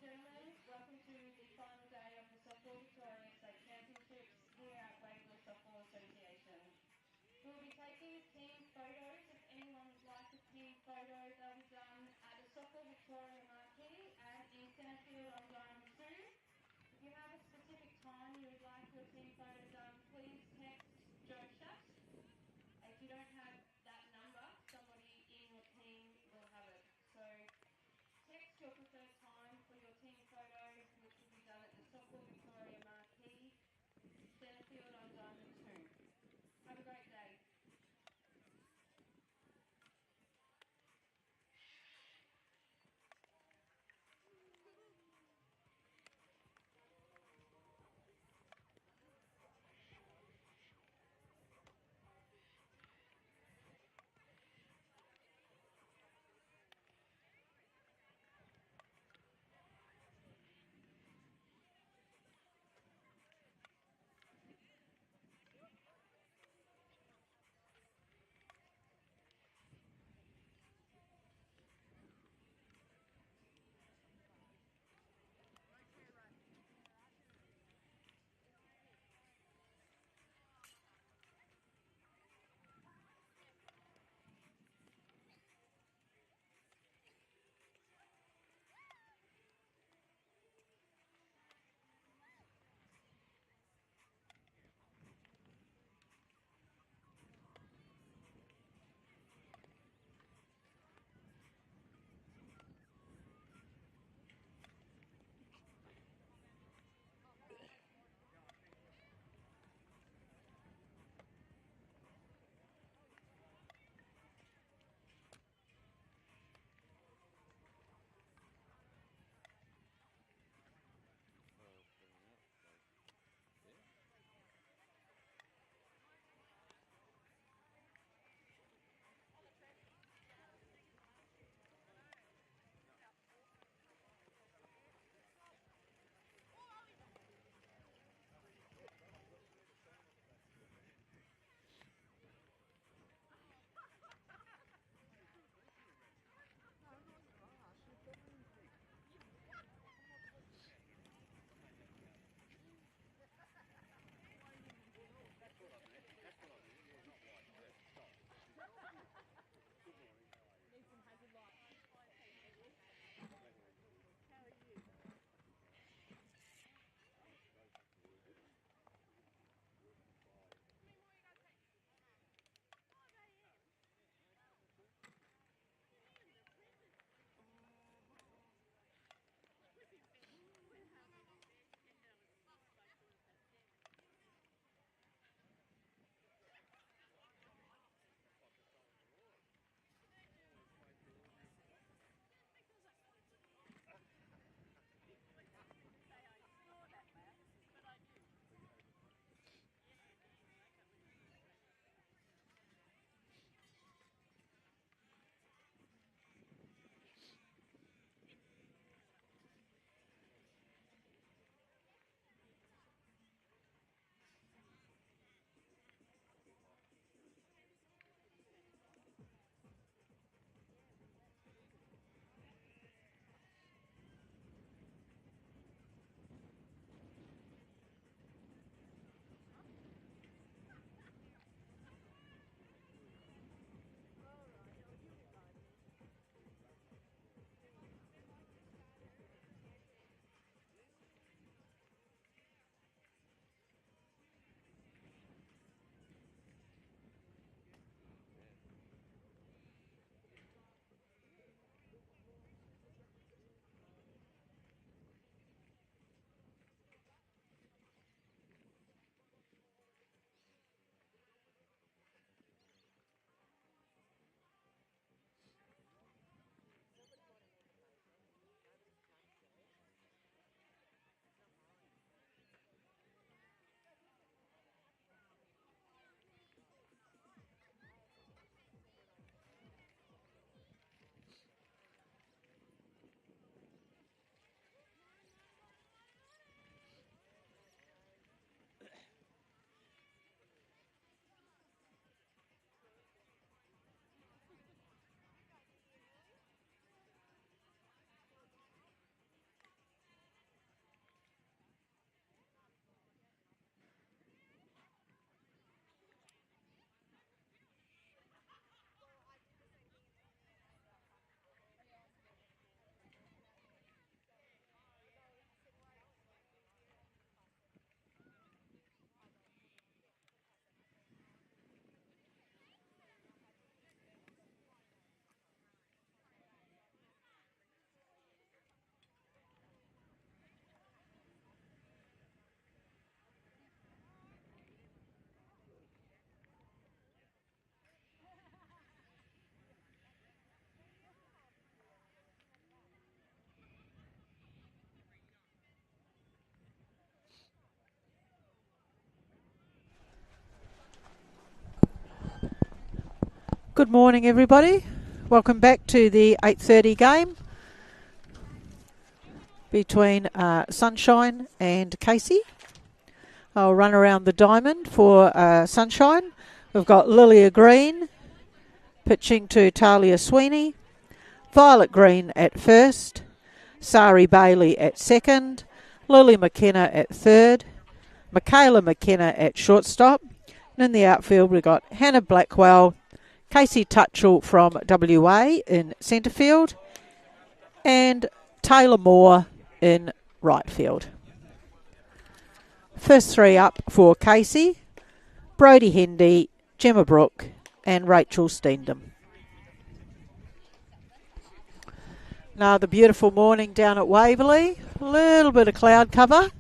gentlemen, welcome to the final day of the Softball Victoria State Championships here at Waverley Softball Association. We'll be taking team photos. If anyone would like a team photo, they'll be done at the Softball Victoria marquee and in centre field on Diamond 2. If you have a specific time you would like your team photo done, please text Joe Schacht. If you don't have that number, somebody in your team will have it. So text your preferred time for your team photo, which will be done at the Softball Victoria marquee, centre field on Diamond 2. Have a great day. Good morning, everybody. Welcome back to the 8:30 game between Sunshine and Casey. I'll run around the diamond for Sunshine. We've got Lilia Green pitching to Talia Sweeney, Violet Green at first, Sari Bailey at second, Lily McKenna at third, Michaela McKenna at shortstop, and in the outfield we've got Hannah Blackwell, Casey Tutchell from WA in centre field, and Taylor Moore in right field. First three up for Casey: Brodie Hendy, Gemma Brooke and Rachel Steendam. Now the beautiful morning down at Waverley, a little bit of cloud cover,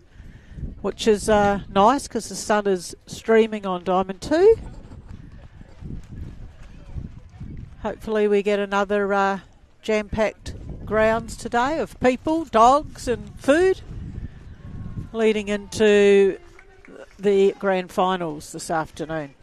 which is nice because the sun is streaming on Diamond 2. Hopefully we get another jam-packed grounds today of people, dogs and food, leading into the grand finals this afternoon.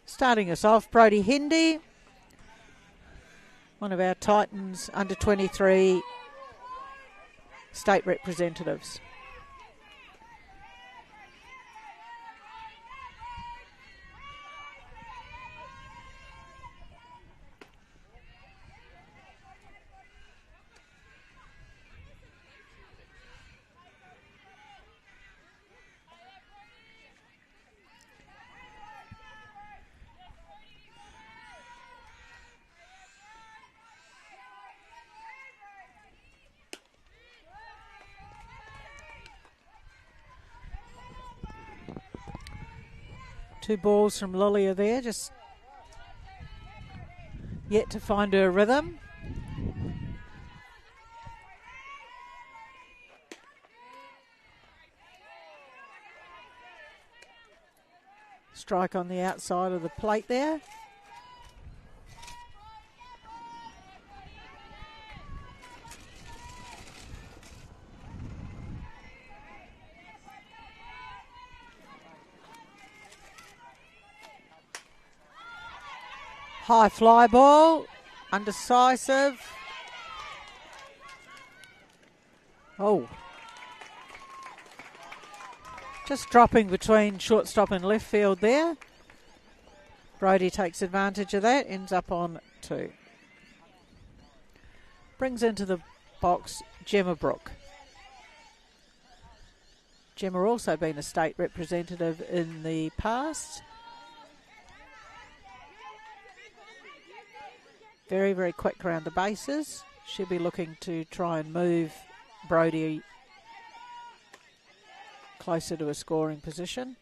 Starting us off, Brodie Hendy, one of our Titans under 23 state representatives. Two balls from Lilia there, just yet to find her rhythm. Strike on the outside of the plate there. High fly ball, undecisive. Oh. Just dropping between shortstop and left field there. Brodie takes advantage of that, ends up on 2. Brings into the box Gemma Brooke. Gemma also been a state representative in the past. Very, very quick around the bases. She'll be looking to try and move Brodie closer to a scoring position.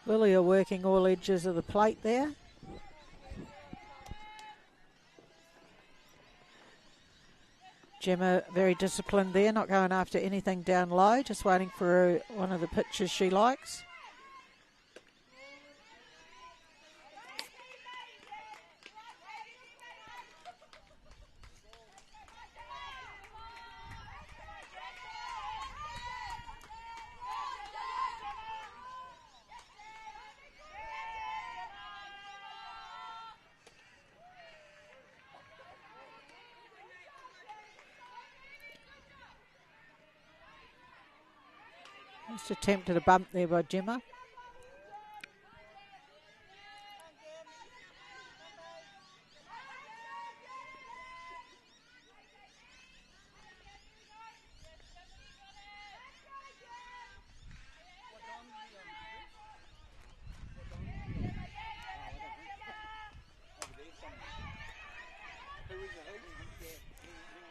Lilia working all edges of the plate there. Gemma very disciplined there, not going after anything down low, just waiting for one of the pitches she likes. Just attempted a bump there by Gemma.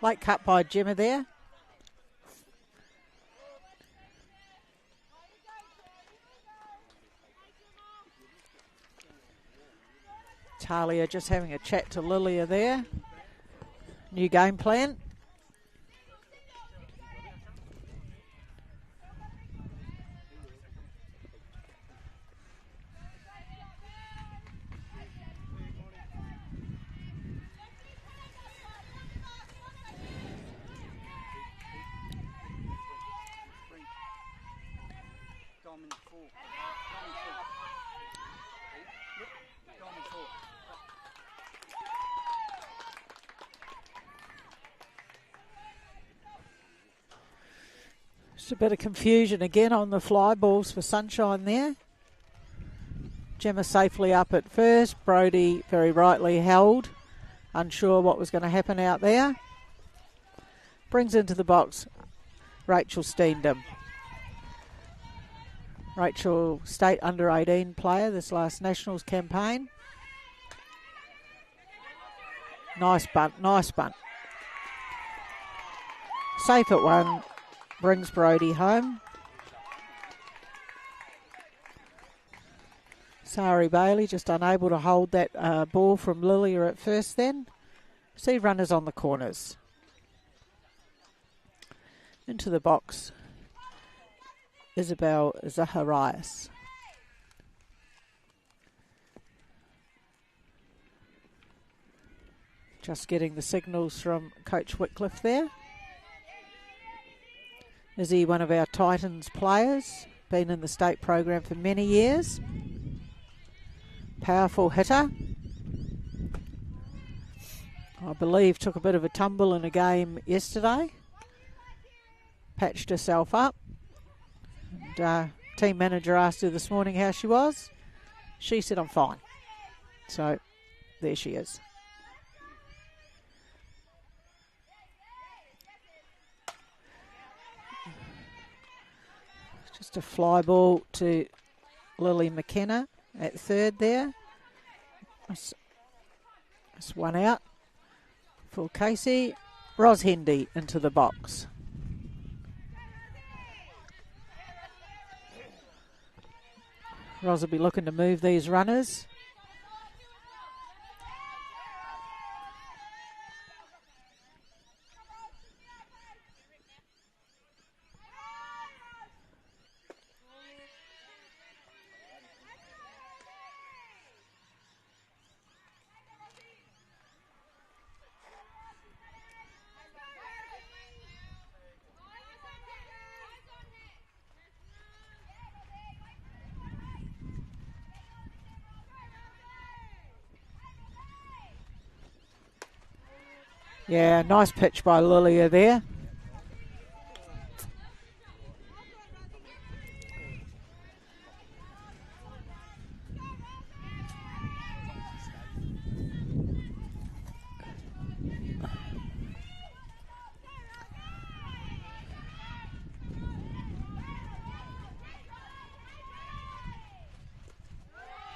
Late cut by Gemma there. Talia just having a chat to Lilia there. New game plan. Just a bit of confusion again on the fly balls for Sunshine there. Gemma safely up at first. Brodie very rightly held. Unsure what was going to happen out there. Brings into the box Rachel Steendam. Rachel, state under 18 player this last Nationals campaign. Nice bunt, nice bunt. Safe at one. Brings Brodie home. Sari Bailey just unable to hold that ball from Lilia at first then. See runners on the corners. Into the box, Isabel Zacharias. Just getting the signals from Coach Whitcliffe there. Is he one of our Titans players? Been in the state program for many years. Powerful hitter. I believe took a bit of a tumble in a game yesterday. Patched herself up. And, team manager asked her this morning how she was. She said, I'm fine. So, there she is. Just a fly ball to Lily McKenna at third there. That's one out for Casey. Ros Hendy into the box. Ros will be looking to move these runners. Yeah, nice pitch by Lilia there.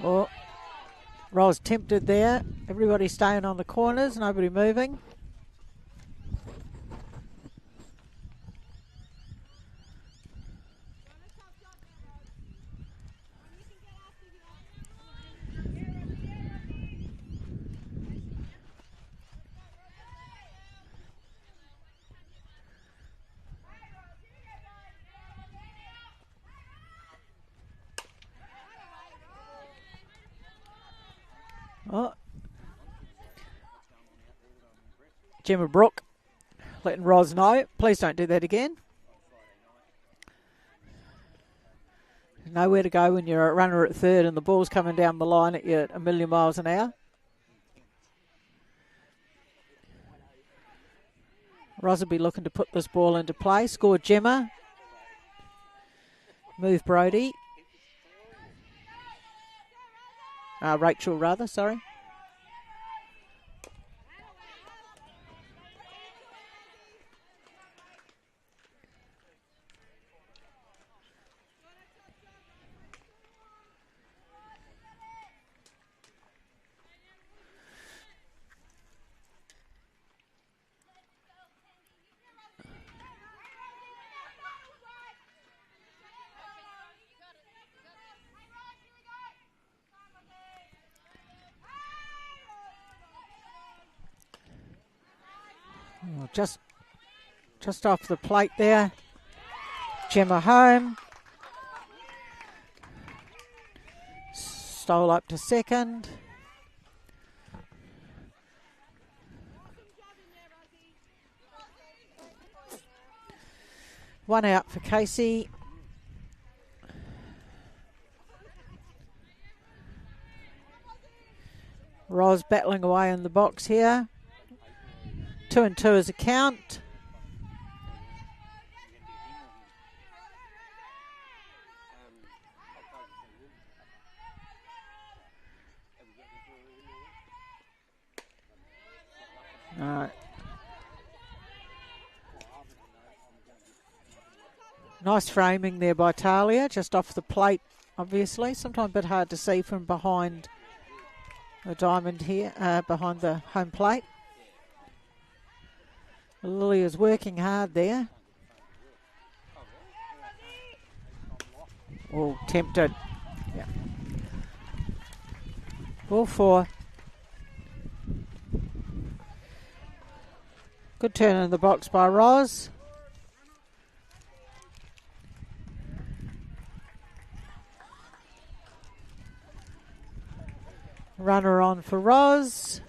Oh, Ros tempted there. Everybody staying on the corners, nobody moving. Oh. Gemma Brook letting Ros know, please don't do that again. There's nowhere to go when you're a runner at third and the ball's coming down the line at you at 1,000,000 miles an hour. Ros will be looking to put this ball into play. Score Gemma. Move Brodie. Rachel rather, sorry. Oh, just off the plate there. Gemma home. Stole up to second. One out for Casey. Roz battling away in the box here. 2 and 2 is a count. Nice framing there by Talia, just off the plate, obviously. Sometimes a bit hard to see from behind the diamond here, behind the home plate. Lily is working hard there. Oh, tempted. Yeah. Ball 4. Good turn in the box by Roz. Runner on for Roz.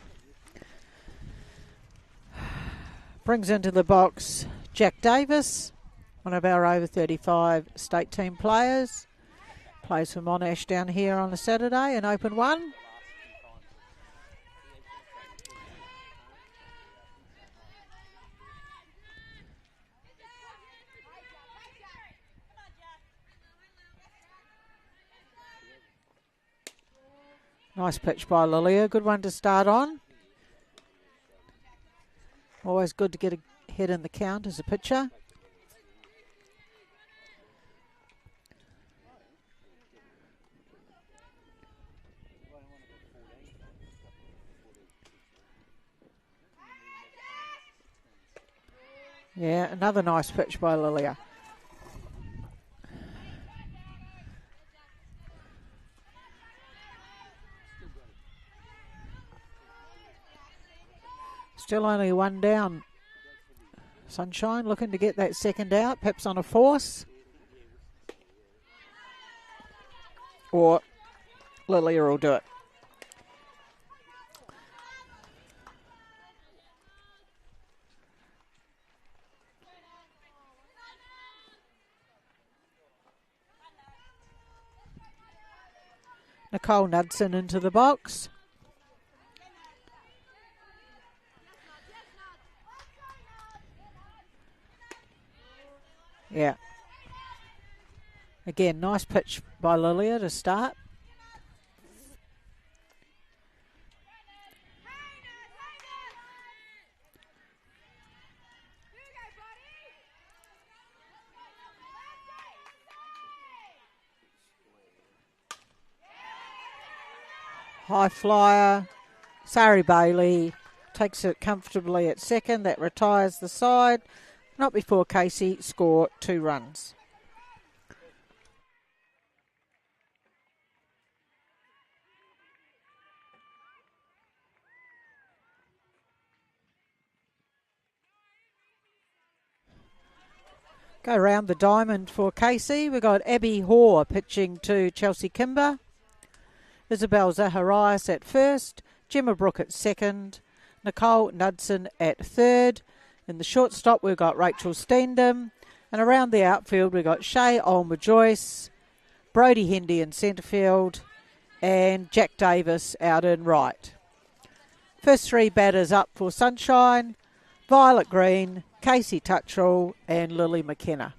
Brings into the box Jack Davis, one of our over 35 state team players. Plays for Monash down here on a Saturday in Open 1. Nice pitch by Lilia. Good one to start on. Always good to get a head in the count as a pitcher. Yeah, another nice pitch by Lilia. Still only one down. Sunshine looking to get that second out, perhaps on a force. Or Lilia will do it. Nicole Knudsen into the box. Yeah. Again, nice pitch by Lilia to start. High flyer. Sari Bailey takes it comfortably at second. That retires the side. Not before Casey score 2 runs. Go round the diamond for Casey. We've got Abby Hoare pitching to Chelsea Kimber. Isabel Zacharias at first. Gemma Brooke at second. Nicole Knudsen at third. In the shortstop, we've got Rachel Steendam. And around the outfield, we've got Shay Olmer-Joyce, Brodie Hendy in centre field, and Jack Davis out in right. First 3 batters up for Sunshine: Violet Green, Casey Tutchell, and Lily McKenna.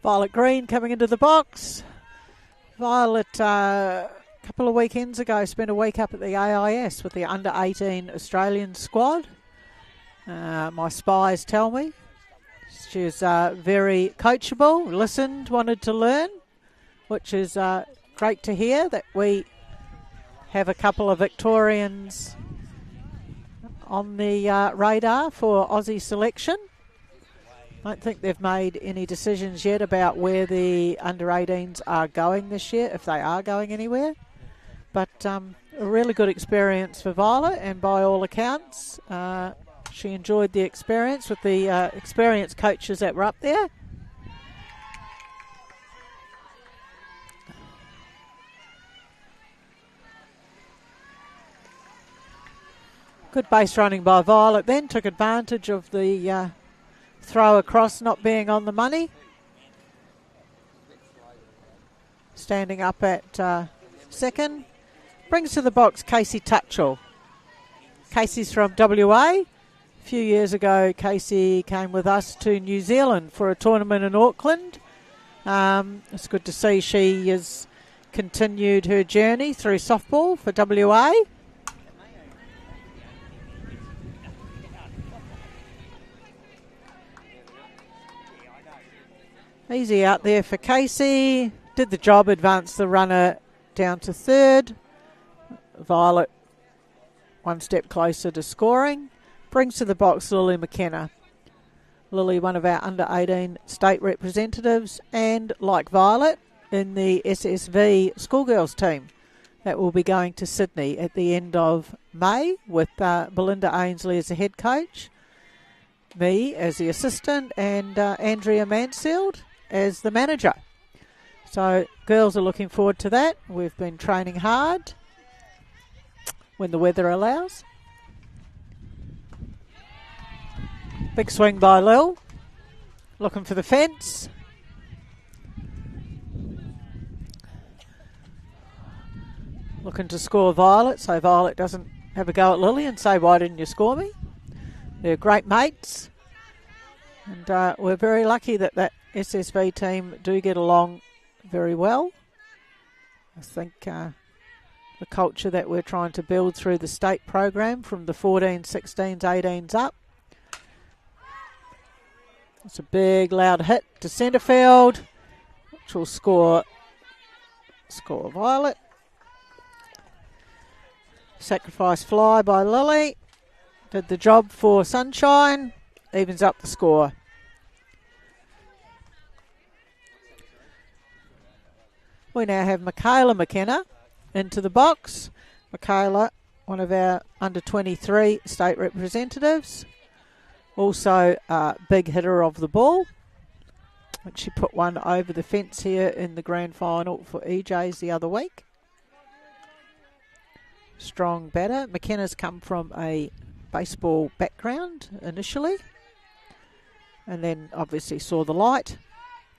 Violet Green coming into the box. Violet, a couple of weekends ago, spent a week up at the AIS with the under-18 Australian squad. My spies tell me. She was very coachable, listened, wanted to learn, which is great to hear that we have a couple of Victorians on the radar for Aussie selection. I don't think they've made any decisions yet about where the under-18s are going this year, if they are going anywhere. But a really good experience for Violet, and by all accounts, she enjoyed the experience with the experienced coaches that were up there. Good base running by Violet then, took advantage of the throw across not being on the money. Standing up at second. Brings to the box Casey Tutchell. Casey's from WA. A few years ago, Casey came with us to New Zealand for a tournament in Auckland. It's good to see she has continued her journey through softball for WA. Easy out there for Casey. Did the job, advanced the runner down to third. Violet one step closer to scoring. Brings to the box Lily McKenna. Lily, one of our under-18 state representatives, and like Violet, in the SSV schoolgirls team that will be going to Sydney at the end of May with Belinda Ainsley as the head coach, me as the assistant, and Andrea Mansfield as the manager. So girls are looking forward to that. We've been training hard when the weather allows. Big swing by Lil. Looking for the fence. Looking to score Violet, so Violet doesn't have a go at Lily and say, why didn't you score me? They're great mates. And we're very lucky that that SSV team do get along very well. I think the culture that we're trying to build through the state program from the 14s, 16s, 18s up. It's a big, loud hit to centre field, which will score Violet. Sacrifice fly by Lily. Did the job for Sunshine. Evens up the score. We now have Michaela McKenna into the box. Michaela, one of our under-23 state representatives. Also a big hitter of the ball. And she put one over the fence here in the grand final for EJs the other week. Strong batter. McKenna's come from a baseball background initially, and then obviously saw the light,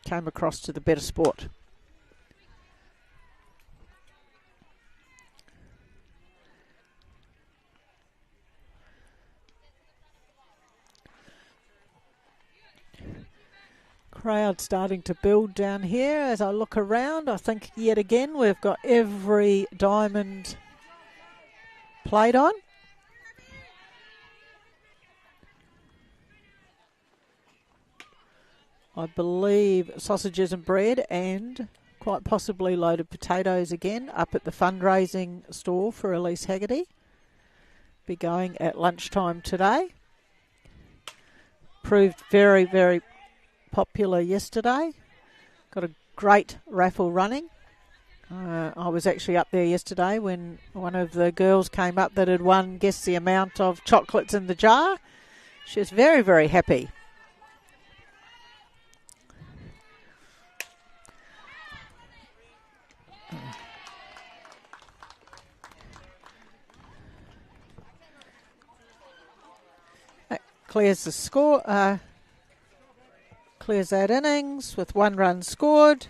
came across to the better sport. Crowd starting to build down here as I look around. I think yet again we've got every diamond played on. I believe sausages and bread and quite possibly loaded potatoes again up at the fundraising store for Elise Haggerty. Be going at lunchtime today. Proved very, very popular yesterday. Got a great raffle running. I was actually up there yesterday when one of the girls came up that had won, guess the amount of chocolates in the jar. She was very, very happy. That clears the score. Clears that innings with 1 run scored.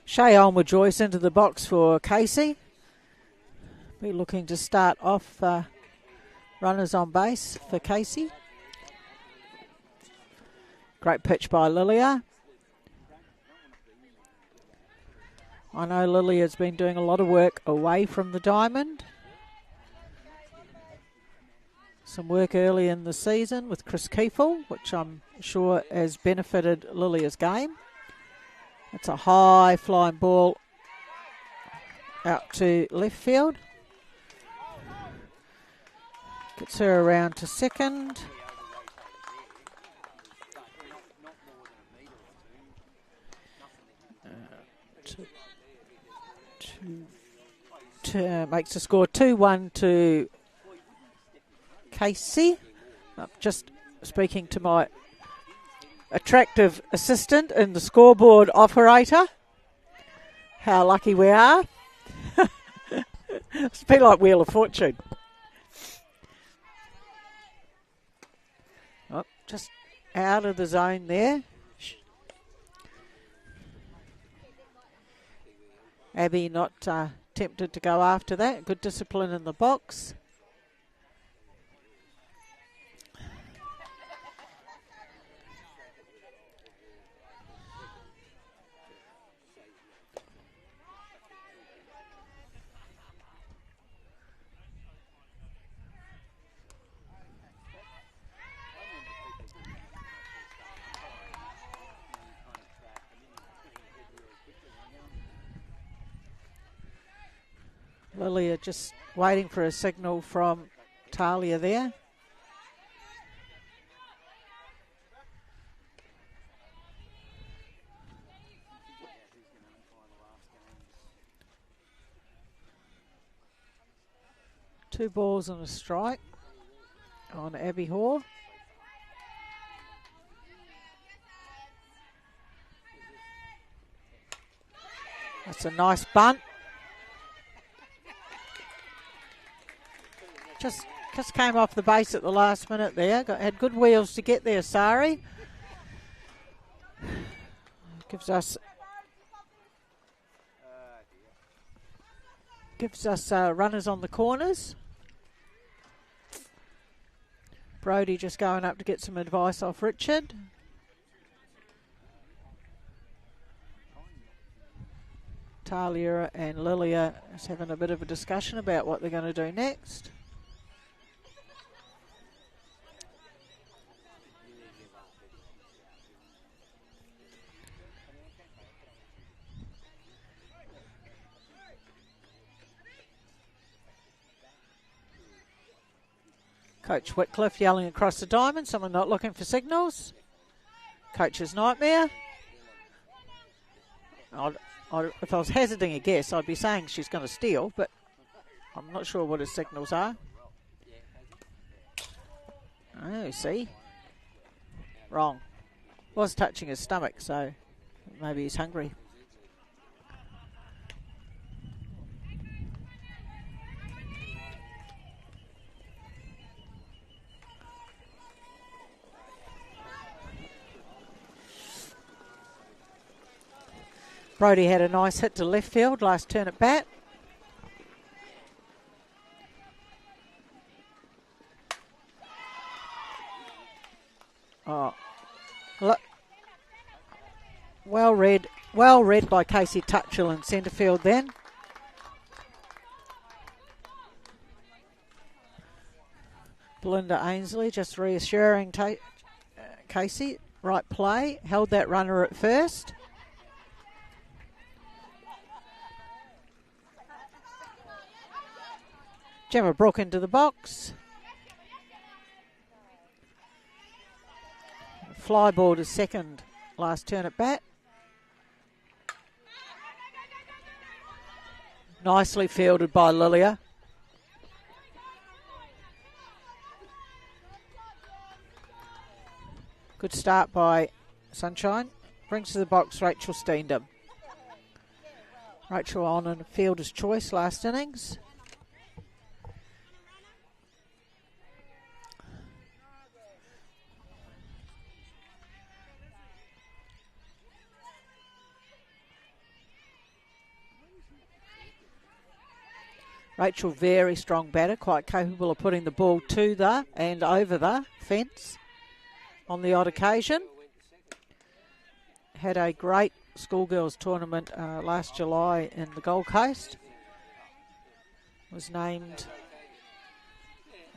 Shay Olmer Joyce into the box for Casey. Be looking to start off runners on base for Casey. Great pitch by Lilia. I know Lilia's been doing a lot of work away from the diamond. Some work early in the season with Chris Kiefel, which I'm sure has benefited Lilia's game. It's a high flying ball out to left field. Gets her around to second. Makes the score 2-1 to Casey. I'm just speaking to my attractive assistant in the scoreboard operator. How lucky we are. It's a bit like Wheel of Fortune. Oh, just out of the zone there. Abby not tempted to go after that. Good discipline in the box. Lilia just waiting for a signal from Talia there. Two balls and a strike on Abby Hoare. That's a nice bunt. Just came off the base at the last minute there. Had good wheels to get there, Sari. Gives us runners on the corners. Brody just going up to get some advice off Richard. Talia and Lilia is having a bit of a discussion about what they're going to do next. Coach Whitcliffe yelling across the diamond, someone not looking for signals. Coach's nightmare. If I was hazarding a guess, I'd be saying she's going to steal, but I'm not sure what his signals are. Oh, see? Wrong. Was touching his stomach, so maybe he's hungry. Brody had a nice hit to left field, last turn at bat. Oh, look. Well read by Casey Tutchell in centre field then. Belinda Ainsley just reassuring Casey, right play, held that runner at first. Gemma Brook into the box. Fly ball to second, last turn at bat. Nicely fielded by Lilia. Good start by Sunshine. Brings to the box Rachel Steendam. Rachel on and fielder's choice last innings. Rachel, very strong batter, quite capable of putting the ball to the and over the fence on the odd occasion. Had a great schoolgirls tournament last July in the Gold Coast. Was named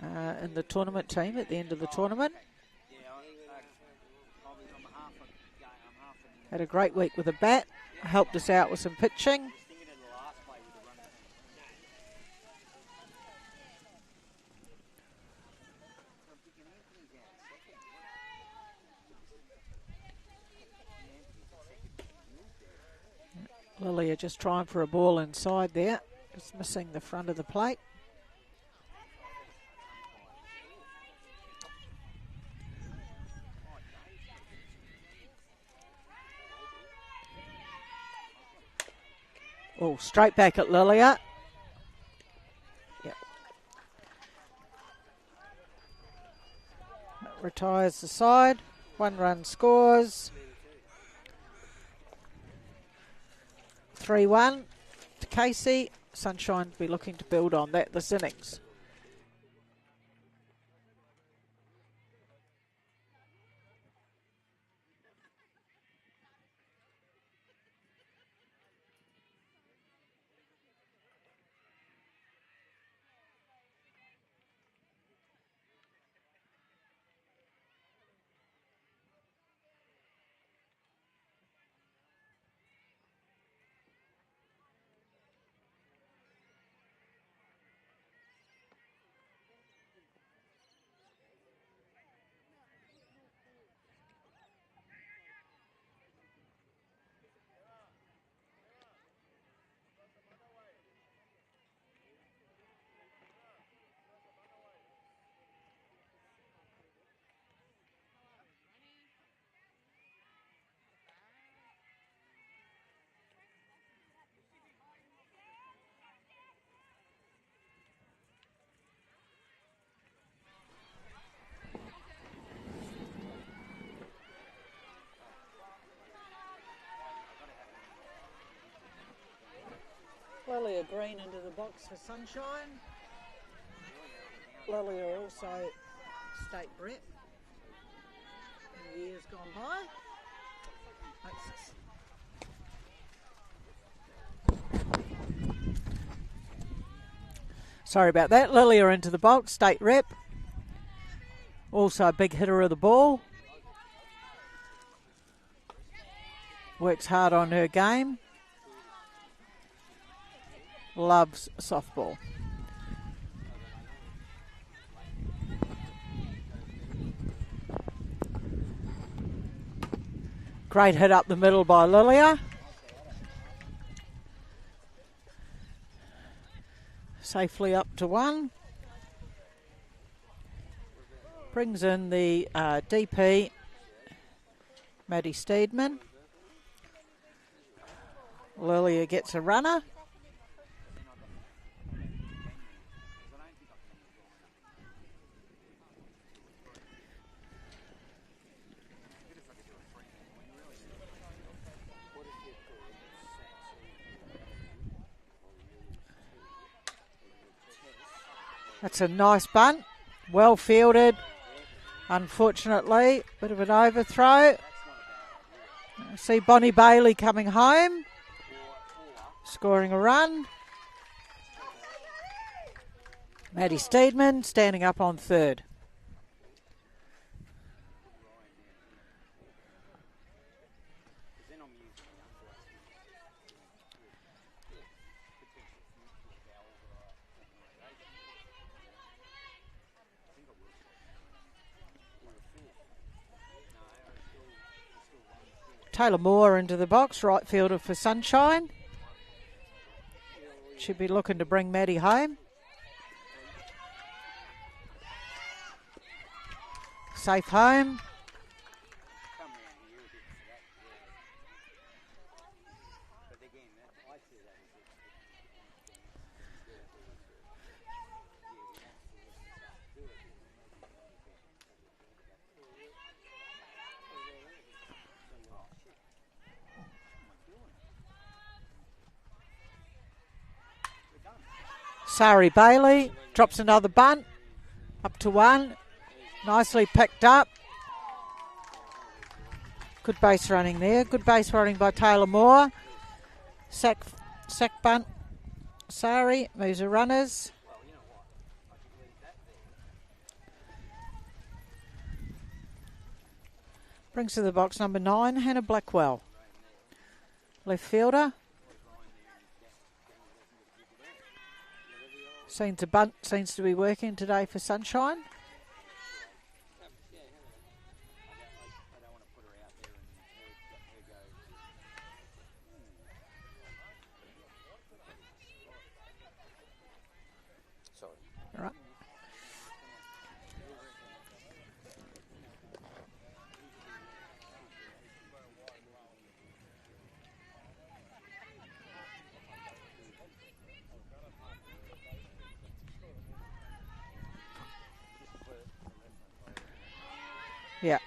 in the tournament team at the end of the tournament. Had a great week with a bat. Helped us out with some pitching. Lily are just trying for a ball inside there. Just missing the front of the plate. Oh, straight back at Lilia. Yep. Retires the side. 1 run scores. 3-1 to Casey. Sunshine will be looking to build on that this innings. Lilia Green into the box for Sunshine. Lilia also state rep in years gone by. Sorry about that. Lilia into the box, state rep. Also a big hitter of the ball. Works hard on her game. Loves softball. Great hit up the middle by Lilia. Safely up to 1. Brings in the DP, Maddie Steedman. Lilia gets a runner. That's a nice bunt. Well fielded. Unfortunately, bit of an overthrow. I see Bonnie Bailey coming home. Scoring a run. Maddie Steedman standing up on third. Taylor Moore into the box, right fielder for Sunshine. Should be looking to bring Maddie home. Safe home. Sari Bailey drops another bunt. Up to 1. Nicely picked up. Good base running there. Good base running by Taylor Moore. Sack bunt. Sari moves her runners. Brings to the box number 9, Hannah Blackwell. Left fielder. Seems to bunt seems to be working today for Sunshine. All right. Yeah,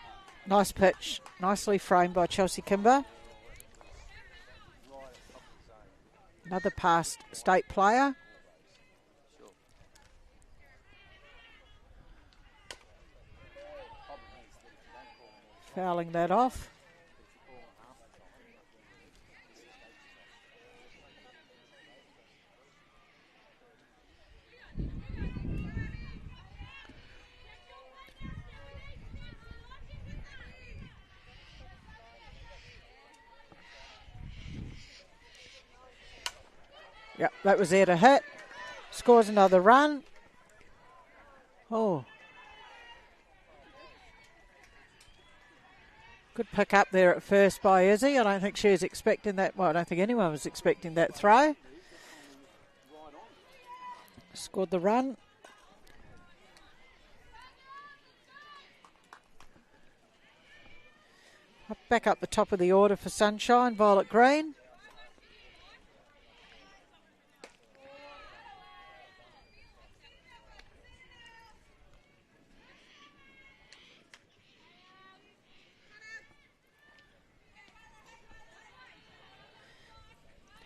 nice pitch. Nicely framed by Chelsea Kimber. Another past state player. Fouling that off. Yep, that was there to hit. Scores another run. Oh. Good pick up there at first by Izzy. I don't think she was expecting that. Well, I don't think anyone was expecting that throw. Scored the run. Back up the top of the order for Sunshine, Violet Green.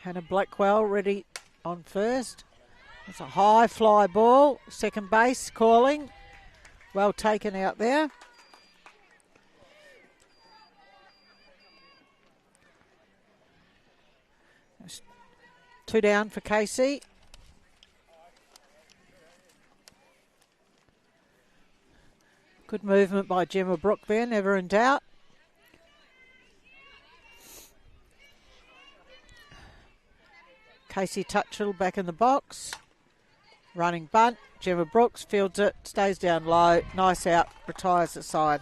Hannah Blackwell ready on first. It's a high fly ball. Second base calling. Well taken out there. That's 2 down for Casey. Good movement by Gemma Brook there, never in doubt. Casey Tutchell back in the box. Running bunt. Gemma Brooks fields it, stays down low. Nice out, retires the side.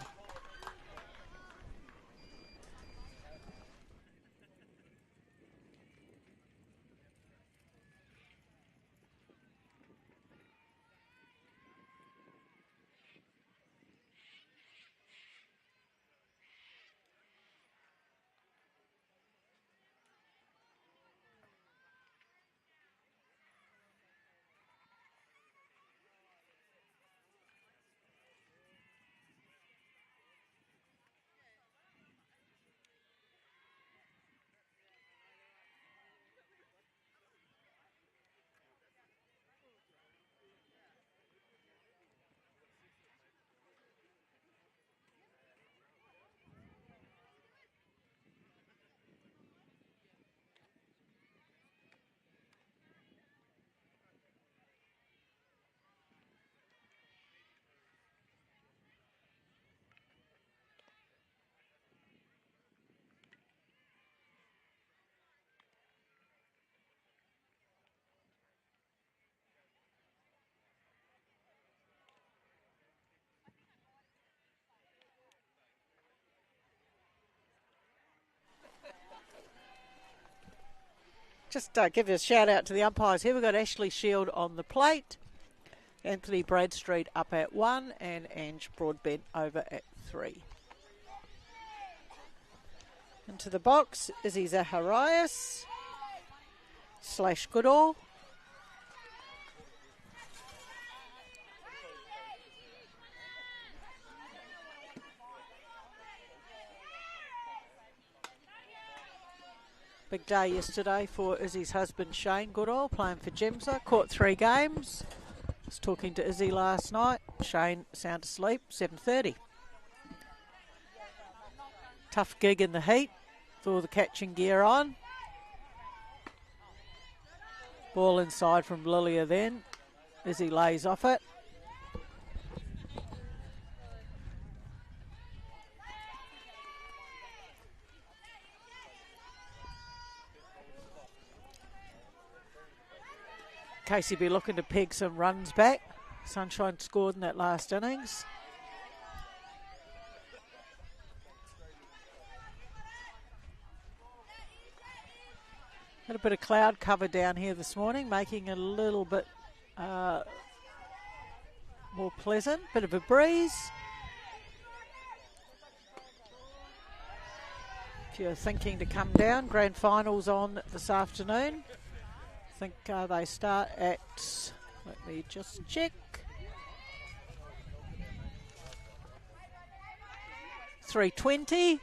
Just give a shout out to the umpires here. We've got Ashley Shield on the plate, Anthony Bradstreet up at 1, and Ange Broadbent over at 3. Into the box, Izzy Zacharias / Goodall. Big day yesterday for Izzy's husband Shane Goodall, playing for Gemsa. Caught 3 games. Was talking to Izzy last night. Shane sound asleep, 7:30. Tough gig in the heat with all the catching gear on. Ball inside from Lilia then. Izzy lays off it. Casey be looking to peg some runs back. Sunshine scored in that last innings. Had a bit of cloud cover down here this morning, making it a little bit more pleasant. Bit of a breeze. If you're thinking to come down, grand finals on this afternoon. I think they start at, let me just check, 3:20.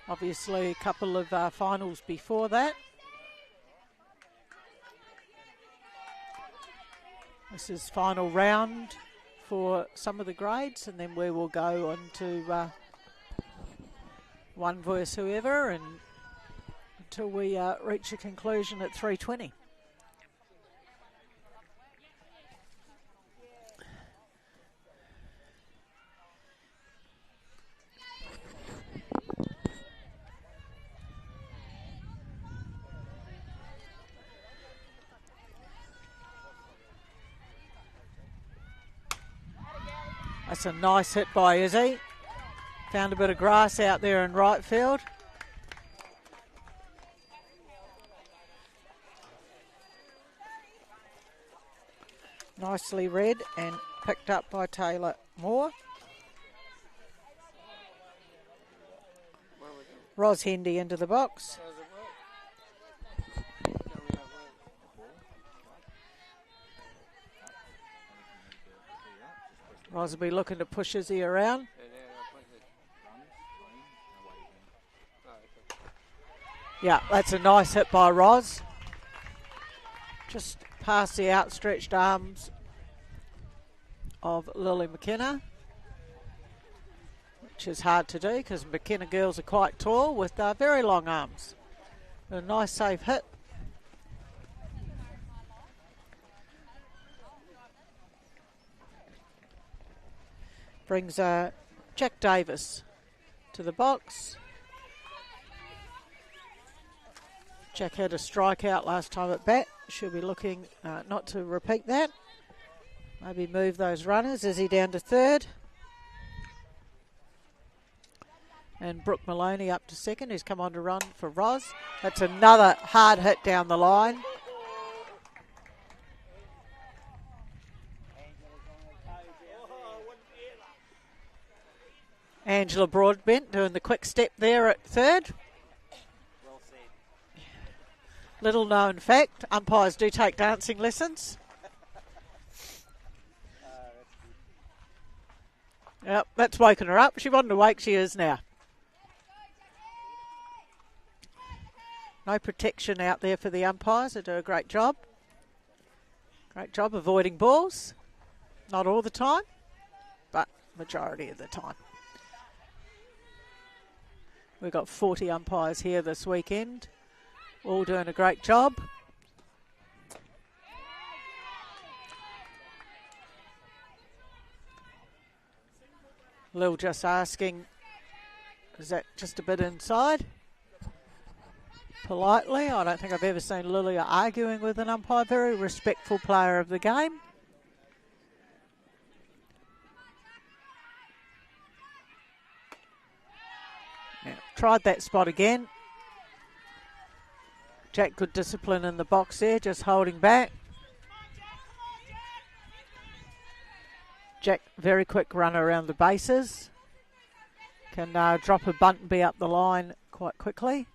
Obviously a couple of finals before that. This is final round for some of the grades, and then we will go on to one versus whoever, and until we reach a conclusion at 3:20. That's a nice hit by Izzy. Found a bit of grass out there in right field. Nicely read and picked up by Taylor Moore. Ros Hendy into the box. Ros will be looking to push Izzy around. Yeah, that's a nice hit by Ros. Just past the outstretched arms of Lily McKenna, which is hard to do because McKenna girls are quite tall with very long arms. A nice safe hit. Brings Jack Davis to the box. Jack had a strikeout last time at bat. She'll be looking not to repeat that. Maybe move those runners. Is he down to third? And Brooke Maloney up to second. He's come on to run for Ros. That's another hard hit down the line. Angela Broadbent doing the quick step there at third. Well said. Little known fact, umpires do take dancing lessons. Yep, that's woken her up. She wasn't awake, she is now. No protection out there for the umpires. They do a great job. Great job avoiding balls. Not all the time, but majority of the time. We've got 40 umpires here this weekend, all doing a great job. Lil just asking, is that just a bit inside? Politely. I don't think I've ever seen Lilia arguing with an umpire. Very respectful player of the game. Now, tried that spot again. Jack, good discipline in the box there, just holding back. Jack, very quick run around the bases. Can drop a bunt and be up the line quite quickly.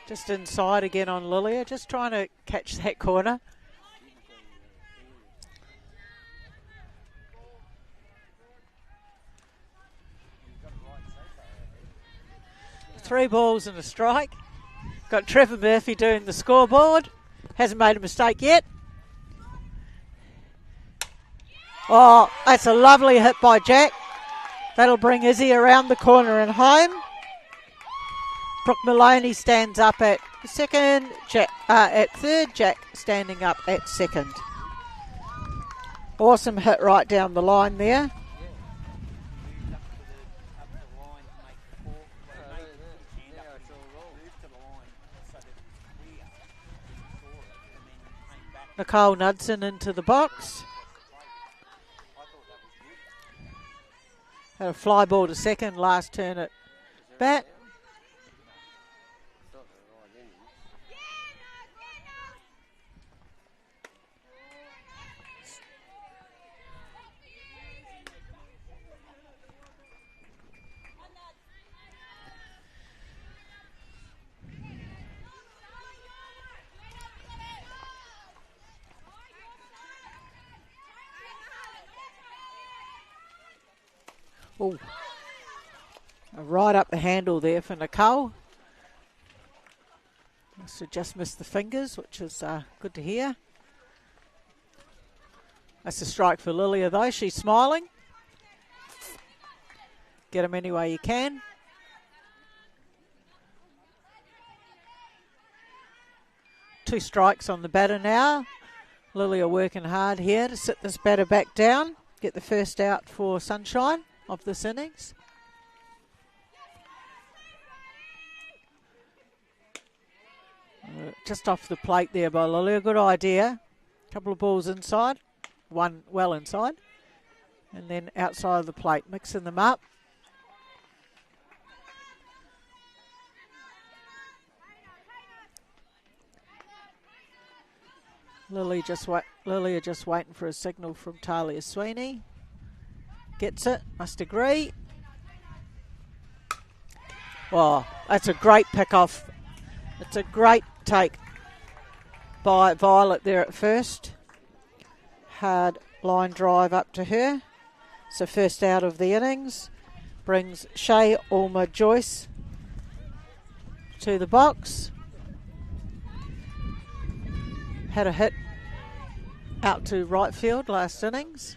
Just inside again on Lilia, just trying to catch that corner. 3 balls and a strike. Got Trevor Murphy doing the scoreboard. Hasn't made a mistake yet. Oh, that's a lovely hit by Jack. That'll bring Izzy around the corner and home. Brooke Maloney stands up at second, at third, Jack standing up at second. Awesome hit right down the line there. Nicole Knudsen into the box. Had a fly ball to second last turn at bat. Oh, right up the handle there for Nicole. Must have just missed the fingers, which is good to hear. That's a strike for Lilia though. She's smiling. Get him any way you can. Two strikes on the batter now. Lilia working hard here to sit this batter back down. Get the first out for Sunshine of this innings. Just off the plate there by Lilia. Good idea. Couple of balls inside. One well inside. And then outside of the plate. Mixing them up. Lilia just waiting for a signal from Talia Sweeney. Gets it, must agree. Oh, that's a great pick off. It's a great take by Violet there at first. Hard line drive up to her. So first out of the innings. Brings Shay Alma Joyce to the box. Had a hit out to right field last innings.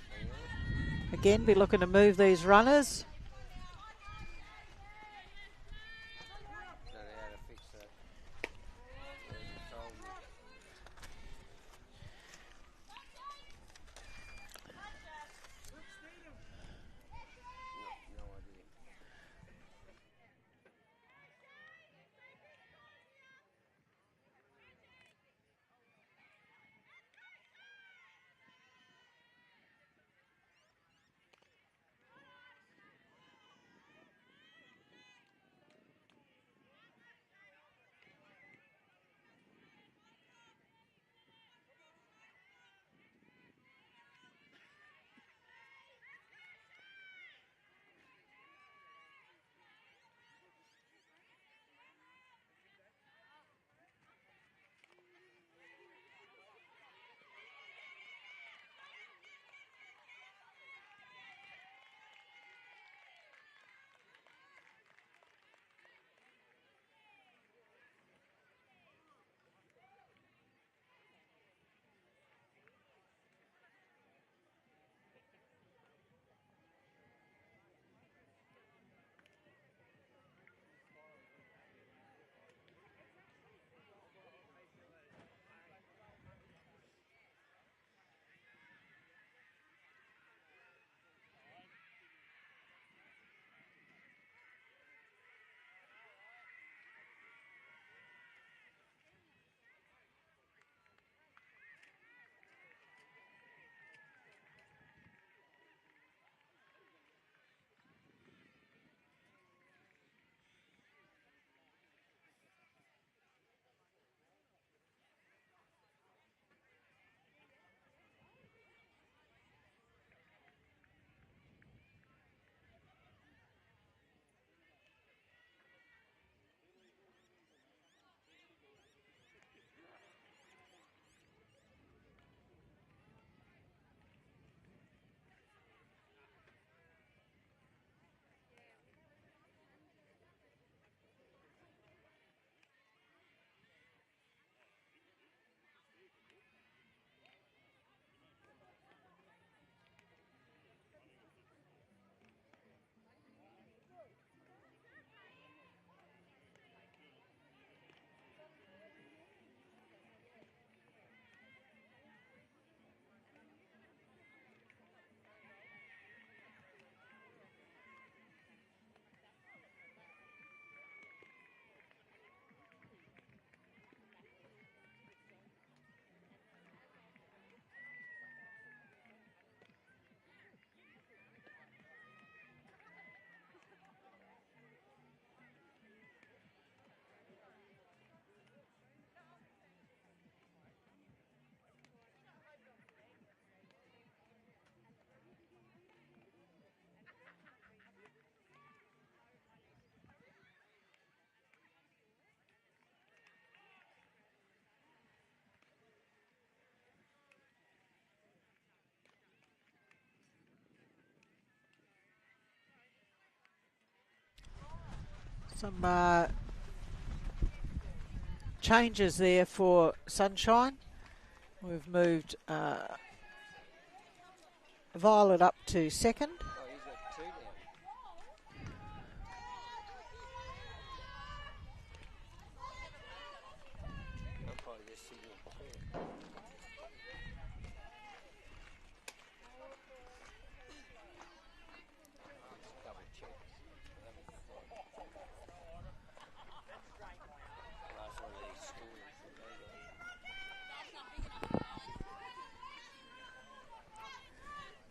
Again, be looking to move these runners. Some changes there for Sunshine. We've moved Violet up to second. Oh, he's got 2 now. I'm probably just signal behind. Just double check. Last one of these scores.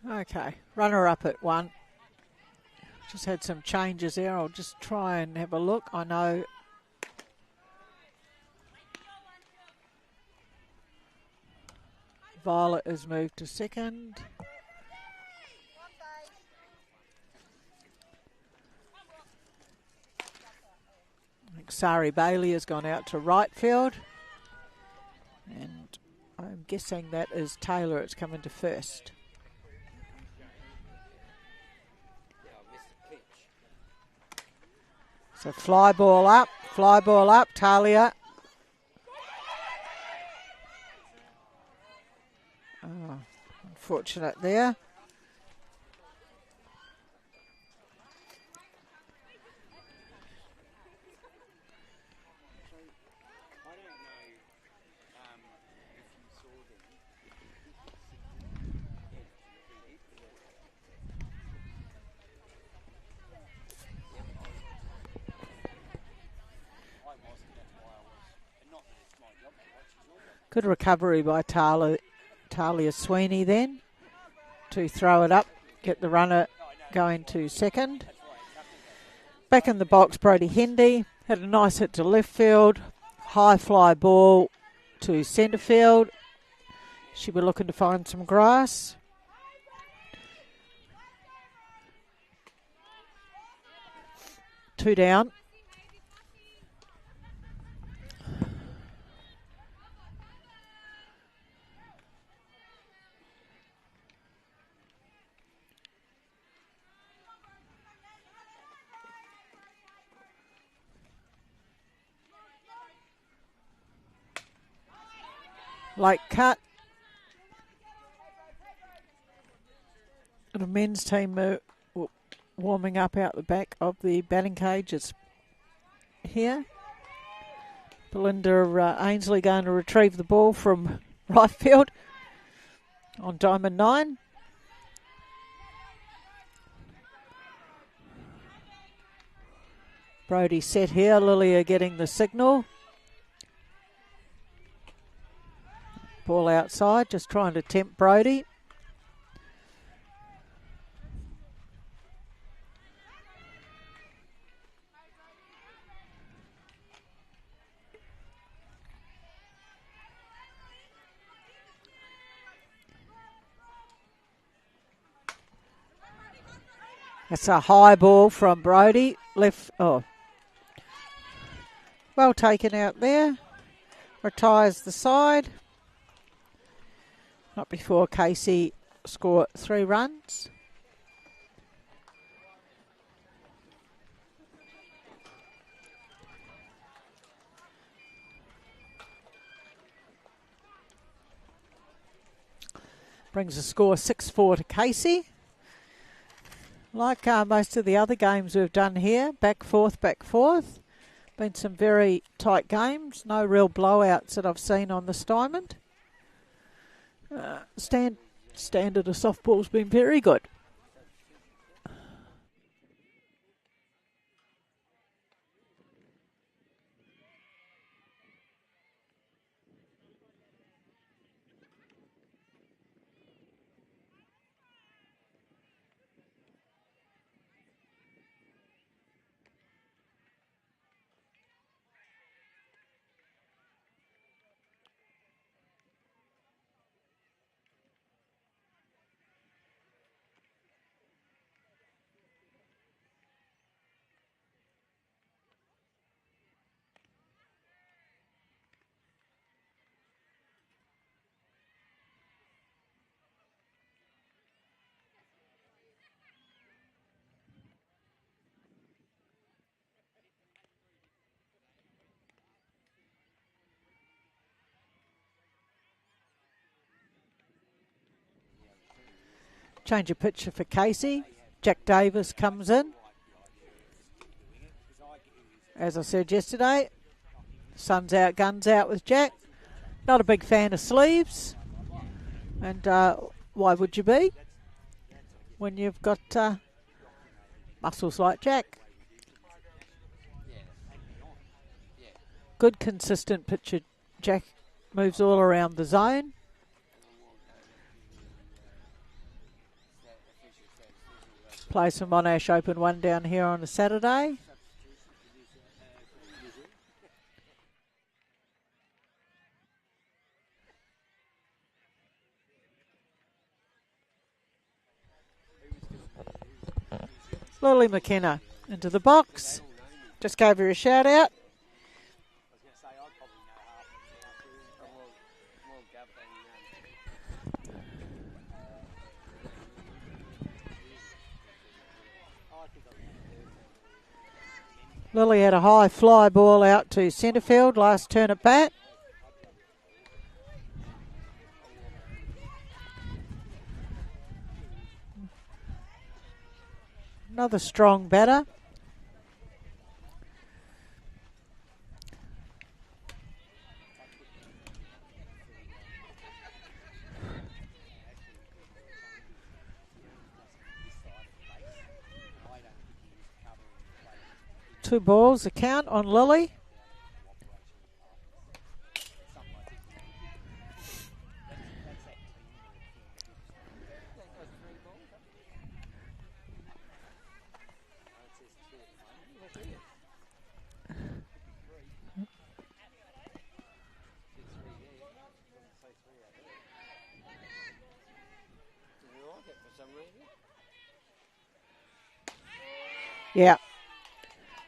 Okay, runner up at 1. Just had some changes there. I'll just try and have a look. I know Violet has moved to second. I think Sari Bailey has gone out to right field. And I'm guessing that is Taylor. It's coming to first. Yeah, I missed the pitch. So fly ball up, Talia. Oh, unfortunate there. I don't know if you saw them. I wasn't, that's why I was. And not that it's my job to watch, it's your job. Good recovery by Talia Sweeney then to throw it up, get the runner going to second. Back in the box, Brody Hendy had a nice hit to left field, high fly ball to centre field. She was looking to find some grass. Two down. Late cut. The men's team warming up out the back of the batting cages here. Belinda Ainsley going to retrieve the ball from right field on diamond 9. Brody set here. Lilia getting the signal. Ball outside, just trying to tempt Brody. That's a high ball from Brody. Left, well taken out there. Retires the side. Not before Casey scored 3 runs. Brings the score 6-4 to Casey. Like most of the other games we've done here, back forth. Been some very tight games. No real blowouts that I've seen on this diamond. Standard of softball's been very good. Change of picture for Casey. Jack Davis comes in. As I said yesterday, sun's out, guns out with Jack. Not a big fan of sleeves. And why would you be when you've got muscles like Jack? Good consistent picture. Jack moves all around the zone. Play some Monash Open 1 down here on a Saturday. Lily McKenna into the box. Just gave her a shout out. Lily had a high fly ball out to centre field last turn at bat. Another strong batter. Two balls, a count on Lily. Yeah.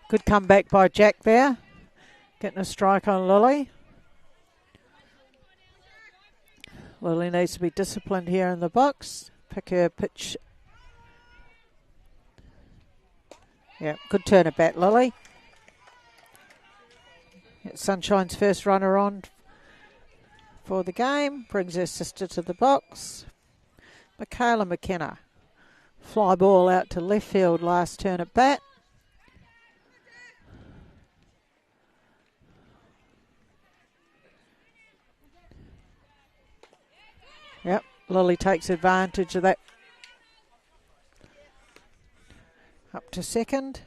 Good comeback by Jack there. Getting a strike on Lily. Lily needs to be disciplined here in the box. Pick her pitch. Yeah, good turn at bat, Lily. It's Sunshine's first runner on for the game. Brings her sister to the box. Michaela McKenna. Fly ball out to left field last turn at bat. Yep, Lily takes advantage of that. Up to second.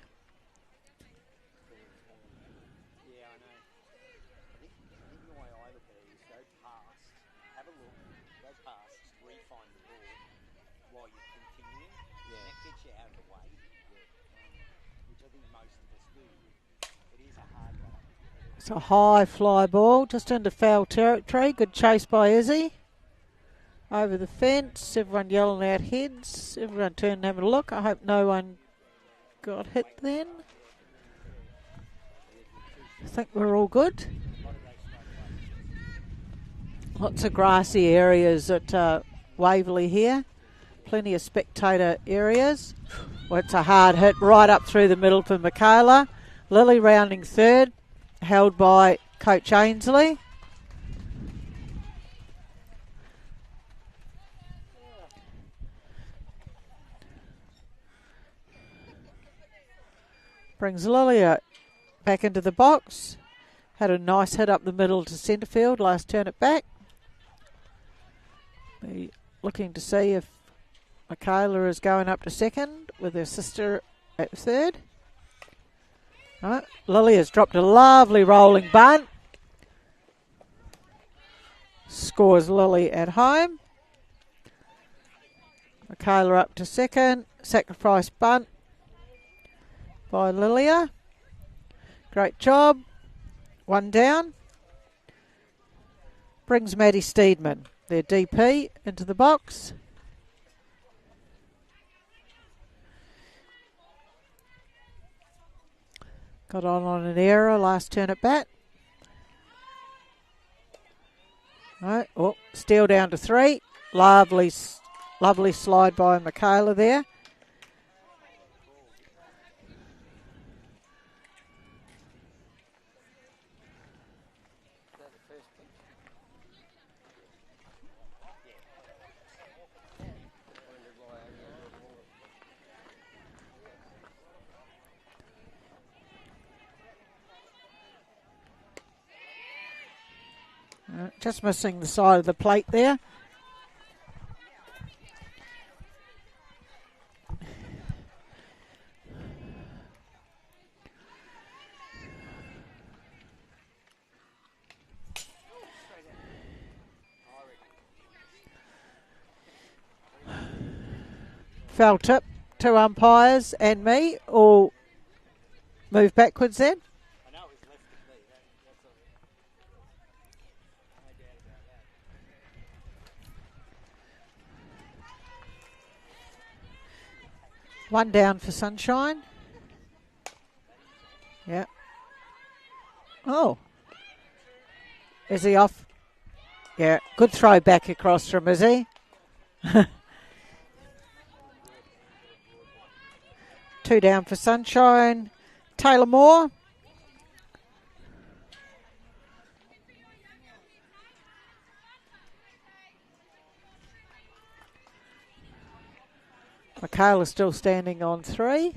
Yeah, I know. I think the way I look at it is go past, have a look, go past, refine the ball while you're continuing. Yeah. And that gets you out of the way, which I think most of us do. It is a hard one. It's a high fly ball, just into foul territory. Good chase by Izzy. Over the fence, everyone yelling out heads. Everyone turning and having a look. I hope no one got hit then. I think we're all good. Lots of grassy areas at Waverley here. Plenty of spectator areas. Well, it's a hard hit right up through the middle for Michaela. Lily rounding third, held by Coach Ainsley. Brings Lily back into the box. Had a nice hit up the middle to centre field last turn at back. Be looking to see if Michaela is going up to second with her sister at third. Right. Lily has dropped a lovely rolling bunt. Scores Lily at home. Michaela up to second. Sacrifice bunt by Lilia. Great job. One down. Brings Maddie Steedman, their DP, into the box. Got on an error last turn at bat. Right. Oh, steal down to 3. Lovely slide by Michaela there. Just missing the side of the plate there. Foul tip. 2 umpires and me all move backwards then. I know it was left of me. That's all. No doubt about that. 1 down for Sunshine. Yeah. Oh. Is he off? Yeah. Good throw back across from Izzy. 2 down for Sunshine. Taylor Moore. Michaela still standing on 3.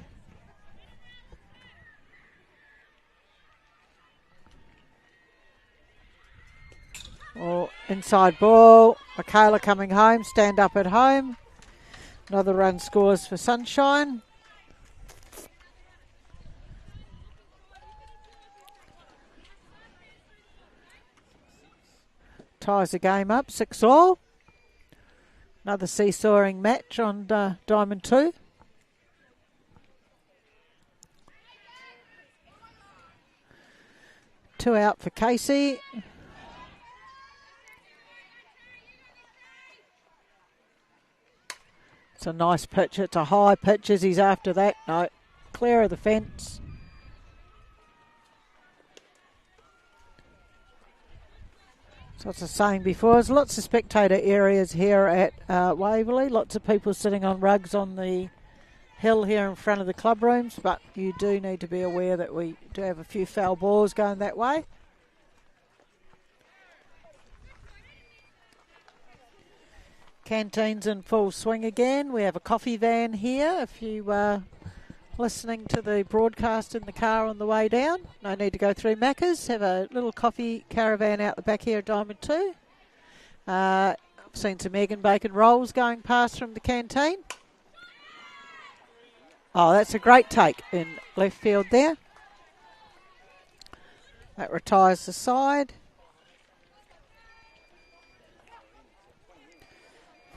Oh, inside ball. Michaela coming home. Stand up at home. Another run scores for Sunshine. Ties the game up, 6-all. Another seesawing match on Diamond 2. Two out for Casey. It's a nice pitch. It's a high pitch as he's after that. No, clear of the fence. So it's the same before. There's lots of spectator areas here at Waverley. Lots of people sitting on rugs on the hill here in front of the club rooms. But you do need to be aware that we do have a few foul balls going that way. Canteen's in full swing again. We have a coffee van here. If you listening to the broadcast in the car on the way down, no need to go through Macca's. Have a little coffee caravan out the back here at Diamond 2. I've seen some egg and bacon rolls going past from the canteen. Oh, that's a great take in left field there. That retires the side.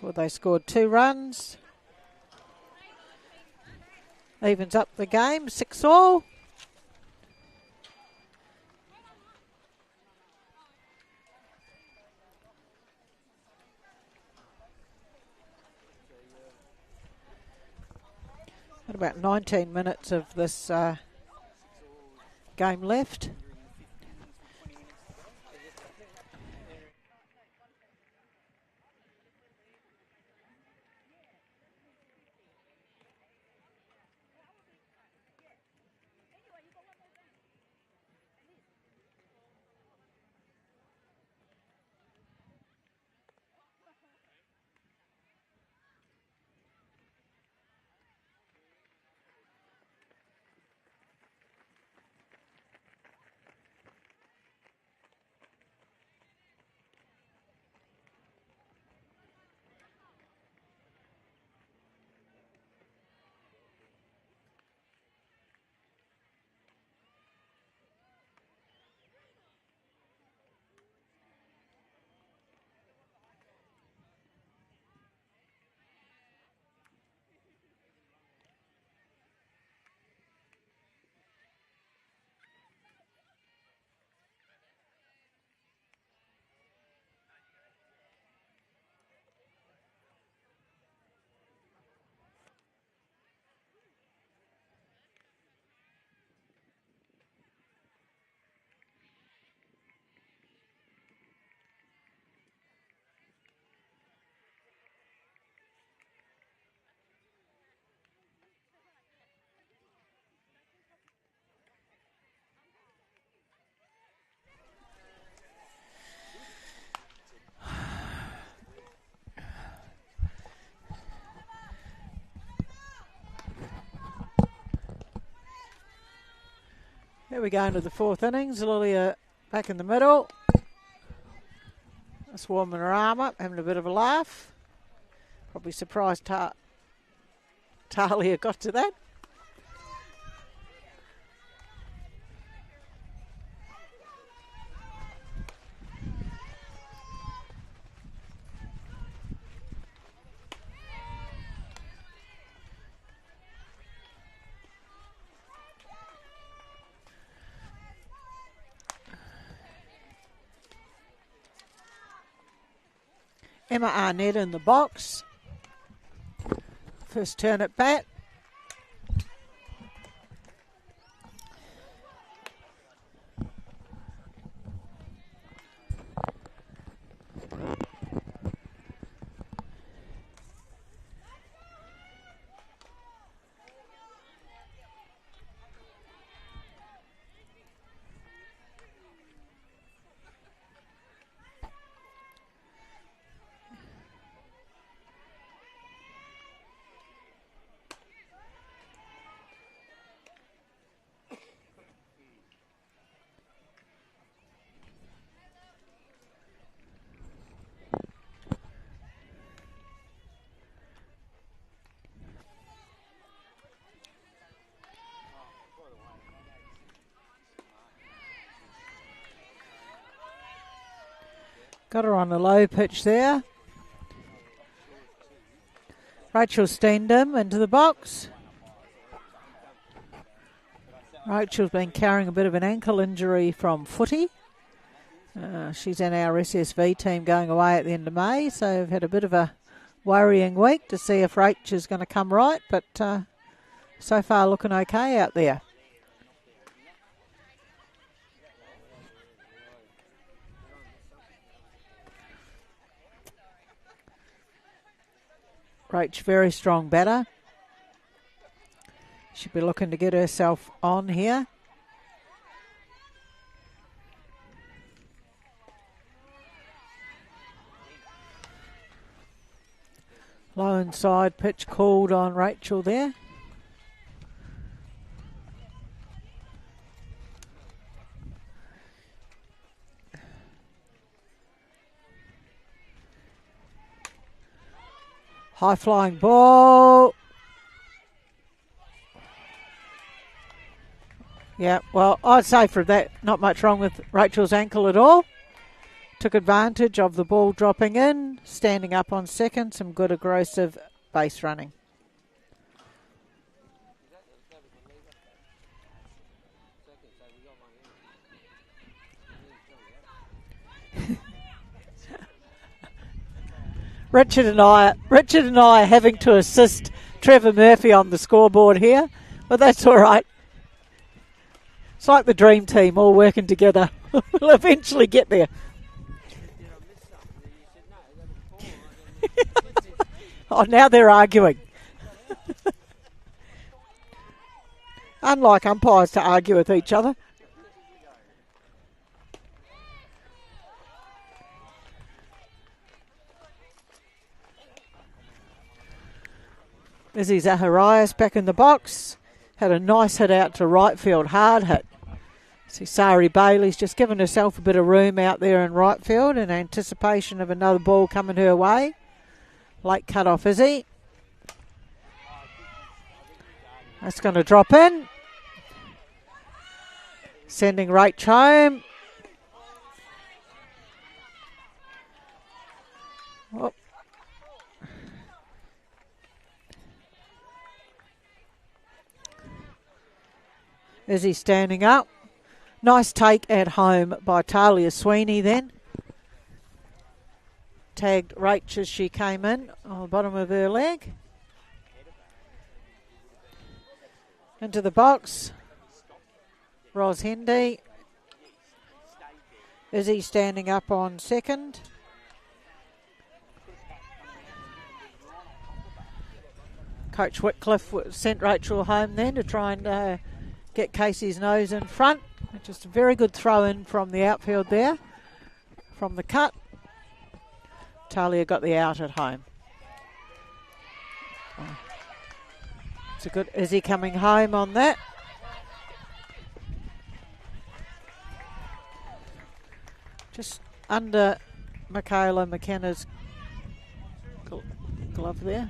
Well, they scored 2 runs. Evens up the game, 6-all. Got about 19 minutes of this game left. Here we go into the 4th innings. Lilia back in the middle. Just warming her arm up, having a bit of a laugh. Probably surprised Talia got to that. Emma Arnett in the box. First turn at bat. Got her on a low pitch there. Rachel Steendam into the box. Rachel's been carrying a bit of an ankle injury from footy. She's in our SSV team going away at the end of May, so we've had a bit of a worrying week to see if Rachel's going to come right, but so far looking okay out there. Rach, very strong batter. Should be looking to get herself on here. Low inside pitch called on Rachel there. High flying ball. Yeah, well, I'd say for that, not much wrong with Rachel's ankle at all. Took advantage of the ball dropping in, standing up on second, some good aggressive base running. Richard and I are having to assist Trevor Murphy on the scoreboard here, but that's all right. It's like the dream team all working together. We'll eventually get there. Oh, now they're arguing. Unlike umpires to argue with each other. Izzy Zacharias back in the box. Had a nice hit out to right field, hard hit. See, Sari Bailey's just given herself a bit of room out there in right field in anticipation of another ball coming her way. Late cut off Izzy. That's going to drop in. Sending Rach home. Oh. Izzy standing up. Nice take at home by Talia Sweeney then. Tagged Rach as she came in on the bottom of her leg. Into the box. Ros Hendy. Izzy standing up on second. Coach Whitcliffe sent Rachel home then to try and get Casey's nose in front. Just a very good throw in from the outfield there, from the cut. Talia got the out at home. It's a good Izzy coming home on that. Just under Michaela McKenna's glove there.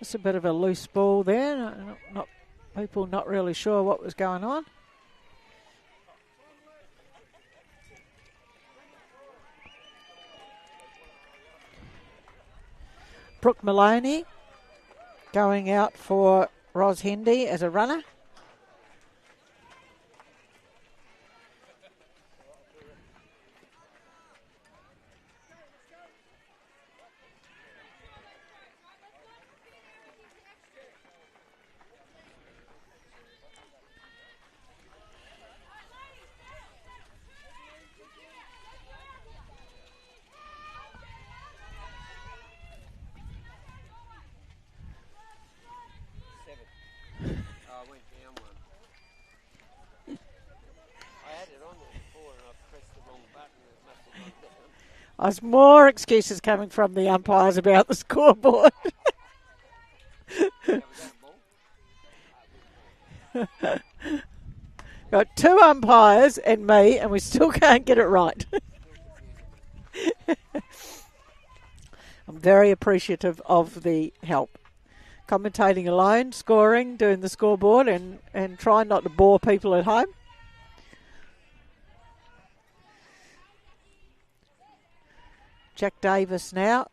Just a bit of a loose ball there. People not really sure what was going on. Brooke Maloney going out for Ros Hendy as a runner. I went down one. I had it on there before and I pressed the wrong button and it must have gone down. There's more excuses coming from the umpires about the scoreboard. Was that a ball? Got 2 umpires and me, and we still can't get it right. I'm very appreciative of the help. Commentating alone, scoring, doing the scoreboard, and trying not to bore people at home. Jack Davis now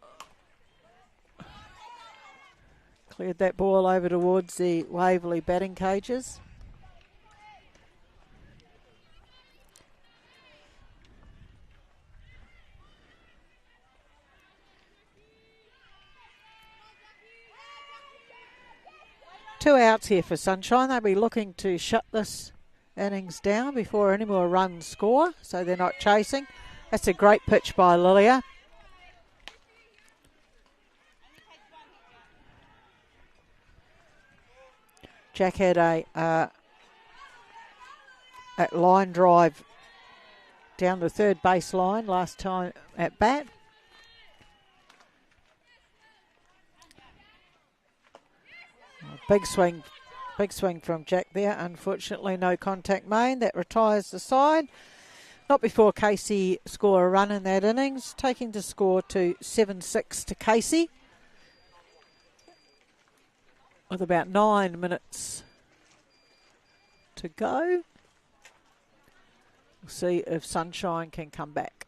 cleared that ball over towards the Waverley batting cages. Two outs here for Sunshine. They'll be looking to shut this innings down before any more runs score, so they're not chasing. That's a great pitch by Lilia. Jack had a line drive down the third base line last time at bat. Big swing from Jack there. Unfortunately, no contact made. That retires the side. Not before Casey score a run in that innings, taking the score to 7-6 to Casey. With about 9 minutes to go. We'll see if Sunshine can come back.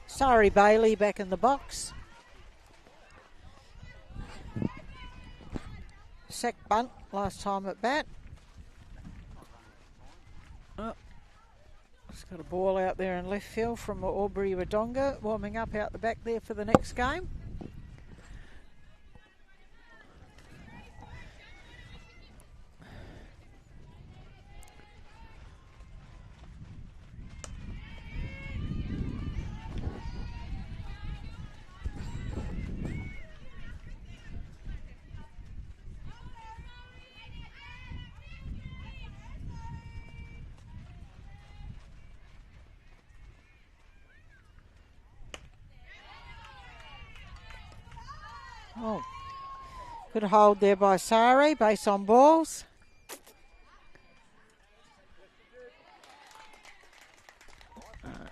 Sorry, Bailey back in the box. Sack bunt last time at bat. Oh, it's got a ball out there in left field from Aubrey Wodonga, warming up out the back there for the next game. Oh, good hold there by Sari, base on balls.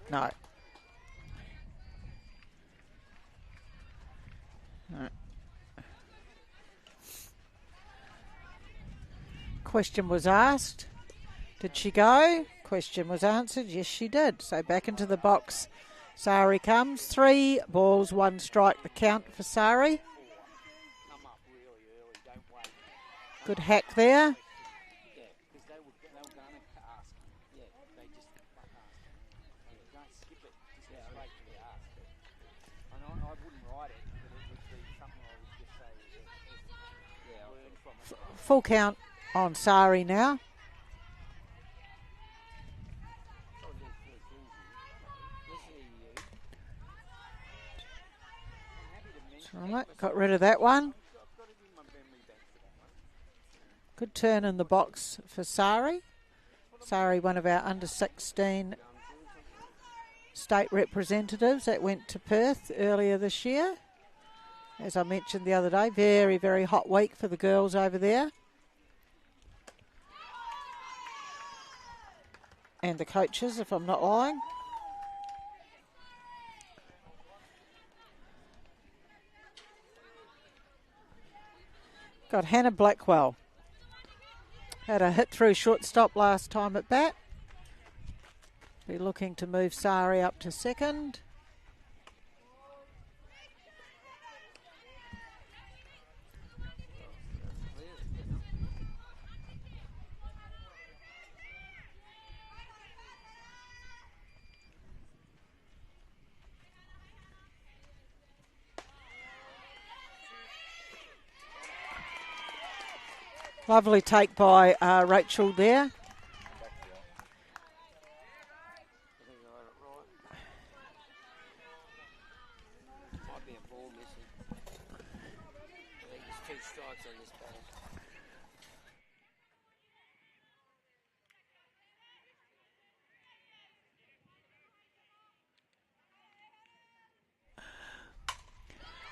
No. No. Question was asked. Did she go? Question was answered. Yes, she did. So back into the box. Sari comes. 3 balls, 1 strike. The count for Sari. Come up really early. Don't wait. Good hack there. Yeah, because they were going to ask. Yeah, they just ask. And don't skip it. Just go straight to the ask. And I wouldn't write it, but it would be something I would just say. Learn from it. Full count on Sari now. Right, got rid of that one. Good turn in the box for Sari. Sari, one of our under 16 state representatives that went to Perth earlier this year. As I mentioned the other day, very, very hot week for the girls over there. And the coaches, if I'm not lying. Got Hannah Blackwell. Had a hit through shortstop last time at bat. Be looking to move Sari up to second. Lovely take by Rachel there. Might be a ball missing. I think there's 2 strikes on this ball.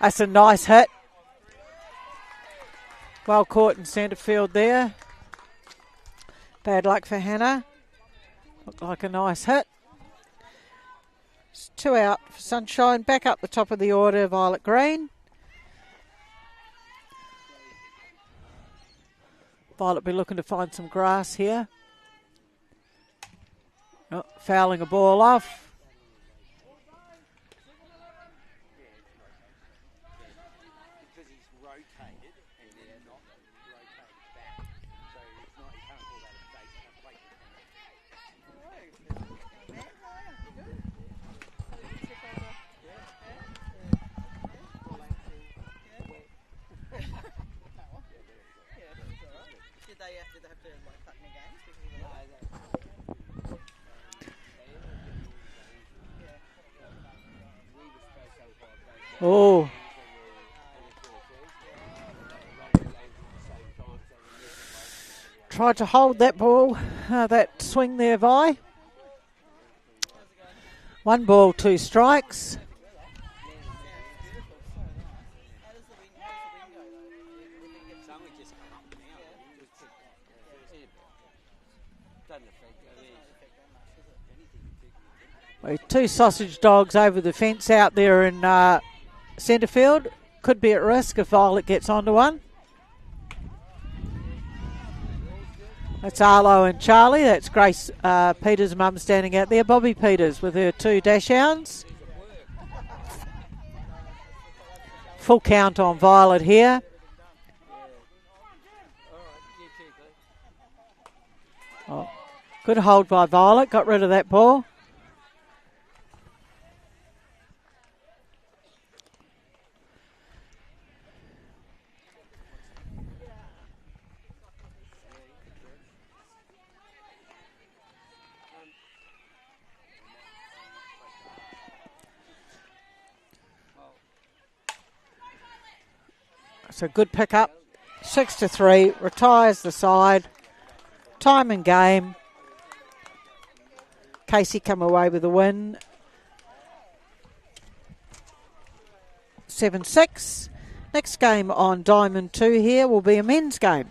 That's a nice hit. Well caught in centre field there. Bad luck for Hannah. Looked like a nice hit. It's 2 out for Sunshine. Back up the top of the order, Violet Green. Violet be looking to find some grass here. Oh, fouling a ball off. Because he's rotated and they're not rotated back. So it's not, you can't call that a base, a plate. Did they have to like cut any games because of the Oh. Tried to hold that ball, that swing there, Vi. 1 ball, 2 strikes. With 2 sausage dogs over the fence out there in centre field. Could be at risk if Violet gets onto one. That's Arlo and Charlie. That's Grace Peters' mum standing out there. Bobby Peters with her 2 dash hounds. Full count on Violet here. Oh, good hold by Violet. Got rid of that ball. So good pick up. 6-3. Retires the side. Time and game. Casey come away with a win. 7-6. Next game on Diamond 2 here will be a men's game.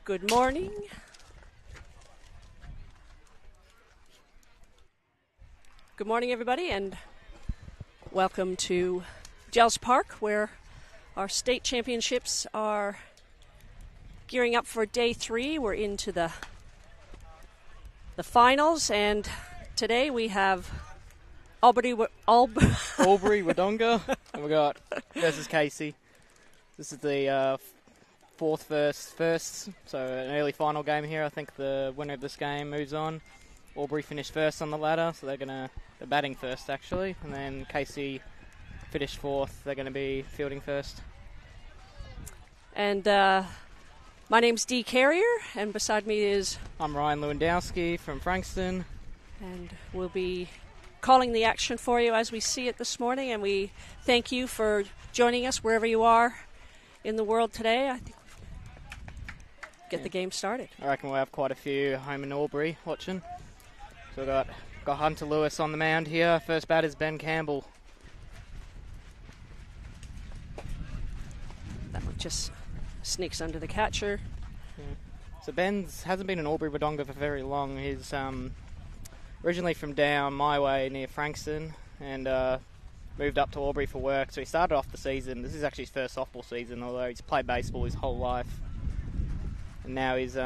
Good morning. Good morning, everybody, and welcome to Gels Park, where our state championships are gearing up for day 3. We're into the finals, and today we have Albury Wodonga, and we got versus Casey. This is the fourth first, so an early final game here. I think the winner of this game moves on. Albury finished first on the ladder, so they're batting first actually, and then Casey finished fourth. They're going to be fielding first. And my name's Dee Carrier, and beside me is... I'm Ryan Lewandowski from Frankston. And we'll be calling the action for you as we see it this morning, and we thank you for joining us wherever you are in the world today. I think we'll get the game started. I reckon we'll have quite a few home in Albury watching. So we've got Hunter Lewis on the mound here. First bat is Ben Campbell. That one just sneaks under the catcher. Yeah. So Ben hasn't been in Albury Wodonga for very long. He's originally from down my way near Frankston and moved up to Albury for work. So he started off the season. This is actually his first softball season, although he's played baseball his whole life. And now he's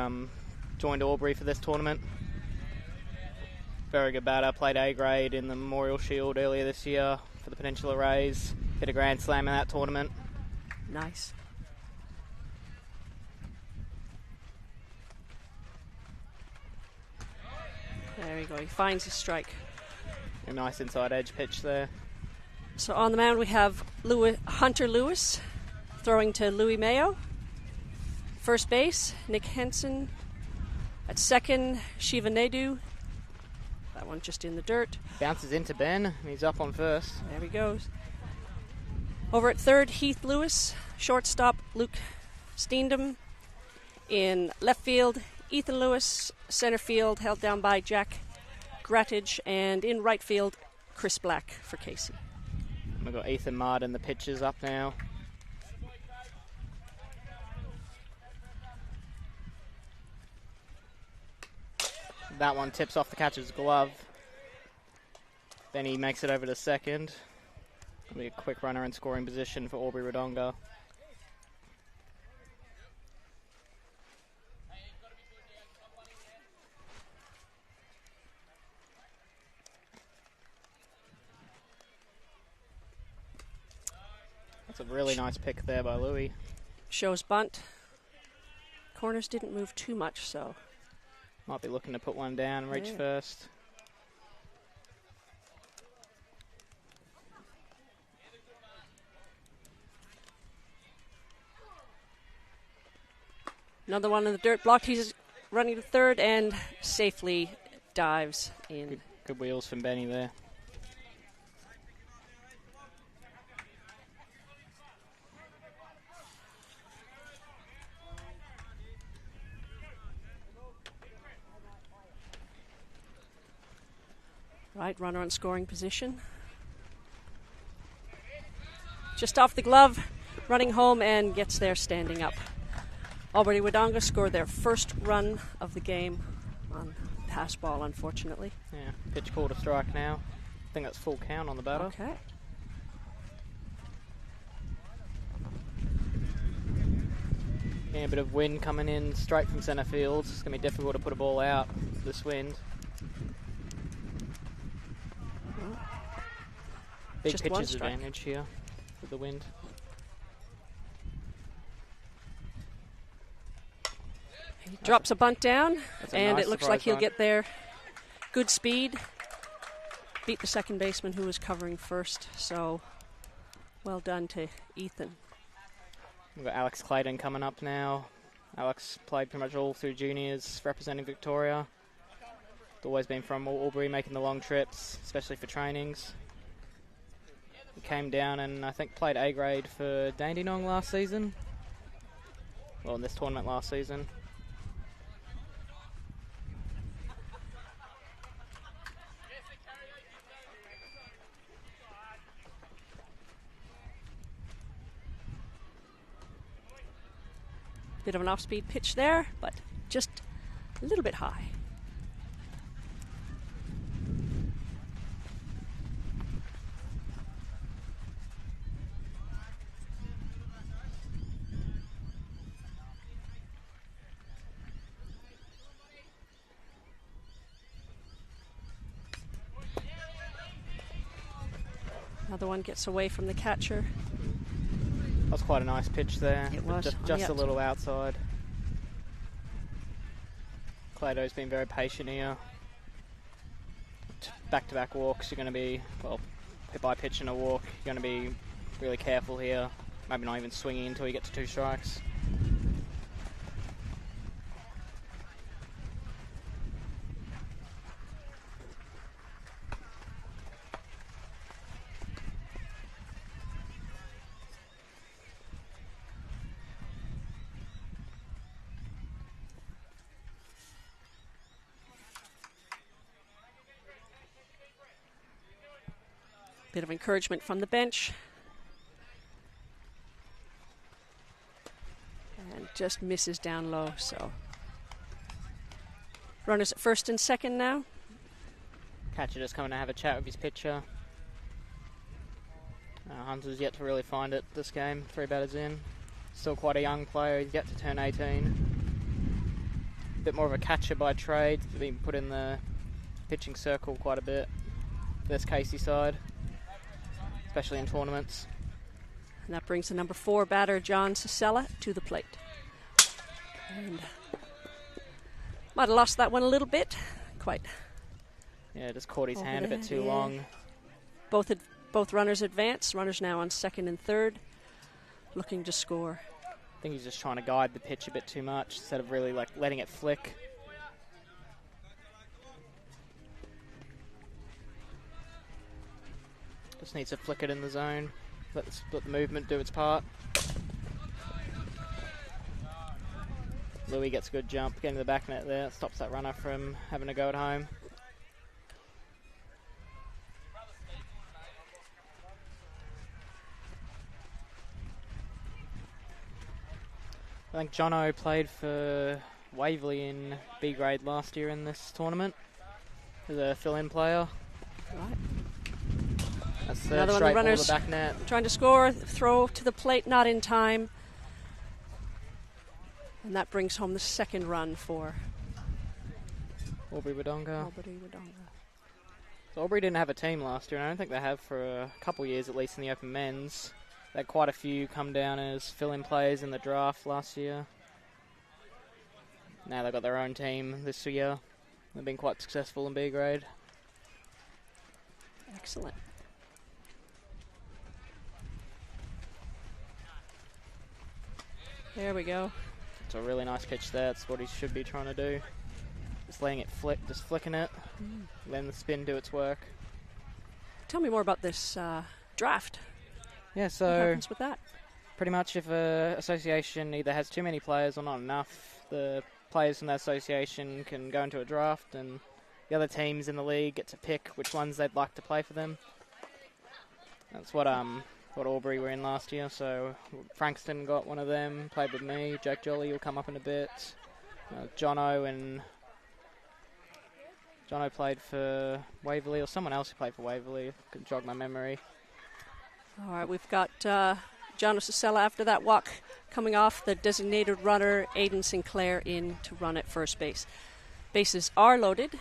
joined Albury for this tournament. Very good batter. Played A grade in the Memorial Shield earlier this year for the Peninsula Rays. Hit a grand slam in that tournament. Nice. There you go. He finds his strike. A nice inside edge pitch there. So on the mound we have Hunter Lewis throwing to Louis Mayo. First base, Nick Henson. At second, Shiva Naidu. That one just in the dirt. Bounces into Ben, and he's up on first. There he goes. Over at third, Heath Lewis. Shortstop, Luke Steendam. In left field, Ethan Lewis. Center field, held down by Jack Grattage. And in right field, Chris Black for Casey. We've got Ethan Martin, the pitcher's up now. That one tips off the catcher's glove. Then he makes it over to second. It'll be a quick runner in scoring position for Albury Wodonga. That's a really nice pick there by Louis. Shows bunt. Corners didn't move too much, so... Might be looking to put one down and reach first. Another one in the dirt blocked. He's running to third and safely dives in. Good wheels from Benny there. Right, runner on scoring position. Just off the glove, running home and gets there standing up. Albury Wodonga scored their first run of the game on pass ball, unfortunately. Yeah, pitch called a strike now. I think that's full count on the batter. Okay. Yeah, a bit of wind coming in straight from centre field. It's going to be difficult to put a ball out with this wind. Big Just pitcher's strike. advantage here with the wind. He drops a bunt down, That's a and nice it looks surprise like he'll bunt. get there. Good speed. Beat the second baseman who was covering first, so well done to Ethan. We've got Alex Clayton coming up now. Alex played pretty much all through juniors representing Victoria. Always been from Albury, making the long trips, especially for trainings. He came down and I think played A grade for Dandenong last season. Well, in this tournament last season. Bit of an off-speed pitch there, but just a little bit high. Another one gets away from the catcher. That was quite a nice pitch there. It but was, on just the a little outside. Clado's been very patient here. Back-to-back walks, you're going to be, well, by pitching a walk, you're going to be really careful here. Maybe not even swinging until you get to 2 strikes. Bit of encouragement from the bench. And just misses down low, so. Runners at first and second now. Catcher just coming to have a chat with his pitcher. Hunter's yet to really find it this game, 3 batters in. Still quite a young player, he's yet to turn 18. A bit more of a catcher by trade, being put in the pitching circle quite a bit. This Casey side, especially in tournaments. And that brings the number 4 batter, John Sasella, to the plate. And might have lost that one a little bit. Quite. Yeah, just caught his Over hand a bit there, too yeah. long. Both runners advance. Runners now on second and third, looking to score. I think he's just trying to guide the pitch a bit too much instead of really like letting it flick. Just needs to flick it in the zone. Let the movement do its part. Louis gets a good jump, getting to the back net there. Stops that runner from having to go at home. I think Jono played for Waverley in B grade last year in this tournament as a fill-in player. Right. That's Another one of the straight ball to runners the back net. trying to score, throw to the plate, not in time. And that brings home the second run for Aubrey Wodonga. Aubrey Wodonga. So Aubrey didn't have a team last year, and I don't think they have for a couple of years, at least in the Open Men's. They had quite a few come down as fill-in players in the draft last year. Now they've got their own team this year. They've been quite successful in B grade. Excellent. There we go. It's a really nice pitch there. That's what he should be trying to do. Just letting it flick, just flicking it. Letting the spin do its work. Tell me more about this draft. Yeah, What so happens with that? pretty much if a association either has too many players or not enough, the players from that association can go into a draft and the other teams in the league get to pick which ones they'd like to play for them. That's what Aubrey were in last year, so Frankston got one of them, played with me. Jake Jolly will come up in a bit. Jono played for Waverley, or someone else who played for Waverley. Could jog my memory. All right, we've got John Sasella after that walk coming off, the designated runner, Aidan Sinclair, in to run at first base. Bases are loaded,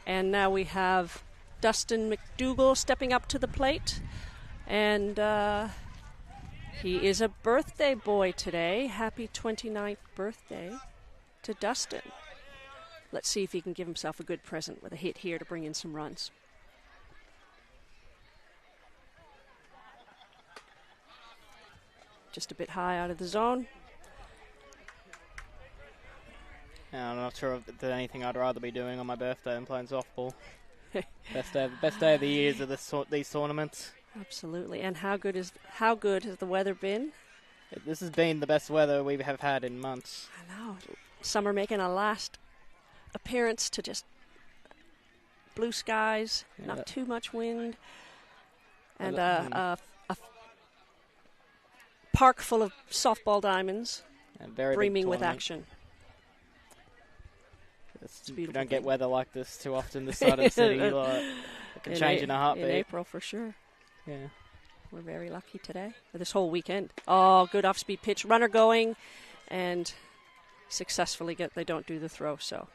and now we have Dustin McDougall stepping up to the plate. And he is a birthday boy today. Happy 29th birthday to Dustin. Let's see if he can give himself a good present with a hit here to bring in some runs. Just a bit high out of the zone. Yeah, I'm not sure if there's anything I'd rather be doing on my birthday than playing softball. best day of the years of these tournaments. Absolutely. And how good has the weather been? This has been the best weather we have had in months. I know. Summer making a last appearance to just blue skies, Yeah, not that- too much wind, and that- a park full of softball diamonds. And very big brimming with tournament. action. It's a we beautiful don't get thing. weather like this too often this side of the city. Like, it can change in a heartbeat. In April, for sure. Yeah. We're very lucky today. This whole weekend. Oh, good off-speed pitch. Runner going, and successfully they don't do the throw, so.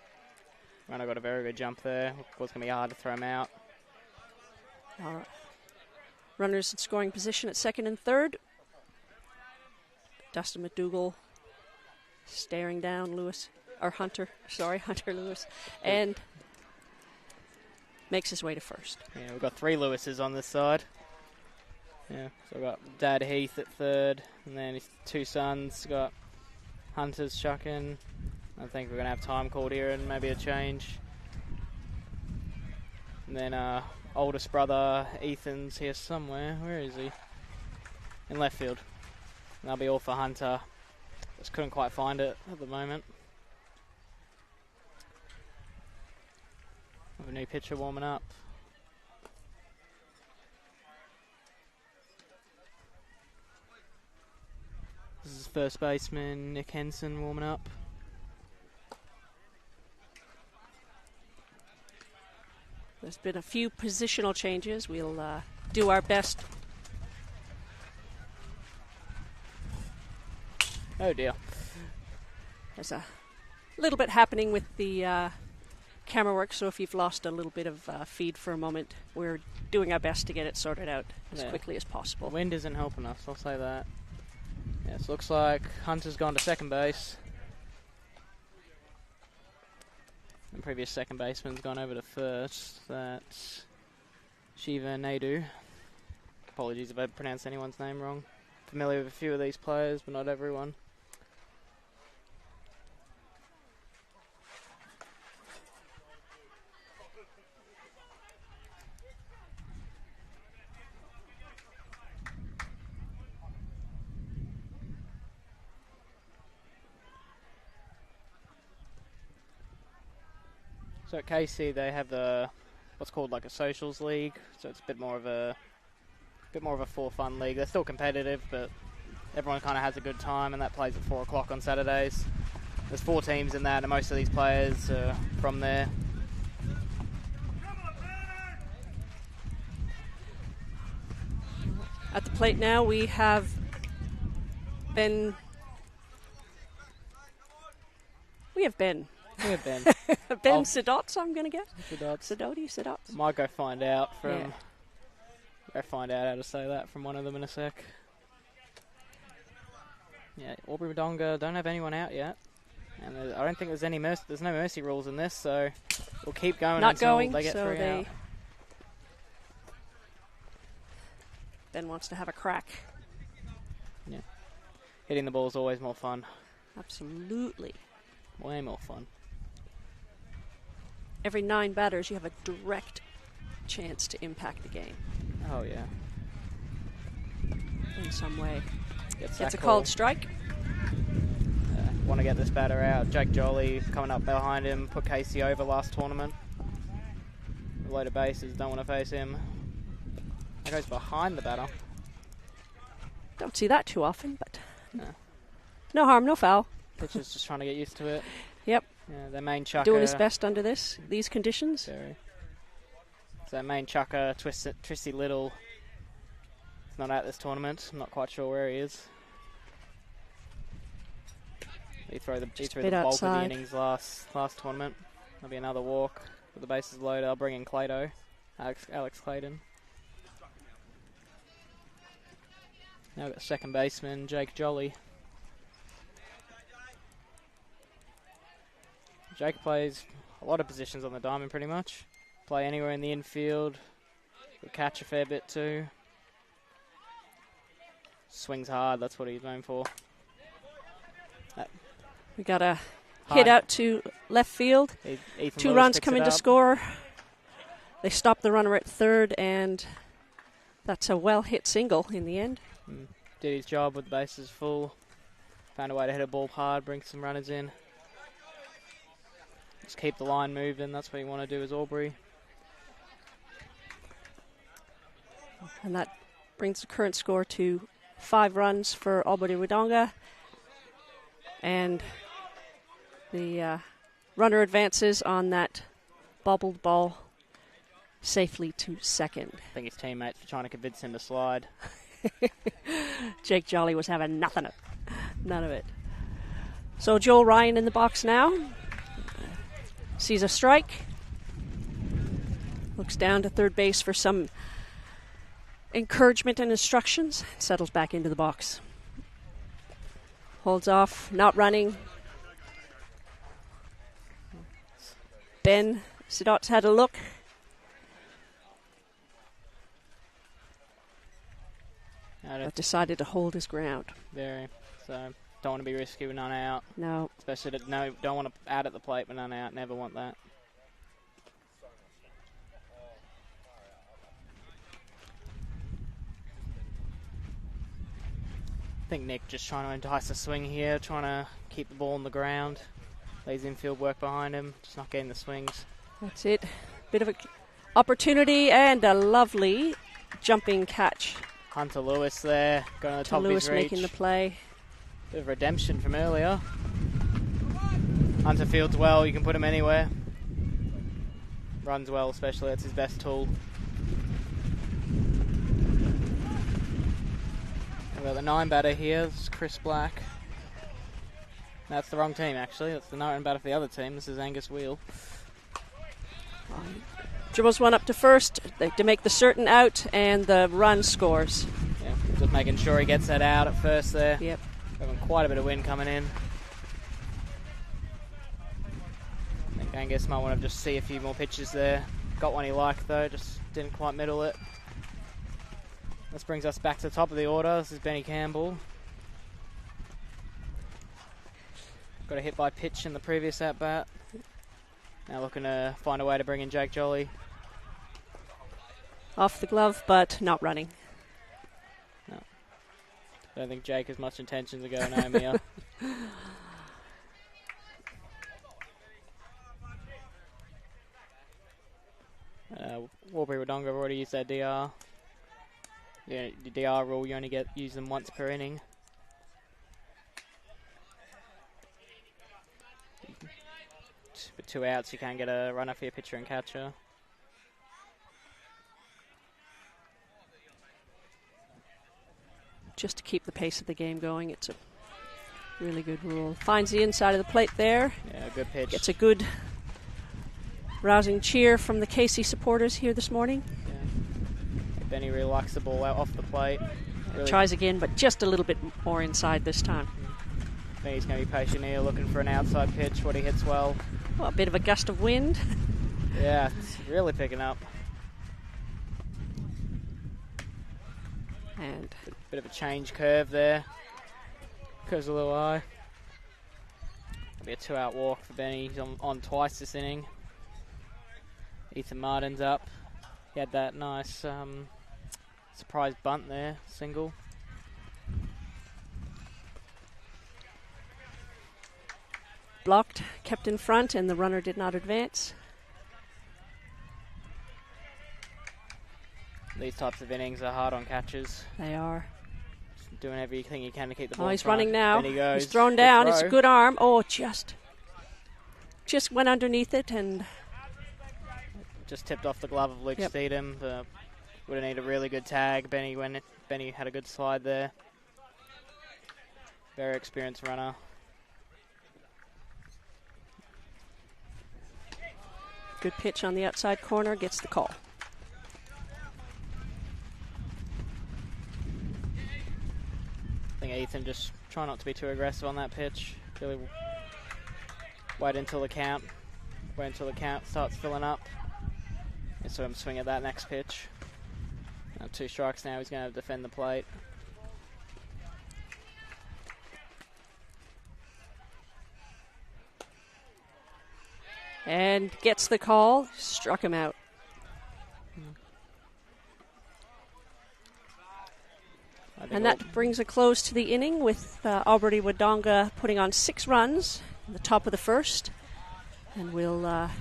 Runner got a very good jump there. It was going to be hard to throw him out. All right. Runners in scoring position at second and third. Dustin McDougall staring down Hunter Lewis, and makes his way to first. Yeah, we've got 3 Lewises on this side. Yeah, so we've got Dad Heath at third, and then his 2 sons. Got Hunter's chucking. I think we're going to have time called here and maybe a change. And then oldest brother Ethan's here somewhere. Where is he? In left field. And that'll be all for Hunter. Just couldn't quite find it at the moment. Have a new pitcher warming up. This is first baseman Nick Henson warming up. There's been a few positional changes. We'll do our best. Oh dear. There's a little bit happening with the camera work, so if you've lost a little bit of feed for a moment, we're doing our best to get it sorted out as quickly as The possible. wind isn't helping us, I'll say that. Yes, looks like Hunter's gone to second base. And previous second baseman's gone over to first. That's Shiva Naidu. Apologies if I pronounced anyone's name wrong. Familiar with a few of these players, but not everyone. So at KC they have what's called like a socials league, so it's a bit more of a for fun league. They're still competitive, but everyone kind of has a good time, and that plays at 4 o'clock on Saturdays. There's 4 teams in that, and most of these players are from there. At the plate now, we have Ben. Ben I'll- Sidots, I'm going to guess. Sidots. Sidots. Might go find out from. Yeah. Go find out how to say that from one of them in a sec. Yeah, Albury Wodonga don't have anyone out yet, and I don't think there's any there's no mercy rules in this, so we'll keep going Not until going, they get so 3 out. Ben wants to have a crack. Yeah, hitting the ball is always more fun. Absolutely. Way more fun. Every 9 batters, you have a direct chance to impact the game Oh yeah. in some way. Gets Gets that a call. called strike. Want to get this batter out. Jake Jolly coming up behind him. Put Casey over last tournament. A load of bases. Don't want to face him. That goes behind the batter. Don't see that too often, but No. no harm, no foul. Pitcher's just trying to get used to it. Yep, Yeah, their main chucker. doing his best under these conditions. Very. So their main chucker, Tristy Little, is not at this tournament. I'm not quite sure where he is. He threw the Just a bulk bit of the outside. innings last tournament. There'll be another walk with the bases loaded. I'll bring in Clado, Alex Clayton. Now we've got second baseman Jake Jolly. Jake plays a lot of positions on the diamond pretty much. Play anywhere in the infield. Will catch a fair bit too. Swings hard, that's what he's known for. We got a hit High. out to left field. Ethan 2 Lewis runs picks come it in to up. score. They stop the runner at third, and that's a well-hit single in the end. Did his job with the bases full. Found a way to hit a ball hard, bring some runners in. Just keep the line moving, that's what you want to do as Albury. And that brings the current score to 5 runs for Albury Wodonga And the runner advances on that bobbled ball safely to second. I think his teammates were trying to convince him to slide. Jake Jolly was having none of it. So Joel Ryan in the box now. Sees a strike. Looks down to third base for some encouragement and instructions. Settles back into the box. Holds off, not running. Ben Sidot's had a look. But decided to hold his ground. Very. So don't want to be risky with none out. No. Especially don't want to add at the plate with none out. Never want that. I think Nick just trying to entice a swing here, trying to keep the ball on the ground. Lays infield work behind him, just not getting the swings. That's it. Bit of an opportunity and a lovely jumping catch. Hunter Lewis there, going to the top Lewis of his reach. making the play. Bit of redemption from earlier. Hunter fields well, you can put him anywhere. Runs well, especially, that's his best tool. We've got the 9 batter here, this is Chris Black. That's the wrong team, actually. That's the 9 batter for the other team. This is Angus Wheel. Dribbles one up to first to make the certain out, and the run scores. Yeah, just making sure he gets that out at first there. Yep. Having quite a bit of wind coming in. I think Angus might want to just see a few more pitches there. Got one he liked though, just didn't quite middle it. This brings us back to the top of the order. This is Benny Campbell. Got a hit by pitch in the previous at-bat. Now looking to find a way to bring in Jake Jolly. Off the glove, but not running. No. I don't think Jake has much intention to go home here. Warburg Wodonga have already used their DR. Yeah, the DR rule, you only use them once per inning. With 2 outs, you can get a runner for your pitcher and catcher. Just to keep the pace of the game going, it's a really good rule. Finds the inside of the plate there. Yeah, good pitch. Gets a good rousing cheer from the Casey supporters here this morning. Yeah. Benny really likes the ball out off the plate. Really Tries again, but just a little bit more inside this time. I think he's going to be patient here, looking for an outside pitch, what he hits well. Well, a bit of a gust of wind. Yeah, it's really picking up. And Bit of a change curve there. Curves a little high. It'll be a 2-out walk for Benny. He's on twice this inning. Ethan Martin's up. He had that nice surprise bunt there, single. blocked, kept in front, and the runner did not advance. These types of innings are hard on catchers. They are. Just doing everything you can to keep the ball Oh, in he's front. running now. Then he goes. He's thrown Good down. throw. It's a good arm. Oh, just went underneath it and Just tipped off the glove of Luke Yep. Steedham. Would have needed a really good tag. Benny had a good slide there. Very experienced runner. good pitch on the outside corner. Gets the call. I think Ethan just try not to be too aggressive on that pitch. Really wait until the count. Wait until the count starts filling up. And so him swing at that next pitch. Now 2 strikes now. He's going to defend the plate. And gets the call. Struck him out. And that brings a close to the inning with Aubrey Wodonga putting on 6 runs in the top of the first. And we'll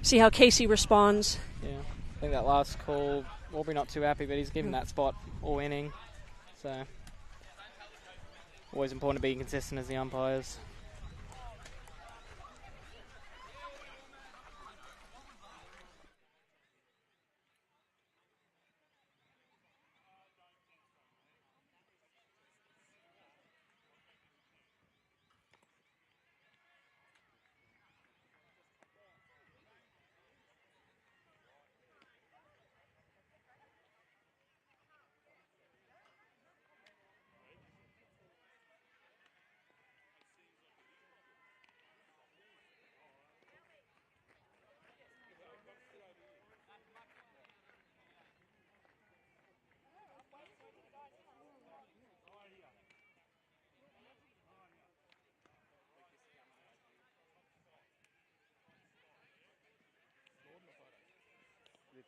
see how Casey responds. Yeah, I think that last call, Aubrey not too happy, but he's given that spot all inning. So, always important to be consistent as the umpires.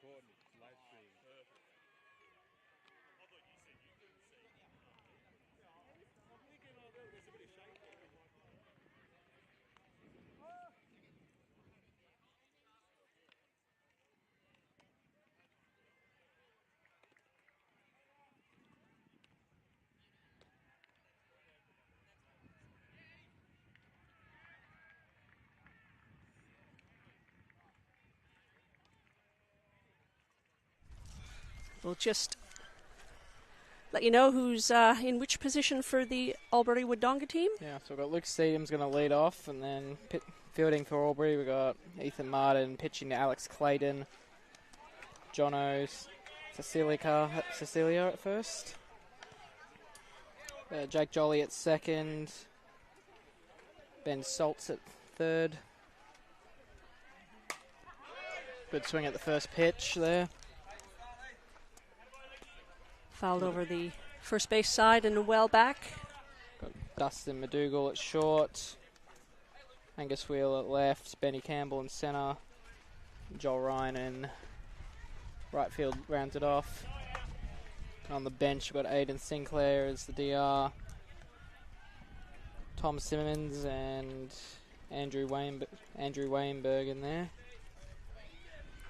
recording. It's live stream. We'll just let you know who's in which position for the Albury Wodonga team. Yeah, so we've got Luke Steedham's going to lead off, and then fielding for Albury, we've got Ethan Martin pitching to Alex Clayton, Jono's Cecilia at first, Jake Jolly at second, Ben Saltz at third. Good swing at the first pitch there. Fouled over the first base side and well back. Got Dustin McDougall at short, Angus Wheel at left, Benny Campbell in centre, Joel Ryan in right field rounds it off. And on the bench we've got Aidan Sinclair as the DR, Tom Simmons and Andrew Weinberg in there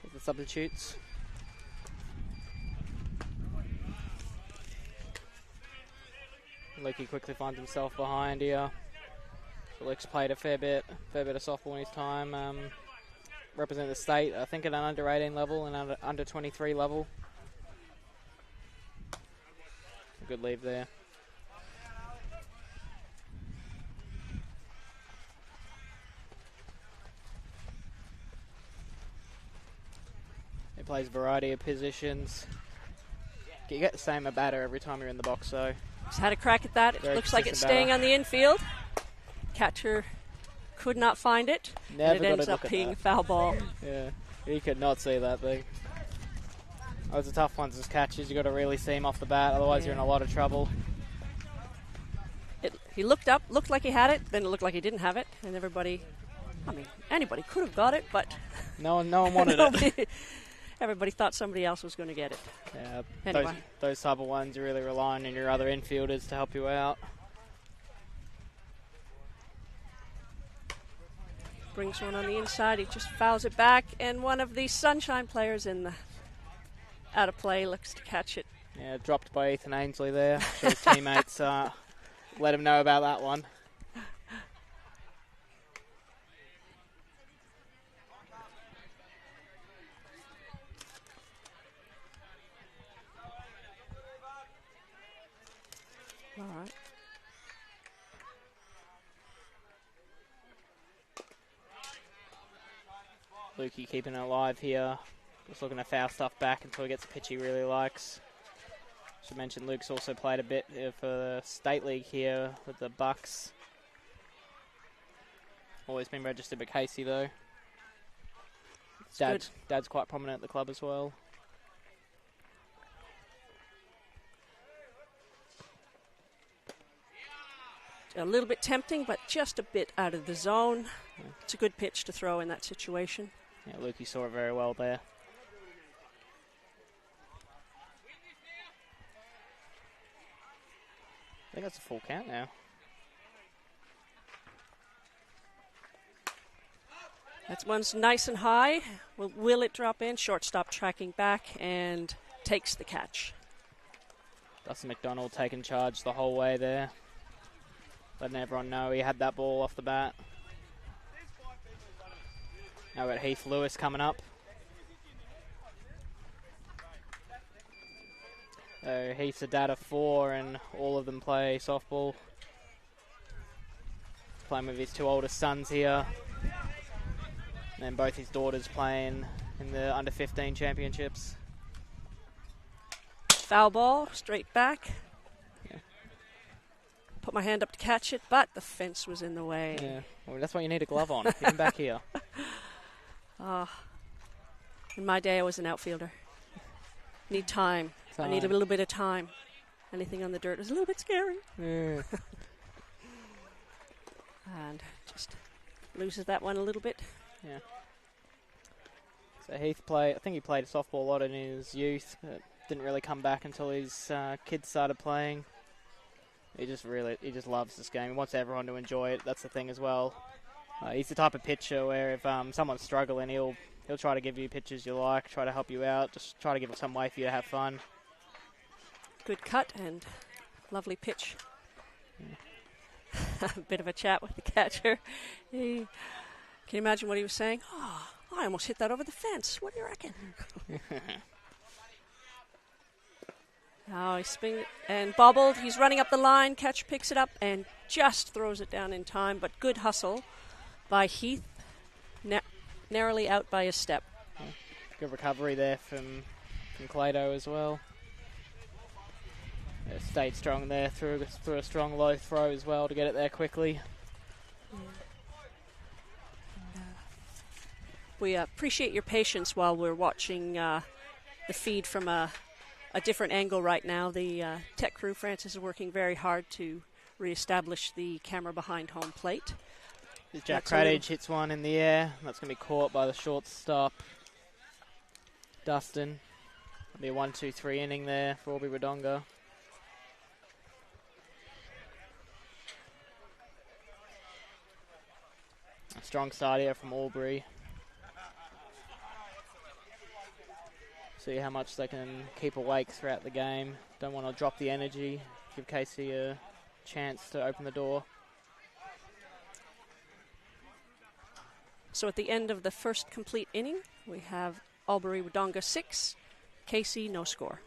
with the substitutes. Lukey quickly finds himself behind here. So Luke's played a fair bit of softball in his time. Represent the state, I think, at an under 18 level and under 23 level. A good leave there. He plays a variety of positions. You get the same batter every time you're in the box, though. He's had a crack at that. It Very looks like it's consistent staying batter. on the infield. Catcher could not find it. Never and it got ends a up look at being that. a foul ball. Yeah, he could not see that thing. Those are tough ones as catches. You've got to really see him off the bat, otherwise you're in a lot of trouble. He looked up, looked like he had it, then it looked like he didn't have it, and anybody could have got it, but No one wanted it. everybody thought somebody else was going to get it. Yeah, Anyway. those type of ones you really rely on your other infielders to help you out. Brings one on the inside, he just fouls it back, and one of the Sunshine players out of play looks to catch it. Yeah, dropped by Ethan Ainsley there. Sure his teammates let him know about that one. All right. Lukey keeping it alive here. Just looking to foul stuff back until he gets a pitch he really likes. Should mention Luke's also played a bit for the state league here with the Bucks. Always been registered by Casey though. Dad's quite prominent at the club as well. A little bit tempting, but just a bit out of the zone. Yeah. It's a good pitch to throw in that situation. Yeah, Lukey saw it very well there. I think that's a full count now. That one's nice and high. Will it drop in? Shortstop tracking back and takes the catch. Dustin McDonald taking charge the whole way there. Letting everyone know he had that ball off the bat. Now we've got Heath Lewis coming up. Heath's a dad of 4 and all of them play softball. Playing with his 2 oldest sons here. And then both his daughters playing in the under 15 championships. Foul ball, straight back. Yeah. Put my hand up to catch it, but the fence was in the way. Yeah, well, that's why you need a glove on. Get him back here. In my day, I was an outfielder. Need time. I need a little bit of time. Anything on the dirt is a little bit scary. Yeah. And just loses that one a little bit. Yeah. So Heath I think he played softball a lot in his youth, but didn't really come back until his kids started playing. He just loves this game. He wants everyone to enjoy it. That's the thing as well. He's the type of pitcher where if someone's struggling, he'll try to give you pitches you like, try to help you out, just try to give it some way for you to have fun. Good cut and lovely pitch. A bit of a chat with the catcher. Can you imagine what he was saying? Oh, I almost hit that over the fence. What do you reckon? Oh, he spin and bobbled. He's running up the line. Catcher picks it up and just throws it down in time. But good hustle by Heath. Narrowly out by a step. Good recovery there from Clado as well. Stayed strong there through a strong low throw as well to get it there quickly. Yeah. We appreciate your patience while we're watching the feed from a different angle right now. The tech crew, Francis, is working very hard to reestablish the camera behind home plate. Jack Cradage hits one in the air. That's going to be caught by the shortstop, Dustin. It'll be a 1-2-3 inning there for Albury Wodonga. A strong start here from Albury. See how much they can keep awake throughout the game. Don't want to drop the energy. Give Casey a chance to open the door. So at the end of the first complete inning, we have Albury Wodonga 6, Casey no score.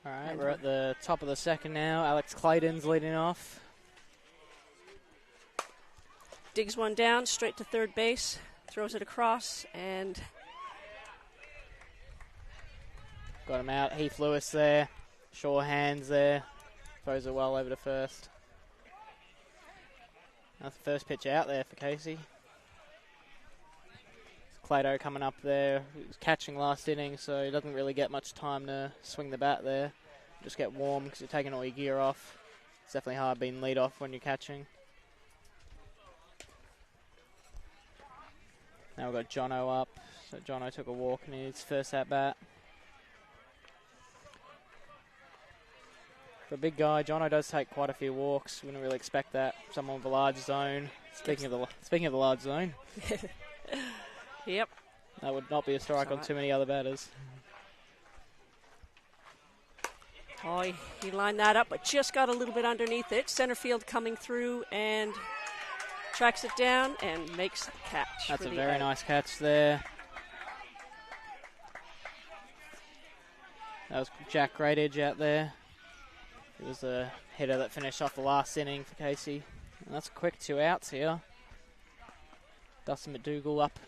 All right, we're at the top of the second now. Alex Clayton's leading off. Digs one down, straight to third base, throws it across, and got him out. Heath Lewis there. Sure hands there. Throws it well over to first. That's the first pitch out there for Casey. Clado coming up there. He was catching last inning, so he doesn't really get much time to swing the bat there. Just get warm because you're taking all your gear off. It's definitely hard being lead off when you're catching. Now we've got Jono up. So Jono took a walk in his first at bat. For a big guy, Jono does take quite a few walks. We wouldn't really expect that. Someone with a large zone. Speaking of the large zone. Yep. That would not be a strike on too many other batters. Oh, he lined that up, but just got a little bit underneath it. Center field coming through and tracks it down and makes the catch. That's a very nice catch there. That was Jack Greatedge out there. It was a hitter that finished off the last inning for Casey. And that's a quick 2 outs here. Dustin McDougall up.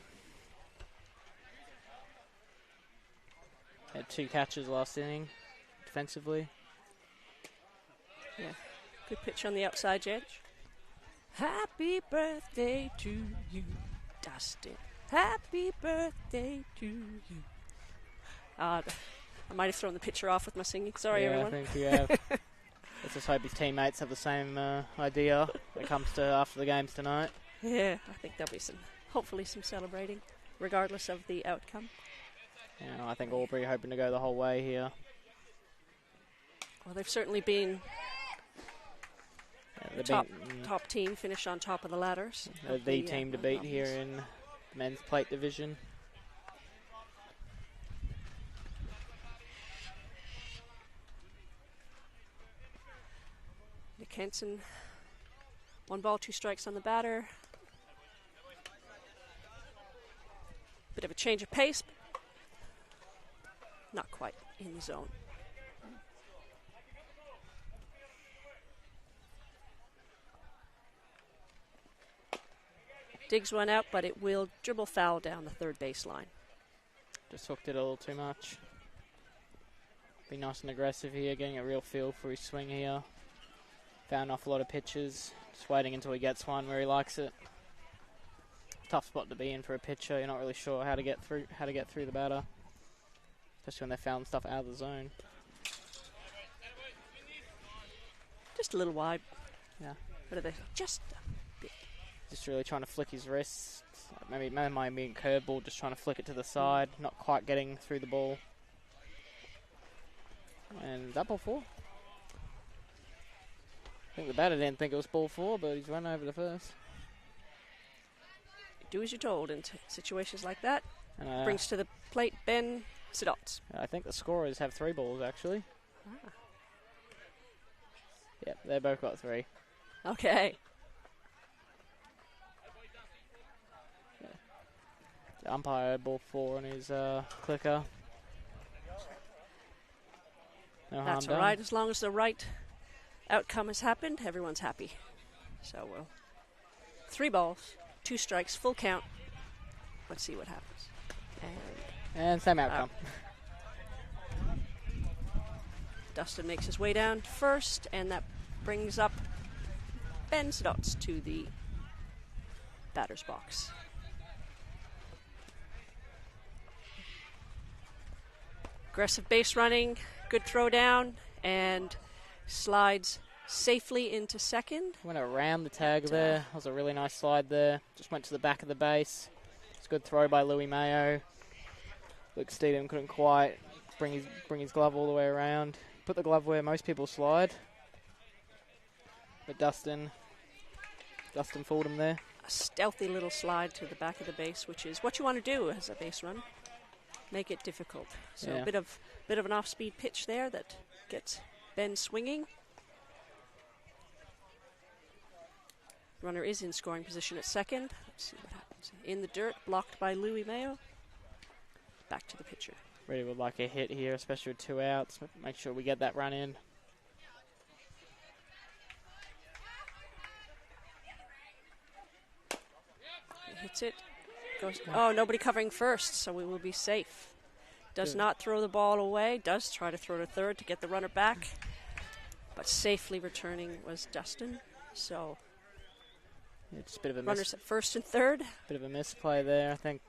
Had 2 catches last inning defensively. Yeah, good pitch on the outside edge. Happy birthday to you, Dustin. Happy birthday to you. I might have thrown the pitcher off with my singing. Sorry, everyone. I think you have. Let's just hope his teammates have the same idea when it comes to after the games tonight. Yeah, I think there'll be hopefully some celebrating, regardless of the outcome. Yeah, I think Albury hoping to go the whole way here. Well, they've certainly been top team finish on top of the ladders. The team to beat here in the men's plate division. Nick Henson, 1 ball, 2 strikes on the batter. Bit of a change of pace, but not quite in the zone. Digs one out, but it will dribble foul down the third baseline. Just hooked it a little too much. Be nice and aggressive here, getting a real feel for his swing here. Found off a lot of pitches, just waiting until he gets one where he likes it. Tough spot to be in for a pitcher. You're not really sure how to get through the batter, especially when they found stuff out of the zone. Just a little wide. Yeah. What are they? Just a bit. Just really trying to flick his wrists. Maybe might be a curveball, just trying to flick it to the side, not quite getting through the ball. And is that ball 4? I think the batter didn't think it was ball 4, but he's run over the first. Do as you're told in situations like that. And, Brings to the plate Ben Sidots. I think the scorers have 3 balls, actually. Ah. Yep, they both got 3. Okay. The umpire had ball 4 on his clicker. No harm That's all done. right. As long as the right outcome has happened, everyone's happy. So we'll 3 balls, 2 strikes, full count. Let's see what happens. And same outcome. Dustin makes his way down to first, and that brings up Ben Sidots to the batter's box. Aggressive base running, good throw down, and slides safely into second. Went around the tag there. That was a really nice slide there. Just went to the back of the base. It's a good throw by Louis Mayo. Luke Steedham couldn't quite bring his glove all the way around. Put the glove where most people slide. But Dustin fooled him there. A stealthy little slide to the back of the base, which is what you want to do as a base run. Make it difficult. So Yeah. a bit of an off-speed pitch there that gets Ben swinging. Runner is in scoring position at second. Let's see what happens. In the dirt, blocked by Louis Mayo. Back to the pitcher. Really would like a hit here, especially with 2 outs. Make sure we get that run in. He hits it. Goes. Oh, nobody covering first, so we will be safe. Does Good. not throw the ball away. Does try to throw to third to get the runner back. But safely returning was Dustin. So It's a bit of a runners at first and third. bit of a misplay there. I think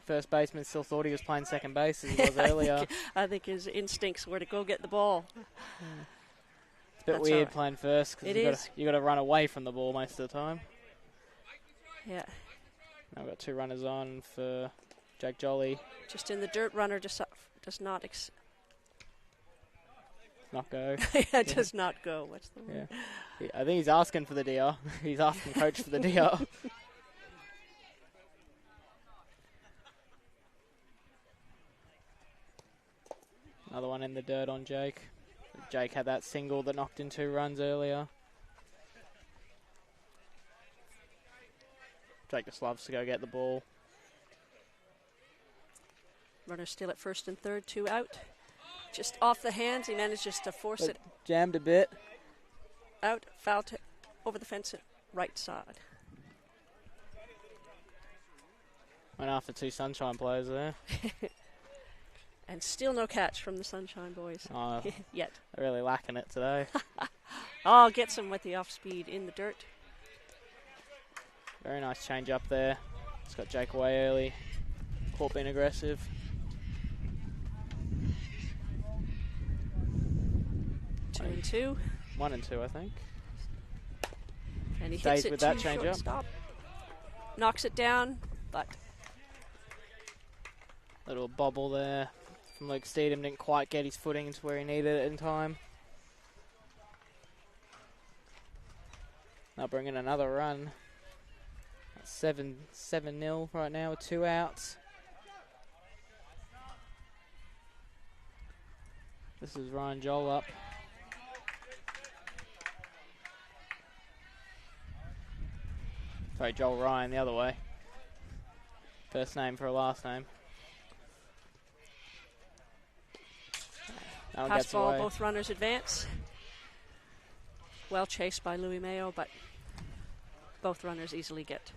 first baseman still thought he was playing second base as he was earlier. I think his instincts were to go get the ball. It's a bit That's weird all right. playing first It because is. you got to run away from the ball most of the time. Yeah, Now we've got 2 runners on for Jake Jolly. just in the dirt. Runner does not Not go. does not go. What's the word? Yeah. I think he's asking for the DR. He's asking coach for the DR. Another one in the dirt on Jake. Jake had that single that knocked in 2 runs earlier. Jake just loves to go get the ball. Runner still at first and third. 2 out. Just off the hands. He manages to force But it jammed a bit. out. Foul to over the fence at right side. Went after 2 Sunshine players there. And still no catch from the Sunshine Boys Oh, yet. they're really lacking it today. Oh, gets him with the off speed in the dirt. Very nice change up there. It's got Jake away early. Court being aggressive. 2 and 2. 1 and 2, I think. And he Stays hits it with that to change-up. shortstop. Knocks it down, but Little bobble there from Luke Steedham. Didn't quite get his footing to where he needed it in time. They'll bring in another run. 7-0 right now with 2 outs. This is Ryan Joel up. Sorry, Joel Ryan the other way. First name for a last name. That one Pass gets ball, away. both runners advance. Well chased by Louis Mayo, but both runners easily get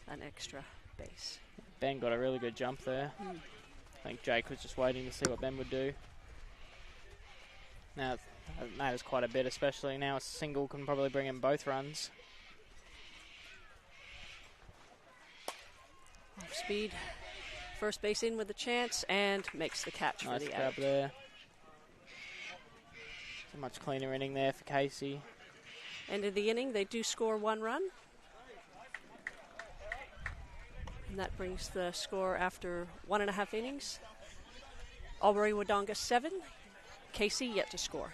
an extra base. Ben got a really good jump there. I think Jake was just waiting to see what Ben would do. Now that matters quite a bit, especially now a single can probably bring in both runs. Off speed. First base in with a chance and makes the catch Nice for the grab out. there. It's a much cleaner inning there for Casey. End of the inning, they do score 1 run. And that brings the score after 1.5 innings. Albury Wodonga 7, Casey yet to score.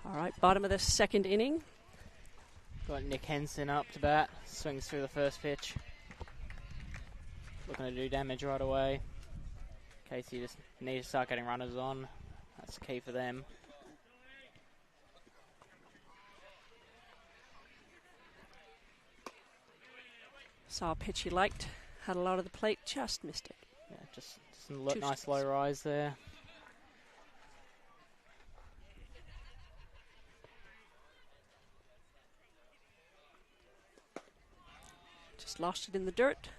All right, bottom of the second inning. Got Nick Henson up to bat. Swings through the first pitch. Looking to do damage right away. Casey just need to start getting runners on. That's the key for them. Saw a pitch he liked. Had a lot of the plate, just missed it. Yeah, just a Two nice strikes. low rise there. Just lost it in the dirt.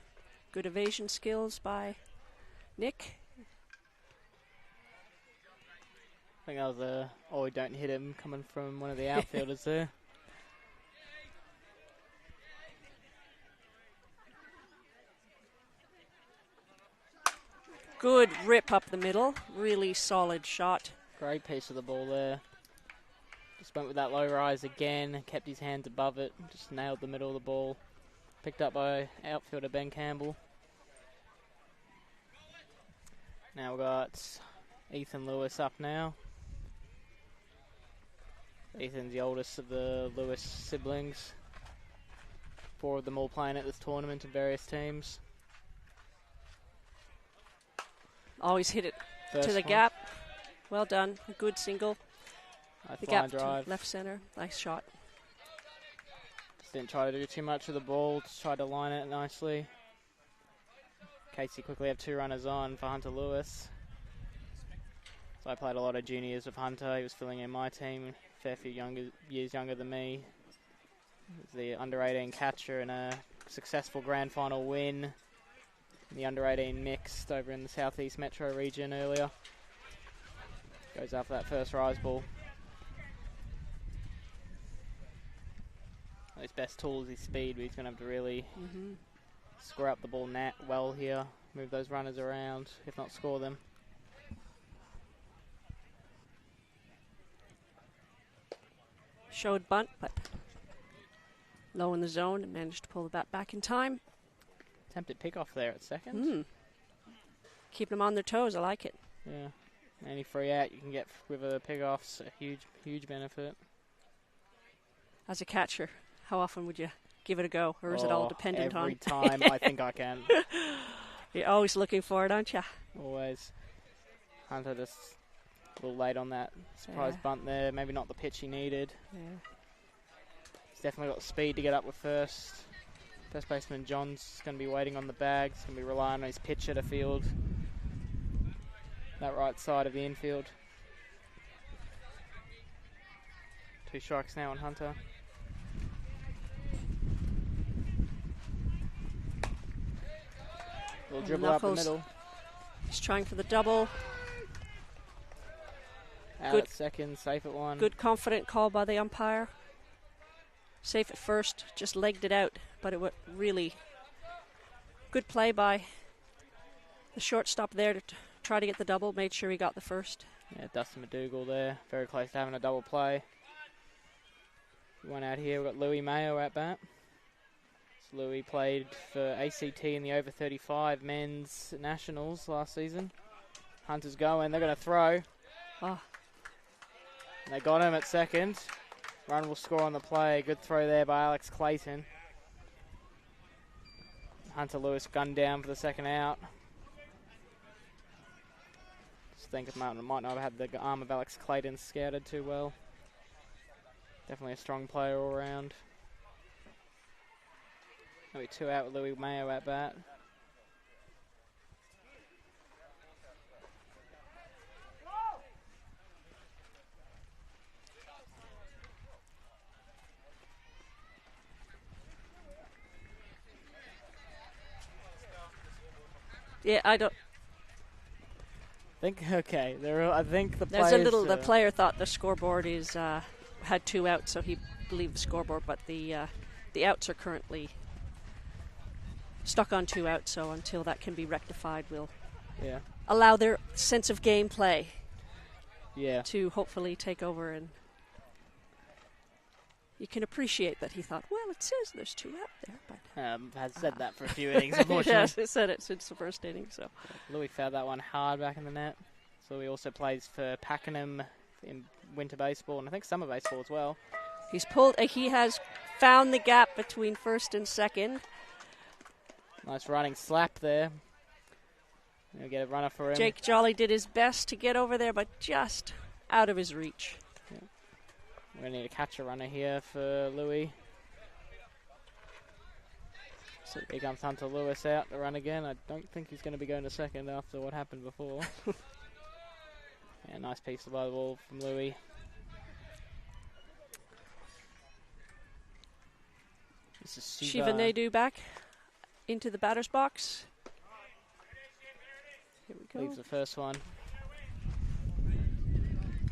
Good evasion skills by Nick. I think that was a "oh, don't hit him" coming from one of the outfielders there. Good rip up the middle. Really solid shot. Great piece of the ball there. Just went with that low rise again, kept his hands above it, just nailed the middle of the ball. Picked up by outfielder Ben Campbell. Now we've got Ethan Lewis up now. Ethan's the oldest of the Lewis siblings. 4 of them all playing at this tournament in various teams. Always hit it First to the one, gap. Well done. A good single. high The flying gap drive. to left center. Nice shot. Just didn't try to do too much with the ball, just tried to line it nicely. Casey quickly have 2 runners on for Hunter Lewis. So I played a lot of juniors with Hunter. He was filling in my team, a fair few years younger than me. He was the under-18 catcher in a successful grand final win in the under-18 mixed over in the Southeast Metro region earlier. Goes after that first rise ball. His best tool is his speed, but he's going to have to really square up the ball well here, move those runners around, if not score them. Showed bunt, but low in the zone and managed to pull the bat back in time. Attempted pick off there at second. Keeping them on their toes. I like it. Yeah. Any free out you can get with a pick-off's a huge benefit. As a catcher, how often would you give it a go, or is it all dependent on? Every time I think I can. You're always looking for it, aren't you? Always. Hunter just a little late on that surprise bunt there. Maybe not the pitch he needed. Yeah. He's definitely got the speed to get up with first. First baseman John's going to be waiting on the bag. He's going to be relying on his pitcher to field that right side of the infield. 2 strikes now on Hunter. Little dribble up the Knuckles. middle. He's trying for the double. Out Good. at second, safe at 1. Good confident call by the umpire. Safe at first, just legged it out, but it was really good play by the shortstop there to try to get the double, made sure he got the first. Yeah, Dustin McDougall there, very close to having a double play. One out here, we've got Louis Mayo at bat. So Louis played for ACT in the over 35 men's nationals last season. Hunter's going, they're going to throw. Oh, And they got him at second. Run will score on the play. Good throw there by Alex Clayton. Hunter Lewis gunned down for the second out. Just think it might not have had the arm of Alex Clayton scouted too well. Definitely a strong player all round. Maybe 2 out with Louis Mayo at bat. yeah, I don't. I think the There's players, a little. The player thought the scoreboard is had 2 outs, so he believed the scoreboard, but the outs are currently stuck on 2 outs. So until that can be rectified, we'll yeah, allow their sense of gameplay yeah. to hopefully take over, and you can appreciate that he thought, well, it says there's 2 out there, but Has said that for a few innings, unfortunately. yes, it said it since the first inning. So Louis fouled that one hard back in the net. So he also plays for Pakenham in winter baseball and I think summer baseball as well. he's pulled. He has found the gap between first and second. Nice running slap there. We'll get a runner for him. Jake Jolly did his best to get over there, but just out of his reach. We're going to need a catcher runner here for Louis. So here comes Hunter Lewis out to run again. I don't think he's going to be going to second after what happened before. Yeah, nice piece of the ball from Louis. This is Shiva Naidu back into the batter's box. Here we go. Leaves the first one.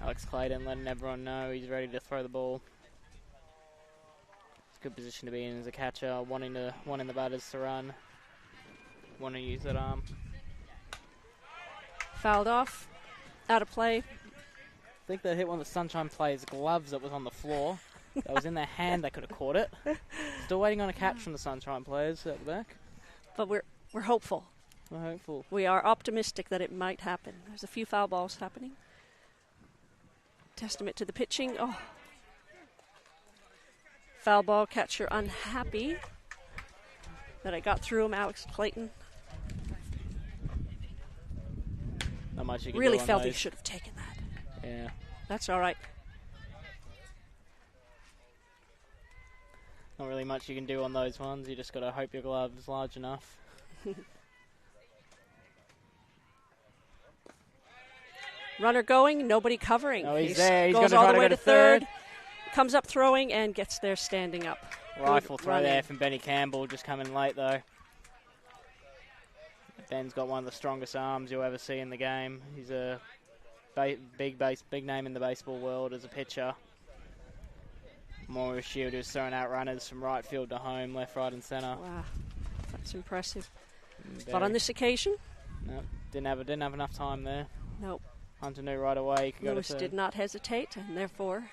Alex Clayton letting everyone know he's ready to throw the ball. It's a good position to be in as a catcher, wanting the batters to run, wanting to use that arm. Fouled off, out of play. I think they hit one of the Sunshine players' gloves that was on the floor. That was in their hand, they could have caught it. Still waiting on a catch from the Sunshine players at the back. But we're hopeful. We're hopeful. We are optimistic that it might happen. There's a few foul balls happening. Testament to the pitching. Oh. Foul ball, catcher unhappy that I got through him, Alex Clayton. Not much you can Really do on felt he those. should have taken that. Yeah. That's all right. Not really much you can do on those ones. You just got to hope your glove's large enough. Runner going, nobody covering. Oh, he's there. He's goes gonna all try the to way go to to third. third. Comes up throwing and gets there standing up. Rifle Good throw running. there from Benny Campbell, just coming late though. Ben's got one of the strongest arms you'll ever see in the game. He's a big name in the baseball world as a pitcher. Maurice Shield is throwing out runners from right field to home, left, right, and centre. Wow, that's impressive. Very- But on this occasion, Nope, didn't have enough time there. nope. Hunter knew right away he could go to Lewis third. did not hesitate and therefore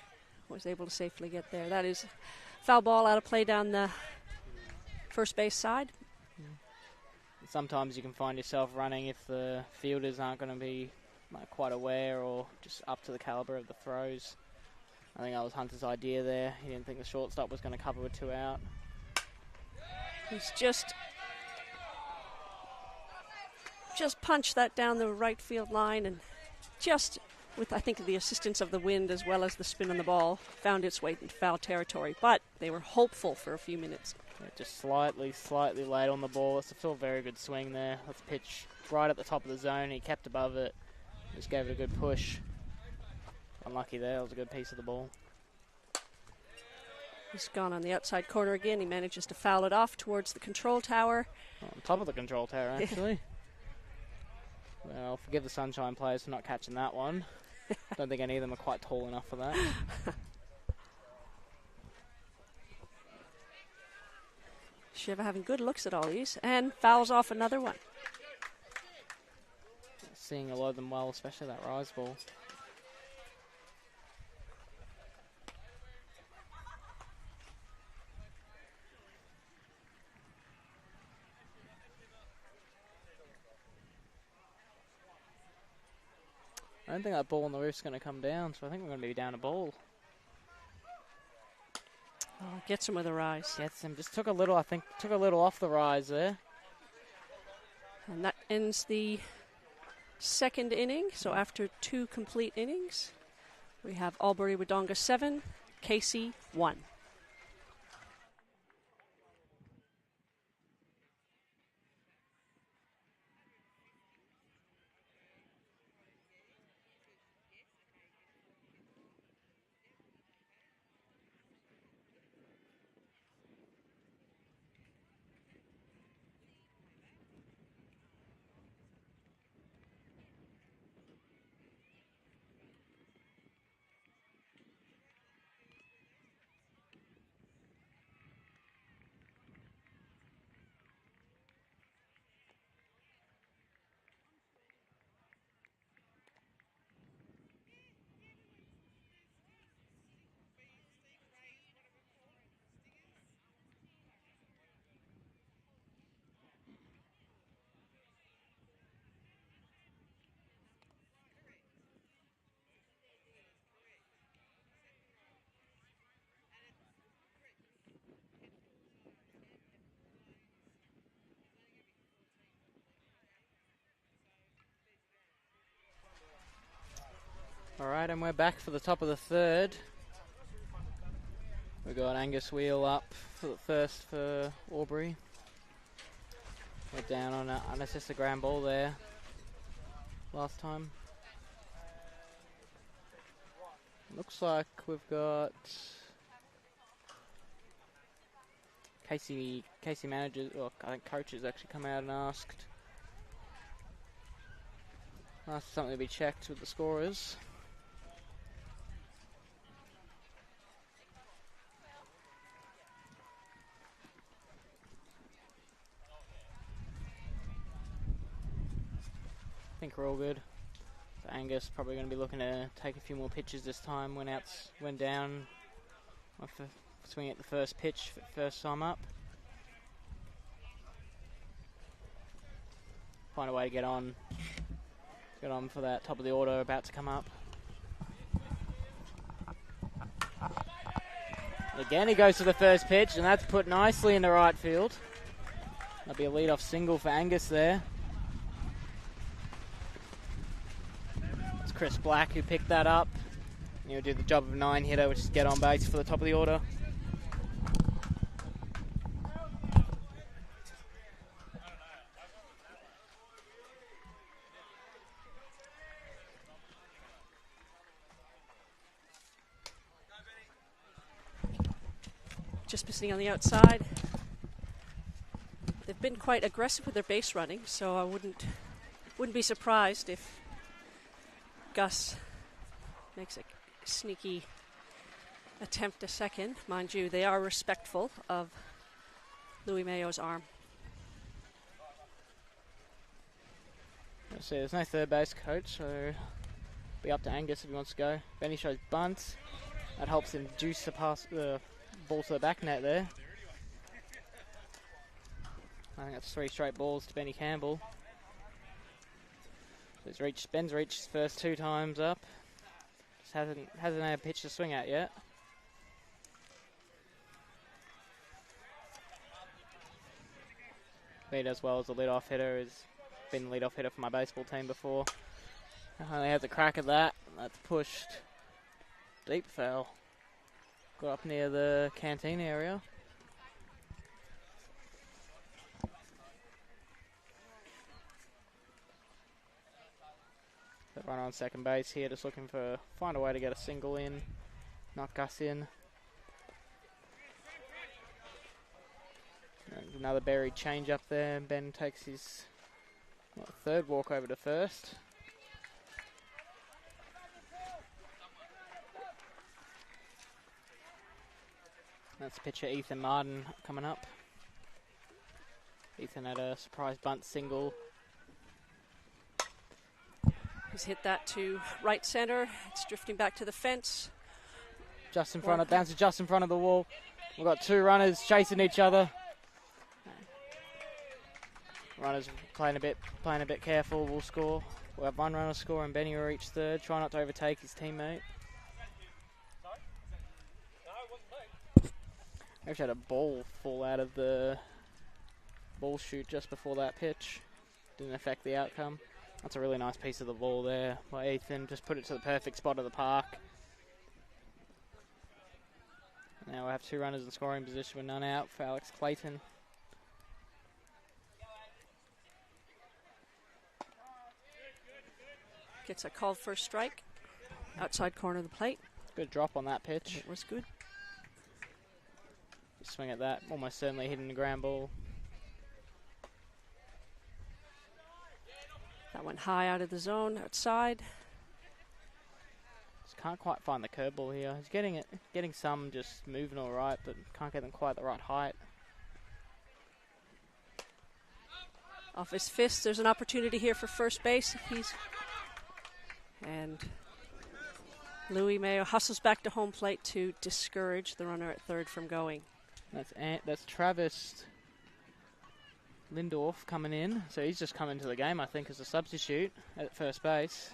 was able to safely get there. That is foul ball out of play down the first base side. Sometimes you can find yourself running if the fielders aren't going to be not quite aware or just up to the calibre of the throws. I think that was Hunter's idea there. He didn't think the shortstop was going to cover with 2 out. He's just punched that down the right field line, and just with, I think, the assistance of the wind as well as the spin on the ball, found its way into foul territory. But they were hopeful for a few minutes. Yeah, just slightly late on the ball. It's still a very good swing there. That's a pitch right at the top of the zone. He kept above it. Just gave it a good push. Unlucky there. It was a good piece of the ball. He's gone on the outside corner again. He manages to foul it off towards the control tower. On top of the control tower, actually. Well, forgive the Sunshine players for not catching that one. Don't think any of them are quite tall enough for that. Shiva having good looks at all these, and fouls off another one. Seeing a lot of them well, especially that rise ball. I don't think that ball on the roof's going to come down, so I think we're going to be down a ball. Oh, gets him with a rise. Gets him. Just took a little off the rise there. And that ends the second inning. So after 2 complete innings, we have Albury Wodonga 7, Casey 1. Alright, and we're back for the top of the third. We've got Angus Wheel up for the first for Albury. We're down on an unassisted ground ball there last time. Looks like we've got Casey managers, or I think coaches actually come out and asked something to be checked with the scorers. I think we're all good. So Angus probably going to be looking to take a few more pitches this time. Went down after swinging at the first pitch, first time up. Find a way to get on for that top of the order about to come up. Again, he goes to the first pitch, and that's put nicely in the right field. That'll be a lead-off single for Angus there. It's Chris Black who picked that up. And he'll do the job of a 9-hitter, which is get on base for the top of the order. Just missing on the outside. They've been quite aggressive with their base running, so I wouldn't be surprised if Gus makes a sneaky attempt a second. Mind you, they are respectful of Louis Mayo's arm. Let's see, there's no third base coach, so it'll be up to Angus if he wants to go. Benny shows bunt. That helps him juice the ball to the back net there. I think that's 3 straight balls to Benny Campbell. Ben's reached his first 2 times up. Just hasn't had a pitch to swing at yet. Beat as well as the lead-off hitter. Has been the lead-off hitter for my baseball team before. Only has a crack at that. That's pushed deep foul. Got up near the canteen area. The runner on second base here, just looking for find a way to get a single in, knock Gus in. And another buried change up there. Ben takes his third walk over to first. That's pitcher Ethan Martin coming up. Ethan had a surprise bunt single. He's hit that to right center. It's drifting back to the fence. Just in front of, bounces just in front of the wall. We've got 2 runners chasing each other. Runners playing a bit careful. We'll score. We'll have 1 runner score and Benny will reach third. Try not to overtake his teammate. Actually had a ball fall out of the ball chute just before that pitch. Didn't affect the outcome. That's a really nice piece of the ball there by Ethan. Just put it to the perfect spot of the park. Now we'll have 2 runners in scoring position with none out for Alex Clayton. Gets a called for a strike. Outside corner of the plate. Good drop on that pitch. It was good. Swing at that, almost certainly hitting the ground ball. That went high out of the zone, outside. Just can't quite find the curveball here. He's getting some just moving all right, but can't get them quite the right height. Off his fist, there's an opportunity here for first base. And Louis Mayo hustles back to home plate to discourage the runner at third from going. That's Travis Lindorf coming in. So he's just come into the game, I think, as a substitute at first base.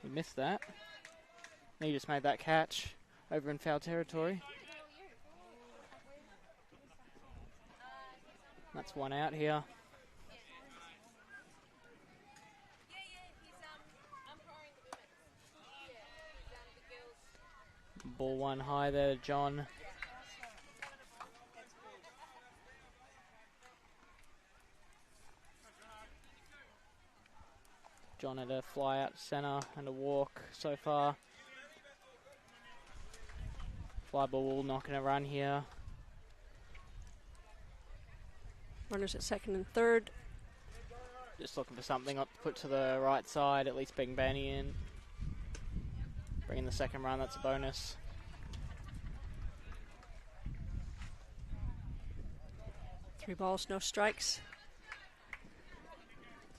We missed that. He just made that catch over in foul territory. That's 1 out here. Ball 1 high there, John. John had a fly out to centre and a walk so far. Fly ball knocking a run here. Runners at second and third. Just looking for something up put to the right side, at least bring Benny in. Bringing the second run, that's a bonus. Three balls, no strikes.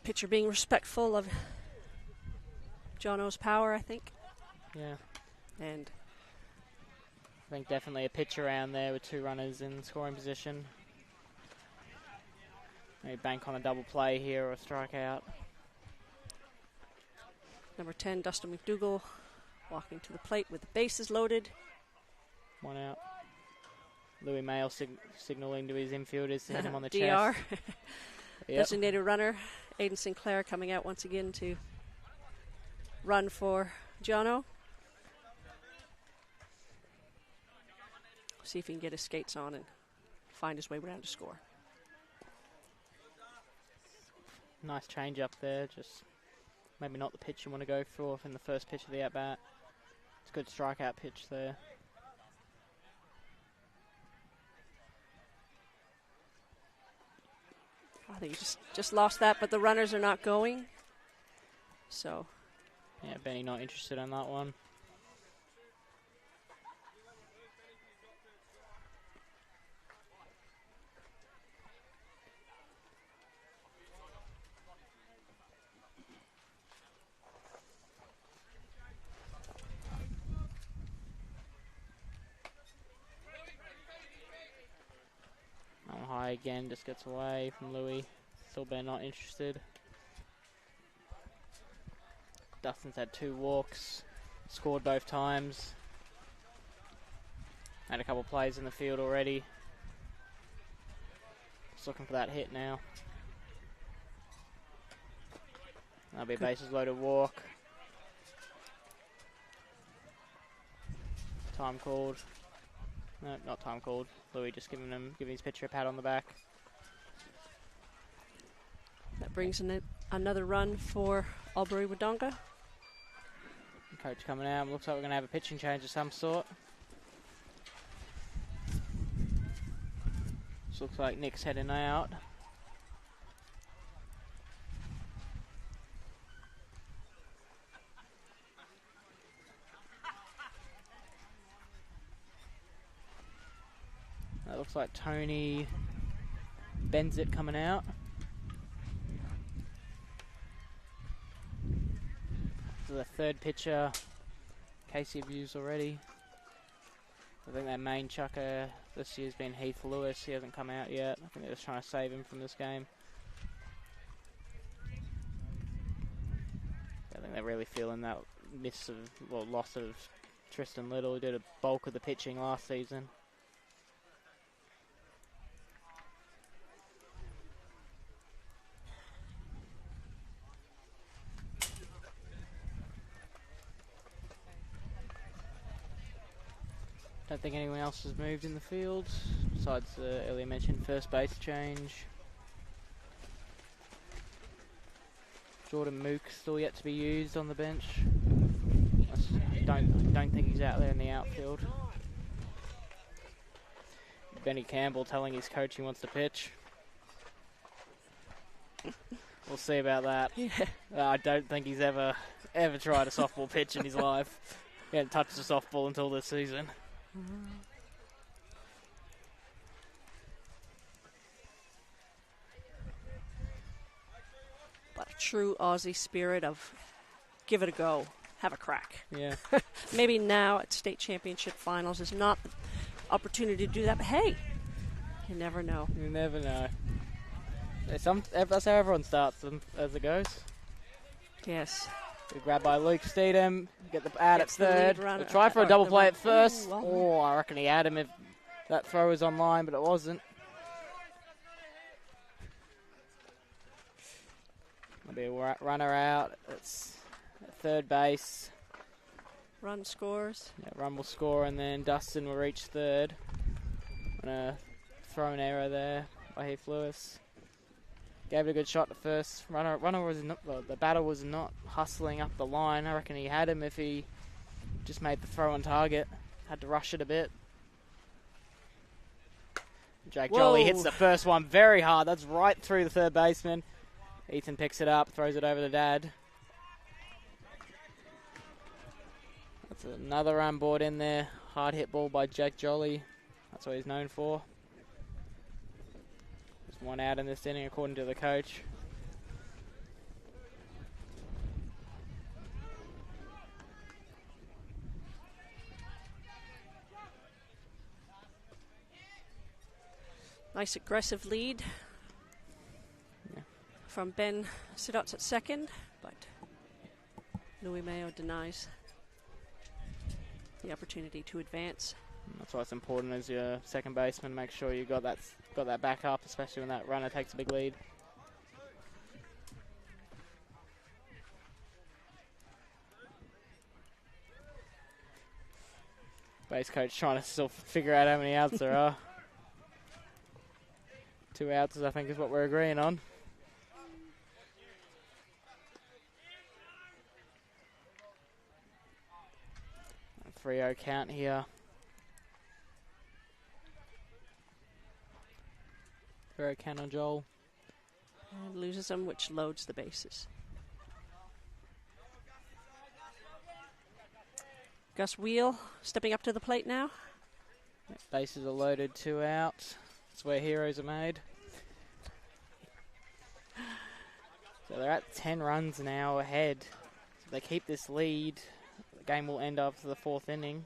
Pitcher being respectful of John O's power, I think. Yeah. And I think definitely a pitch around there with 2 runners in scoring position. Maybe bank on a double play here or a strikeout. number 10, Dustin McDougall, walking to the plate with the bases loaded. 1 out. Louis Mayo signaling to his infielders to hit him on the DR. chest. Yep. Designated runner, Aiden Sinclair, coming out once again to run for Jono. See if he can get his skates on and find his way around to score. Nice change up there, just maybe not the pitch you want to go for in the first pitch of the at-bat. It's a good strikeout pitch there. I think he just lost that, but the runners are not going. So. Yeah, Benny not interested in that one. High again, just gets away from Louis. Still Ben not interested. Dustin's had 2 walks, scored both times. Had a couple plays in the field already. Just looking for that hit now. That'll be a bases loaded walk. Time called. No, not time called. Louis just giving his pitcher a pat on the back. That brings in another run for Albury Wodonga. Coach coming out. Looks like we're going to have a pitching change of some sort. This looks like Nick's heading out. That looks like Tony Benzit coming out. So the third pitcher, Casey views already. I think their main chucker this year's been Heath Lewis. He hasn't come out yet. I think they're just trying to save him from this game. I think they're really feeling that loss of Tristan Little, who did a bulk of the pitching last season. Don't think anyone else has moved in the field, besides the earlier mentioned first base change. Jordan Mook still yet to be used on the bench. Don't think he's out there in the outfield. Benny Campbell telling his coach he wants to pitch. We'll see about that. Yeah. I don't think he's ever tried a softball pitch in his life. He hadn't touched a softball until this season. But a true Aussie spirit of give it a go, have a crack. Yeah. Maybe now at state championship finals is not the opportunity to do that, but hey, you never know. You never know. That's how everyone starts them as it goes. Yes. Good grab by Luke Steedham. Get the out at Gets the third. lead runner- We'll try for a double the play run- at first. Ooh, well. Oh, I reckon he had him if that throw was online, but it wasn't. There'll be a runner out. It's at third base. Run scores. Yeah, run will score, and then Dustin will reach third. And a thrown error there by Heath Lewis. Gave it a good shot at first. Runner was not. Well, the batter was not hustling up the line. I reckon he had him if he just made the throw on target. Had to rush it a bit. Jake Whoa. Jolly hits the first one very hard. That's right through the third baseman. Ethan picks it up, throws it over to Dad. That's another run brought in there. Hard hit ball by Jake Jolly. That's what he's known for. Just one out in this inning, according to the coach. Nice aggressive lead from Ben Sidots at second, but Louis Mayo denies the opportunity to advance. That's why it's important as your second baseman. Make sure you got that back up, especially when that runner takes a big lead. Base coach trying to still figure out how many outs there are. 2 outs, I think, is what we're agreeing on. A 3-0 count here. Very count on Joel. And loses them, which loads the bases. Gus Wheel stepping up to the plate now. Bases are loaded, 2 out. That's where heroes are made. So they're at 10 runs now ahead. So if they keep this lead, the game will end after the 4th inning.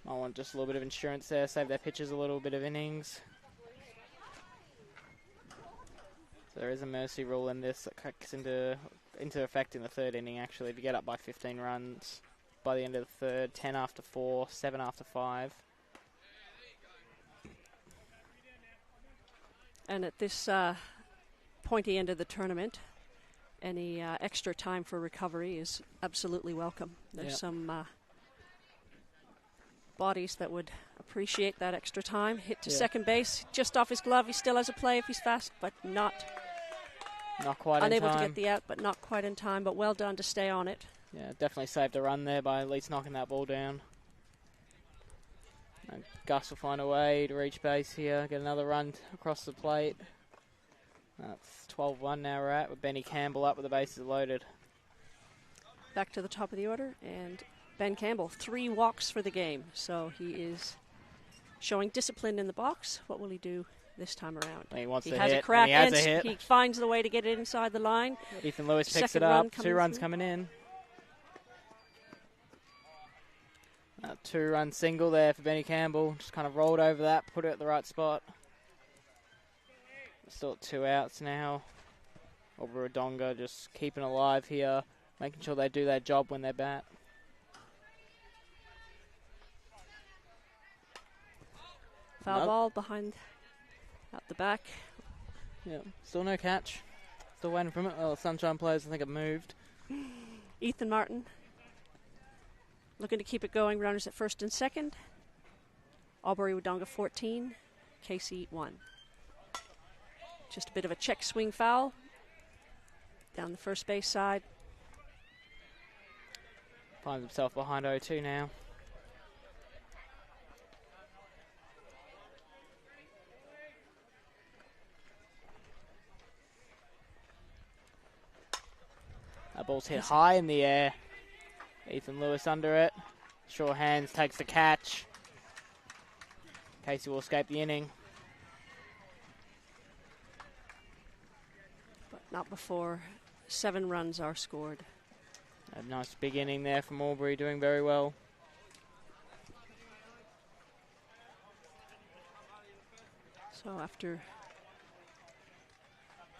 I want just a little bit of insurance there, save their pitchers a little bit of innings. So there is a mercy rule in this that kicks into into effect in the third inning, actually, to get up by 15 runs by the end of the third. 10 after 4, 7 after 5. And at this pointy end of the tournament, any extra time for recovery is absolutely welcome. There's some bodies that would appreciate that extra time. Hit to second base, just off his glove. He still has a play if he's fast, but not quite unable in time. to get the out, but not quite in time. But well done to stay on it. Yeah, definitely saved a run there by at least knocking that ball down. And Gus will find a way to reach base here, get another run across the plate. That's 12-1 now we're at, with Benny Campbell up with the bases loaded. Back to the top of the order, and Ben Campbell, 3 walks for the game. So he is showing discipline in the box. What will he do this time around? He wants he to has hit, a crack, and he has and a hit. he finds the way to get it inside the line. Ethan Lewis picks Second it run up, coming 2 runs through. coming in. 2-run single there for Benny Campbell. Just kind of rolled over that, put it at the right spot. Still at 2 outs now. Albury Wodonga just keeping alive here, making sure they do their job when they bat. Foul ball behind, out the back. Yeah, still no catch. Still waiting from it. Well, Sunshine players, I think, have moved. Ethan Martin looking to keep it going. Runners at first and second. Albury Wodonga 14, Casey 1. Just a bit of a check swing foul down the first base side. Finds himself behind 0-2 now. That ball's hit high in the air. Ethan Lewis under it. Sure hands, takes the catch. Casey will escape the inning. But not before 7 runs are scored. A nice big inning there from Albury, doing very well. So after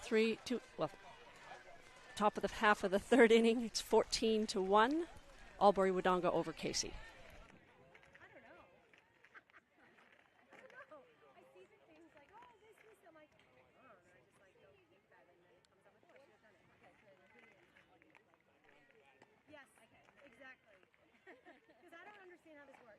3-2, well, top of the half of the third inning, it's 14-1. Albury Wodonga over Casey. Yes, exactly. Because I don't understand how this works.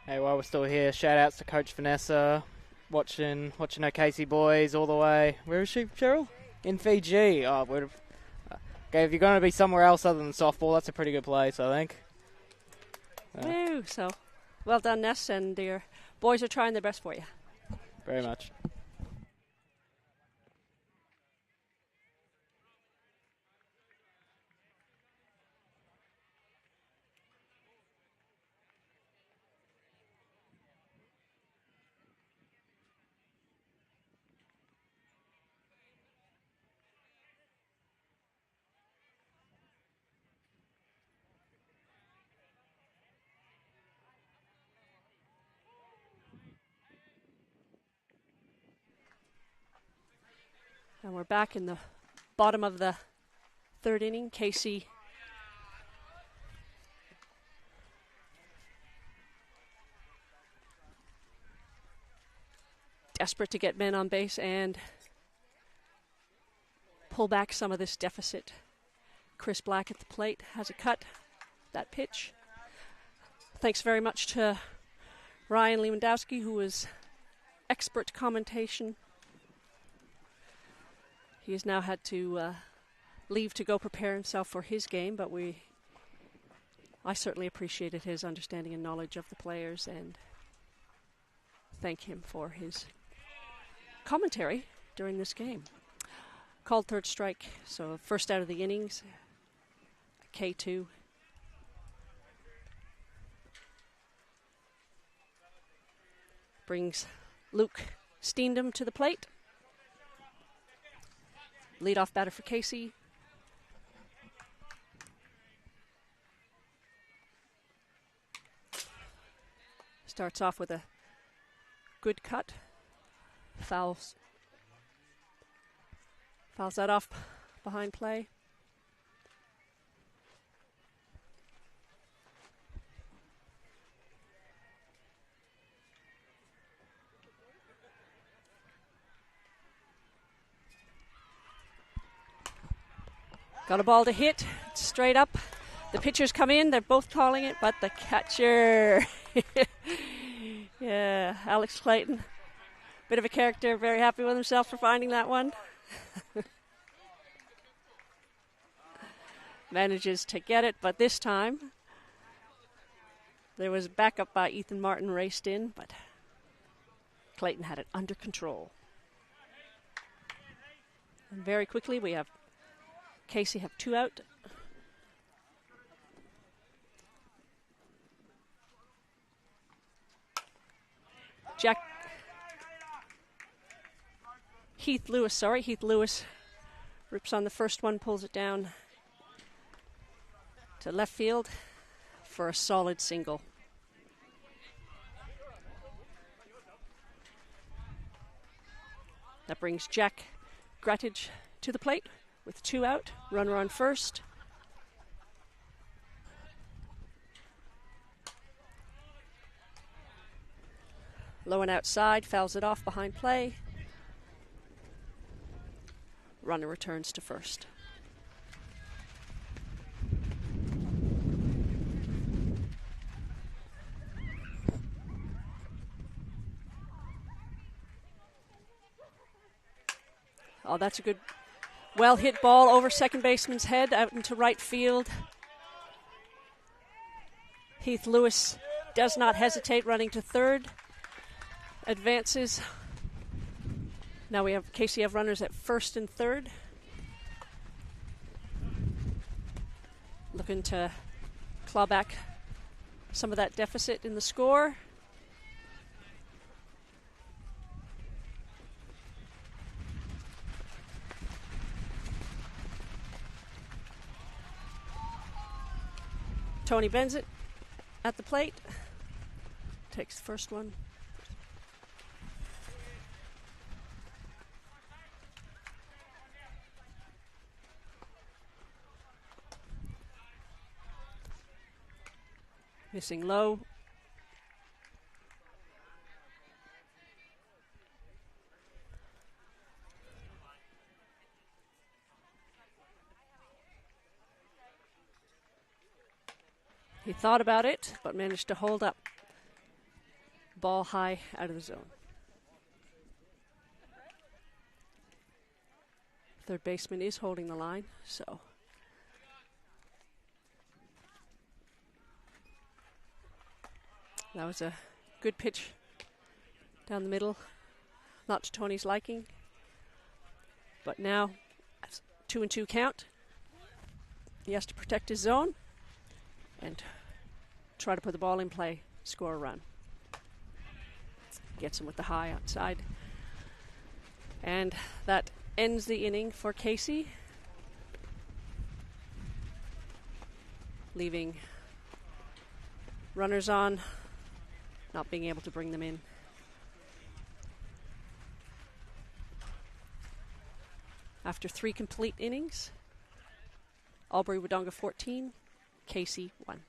Hey, while we're still here, shout outs to Coach Vanessa, watching our Casey boys all the way. Where is she, Cheryl? In Fiji. Oh, okay, if you're going to be somewhere else other than softball, that's a pretty good place, I think. Woo! So, well done, Ness, and your boys are trying their best for you. Very much. And we're back in the bottom of the third inning. Casey desperate to get men on base and pull back some of this deficit. Chris Black at the plate has a cut that pitch. Thanks very much to Ryan Lewandowski, who was expert commentation. He has now had to leave to go prepare himself for his game, but I certainly appreciated his understanding and knowledge of the players and thank him for his commentary during this game. Called third strike, so first out of the innings, K2. Brings Luke Steendam to the plate. leadoff batter for Casey. Starts off with a good cut. Fouls that off behind play. Got a ball to hit, straight up. The pitchers come in, they're both calling it, but the catcher. Yeah, Alex Clayton. Bit of a character, very happy with himself for finding that one. Manages to get it, but this time there was backup by Ethan Martin raced in, but Clayton had it under control. And very quickly we have Casey have 2 out. Heath Lewis rips on the first one, pulls it down to left field for a solid single. That brings Jack Grattage to the plate with 2 out, runner on first. Low and outside, fouls it off behind play. Runner returns to first. Oh, that's a good, well hit ball over second baseman's head out into right field. Heath Lewis does not hesitate, running to third. Advances. Now we have Casey have runners at first and third. Looking to claw back some of that deficit in the score. Tony Benzit at the plate. Takes the first one. Missing low. He thought about it, but managed to hold up. Ball high out of the zone. Third baseman is holding the line, so. That was a good pitch down the middle. Not to Tony's liking. But now, 2-2 count. He has to protect his zone and try to put the ball in play, score a run. Gets him with the high outside. And that ends the inning for Casey, leaving runners on, not being able to bring them in. After 3 complete innings, Albury Wodonga 14, Casey 1.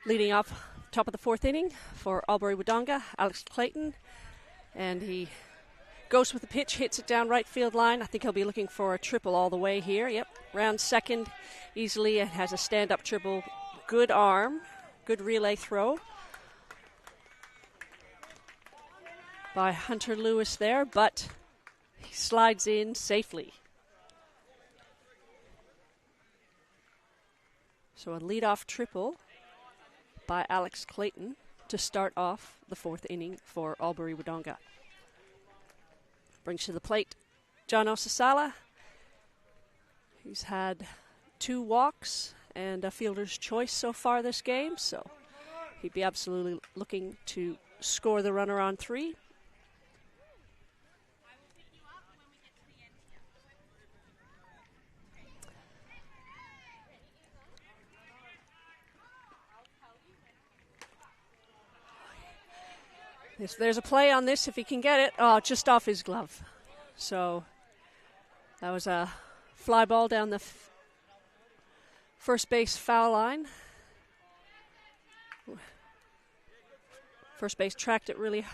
Leading off top of the fourth inning for Albury Wodonga, Alex Clayton. And he goes with the pitch, hits it down right field line. I think he'll be looking for a triple all the way here. Yep, round second easily. It has a stand-up triple. Good arm, good relay throw by Hunter Lewis there, but he slides in safely. So a leadoff triple by Alex Clayton to start off the fourth inning for Albury Wodonga. Brings to the plate John Osasala. He's had 2 walks and a fielder's choice so far this game, so he'd be absolutely looking to score the runner on 3. There's a play on this if he can get it. Oh, just off his glove. So that was a fly ball down the first base foul line. First base tracked it really,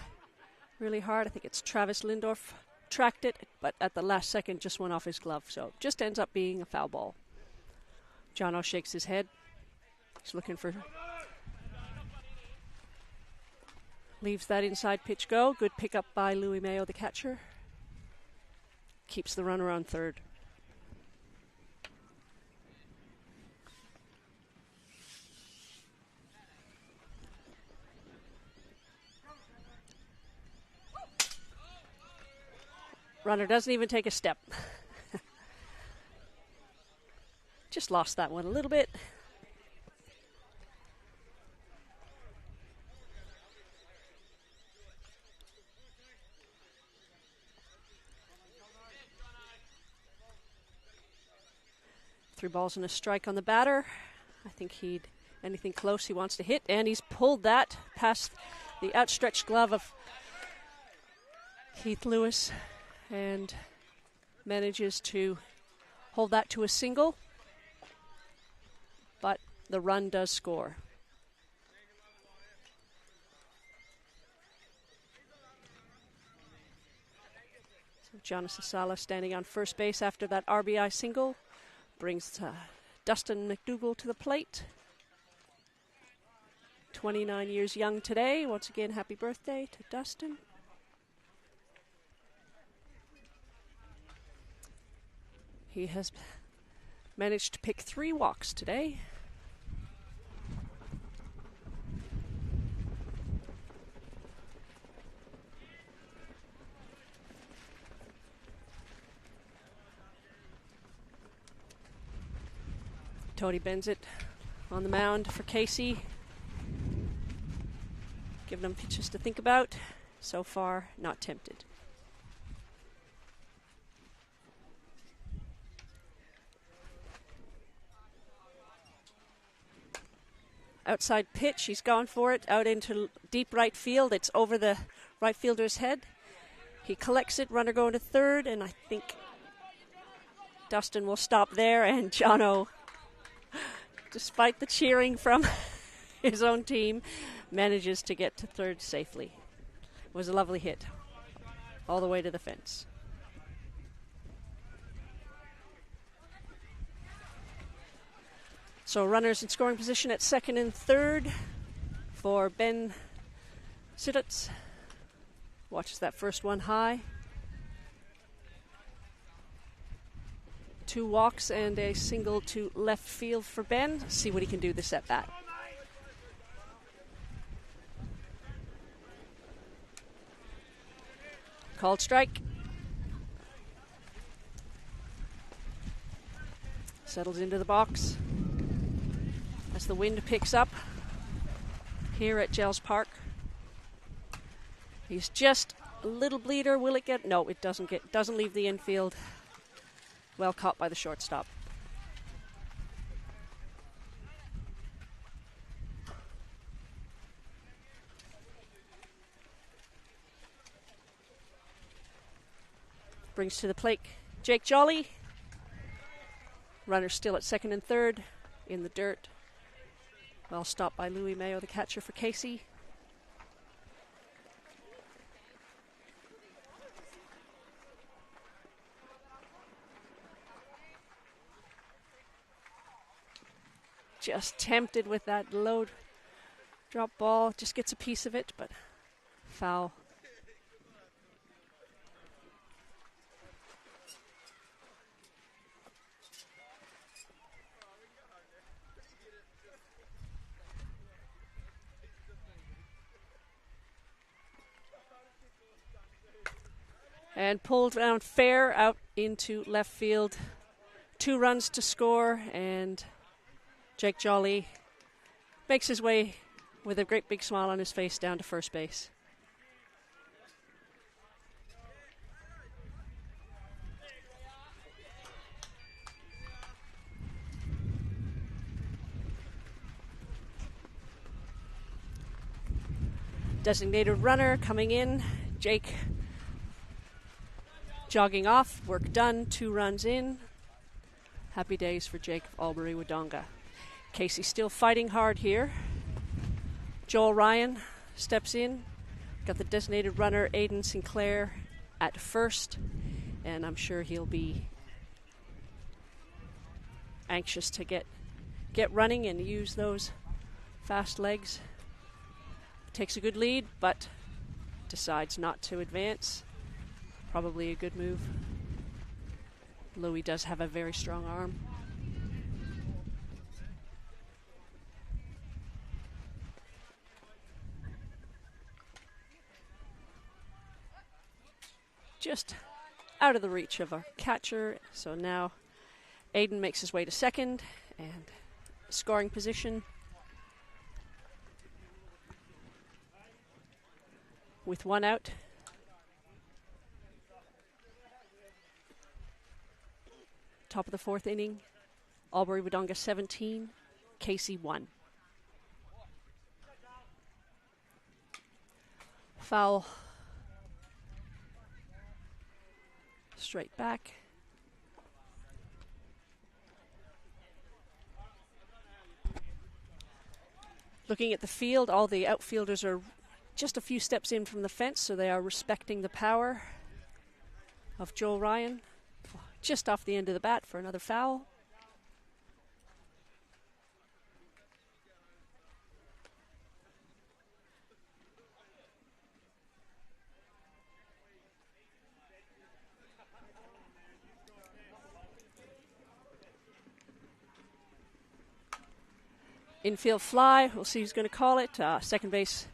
really hard. I think it's Travis Lindorf tracked it, but at the last second just went off his glove. So just ends up being a foul ball. Jono shakes his head. He's looking for... Leaves that inside pitch go. Good pickup by Louis Mayo, the catcher. Keeps the runner on third. Runner doesn't even take a step. Just lost that one a little bit. Three balls and a strike on the batter. I think anything close he wants to hit, and he's pulled that past the outstretched glove of Heath Lewis and manages to hold that to a single, but the run does score. So Jonas Asala standing on first base after that RBI single. Brings Dustin McDougall to the plate. 29 years young today. Once again, happy birthday to Dustin. He has managed to pick 3 walks today. Tony Benzit on the mound for Casey. Giving them pitches to think about. So far, not tempted. Outside pitch, he's gone for it, out into deep right field. It's over the right fielder's head. He collects it, runner going to third, and I think Dustin will stop there, and Jono, despite the cheering from his own team, manages to get to third safely. It was a lovely hit, all the way to the fence. So runners in scoring position at second and third for Ben Siddutz. Watches that first one high. 2 walks and a single to left field for Ben. See what he can do this at bat. Called strike. Settles into the box as the wind picks up here at Gels Park. He's just a little bleeder. Will it get? No, it doesn't leave the infield. Well caught by the shortstop. Brings to the plate Jake Jolly. Runner still at second and third in the dirt. Well stopped by Louis Mayo, the catcher for Casey. Just tempted with that low drop ball. Just gets a piece of it, but foul. And pulled down fair out into left field. 2 runs to score, and Jake Jolly makes his way with a great big smile on his face down to first base. Designated runner coming in. Jake jogging off. Work done. 2 runs in. Happy days for Jake of Albury-Wodonga. Casey still fighting hard here. Joel Ryan steps in. Got the designated runner Aiden Sinclair at first, and I'm sure he'll be anxious to get running and use those fast legs. Takes a good lead, but decides not to advance. Probably a good move. Louis does have a very strong arm. Just out of the reach of our catcher. So now Aiden makes his way to second and scoring position. With 1 out. Top of the 4th inning. Albury-Wodonga 17, Casey 1. Foul. Straight back. Looking at the field, all the outfielders are just a few steps in from the fence, so they are respecting the power of Joel Ryan. Just off the end of the bat for another foul. Infield fly. We'll see who's going to call it. Second base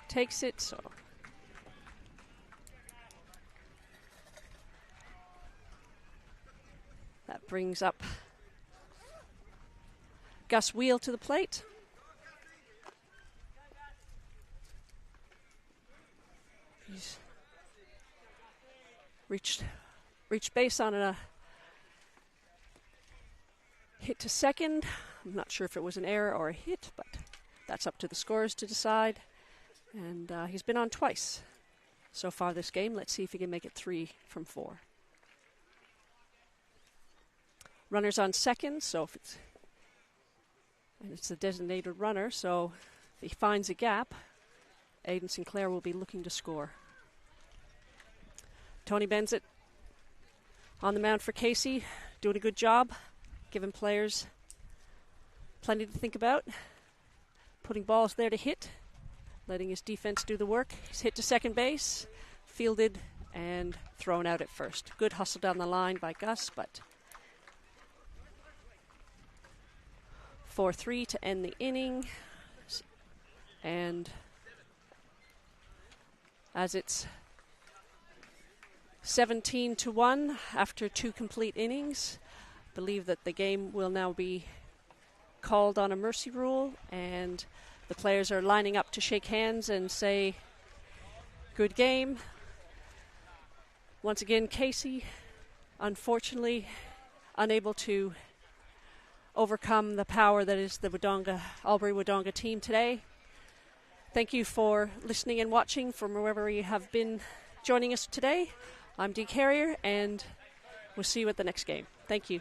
takes it. So that brings up Gus Wheel to the plate. He's reached base on a hit to second. I'm not sure if it was an error or a hit, but that's up to the scorers to decide. And he's been on twice so far this game. Let's see if he can make it 3 from 4. Runner's on second, so if it's a designated runner, so if he finds a gap, Aiden Sinclair will be looking to score. Tony Benzit on the mound for Casey, doing a good job, giving players plenty to think about, putting balls there to hit, letting his defense do the work. He's hit to second base, fielded, and thrown out at first. Good hustle down the line by Gus, but 4-3 to end the inning. And as it's 17-1 after 2 complete innings, I believe that the game will now be called on a mercy rule, and the players are lining up to shake hands and say, good game. Once again, Casey, unfortunately, unable to overcome the power that is the Albury-Wodonga team today. Thank you for listening and watching from wherever you have been joining us today. I'm Dee Carrier, and we'll see you at the next game. Thank you.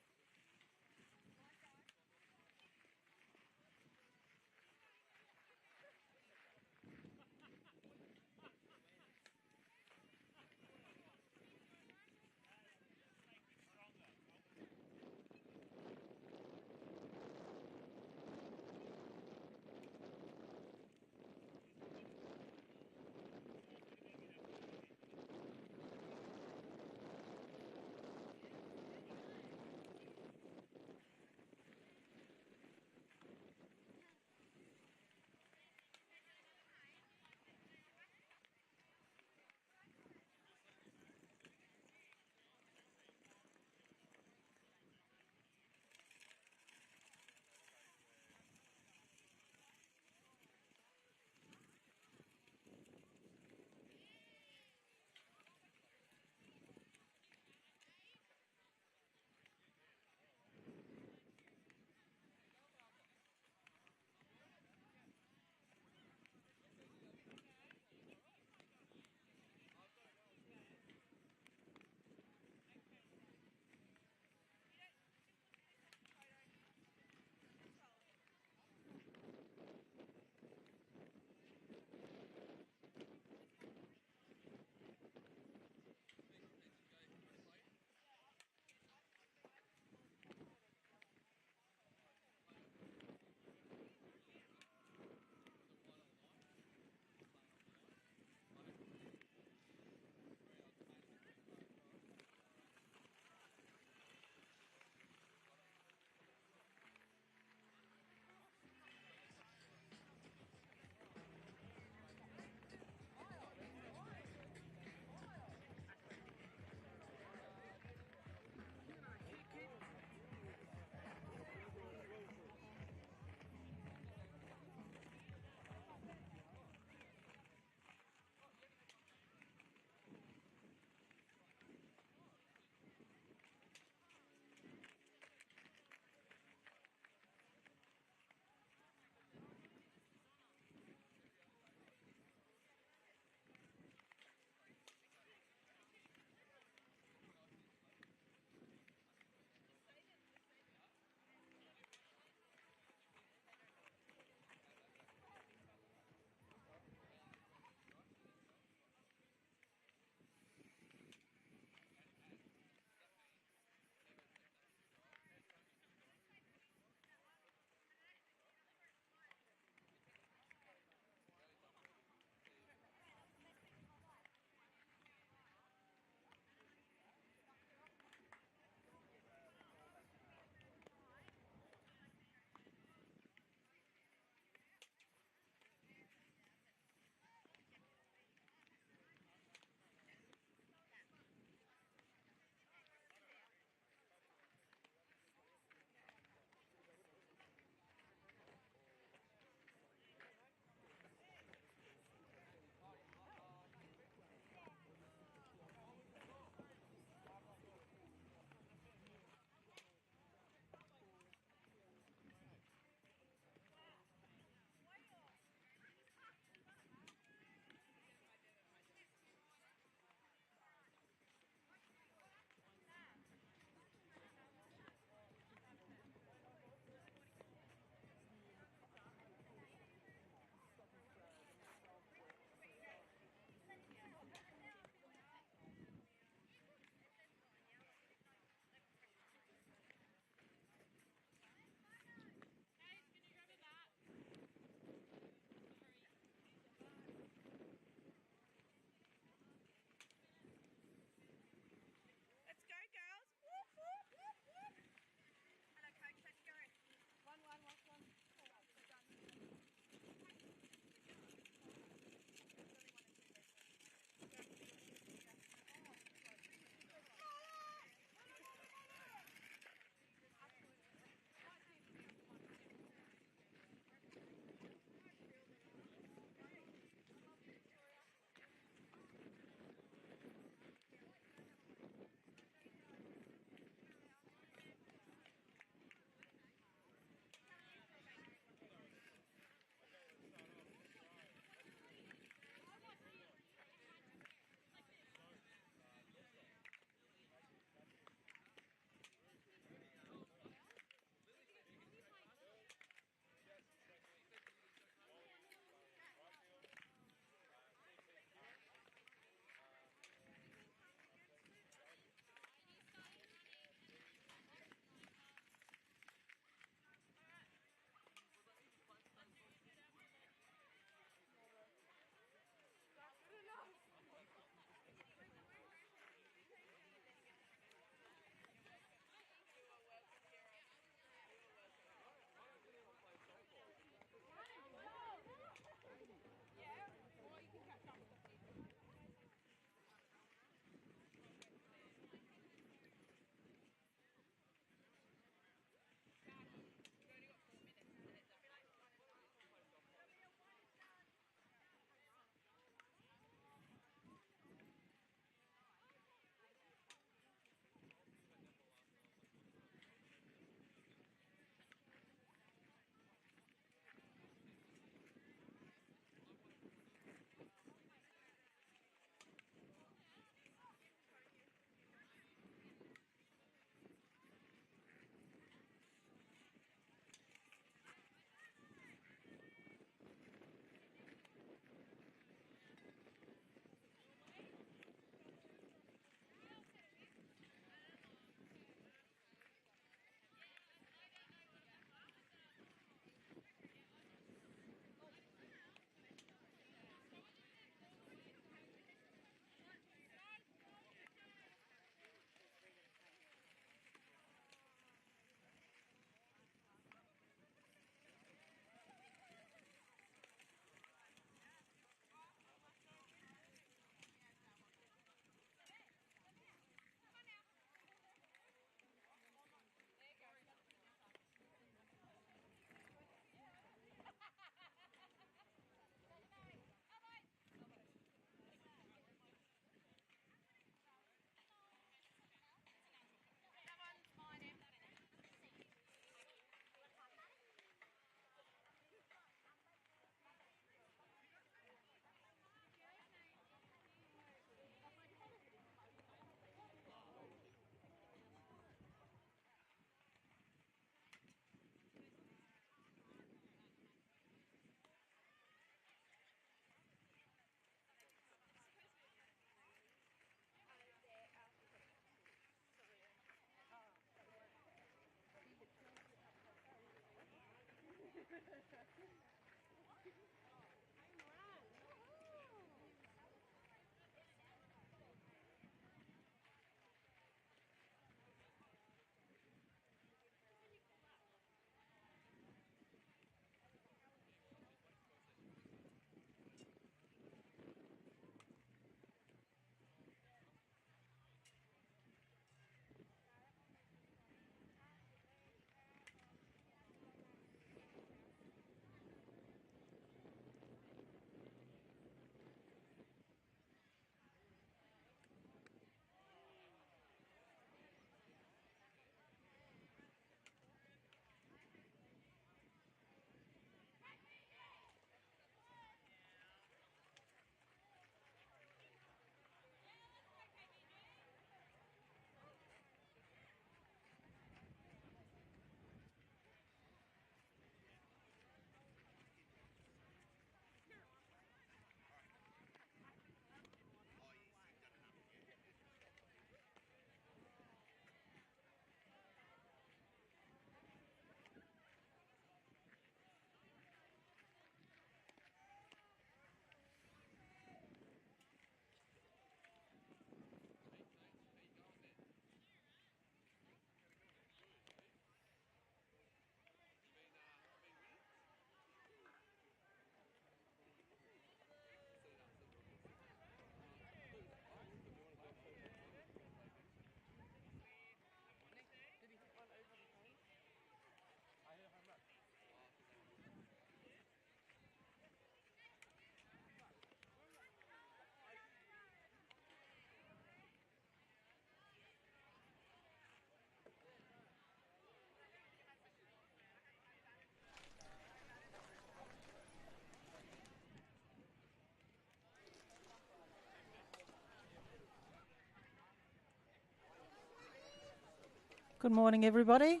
Good morning, everybody.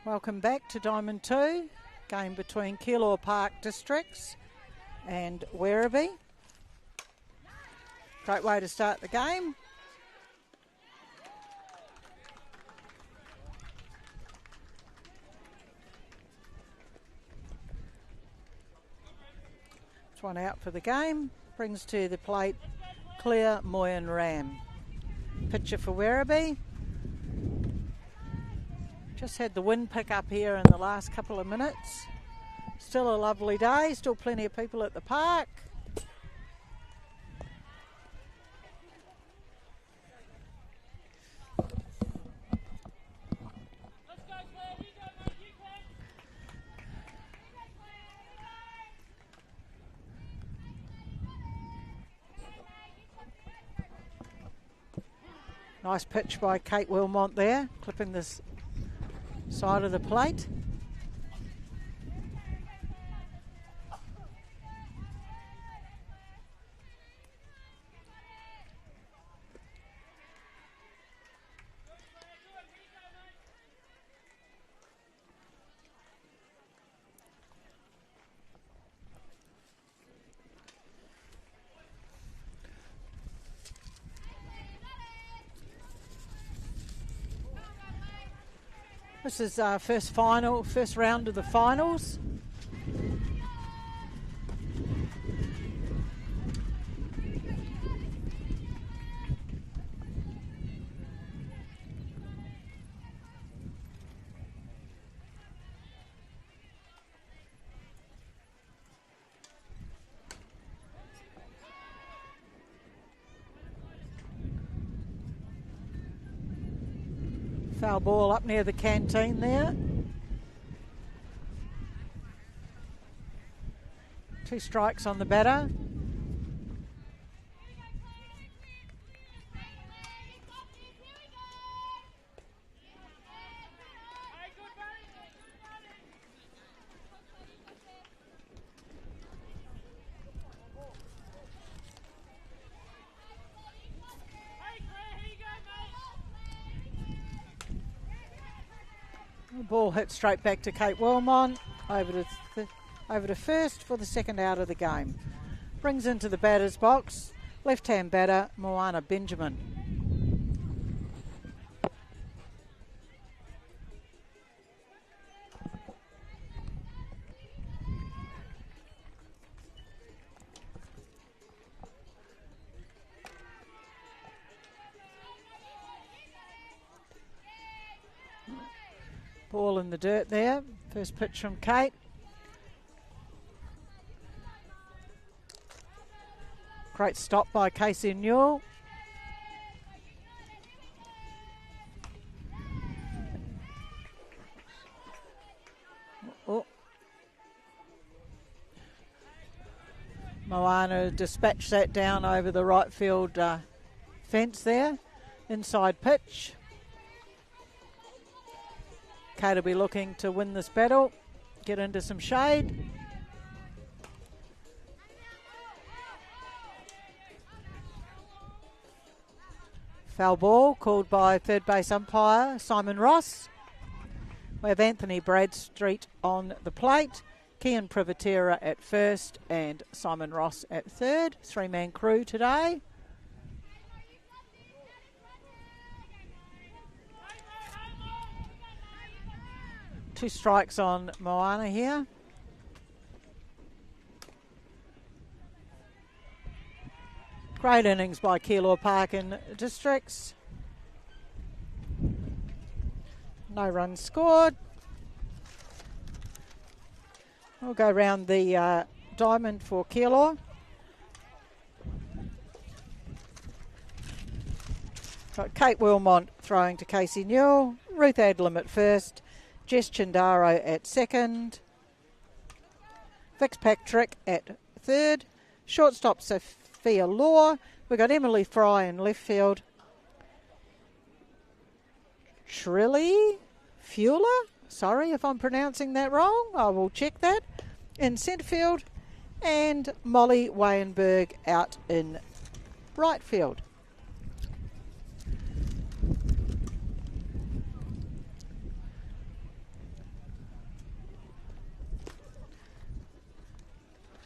Welcome back to Diamond 2, game between Keilor Park Districts and Werribee. Great way to start the game. It's one out for the game. Brings to the plate Claire Moyen Ram. Pitcher for Werribee. Just had the wind pick up here in the last couple of minutes. Still a lovely day, still plenty of people at the park. Nice pitch by Kate Wilmont there, clipping this side of the plate. This is our first round of the finals. Foul ball up near the canteen there. 2 strikes on the batter. The ball hit straight back to Kate Wilmont, over to first for the second out of the game. Brings into the batter's box, left-hand batter, Moana Benjamin. Ball in the dirt there. First pitch from Kate. Great stop by Casey Newell. Oh. Moana dispatched that down over the right field fence there. Inside pitch. Kate will be looking to win this battle. Get into some shade. Foul ball called by third base umpire Simon Ross. We have Anthony Bradstreet on the plate, Kian Privatera at first and Simon Ross at third. Three-man crew today. Two strikes on Moana here. Great innings by Keilor Park and Districts. No runs scored. We'll go round the diamond for Keilor. Got Kate Wilmont throwing to Casey Newell. Ruth Adlam at first. Jess Chindaro at second. Fitzpatrick at third. Shortstop Sophia Law. We've got Emily Fry in left field. Trilly Fuller. Sorry if I'm pronouncing that wrong. I will check that. In centre field. And Molly Wayenberg out in right field.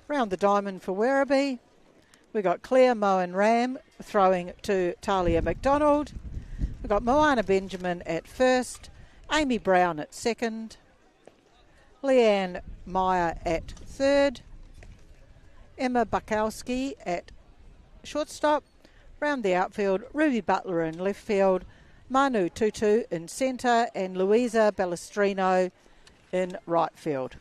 Round the diamond for Werribee. We've got Claire Moen Ram throwing to Talia McDonald. We've got Moana Benjamin at first. Amy Brown at second. Leanne Meyer at third. Emma Bukowski at shortstop. Round the outfield, Ruby Butler in left field. Manu Tutu in centre. And Louisa Ballestrino in right field.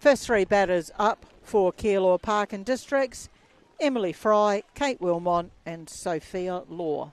First three batters up for Keilor Park and Districts, Emily Fry, Kate Wilmont and Sophia Law.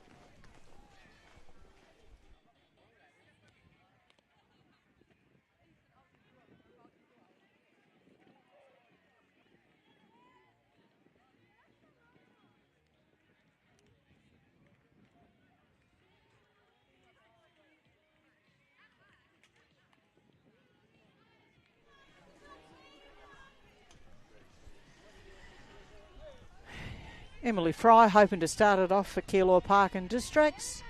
Emily Fry hoping to start it off for Keilor Park and Districts.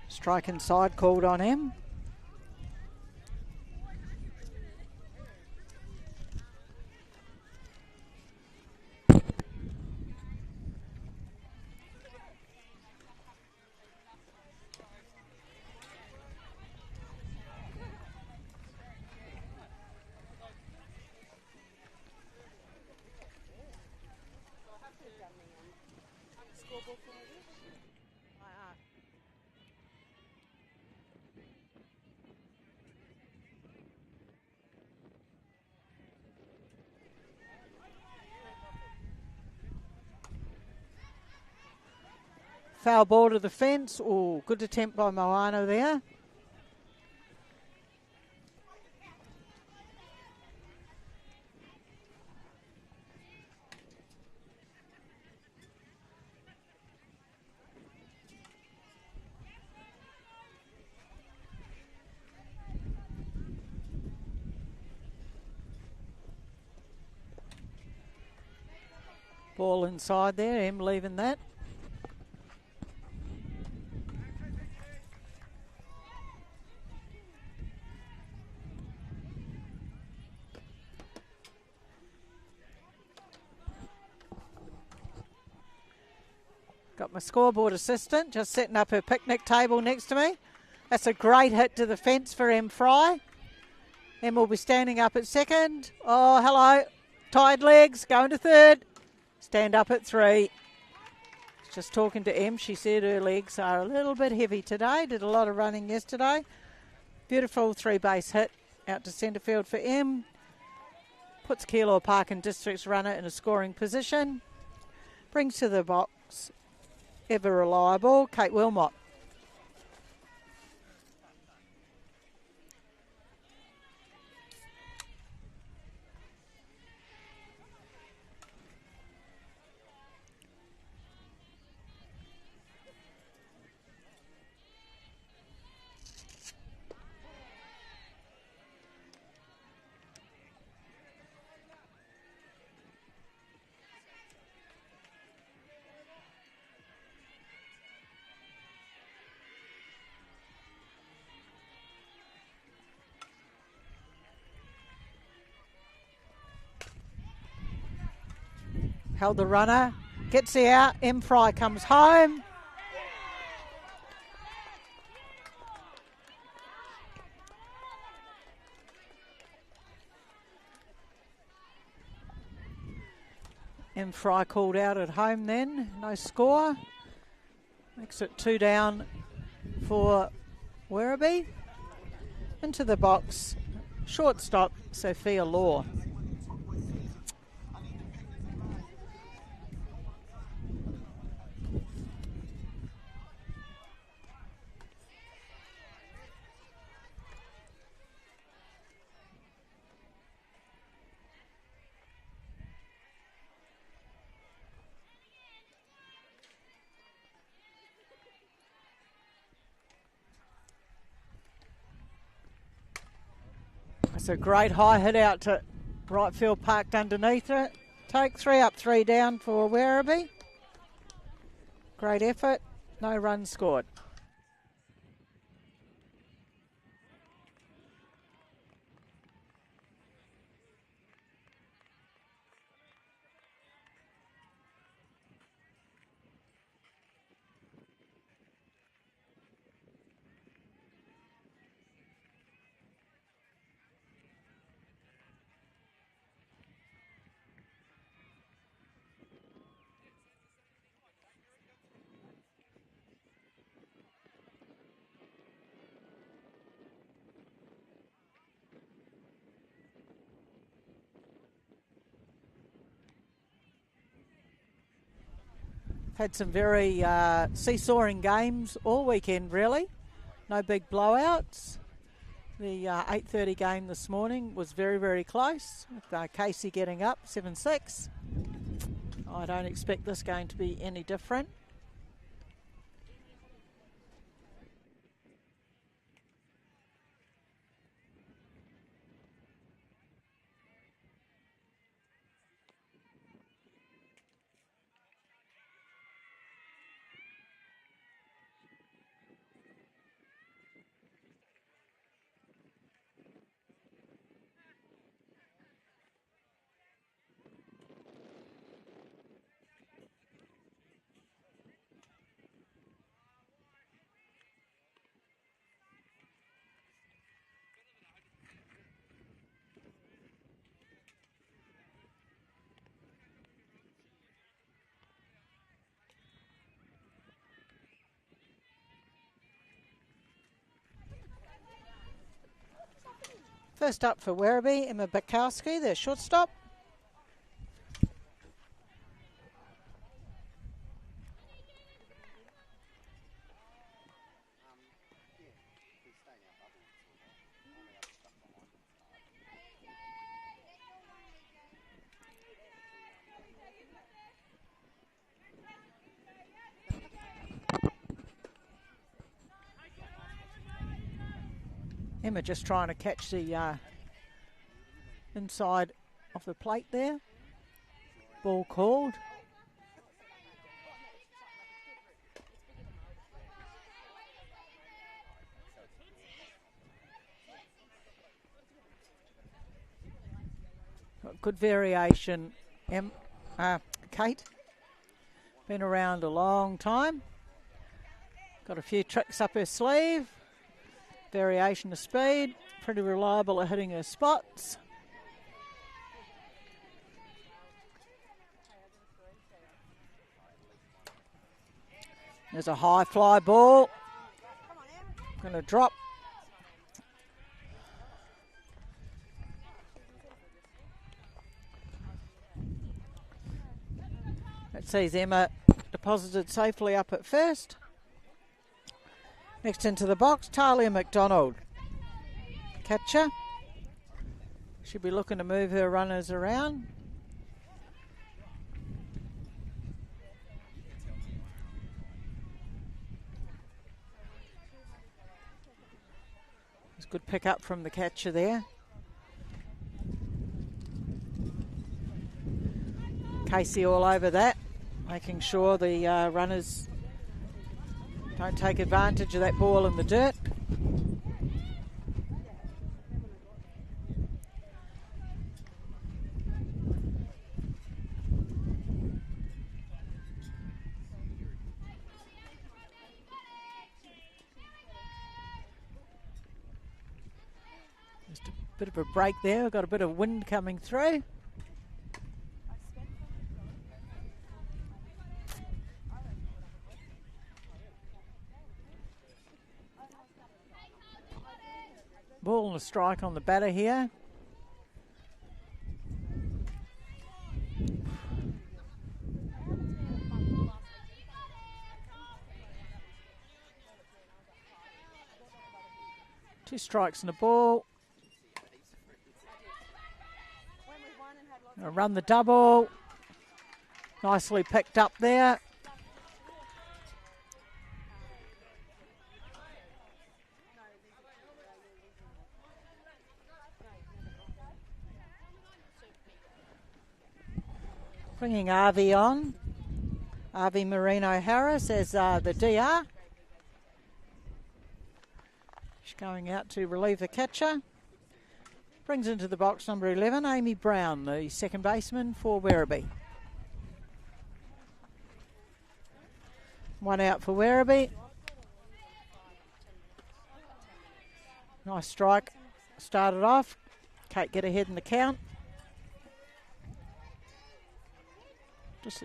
Strike inside called on him. Foul ball to the fence. Oh, good attempt by Moana there. Ball inside there, Em leaving that. Got my scoreboard assistant just setting up her picnic table next to me. That's a great hit to the fence for Em Fry. Em will be standing up at second. Oh, hello. Tied legs, going to third. Stand up at three. Just talking to Em, she said her legs are a little bit heavy today. Did a lot of running yesterday. Beautiful 3-base hit out to centre field for Em. Puts Keilor Park and District's runner in a scoring position. Brings to the box, ever reliable, Kate Wilmot. Held the runner, gets the out, M. Fry comes home. M. Fry called out at home then, no score. Makes it 2 down for Werribee. Into the box, shortstop Sophia Law. It's a great high hit out to right field, parked underneath it. Take 3 up, 3 down for Werribee. Great effort, no runs scored. Had some very seesawing games all weekend, really. No big blowouts. The 8:30 game this morning was very, very close, with Casey getting up 7-6. I don't expect this game to be any different. First up for Werribee, Emma Bukowski, their shortstop. Emma just trying to catch the inside of the plate there. Ball called. Got good variation. Kate, been around a long time. Got a few tricks up her sleeve. Variation of speed, pretty reliable at hitting her spots. There's a high fly ball. Going to drop. That sees Emma deposited safely up at first. Next into the box, Talia McDonald. Catcher. Should be looking to move her runners around. It's a good pick up from the catcher there. Casey all over that, making sure the runners don't take advantage of that ball in the dirt. Just a bit of a break there. We've got a bit of wind coming through. Ball and a strike on the batter here. Two strikes and a ball. Run the double. Nicely picked up there. Bringing Avi on. Avi Marino Harris as the DR. She's going out to relieve the catcher. Brings into the box number 11, Amy Brown, the second baseman for Werribee. One out for Werribee. Nice strike. Started off. Kate get ahead in the count. Just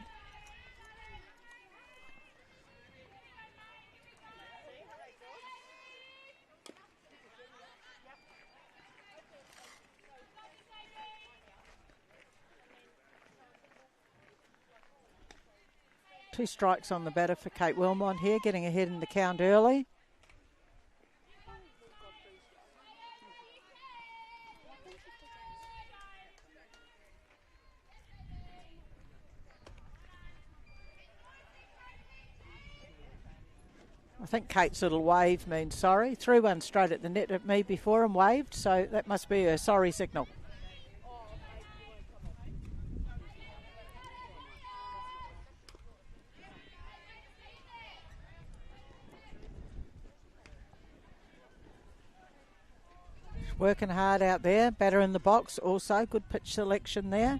two strikes on the batter for Kate Wilmot here, getting ahead in the count early. I think Kate's little wave means sorry. Threw one straight at the net at me before and waved, so that must be a sorry signal. She's working hard out there. Batter in the box also. Good pitch selection there.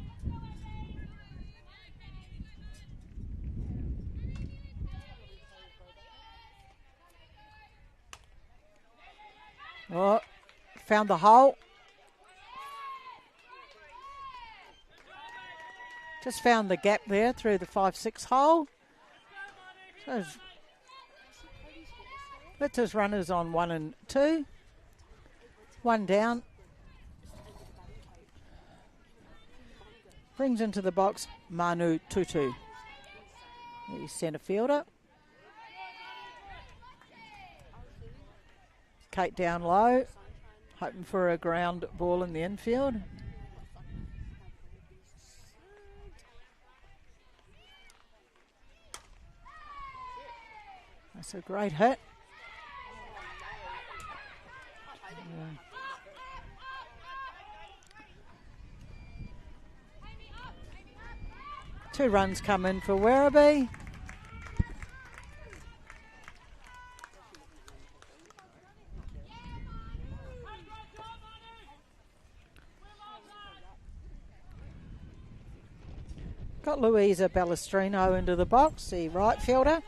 Oh, found the hole. Just found the gap there through the 5-6 hole. So that's his runners on 1 and 2. One down. Brings into the box Manu Tutu, the centre fielder. Kate down low, hoping for a ground ball in the infield. That's a great hit. Yeah. Two runs come in for Werribee. Got Louisa Ballestrino into the box, the right fielder.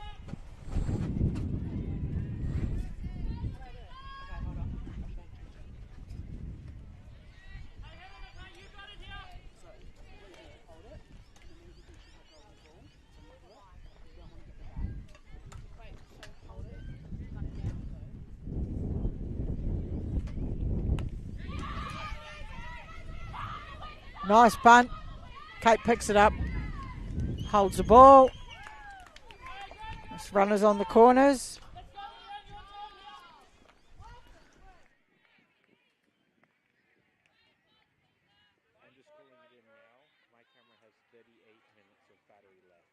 Nice bunt. Kate picks it up. Holds the ball. There's runners on the corners. I'm just calling it in now. My camera has 38 minutes of battery left.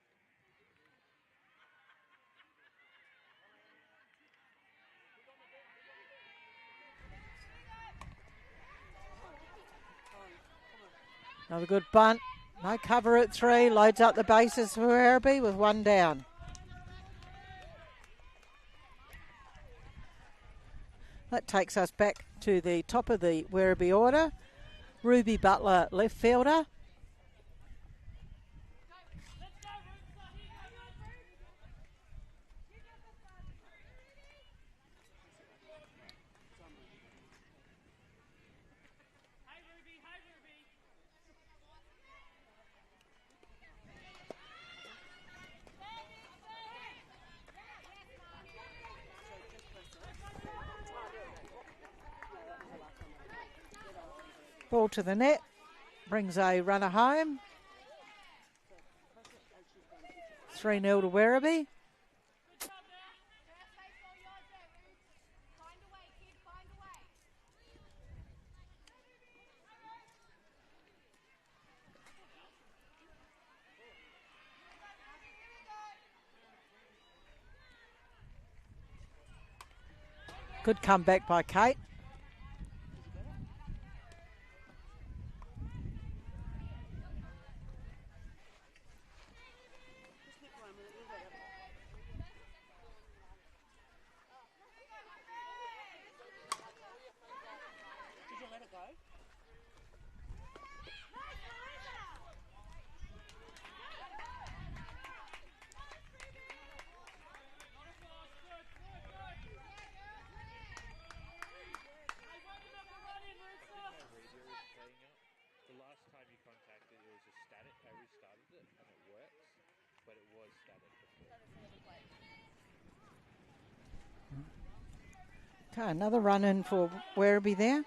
Another good bunt. No cover at 3. Loads up the bases for Werribee with 1 down. That takes us back to the top of the Werribee order. Ruby Butler, left fielder. Ball to the net, brings a runner home. 3-0 to Werribee. Good comeback by Kate. The last time you contacted it was a static. I restarted it and it works, but it was static before. Okay, another run in for Werribee there.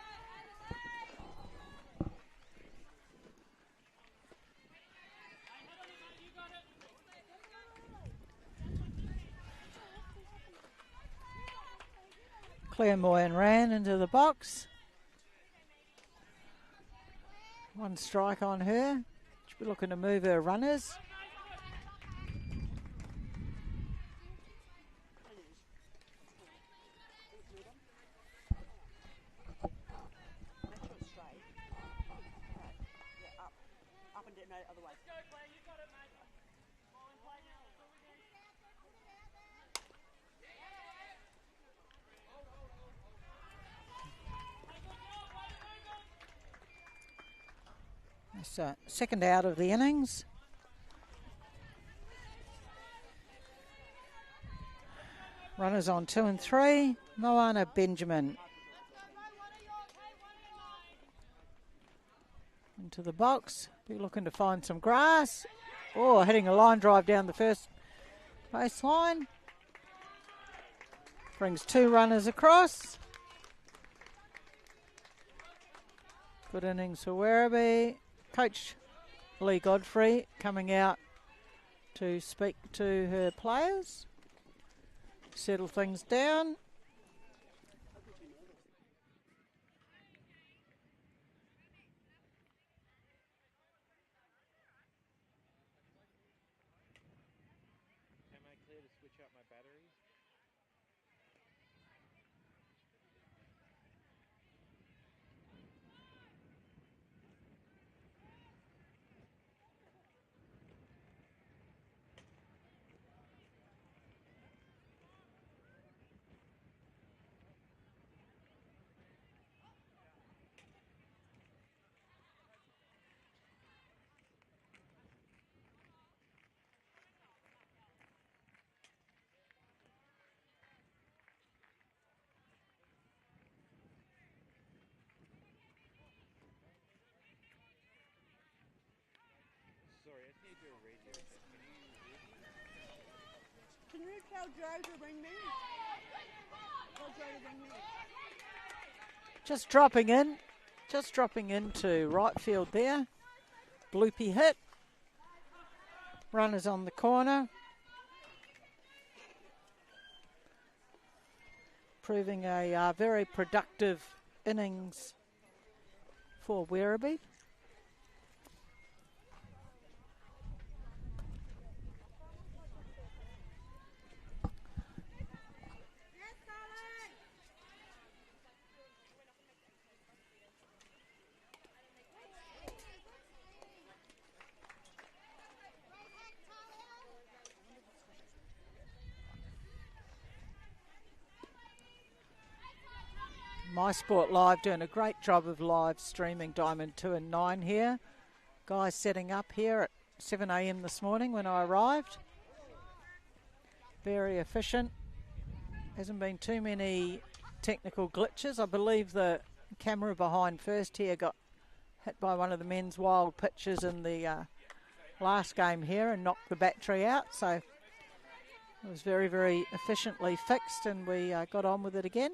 Claire Moyen ran into the box. 1 strike on her. She'll be looking to move her runners. So, second out of the innings. Runners on 2 and 3. Moana Benjamin. Into the box. Be looking to find some grass. Oh, hitting a line drive down the first baseline. Brings 2 runners across. Good innings for Werribee. Coach Lee Godfrey coming out to speak to her players, settle things down. Am I clear to switch out my batteries? Sorry, I just need to do a radio check. Can you hear me? Can you tell Joe to ring me? Tell Joe to ring me. Just dropping into right field there. bloopy hit. Runners on the corner. Proving a very productive innings for Werribee. My Sport Live doing a great job of live streaming Diamond 2 and 9 here. Guys setting up here at 7 a.m. this morning when I arrived. Very efficient. Hasn't been too many technical glitches. I believe the camera behind first here got hit by one of the men's wild pitches in the last game here and knocked the battery out. So it was very, very efficiently fixed, and we got on with it again.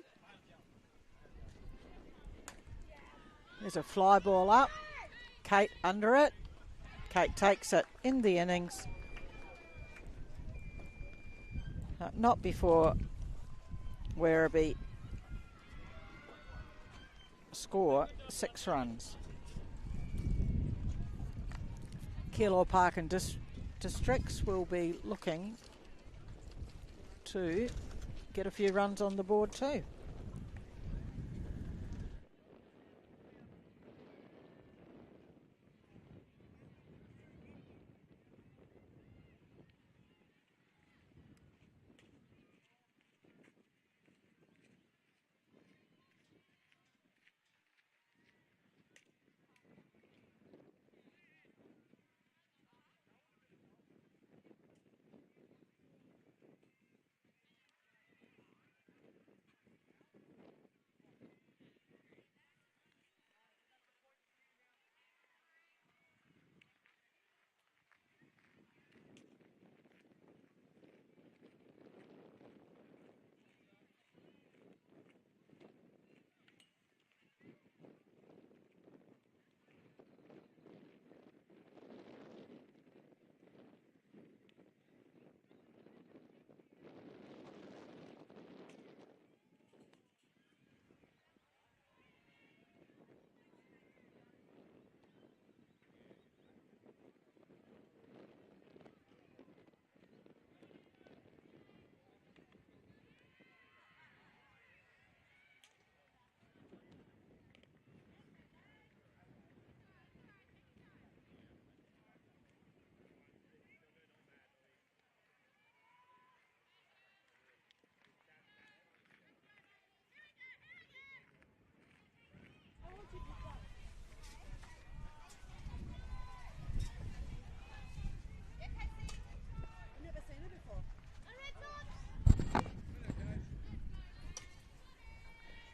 There's a fly ball up. Kate under it. Kate takes it in the innings. Not before Werribee score 6 runs. Keilor Park and Districts will be looking to get a few runs on the board too.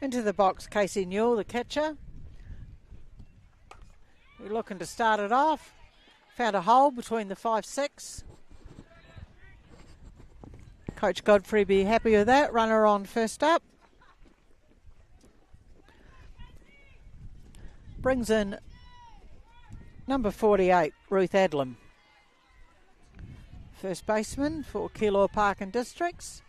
Into the box, Casey Newell, the catcher. We're looking to start it off. Found a hole between the 5-6. Coach Godfrey be happy with that. Runner on first up. Brings in number 48, Ruth Adlam. First baseman for Keilor Park and Districts.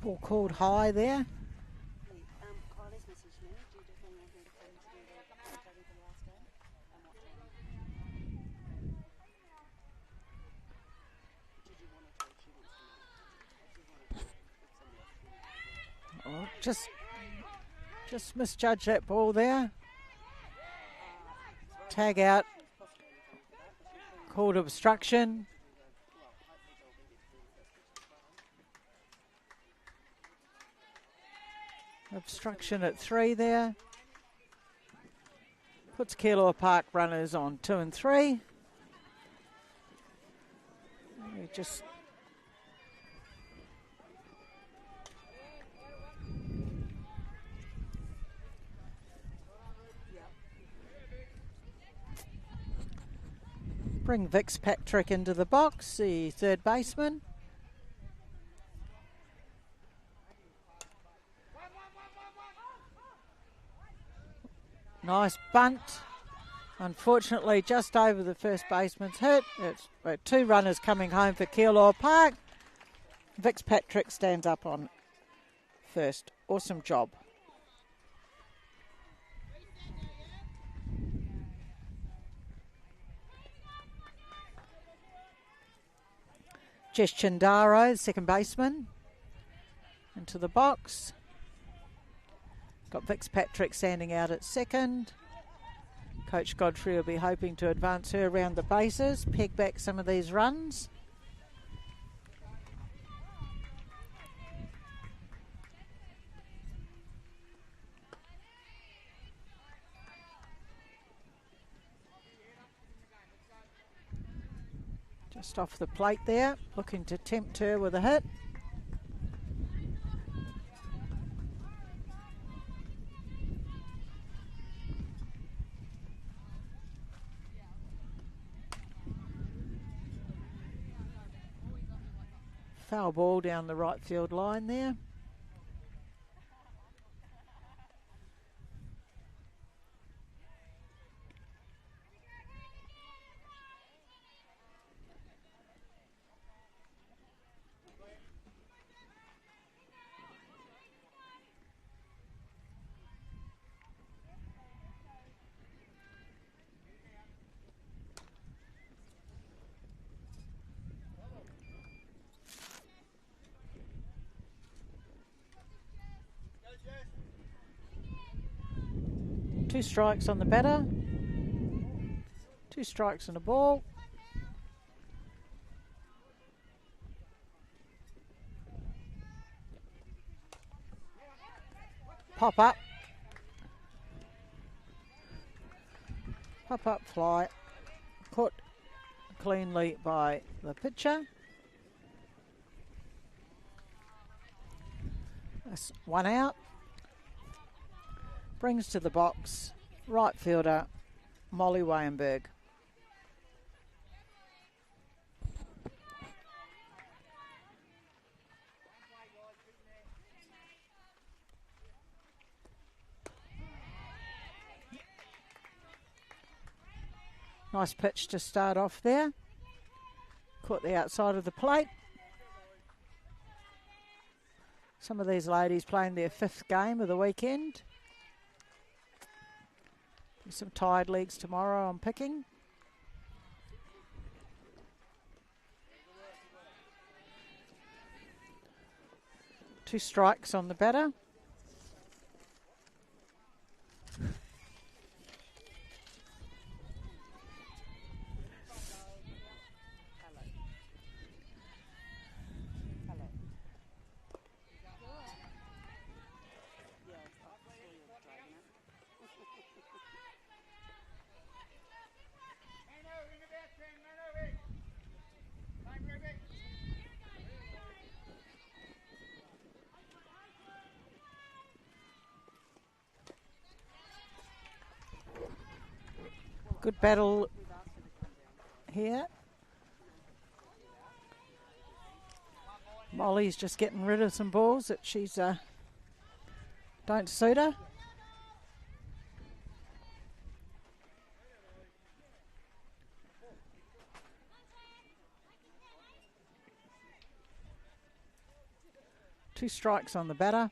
Ball called high there. Kylie's messaged me. Do you reckon they're going to come to do the contract for the last day? And what time? just misjudged that ball there. Tag out. Called obstruction. Obstruction at 3 there. Puts Keilor Park runners on 2 and 3. We just bring Fitzpatrick into the box, the third baseman. Nice bunt. Unfortunately, just over the first baseman's hit. It's 2 runners coming home for Keilor Park. Fitzpatrick stands up on first. Awesome job. Jess Chindaro, second baseman, into the box. Got Fitzpatrick standing out at second. Coach Godfrey will be hoping to advance her around the bases, peg back some of these runs. Just off the plate there, looking to tempt her with a hit. Foul ball down the right field line there. Two strikes on the batter. 2 strikes and a ball. Pop up. Pop up fly. Caught cleanly by the pitcher. That's 1 out. Brings to the box right fielder Molly Wayenberg. Nice pitch to start off there. Caught the outside of the plate. Some of these ladies playing their 5th game of the weekend. Some tied legs tomorrow, I'm picking. Two strikes on the batter. Good battle here. Molly's just getting rid of some balls that she's don't suit her. Two strikes on the batter.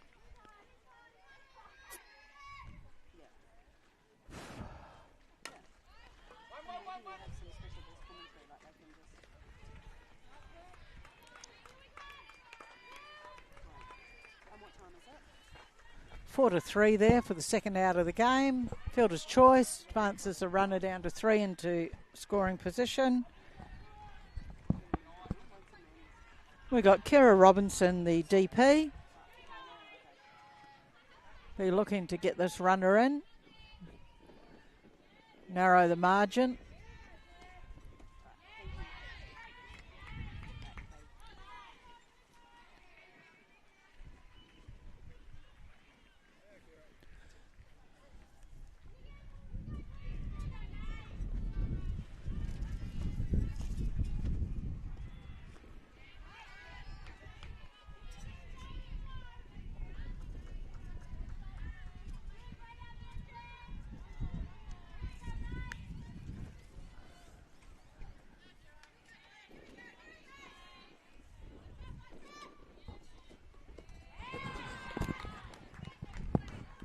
4-3 there for the second out of the game. Fielder's choice advances the runner down to 3 into scoring position. We got Kira Robinson, the DP. They're looking to get this runner in. Narrow the margin.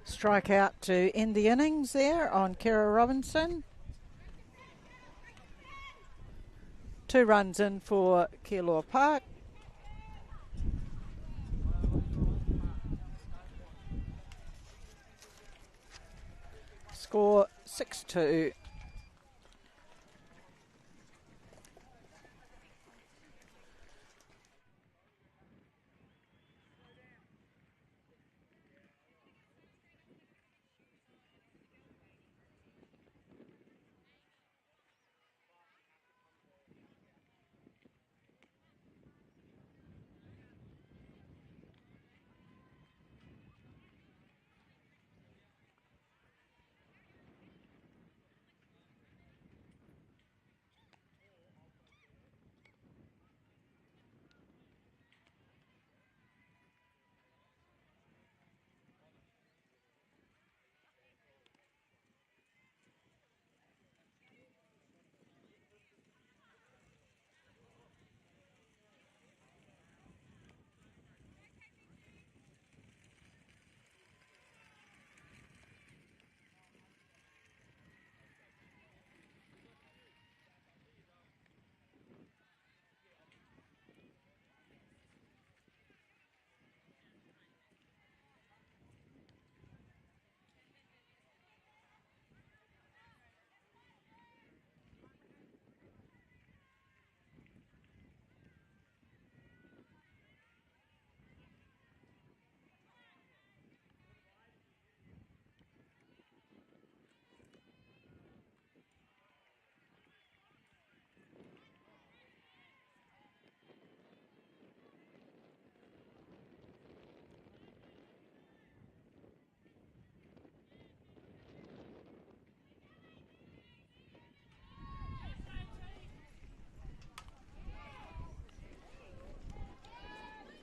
Strike out to end the innings there on Kira Robinson. 2 runs in for Keilor Park. Score 6-2.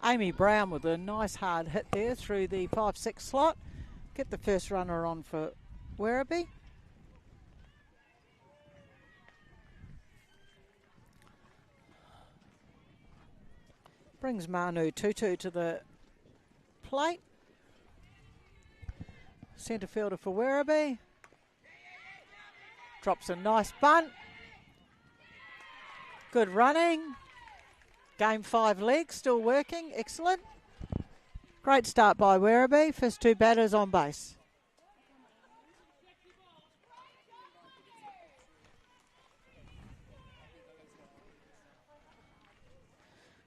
Amy Brown with a nice hard hit there through the 5-6 slot. Get the first runner on for Werribee. Brings Manu Tutu to the plate. Centre fielder for Werribee. Drops a nice bunt. Good running. Game 5 legs still working. Excellent. Great start by Werribee. First 2 batters on base.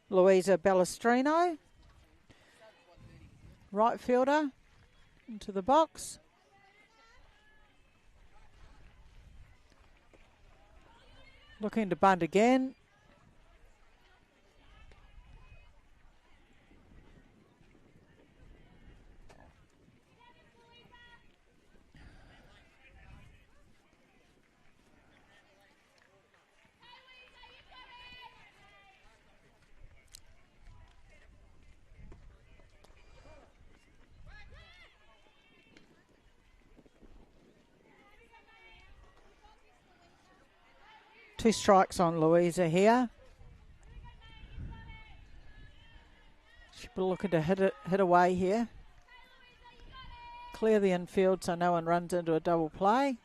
Louisa Bellestrino, right fielder, into the box. Looking to bunt again. Two strikes on Louisa here. She'll be looking to hit away here. Clear the infield so no one runs into a double play.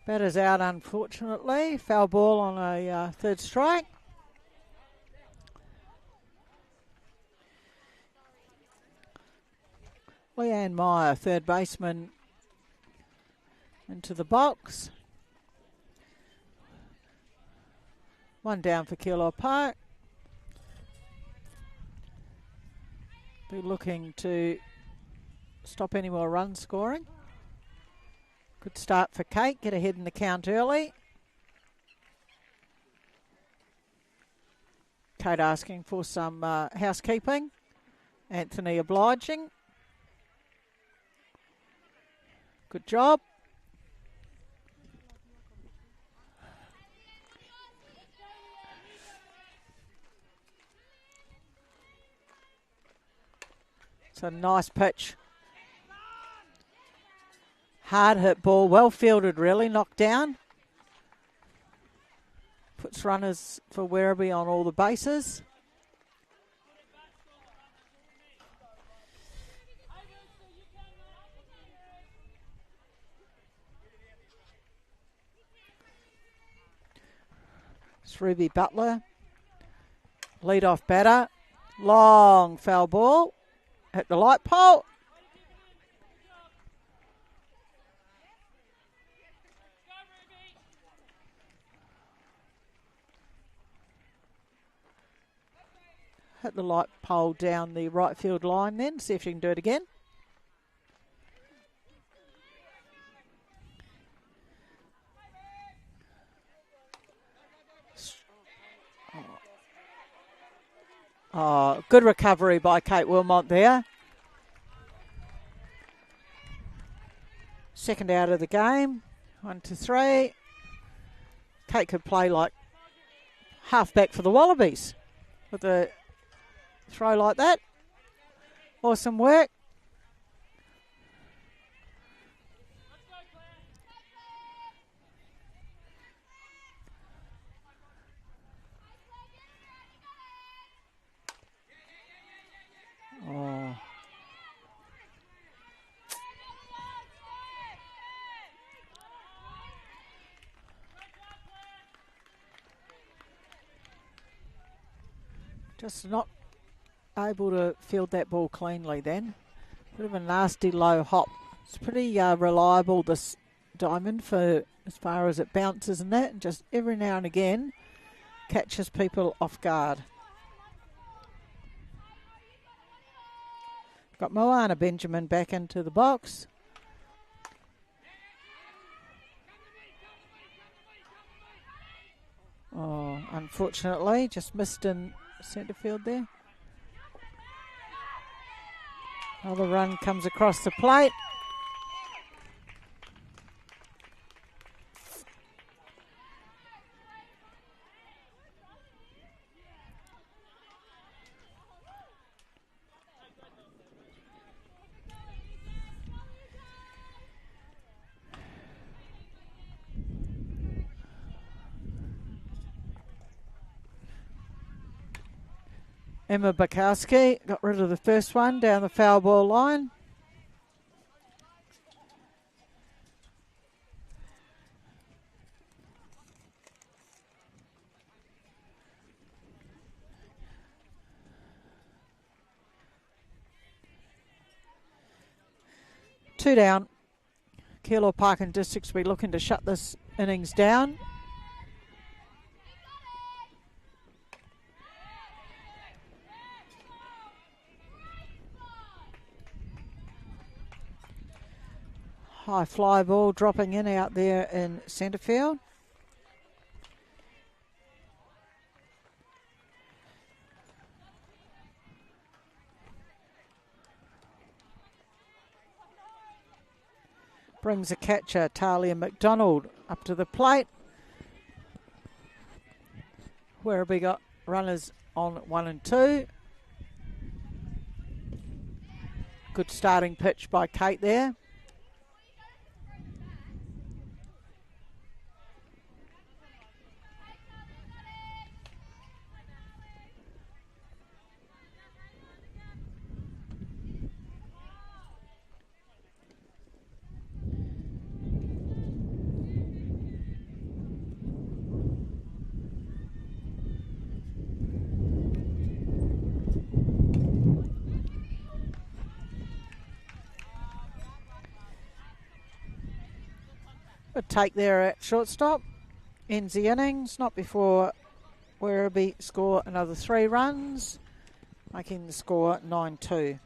Batter's out, unfortunately. Foul ball on a third strike. Leanne Meyer, third baseman, into the box. One down for Keilor Park. Be looking to stop any more run scoring. Good start for Kate, get ahead in the count early. Kate asking for some housekeeping. Anthony obliging. Good job. It's a nice pitch. Hard hit ball, well fielded really, knocked down. Puts runners for Werribee on all the bases. It's Ruby Butler, lead-off batter. Long foul ball, hit the light pole. Hit the light pole down the right field line then, see if she can do it again. Oh, good recovery by Kate Wilmot there. Second out of the game. 1-3. Kate could play like half back for the Wallabies with a throw like that. Awesome work. Oh. Just not able to field that ball cleanly then. Bit of a nasty low hop. It's pretty reliable, this diamond, for as far as it bounces and that, and just every now and again catches people off guard. Got Moana Benjamin back into the box. Oh, unfortunately, just missed in centre field there. Another run comes across the plate. Emma Bukowski got rid of the first one down the foul ball line. Two down. Keilor Park and Districts will be looking to shut this innings down. High fly ball dropping in out there in centre field. Brings a catcher, Talia McDonald, up to the plate. Werribee got runners on 1 and 2. Good starting pitch by Kate there. take there at shortstop. Ends the innings, not before Werribee score another 3 runs, making the score 9-2.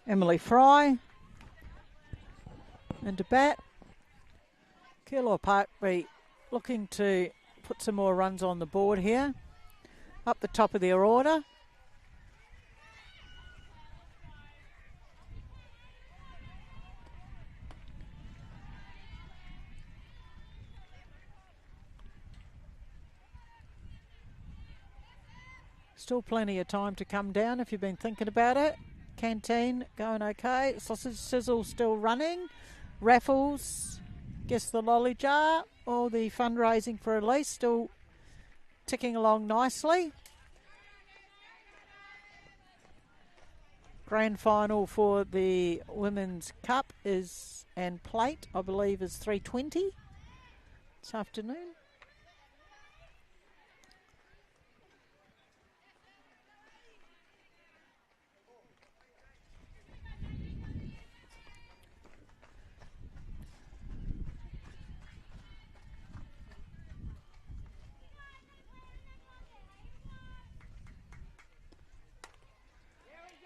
Emily Fry into bat. Keilor Park be looking to put some more runs on the board here. Up the top of their order. Still plenty of time to come down if you've been thinking about it. Canteen going okay. Sausage Sizzle still running. Raffles, guess the lolly jar, all the fundraising for Elise still ticking along nicely. Grand final for the Women's Cup is, and plate, I believe, is 3:20 this afternoon.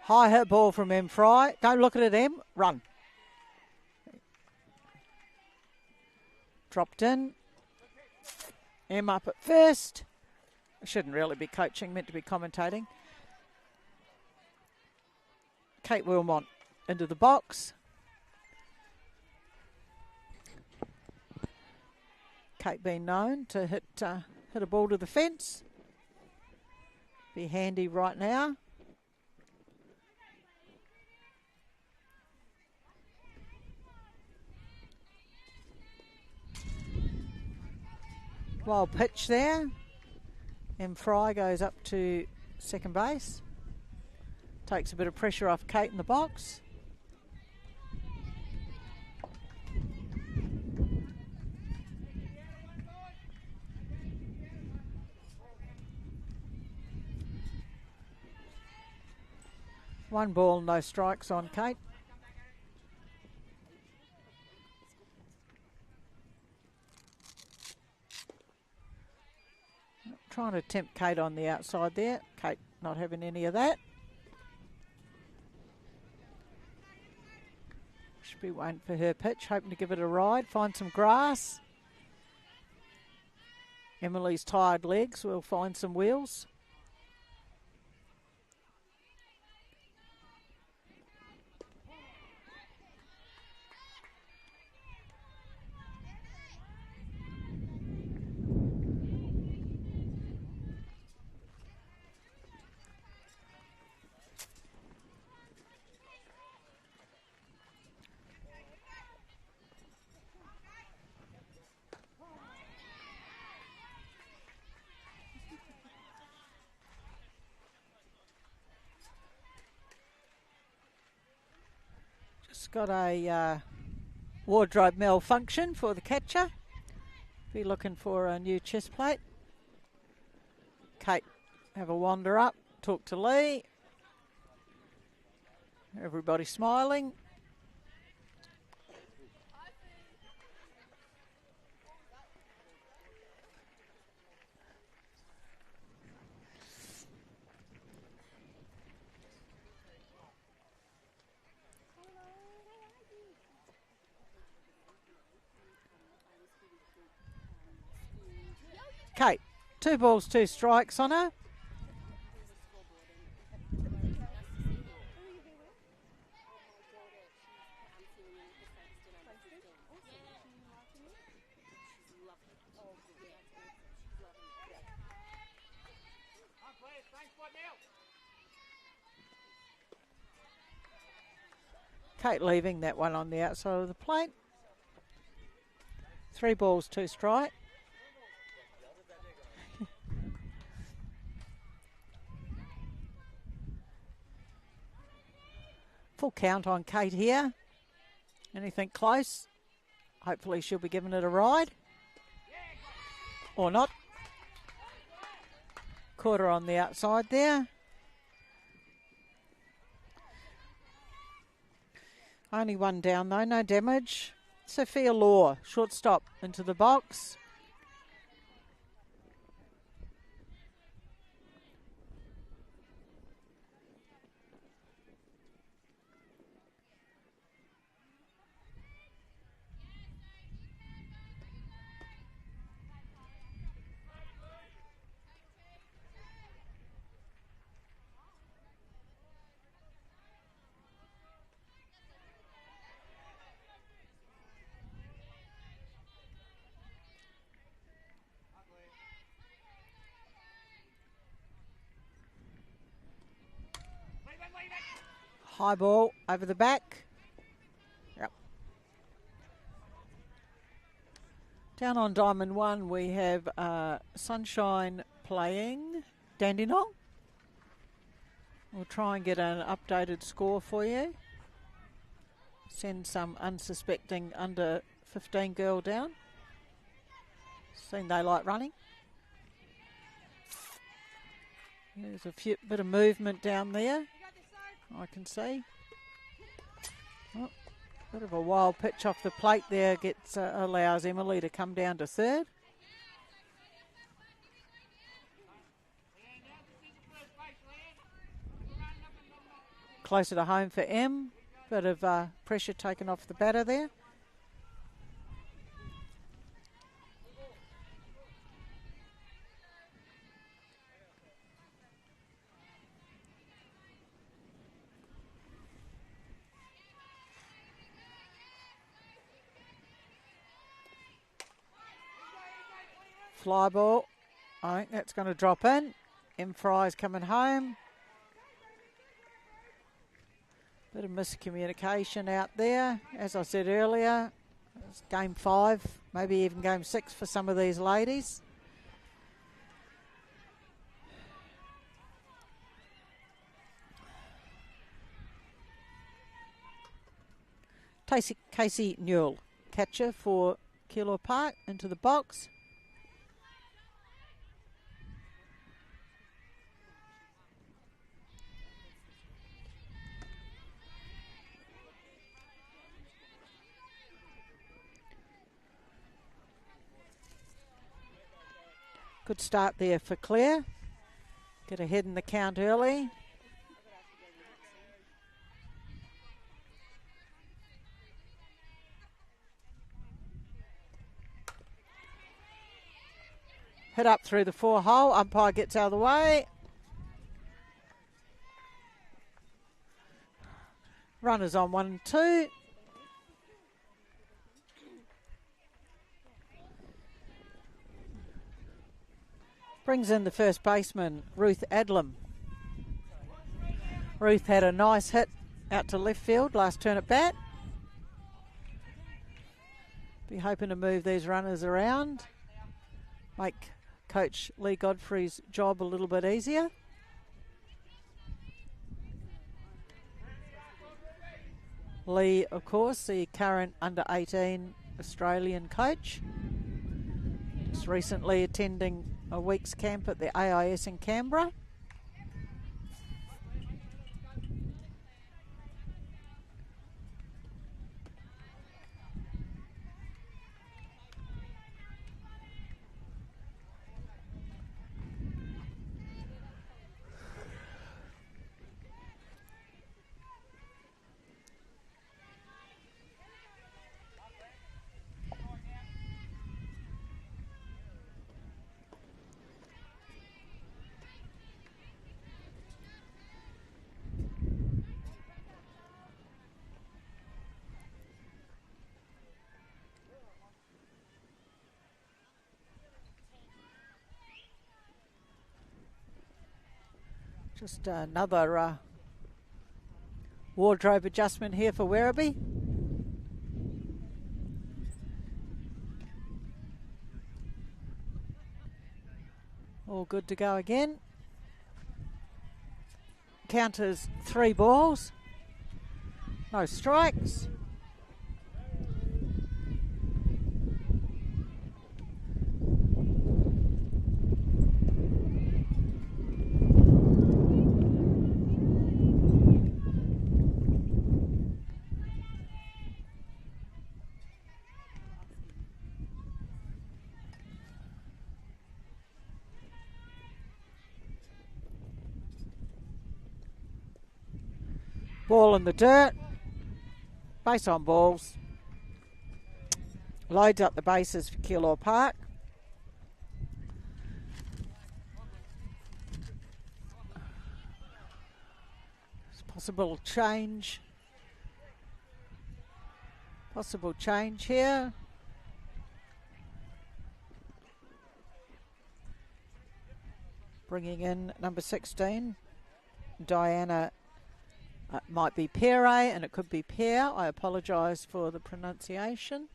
High hit ball from M. Fry. Don't look at it, M. Run. Dropped in. M up at first. Shouldn't really be coaching, meant to be commentating. Kate Wilmot into the box. Kate being known to hit a ball to the fence. Be handy right now. Wild pitch there. And Fry goes up to second base. Takes a bit of pressure off Kate in the box. One ball, no strikes on Kate. Trying to tempt Kate on the outside there. Kate not having any of that. Should be waiting for her pitch, hoping to give it a ride, find some grass. Emily's tired legs will find some wheels. It's got a wardrobe malfunction for the catcher. Be looking for a new chest plate. Kate, have a wander up, talk to Lee. Everybody smiling. Kate, 2 balls, 2 strikes on her. Kate leaving that one on the outside of the plate. 3 balls, 2 strike. Full count on Kate here. Anything close? Hopefully she'll be giving it a ride. Or not. Caught her on the outside there. Only one down though, no damage. Sophia Law, shortstop into the box. High ball over the back. Yep. Down on Diamond 1 we have Sunshine playing Dandenong. We'll try and get an updated score for you. Send some unsuspecting under 15 girl down. Seen they like running. There's a bit of movement down there, I can see. Oh, bit of a wild pitch off the plate there allows Emily to come down to third. Closer to home for M. Bit of pressure taken off the batter there. Fly ball. I think that's going to drop in. M. Fry's coming home. Bit of miscommunication out there. As I said earlier, it's game 5, maybe even game 6 for some of these ladies. Casey Newell, catcher for Keilor Park, into the box. Good start there for Claire. Get ahead in the count early. Hit up through the 4 hole. Umpire gets out of the way. Runners on 1 and 2. Brings in the first baseman, Ruth Adlam. Ruth had a nice hit out to left field last turn at bat. Be hoping to move these runners around. Make Coach Lee Godfrey's job a little bit easier. Lee, of course, the current under-18 Australian coach. Just recently attending a week's camp at the AIS in Canberra. Just another wardrobe adjustment here for Werribee. All good to go again. Counters 3 balls. No strikes. Ball in the dirt, base on balls, loads up the bases for Keilor Park. There's possible change here. Bringing in number 16, Diana. It might be Pere and it could be Pear. I apologise for the pronunciation.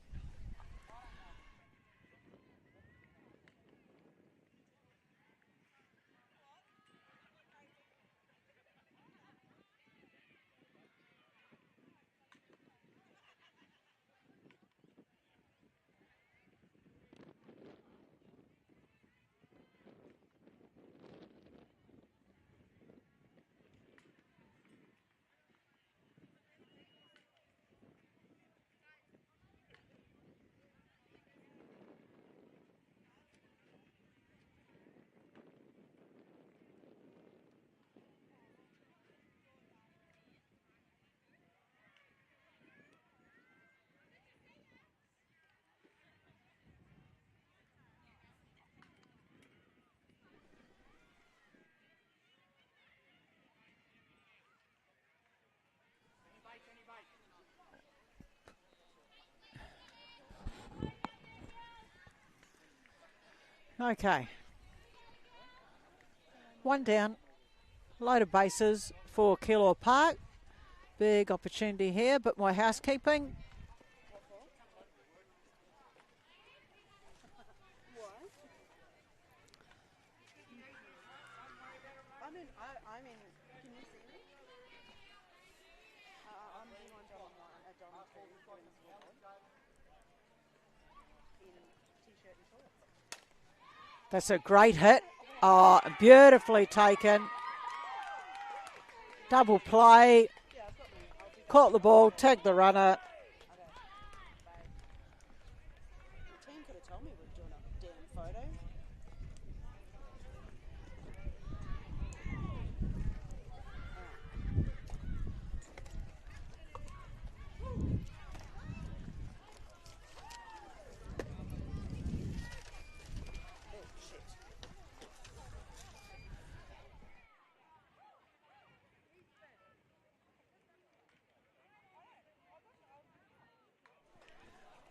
Okay. 1 down. Load of bases for Keilor Park. Big opportunity here, but my housekeeping. I'm in. Can you see me? I'm being on Dom at Dom in t-shirt and shorts. That's a great hit. Oh, beautifully taken. Double play. Caught the ball, tagged the runner. The team could have told me we were doing a damn photo.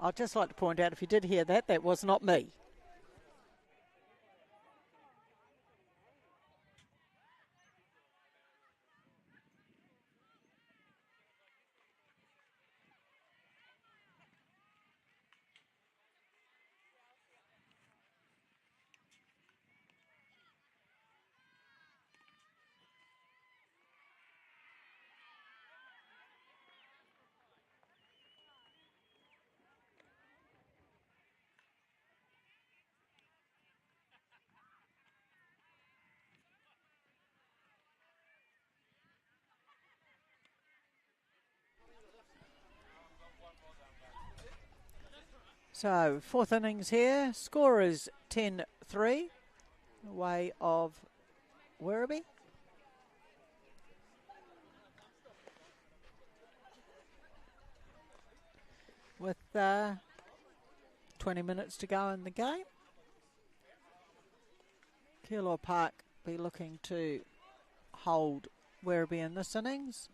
I'd just like to point out, if you did hear that, that was not me. So, fourth innings here. Score is 10-3, way of Werribee. With 20 minutes to go in the game. Keilor Park be looking to hold Werribee in this innings.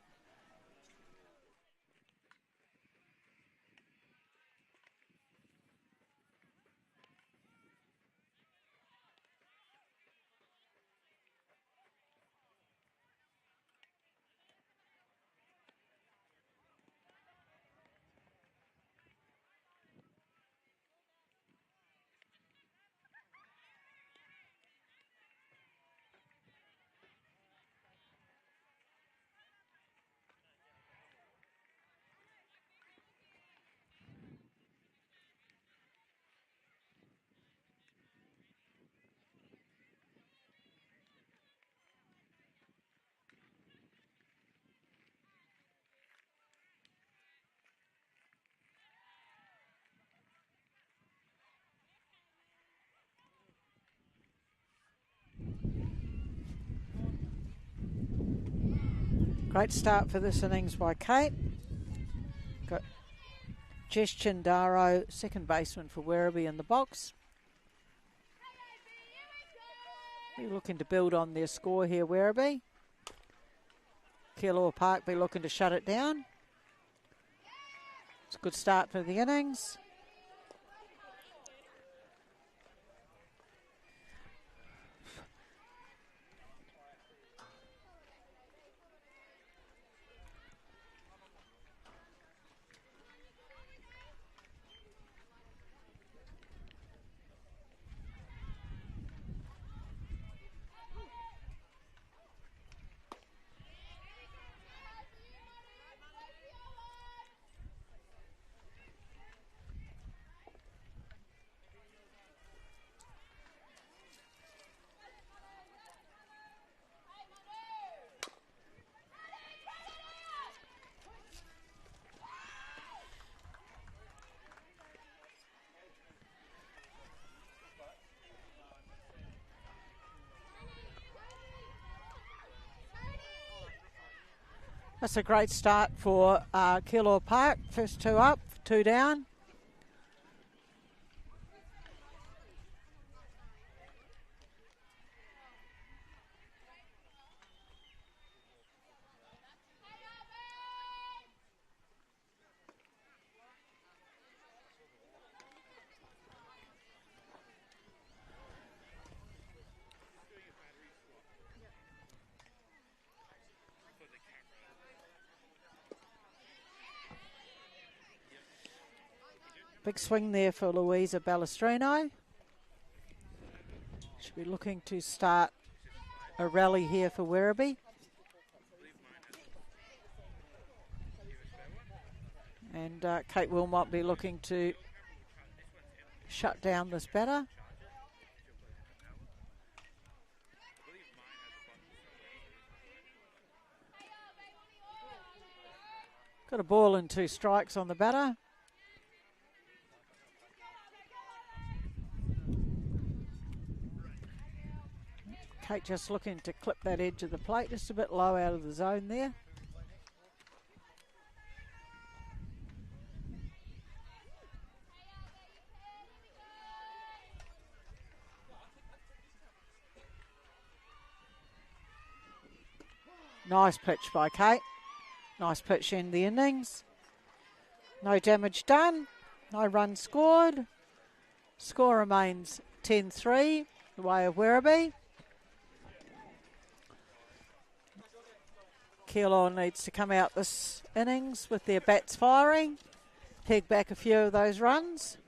Great start for this innings by Kate. Got Jess Chindaro, second baseman for Werribee in the box. Be looking to build on their score here, Werribee. Keilor Park be looking to shut it down. It's a good start for the innings. That's a great start for Keilor Park. First two up, two down. Big swing there for Louisa Ballestrino. Should be looking to start a rally here for Werribee. And Kate Wilmot be looking to shut down this batter. Got a ball and two strikes on the batter. Kate just looking to clip that edge of the plate, just a bit low out of the zone there. Nice pitch by Kate. Nice pitch in the innings. No damage done. No runs scored. Score remains 10-3, the way of Werribee. Keilor needs to come out this innings with their bats firing, peg back a few of those runs.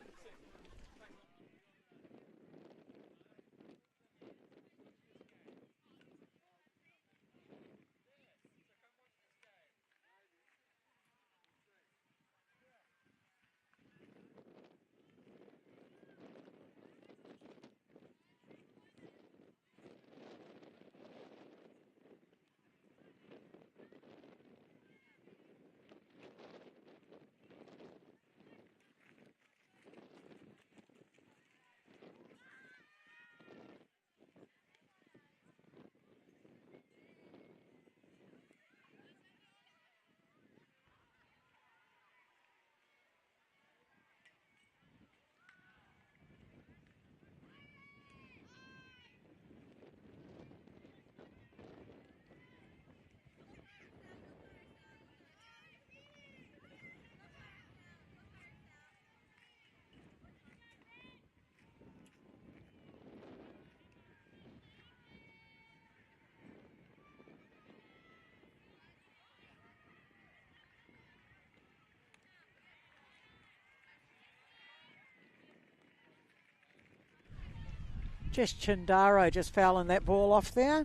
Just Chindaro just fouling that ball off there.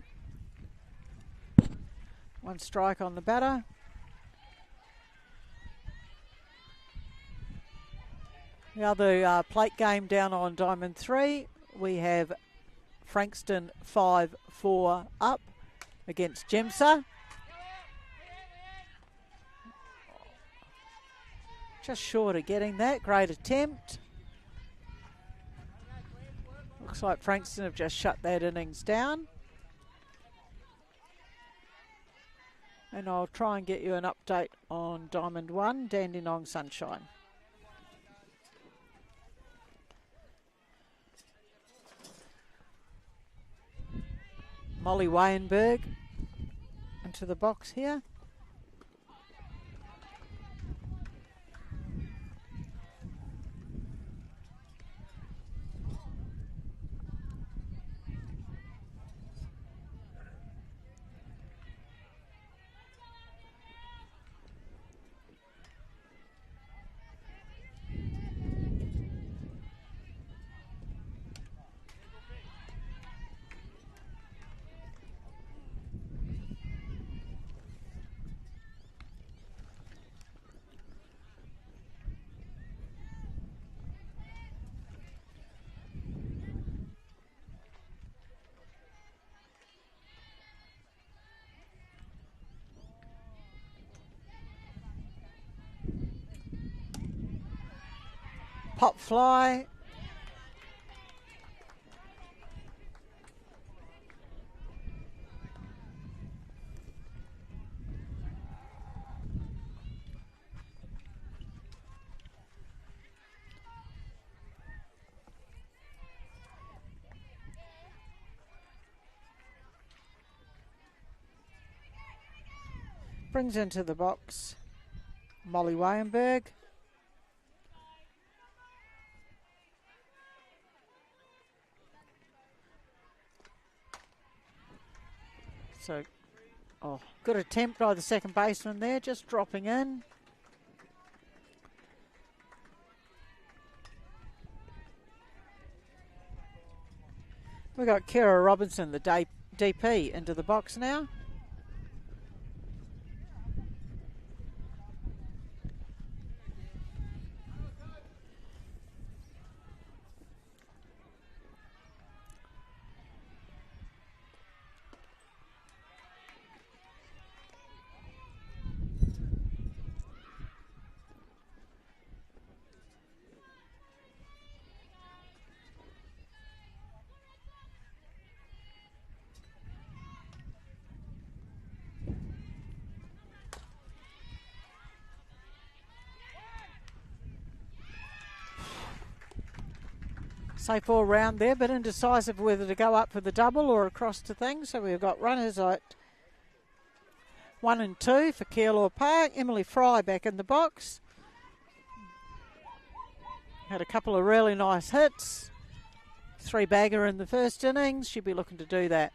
1 strike on the batter. The other plate game down on Diamond 3, we have Frankston 5-4 up against Gemsa. Just short of getting that. Great attempt. Looks like Frankston have just shut that innings down. And I'll try and get you an update on Diamond 1, Dandenong Sunshine. Molly Wayenberg into the box here. Pop fly. Brings into the box Molly Wayenberg. So, good attempt by the second baseman there, just dropping in. We've got Kira Robinson, the DP, into the box now. Safe all round there, but indecisive whether to go up for the double or across to things. So we've got runners at 1 and 2 for Keilor Park. Emily Fry back in the box. Had a couple of really nice hits. 3-bagger in the first innings. She'll be looking to do that.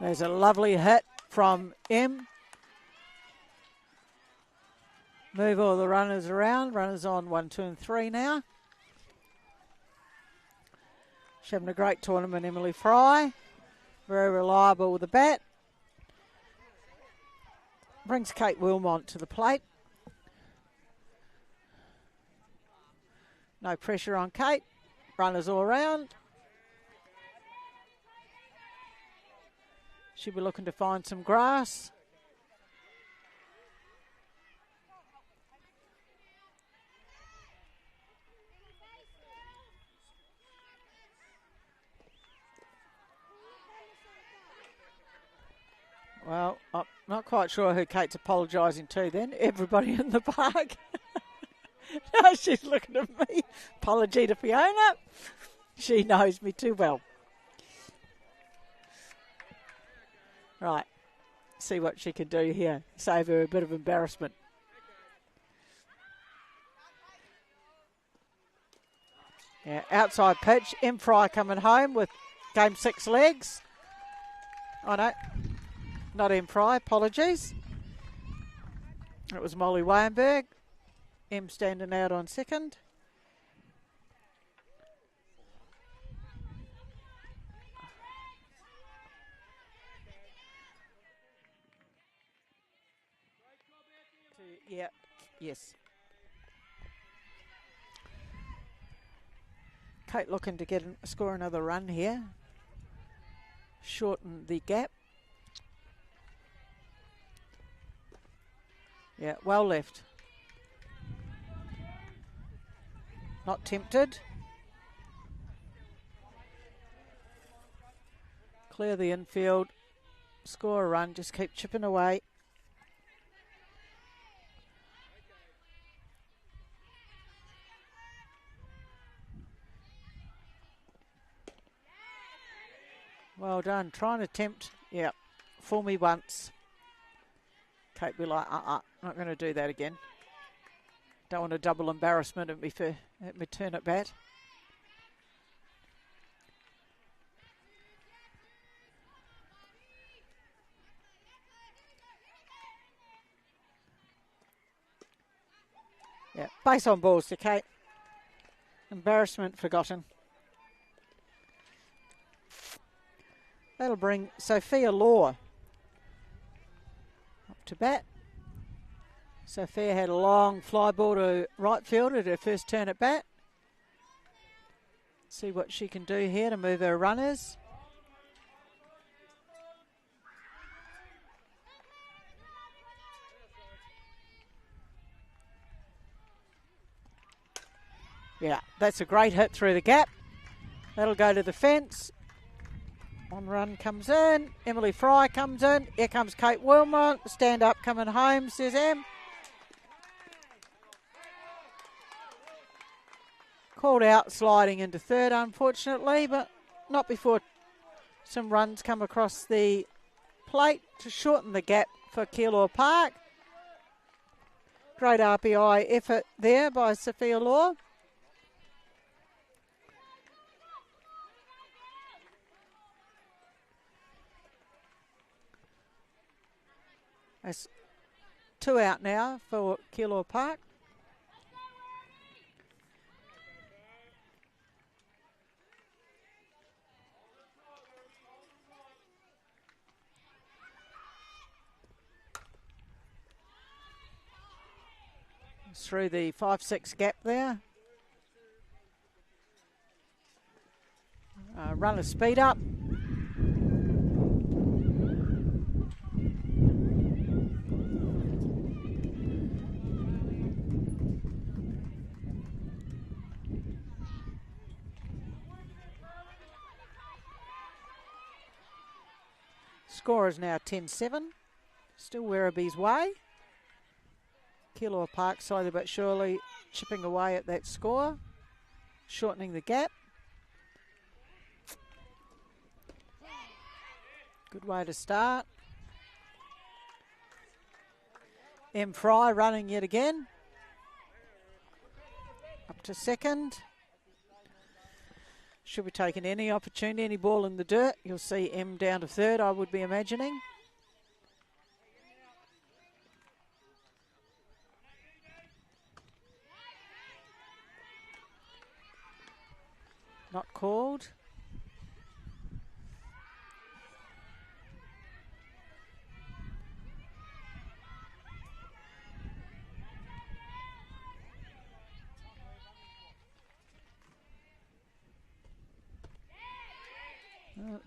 There's a lovely hit from M. Move all the runners around. Runners on 1, 2 and 3 now. She's having a great tournament, Emily Fry. Very reliable with the bat. Brings Kate Wilmont to the plate. No pressure on Kate. Runners all around. She'll be looking to find some grass. Well, I'm not quite sure who Kate's apologising to then. Everybody in the park. No, she's looking at me. Apology to Fiona. She knows me too well. Right. See what she can do here. Save her a bit of embarrassment. Yeah, outside pitch. M. Fry coming home with game 6 legs. Oh, no. Not M. Fry. Apologies. It was Molly Wayenberg. M standing out on second. Yeah, yes. Kate looking to score another run here. Shorten the gap. Yeah, well left. Not tempted. Clear the infield. Score a run. Just keep chipping away. Well done. Trying to tempt. Yeah. Fool me once. Kate be like, not going to do that again. Don't want a double embarrassment at me turn at bat. Yeah. Base on balls to Kate. Embarrassment forgotten. That'll bring Sophia Law up to bat. Sophia had a long fly ball to right field at her first turn at bat. See what she can do here to move her runners. Yeah, that's a great hit through the gap. That'll go to the fence. One run comes in. Emily Fry comes in. Here comes Kate Wilmot. Stand up coming home, says Em. Called out sliding into third, unfortunately, but not before some runs come across the plate to shorten the gap for Keilor Park. Great RBI effort there by Sophia Law. That's 2 out now for Keilor Park. Through the 5-6 gap there. Runner speed up. Score is now 10-7. Still Werribee's way. Keilor Park slowly but surely chipping away at that score, shortening the gap. Good way to start. M. Fry running yet again. Up to second. Should be taking any opportunity, any ball in the dirt. You'll see M down to third, I would be imagining. Not called.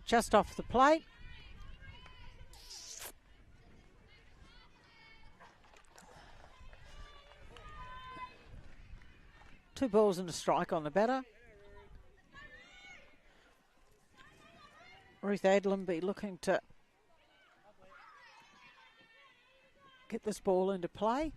Just off the plate. Two balls and a strike on the batter. Ruth Adlamby looking to get this ball into play.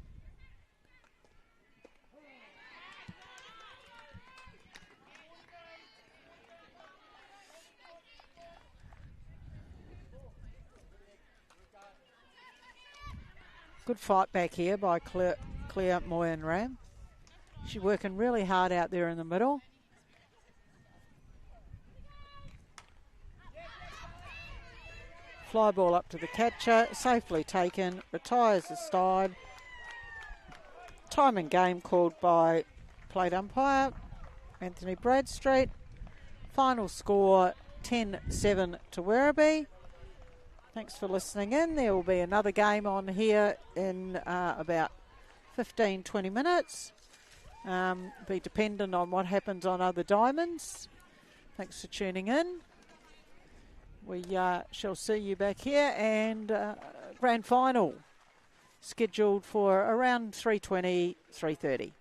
Good fight back here by Claire Moyenram. She's working really hard out there in the middle. Fly ball up to the catcher, safely taken, retires the side. Time and game called by plate umpire Anthony Bradstreet. Final score 10-7 to Werribee. Thanks for listening in. There will be another game on here in about 15-20 minutes. Be dependent on what happens on other diamonds. Thanks for tuning in. We shall see you back here, and grand final scheduled for around 3:20, 3:30.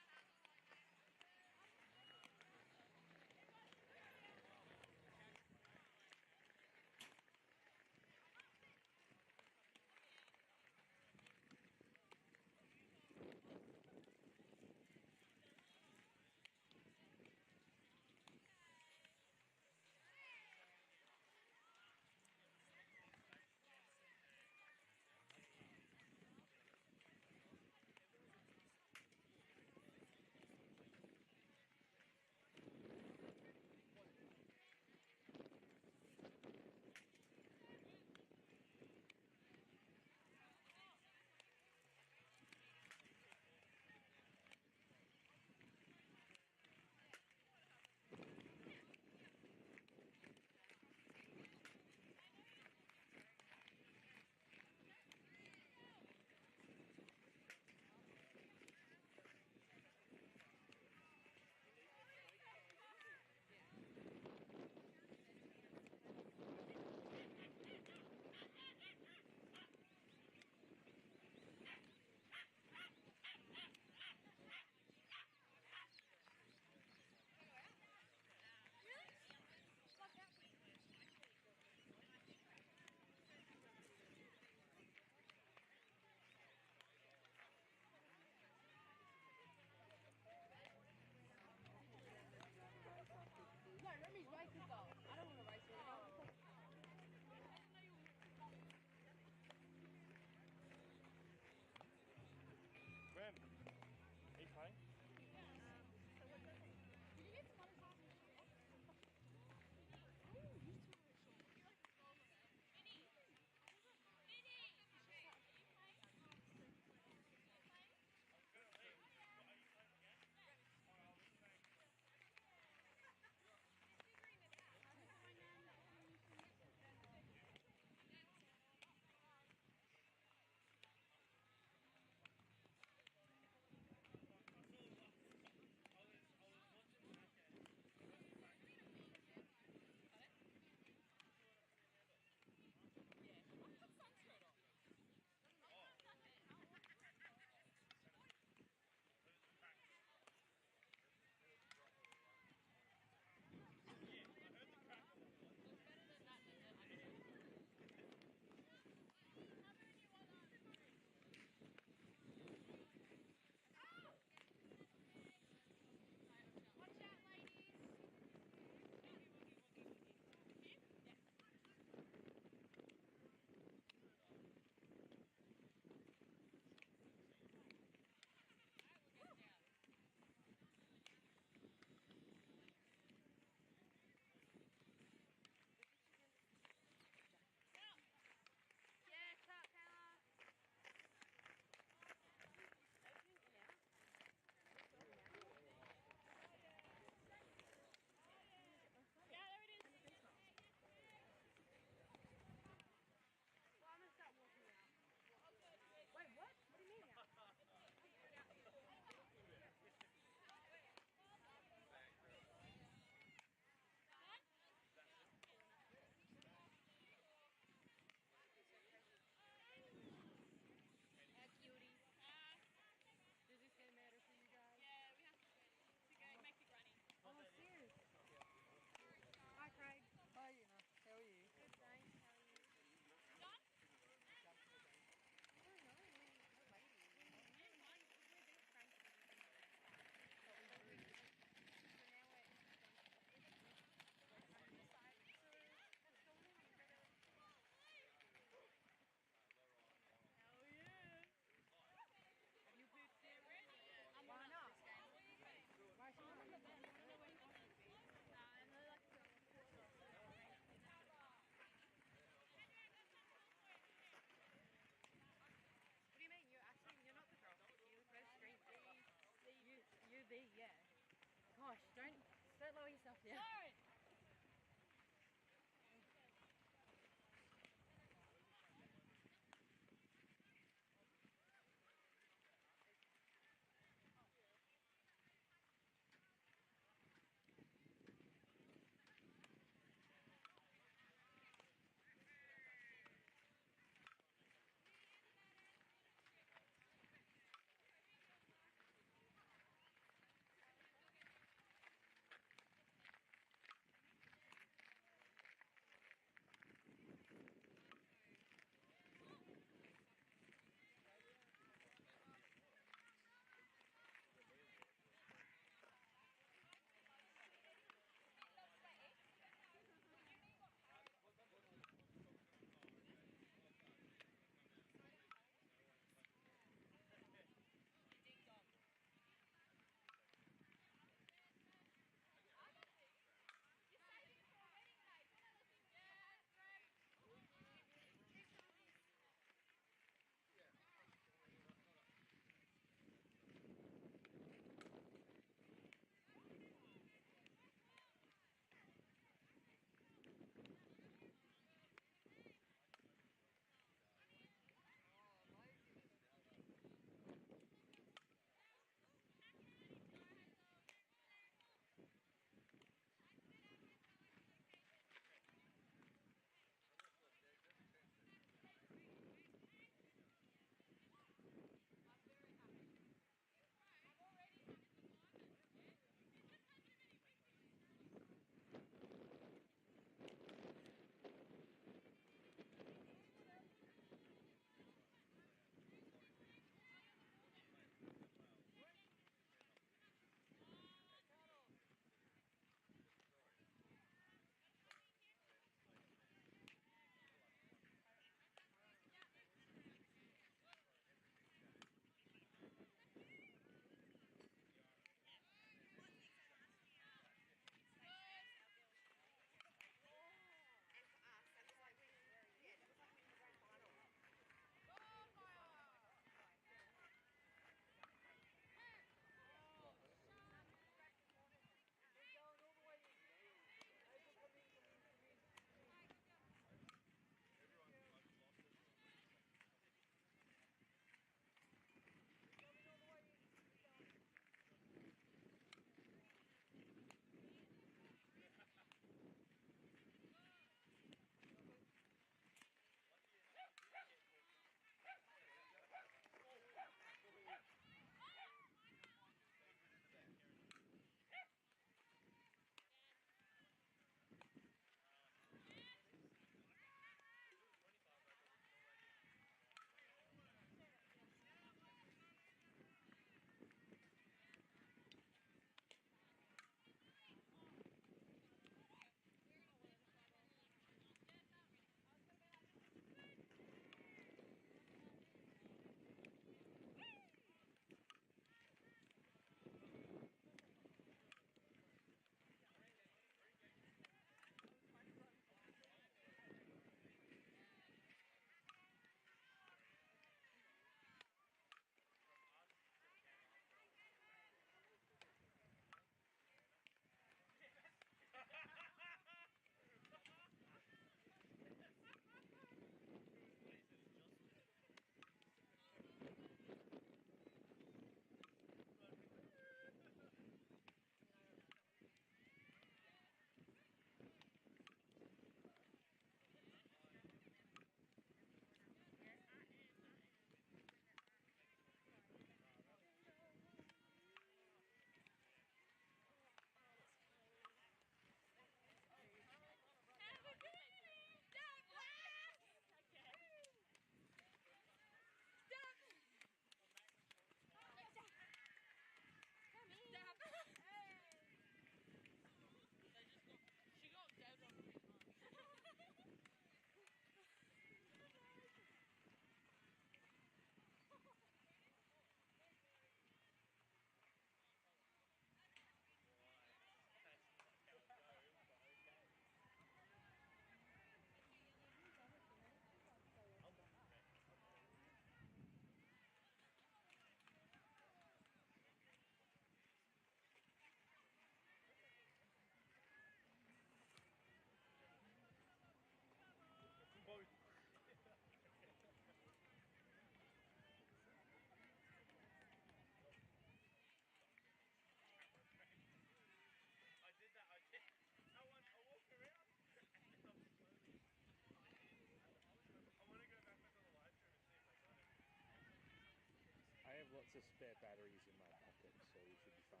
lots of spare batteries in my pocket, so we should be fine.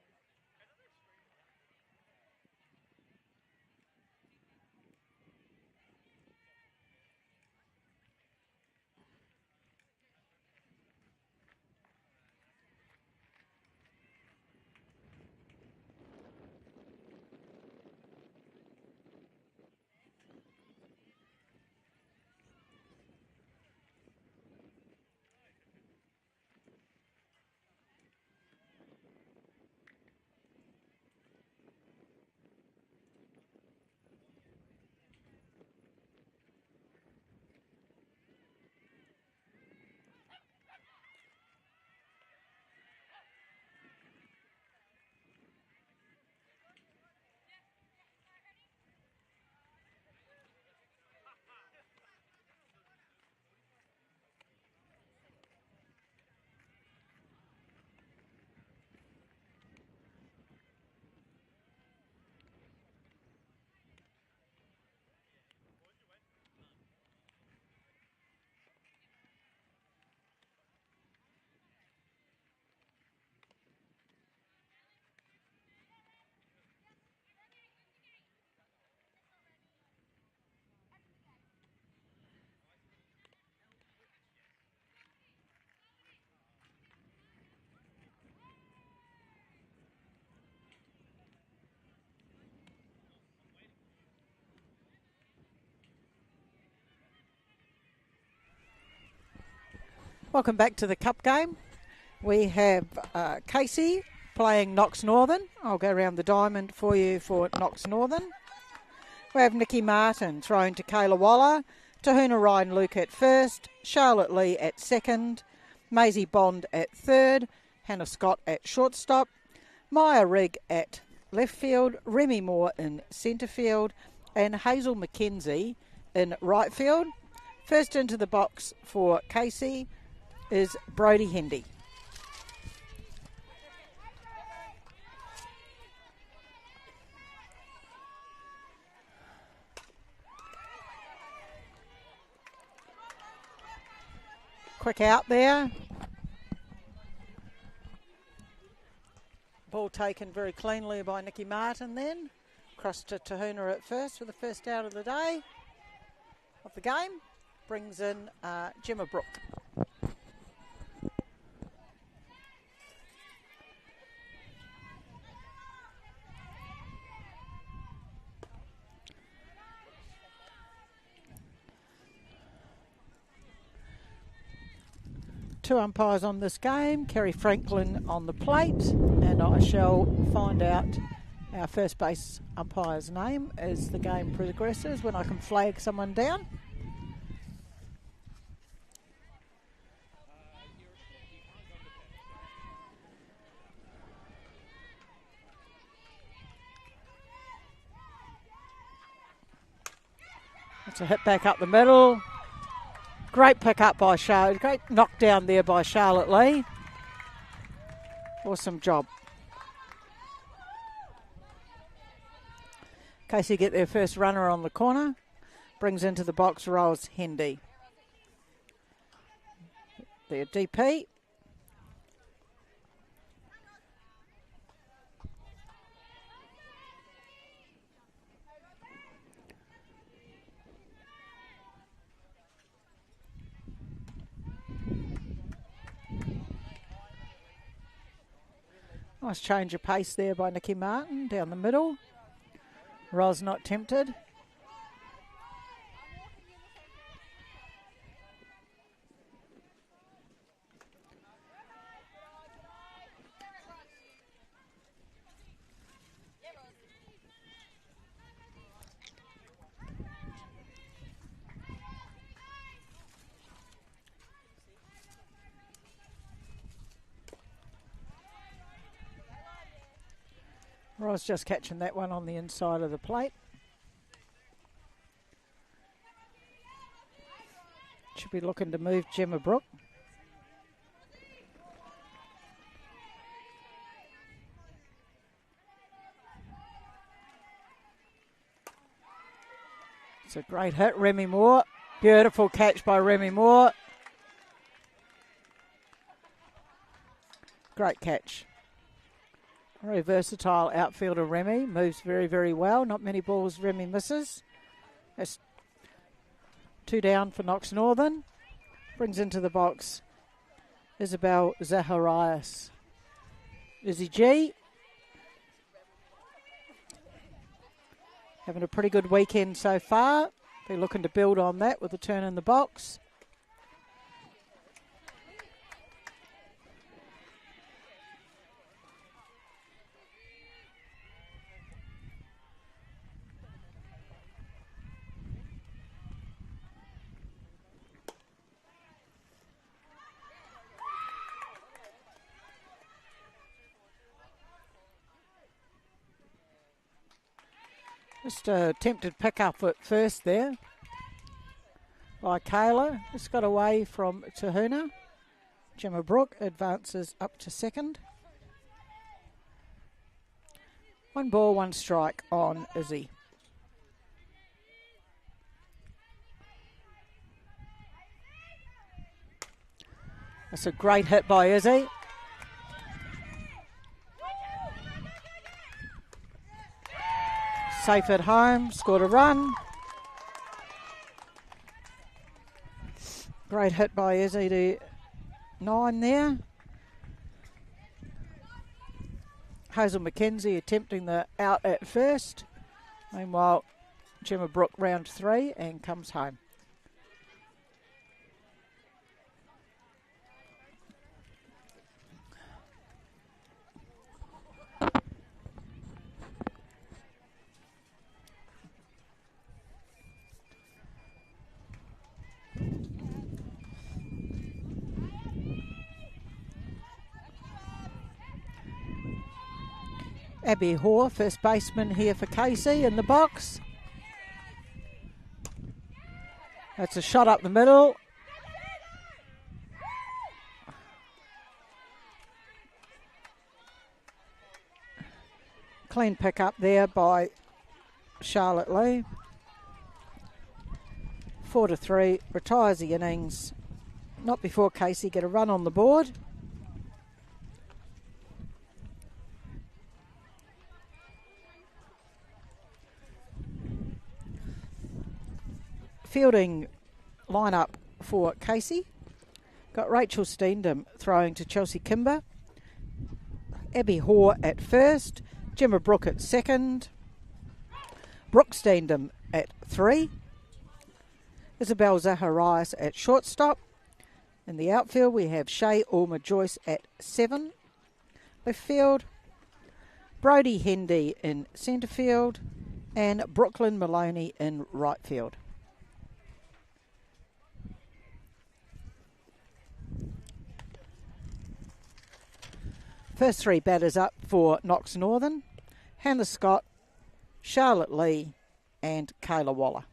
Welcome back to the Cup game. We have Casey playing Knox Northern. I'll go around the diamond for you for Knox Northern. We have Nikki Martin thrown to Kayla Waller, Tahuna Ryan Luke at first, Charlotte Lee at second, Maisie Bond at third, Hannah Scott at shortstop, Maya Rigg at left field, Remy Moore in centre field, and Hazel McKenzie in right field. First into the box for Casey is Brody Hendy. Quick out there. Ball taken very cleanly by Nikki Martin then. Cross to Tahuna at first for the first out of the day of the game. Brings in Gemma Brook. Two umpires on this game, Kerry Franklin on the plate, and I shall find out our first base umpire's name as the game progresses when I can flag someone down. It's a hit back up the middle. Great pick up by Charlotte. Great knockdown there by Charlotte Lee. Awesome job. Casey get their first runner on the corner. Brings into the box Rose Hendy. Their DP. Nice change of pace there by Nikki Martin down the middle. Ros not tempted. Ros just catching that one on the inside of the plate. Should be looking to move Gemma Brook. It's a great hit, Remy Moore. Beautiful catch by Remy Moore. Great catch. Very versatile outfielder Remy. Moves very, very well. Not many balls Remy misses. That's 2 down for Knox Northern. Brings into the box Isabel Zacharias. Izzy G. Having a pretty good weekend so far. Be looking to build on that with a turn in the box. Just attempted pick up at first there by Kayla. Just got away from Tahuna. Gemma Brook advances up to second. 1 ball, 1 strike on Izzy. That's a great hit by Izzy. Safe at home, scored a run. Great hit by Izzy to 9 there. Hazel McKenzie attempting the out at first. Meanwhile, Gemma Brook round 3 and comes home. Abby Hoare, first baseman here for Casey in the box. That's a shot up the middle. Clean pick up there by Charlotte Lee. 4-3, retires the innings. Not before Casey get a run on the board. Fielding lineup for Casey. Got Rachel Steendam throwing to Chelsea Kimber. Abby Hoare at first. Gemma Brook at second. Brooke Steendam at 3. Isabel Zacharias at shortstop. In the outfield we have Shay Orma Joyce at 7. Left field, Brodie Hendy in centre field and Brooklyn Maloney in right field. First 3 batters up for Knox Northern: Hannah Scott, Charlotte Lee and Kayla Waller.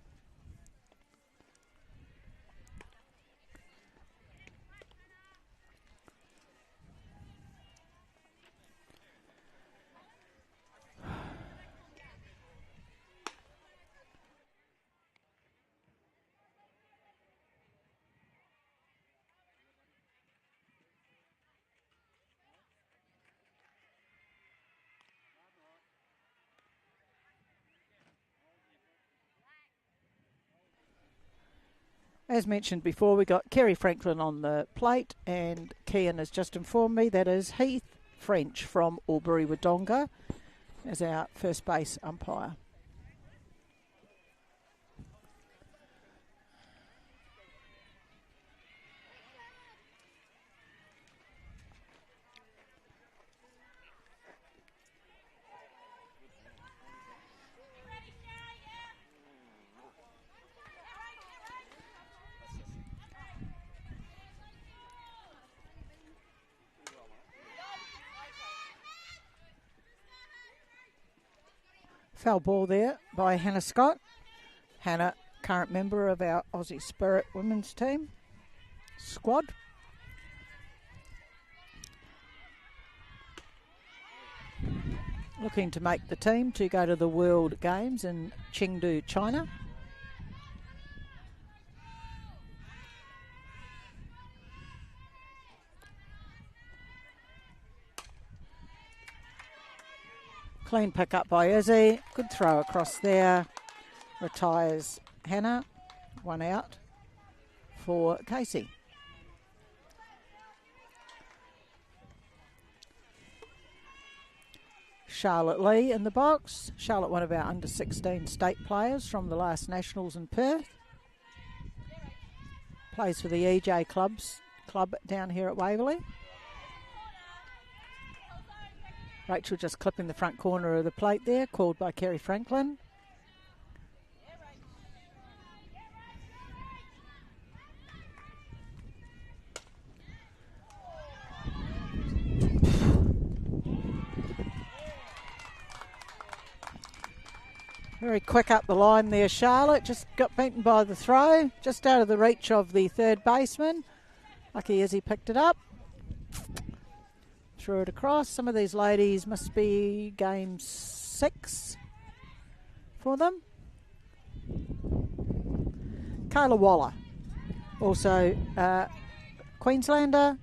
As mentioned before, we got Kerry Franklin on the plate, and Kian has just informed me that is Heath French from Albury Wodonga as our first base umpire. Foul ball there by Hannah Scott. Hannah, current member of our Aussie Spirit women's team squad. Looking to make the team to go to the World Games in Chengdu, China. Clean pick up by Izzy. Good throw across there. Retires Hannah. 1 out for Casey. Charlotte Lee in the box. Charlotte, one of our under 16 state players from the last Nationals in Perth. Plays for the EJ club down here at Waverley. Rachel just clipping the front corner of the plate there, called by Kerry Franklin. Very quick up the line there, Charlotte. Just got beaten by the throw. Just out of the reach of the third baseman. Lucky Izzy picked it up. Threw it across. Some of these ladies must be game 6 for them. Kayla Waller, also Queenslander.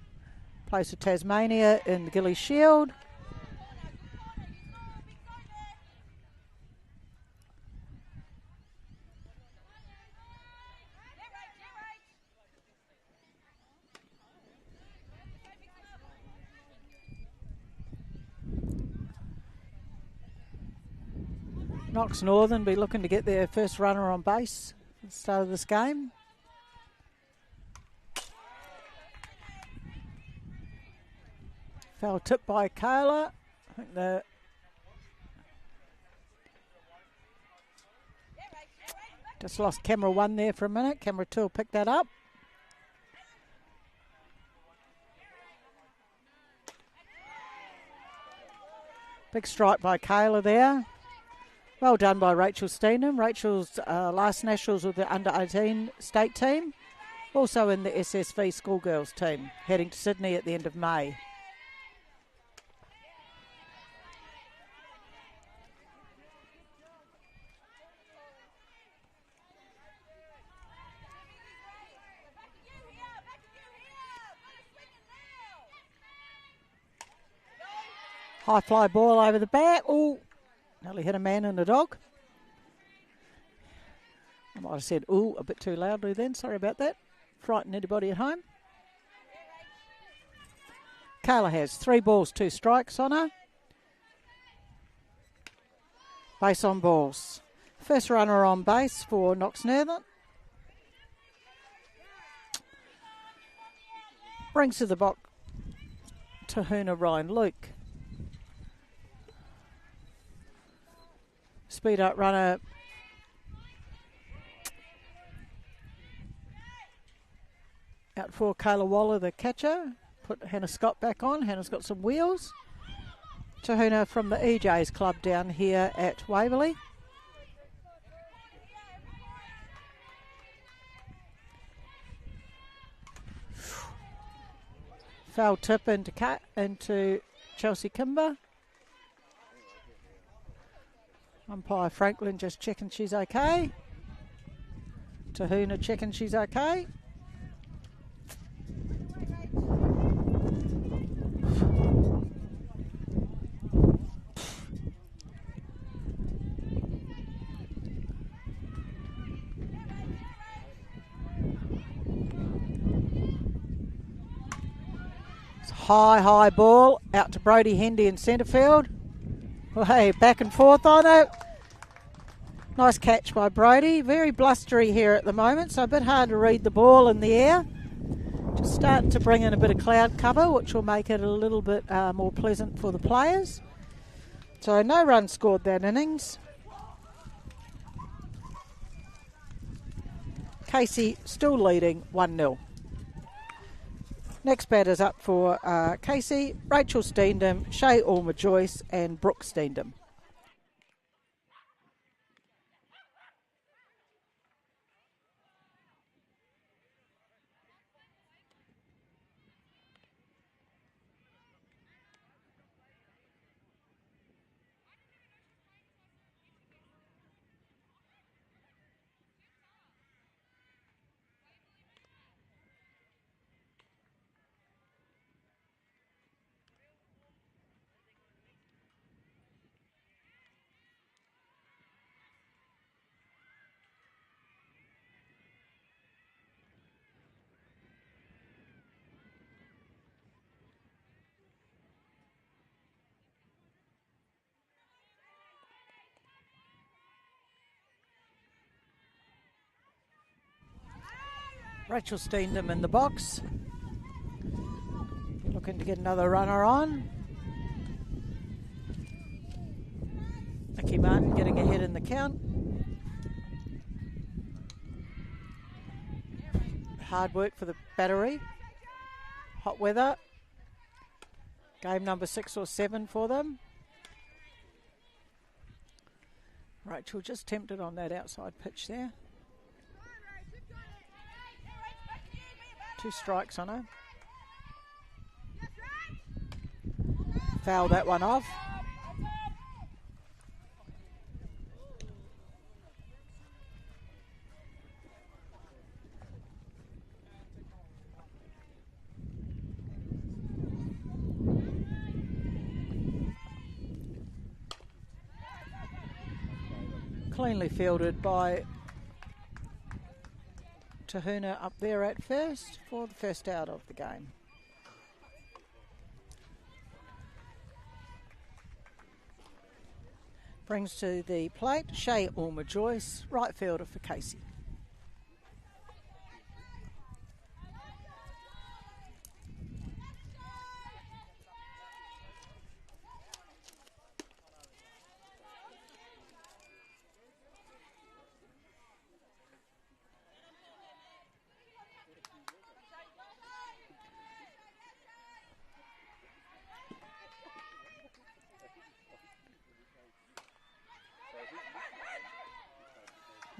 Plays for Tasmania in the Gillies Shield. Knox Northern be looking to get their first runner on base at the start of this game. Foul tip by Kayla. I think just lost camera 1 there for a minute. Camera 2 will pick that up. Big strike by Kayla there. Well done by Rachel Steenham. Rachel's last Nationals with the under-18 state team. Also in the SSV schoolgirls team, heading to Sydney at the end of May. High fly ball over the bat. Oh, nearly hit a man and a dog. I might have said ooh a bit too loudly then. Sorry about that. Frightened anybody at home. Kayla has 3 balls, 2 strikes on her. Base on balls. First runner on base for Knox Northern. Brings to the box Tahuna Ryan Luke. Speed up runner out for Kayla Waller, the catcher. Put Hannah Scott back on. Hannah's got some wheels. Tahuna from the EJ's club down here at Waverley. Foul tip into Chelsea Kimber. Umpire Franklin just checking she's okay. Tahuna checking she's okay. It's a high ball out to Brodie Hendy in centre field. Well, hey, back and forth on it. Nice catch by Brodie. Very blustery here at the moment, so a bit hard to read the ball in the air. Just starting to bring in a bit of cloud cover, which will make it a little bit more pleasant for the players. So no runs scored that innings. Casey still leading 1-0. Next batters up for Casey, Rachel Steendam, Shay Ulmer-Joyce and Brooke Steendam. Rachel Steendam in the box. Looking to get another runner on. Nikki Martin getting ahead in the count. Hard work for the battery. Hot weather. Game number 6 or 7 for them. Rachel just tempted on that outside pitch there. 2 strikes on her. Fouled that one off. Cleanly fielded by Tahuna up there at first for the first out of the game. Brings to the plate Shay Ormer-Joyce, right fielder for Casey.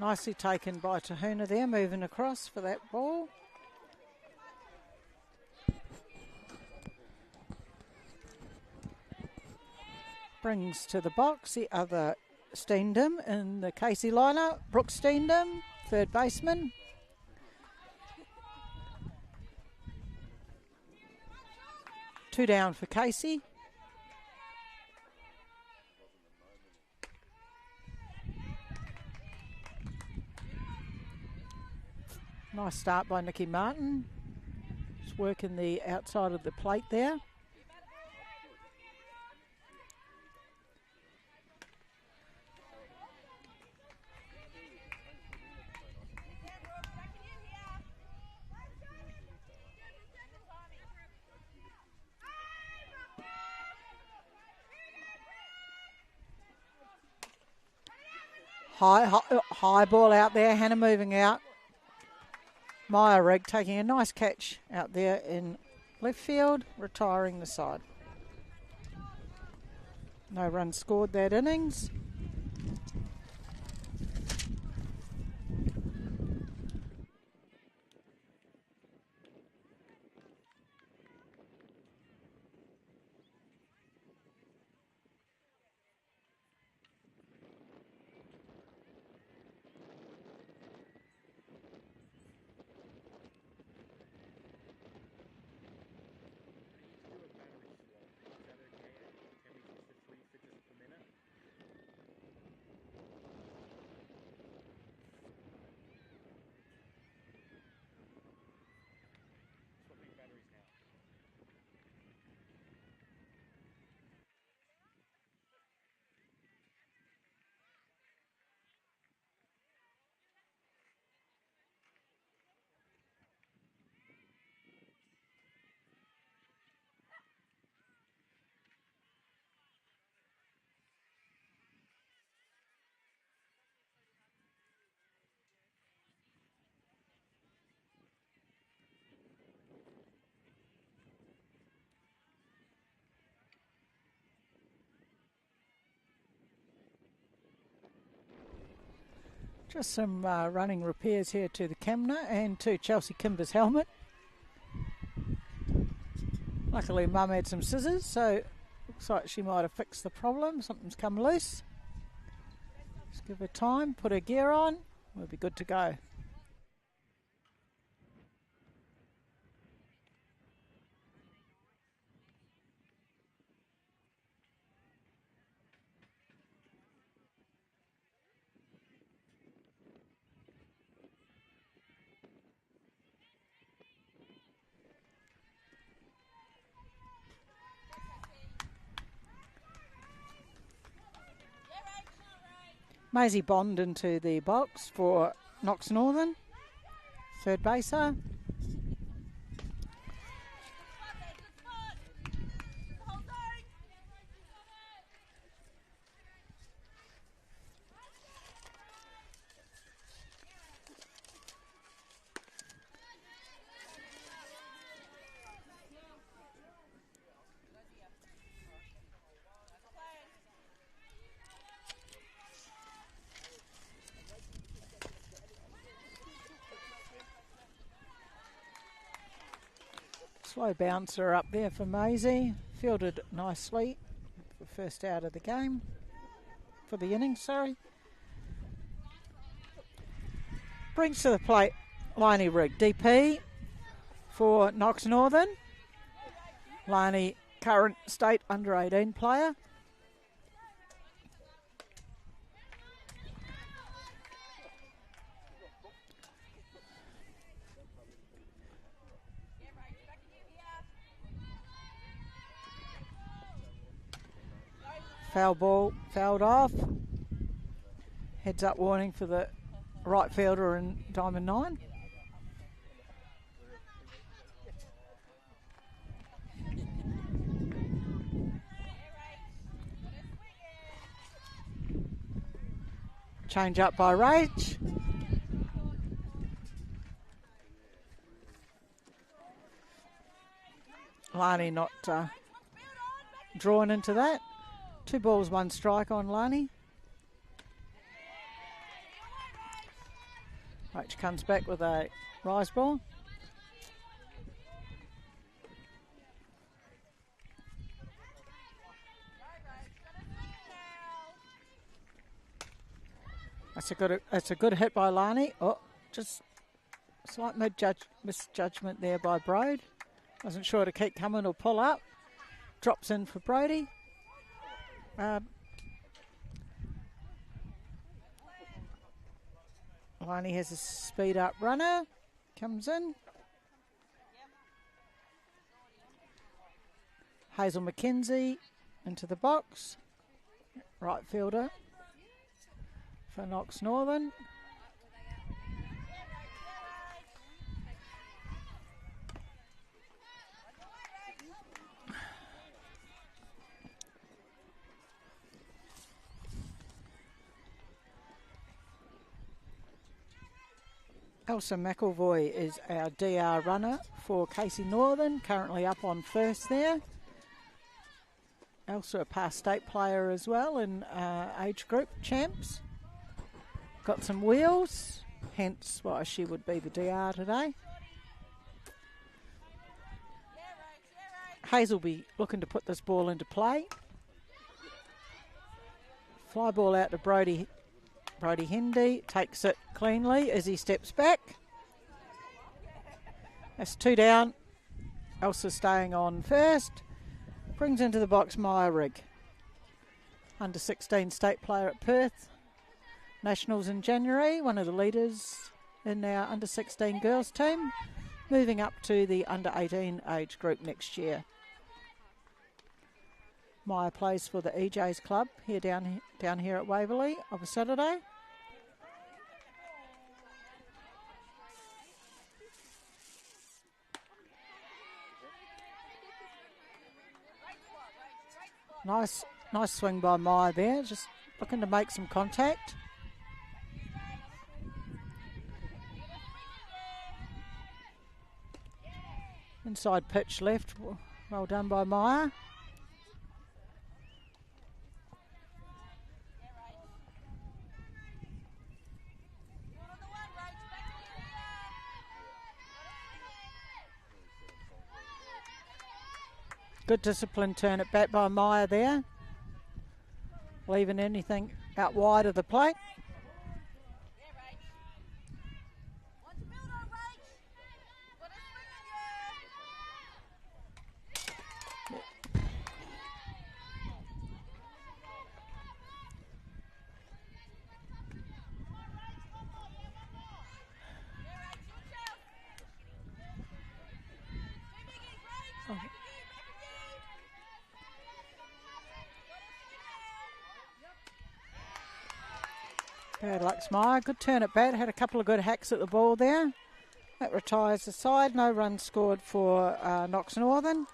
Nicely taken by Tahuna there, moving across for that ball. Brings to the box the other Steendam in the Casey lineup. Brooke Steendam, third baseman. Two down for Casey. Nice start by Nikki Martin. Just working the outside of the plate there. High ball out there. Hannah moving out. Maya Rigg taking a nice catch out there in left field, retiring the side. No runs scored that innings. Just some running repairs here to the Kemner and to Chelsea Kimber's helmet. Luckily Mum had some scissors, so looks like she might have fixed the problem. Something's come loose. Just give her time, put her gear on, we'll be good to go. Maisie Bond into the box for Knox Northern. third baser. Slow bouncer up there for Maisie. Fielded nicely. The first out of the game. For the innings, sorry. Brings to the plate Liney Rigg, DP for Knox Northern. Liney, current state under 18 player. Foul ball, fouled off. Heads up warning for the right fielder in Diamond 9. Change up by Rage. Lani not drawn into that. 2 balls, 1 strike on Lani. Roach comes back with a rise ball. That's a good hit by Lani. Oh, just slight misjudgment there by Brode. Wasn't sure to keep coming or pull up. Drops in for Brody. Lani has a speed up runner. Comes in. Hazel McKenzie into the box. Right fielder for Knox Northern. Elsa McElvoy is our DR runner for Casey Northern, currently up on first there. Elsa a past state player as well in age group champs. Got some wheels, hence why she would be the DR today. Hayes will be looking to put this ball into play. Fly ball out to Brody Hendy, takes it cleanly as he steps back. That's 2 down. Elsa staying on first. Brings into the box Maya Rigg. Under 16 state player at Perth. Nationals in January, one of the leaders in our under 16 girls team. Moving up to the under 18 age group next year. Maya plays for the EJ's club here down here at Waverley of a Saturday. Nice swing by Maya there, just looking to make some contact. Inside pitch left, well done by Maya. Good disciplined turn at bat by Maya there. Leaving anything out wide of the plate. Bad luck, Maya. Good turn at bat. Had a couple of good hacks at the ball there. That retires the side. No runs scored for Knox Northern.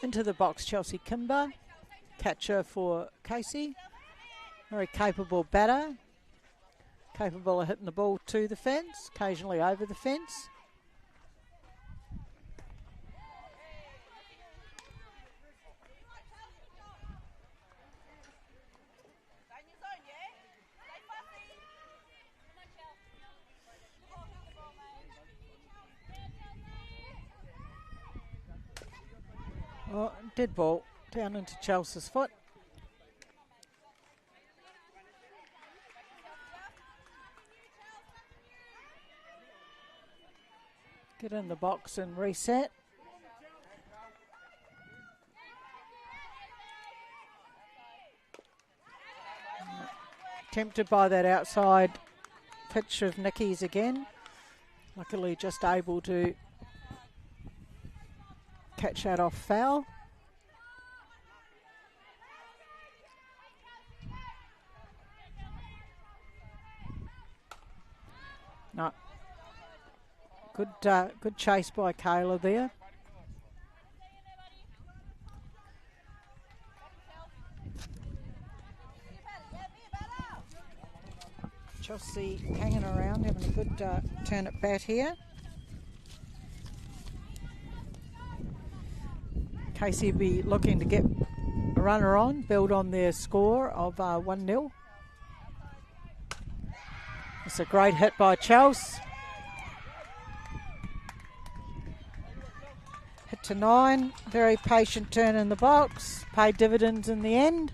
Into the box, Chelsea Kimber, catcher for Casey. Very capable batter, capable of hitting the ball to the fence, occasionally over the fence. Oh, dead ball down into Chelsea's foot. Get in the box and reset. Tempted by that outside pitch of Nicky's again. Luckily just able to catch that off foul. No. Good chase by Kayla there. Chelsea hanging around, having a good turn at bat here. Casey will be looking to get a runner on, build on their score of 1-0. It's a great hit by Chelsea. Hit to 9, very patient turn in the box, paid dividends in the end.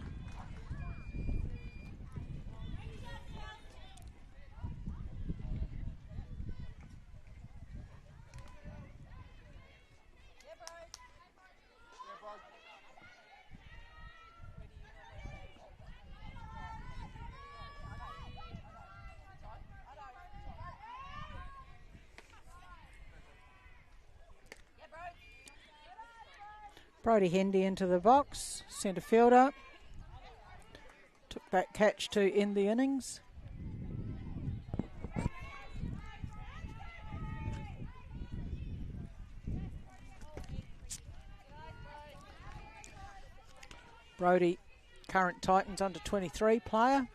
Brody Hendy into the box, centre fielder. Took that catch to end the innings. Brody, current Titans under 23 player.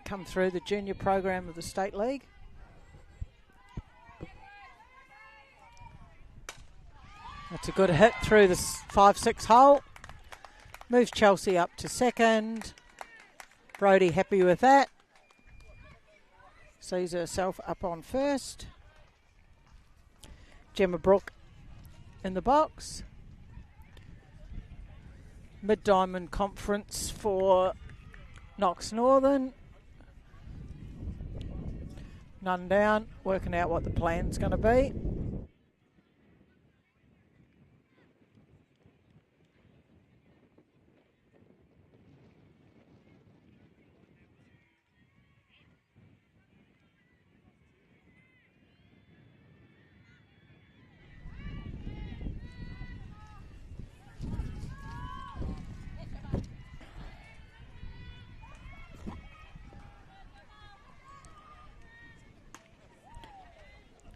Come through the junior program of the State League. That's a good hit through the 5-6 hole. Moves Chelsea up to second. Brody happy with that. Sees herself up on first. Gemma Brook in the box. Mid-diamond conference for Knox Northern. None down, working out what the plan's going to be.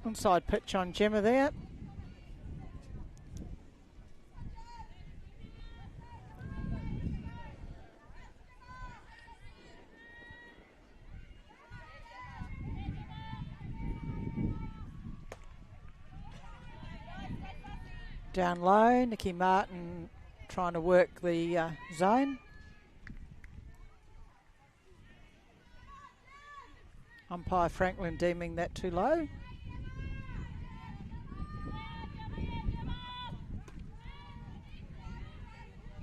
Inside pitch on Gemma there. Down low, Nikki Martin trying to work the zone. Umpire Franklin deeming that too low.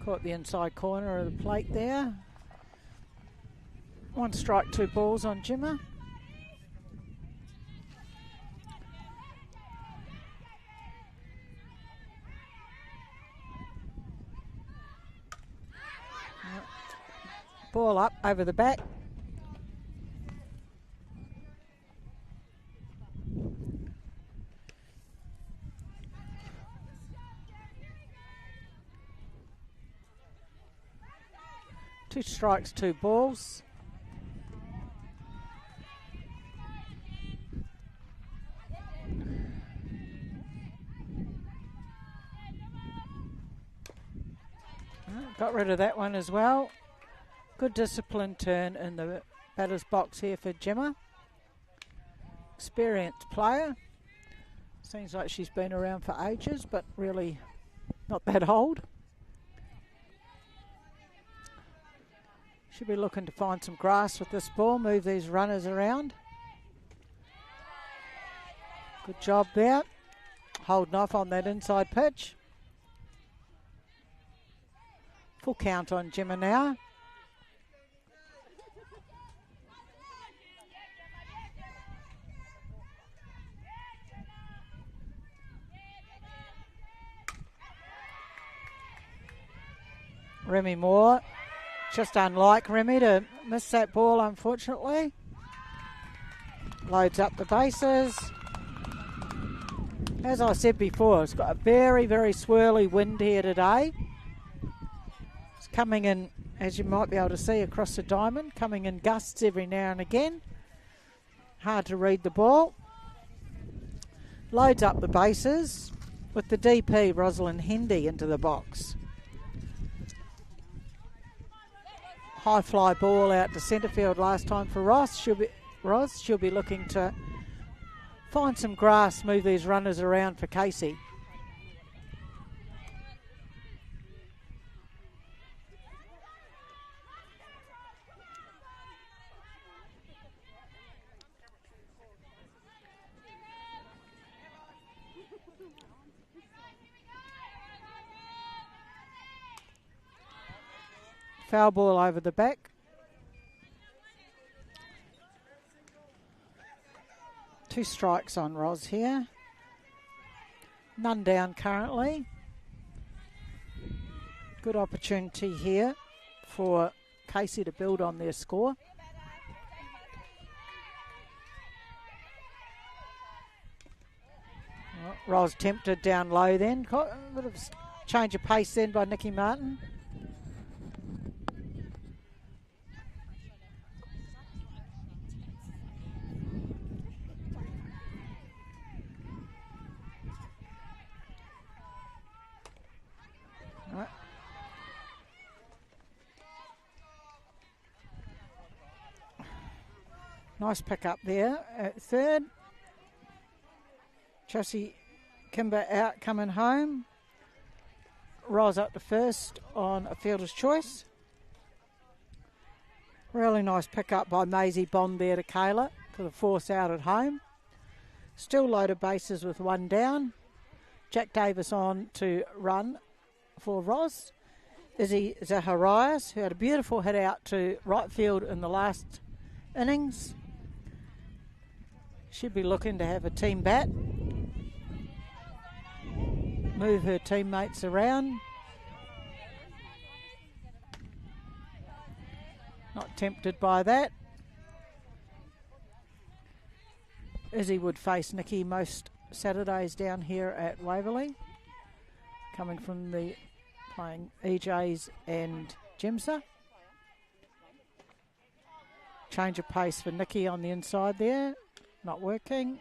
Caught the inside corner of the plate there. 1 strike, 2 balls on Gemma. Ball up over the back. Two strikes, 2 balls. Got rid of that one as well. Good disciplined turn in the batter's box here for Gemma. Experienced player. Seems like she's been around for ages, but really not that old. Should be looking to find some grass with this ball, move these runners around. Good job there. Holding off on that inside pitch. Full count on Gemma now. Remy Moore, just unlike Remy to miss that ball, unfortunately. Loads up the bases. As I said before, it's got a very, very swirly wind here today. It's coming in, as you might be able to see across the diamond, coming in gusts every now and again. Hard to read the ball. Loads up the bases with the DP, Rosalind Hendy, into the box. High fly ball out to centre field last time for Ross. She'll be looking to find some grass, move these runners around for Casey. Foul ball over the back. Two strikes on Ros here. None down currently. Good opportunity here for Casey to build on their score. Ros tempted down low then. A bit of change of pace then by Nikki Martin. Nice pick up there at third. Chelsea Kimber out coming home. Ros up to first on a fielder's choice. Really nice pick up by Maisie Bond there to Kayla for the force out at home. Still loaded bases with 1 down. Jack Davis on to run for Ros. Izzy Zaharias, who had a beautiful hit out to right field in the last innings. She'd be looking to have a team bat. Move her teammates around. Not tempted by that. Izzy would face Nikki most Saturdays down here at Waverley. Coming from the playing EJs and Gemsa. Change of pace for Nikki on the inside there. Not working.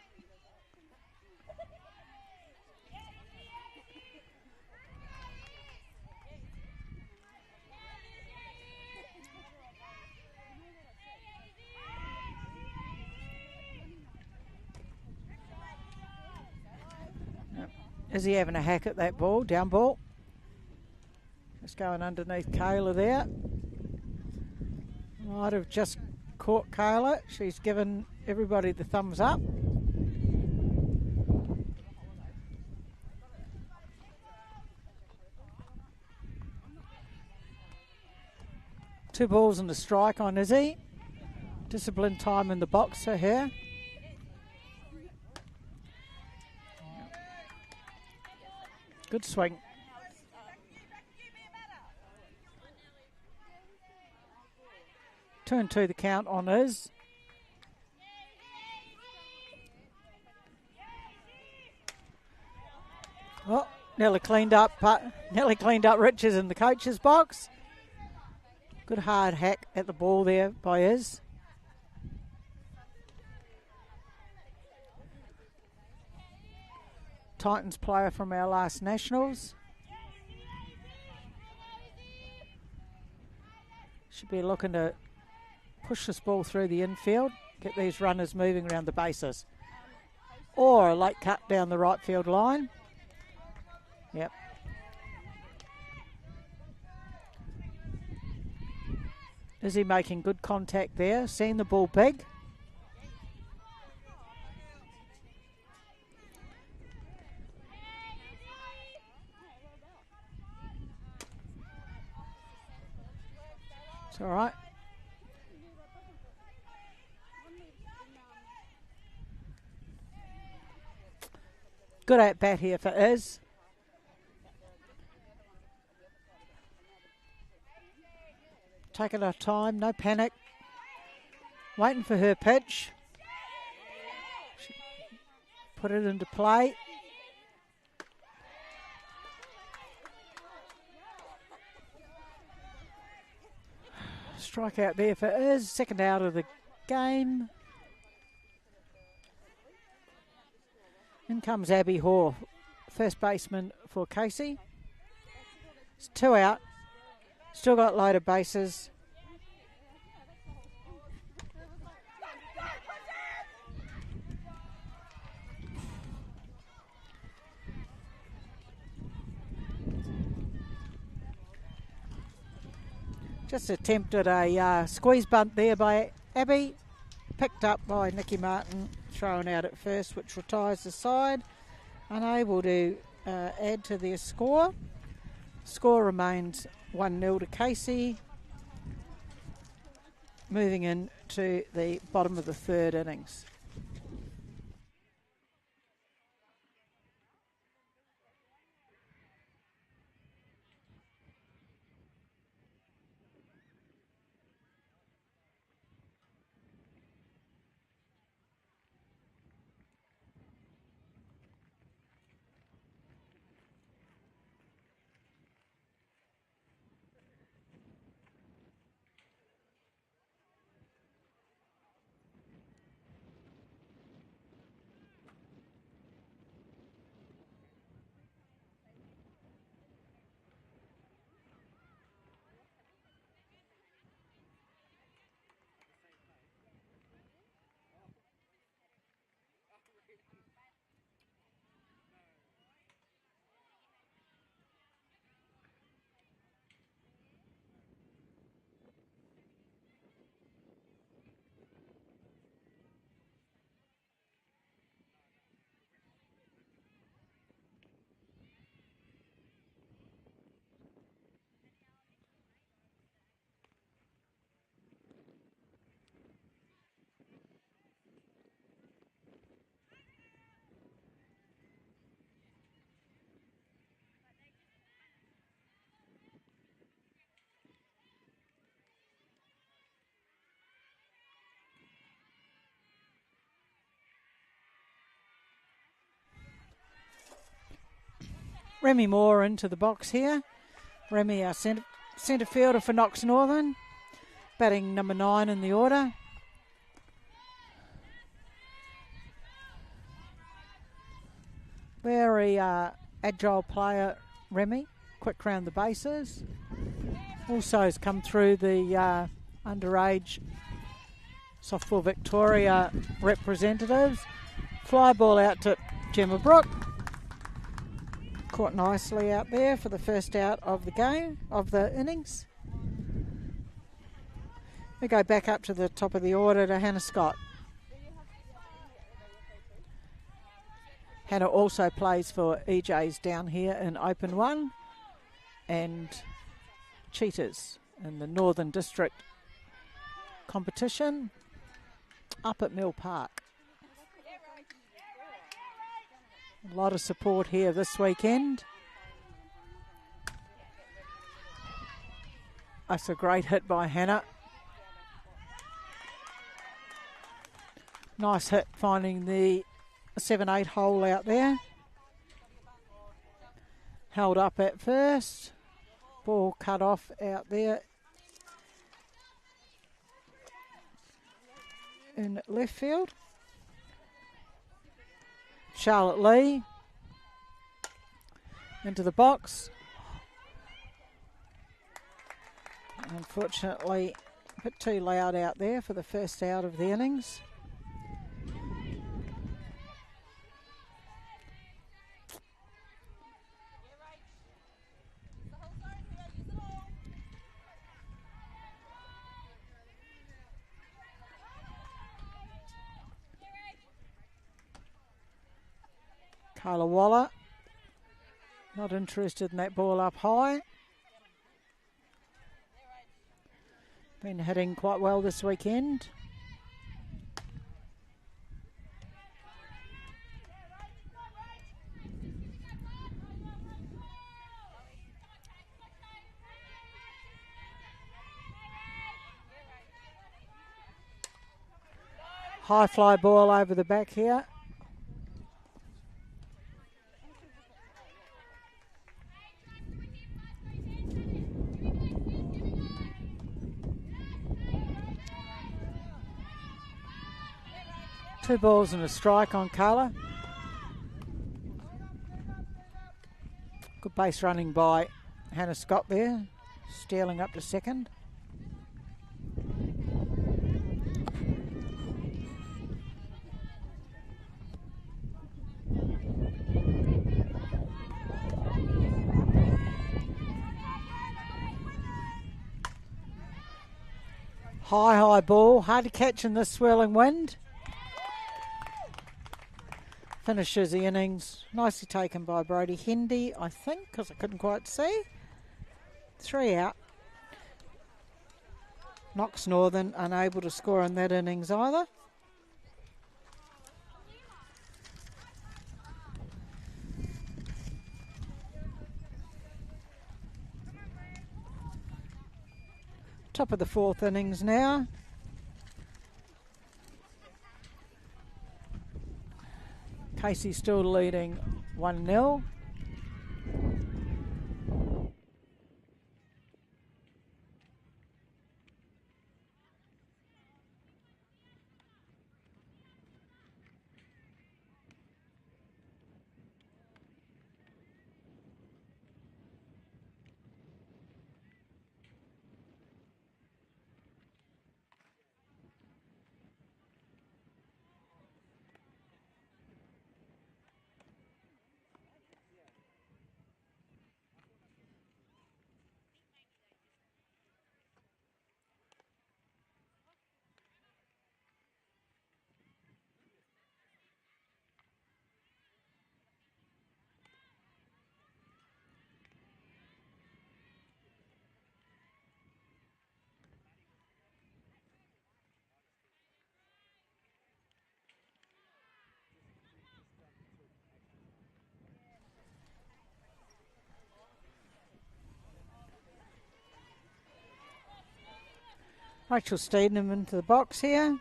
Is he having a hack at that ball? Down ball. Just going underneath Kayla there. Might have just caught Kayla. She's given everybody the thumbs up. Two balls and a strike on Izzy. Disciplined time in the box for her. Good swing. 2-2 the count on Iz. Oh, nearly cleaned up Richards in the coach's box. Good hard hack at the ball there by Iz. Titans player from our last Nationals. Should be looking to push this ball through the infield, get these runners moving around the bases. Or a late cut down the right field line. Yep. Is he making good contact there? Seeing the ball big. It's all right. Good at bat here for Iz. Taking her time, no panic. Waiting for her pitch. Put it into play. Strikeout there for Iz. Second out of the game. In comes Abby Hoare, first baseman for Casey. It's 2 out. Still got loaded bases. Just attempted a squeeze bunt there by Abby. Picked up by Nicky Martin, thrown out at first, which retires the side. Unable to add to their score. Score remains 1-0 to Casey. Moving into the bottom of the third innings. Remy Moore into the box here. Remy, our centre fielder for Knox Northern. Batting number 9 in the order. Very agile player, Remy. Quick round the bases. Also has come through the underage Softball Victoria representatives. Fly ball out to Gemma Brook. Caught nicely out there for the first out of the game, of the innings. We go back up to the top of the order to Hannah Scott. Hannah also plays for EJs down here in Open 1 and Cheetahs in the Northern District competition up at Mill Park. A lot of support here this weekend. That's a great hit by Hannah. Nice hit finding the 7-8 hole out there. Held up at first. Ball cut off out there in left field. Charlotte Lee into the box. Unfortunately, a bit too loud out there for the first out of the innings. Carla Waller, not interested in that ball up high. Been hitting quite well this weekend. High fly ball over the back here. Two balls and a strike on Carla. Good base running by Hannah Scott there, stealing up to second. High ball, hard to catch in this swirling wind. Finishes the innings. Nicely taken by Brodie Hendy, I think, because I couldn't quite see. 3 out. Knox Northern unable to score in that innings either. Top of the 4th innings now. Casey still leading 1-0. Rachel Steedham into the box here.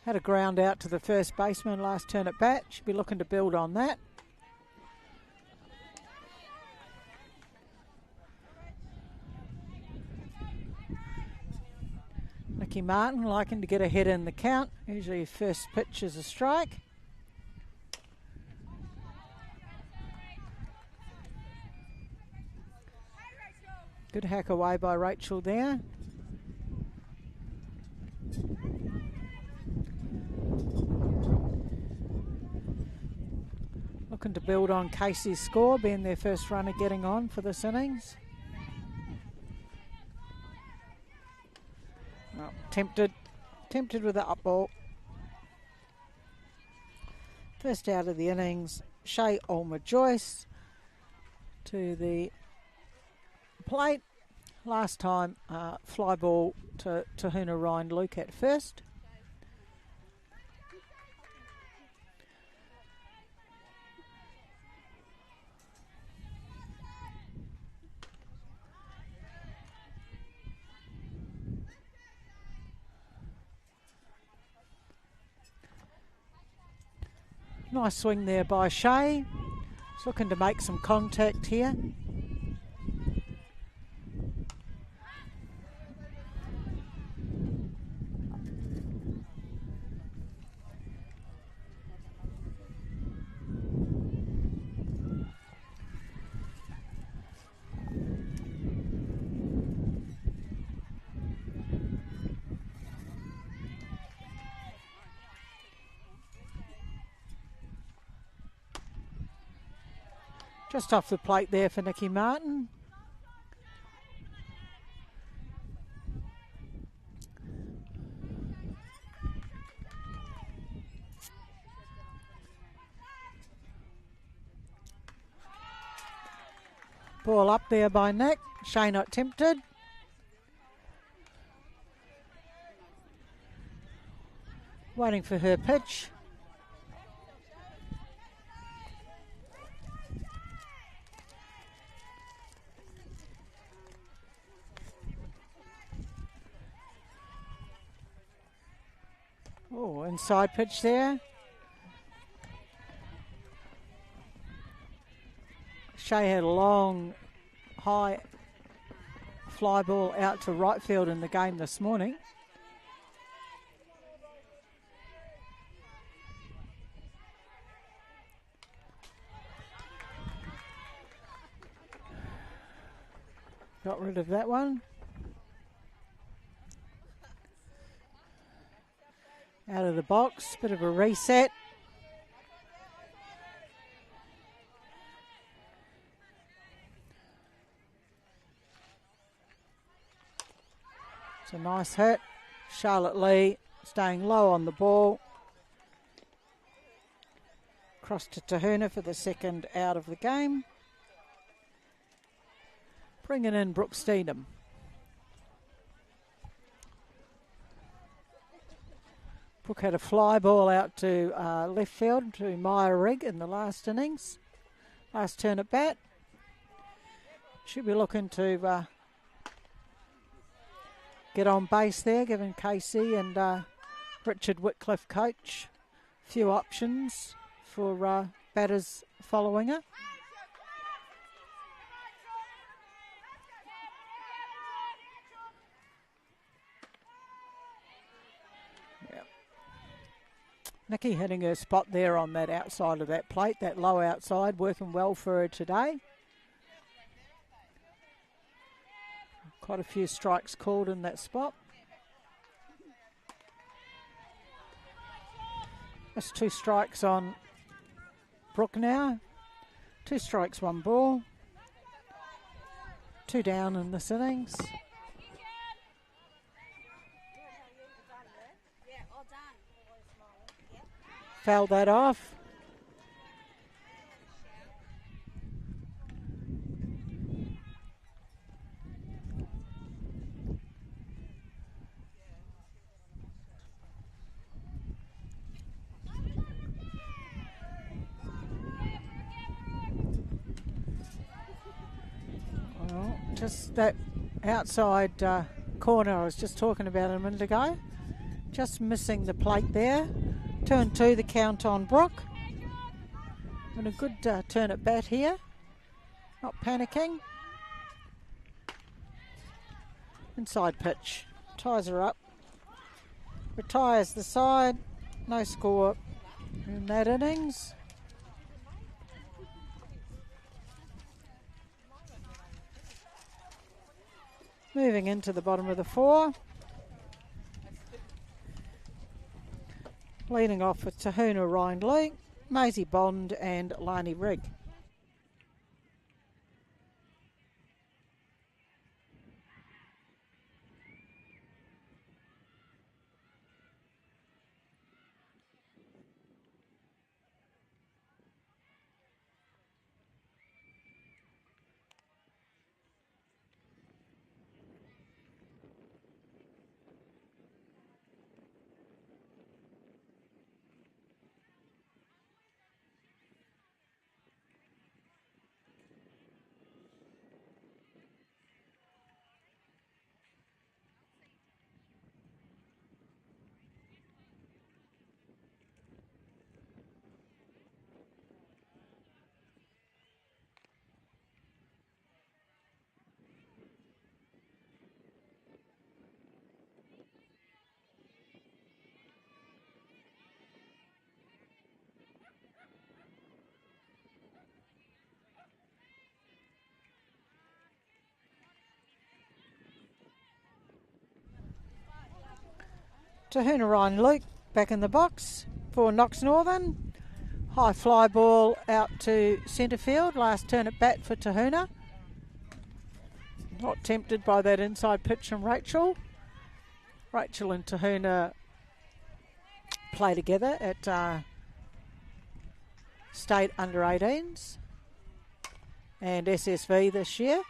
Had a ground out to the first baseman last turn at bat. Should be looking to build on that. Nikki Martin liking to get ahead in the count. Usually first pitch is a strike. Good hack away by Rachel there. Looking to build on Casey's score, being their first runner getting on for this innings. Oh, tempted with the up ball. First out of the innings, Shay Olmer-Joyce to the plate. Last time, fly ball to Tahuna Ryan Luke at first. Nice swing there by Shay. He's looking to make some contact here. Just off the plate there for Nicky Martin. Ball up there by Nick. Shay not tempted. Waiting for her pitch. Oh, inside pitch there. Shay had a long, high fly ball out to right field in the game this morning. Got rid of that one. Out of the box, bit of a reset. It's a nice hit. Charlotte Lee staying low on the ball. Cross to Tahuna for the second out of the game. Bringing in Brooke Steedham. Brooke had a fly ball out to left field to Maya Rigg in the last innings. Last turn at bat. Should be looking to get on base there, giving Casey and Richard Whitcliffe coach a few options for batters following her. Nikki hitting her spot there on that outside of that plate, that low outside, working well for her today. Quite a few strikes called in that spot. That's 2 strikes on Brooke now. 2 strikes, 1 ball. 2 down in this innings. Fouled that off. Well, just that outside corner I was just talking about a minute ago. Just missing the plate there. Turn 2, the count on Brooke. And a good turn at bat here. Not panicking. Inside pitch. Ties her up. Retires the side. No score in that innings. Moving into the bottom of the 4. Leading off with Tahuna Ryan Luke. Maisie Bond and Lani Rigg. Tahuna Ryan Luke back in the box for Knox Northern. High fly ball out to centre field. Last turn at bat for Tahuna. Not tempted by that inside pitch from Rachel. Rachel and Tahuna play together at State Under-18s and SSV this year.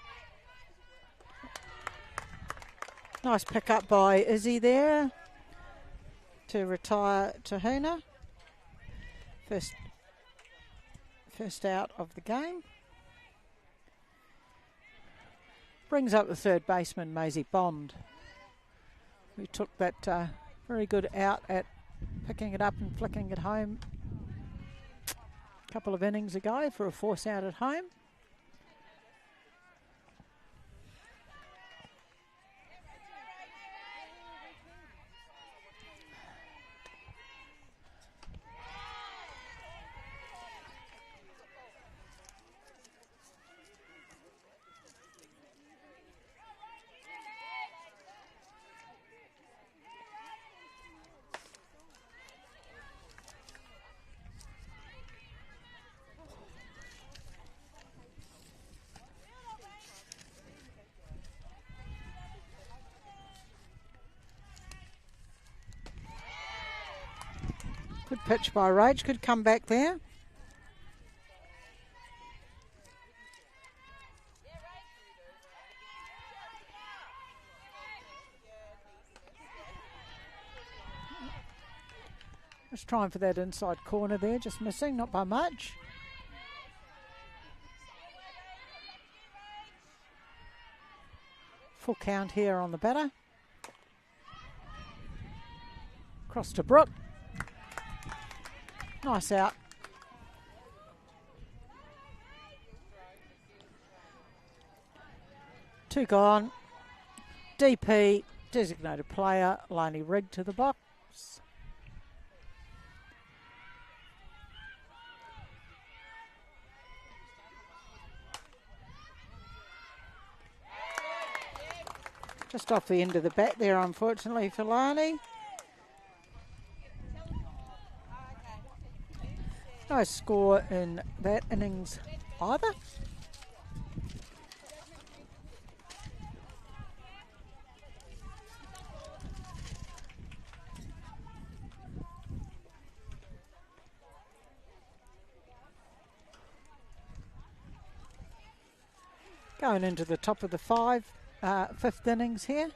Nice pick up by Izzy there to retire Tahuna. First out of the game. Brings up the third baseman, Maisie Bond, who took that very good out at picking it up and flicking it home a couple of innings ago for a force out at home. Good pitch by Rach, could come back there. Just trying for that inside corner there, just missing, not by much. Full count here on the batter. Cross to Brooke. Nice out. Two gone. DP, designated player, Lani Rigg to the box. Just off the end of the bat there, unfortunately, for Lani. No score in that innings either. Going into the top of the fifth innings here.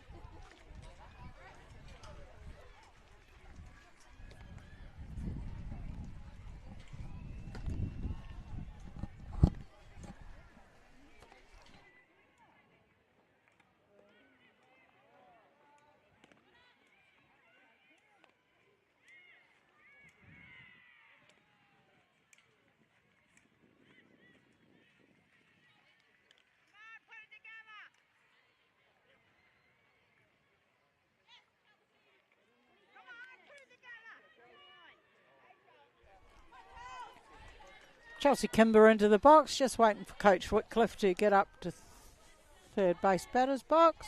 Chelsea Kimber into the box, just waiting for Coach Whitcliffe to get up to third base batter's box.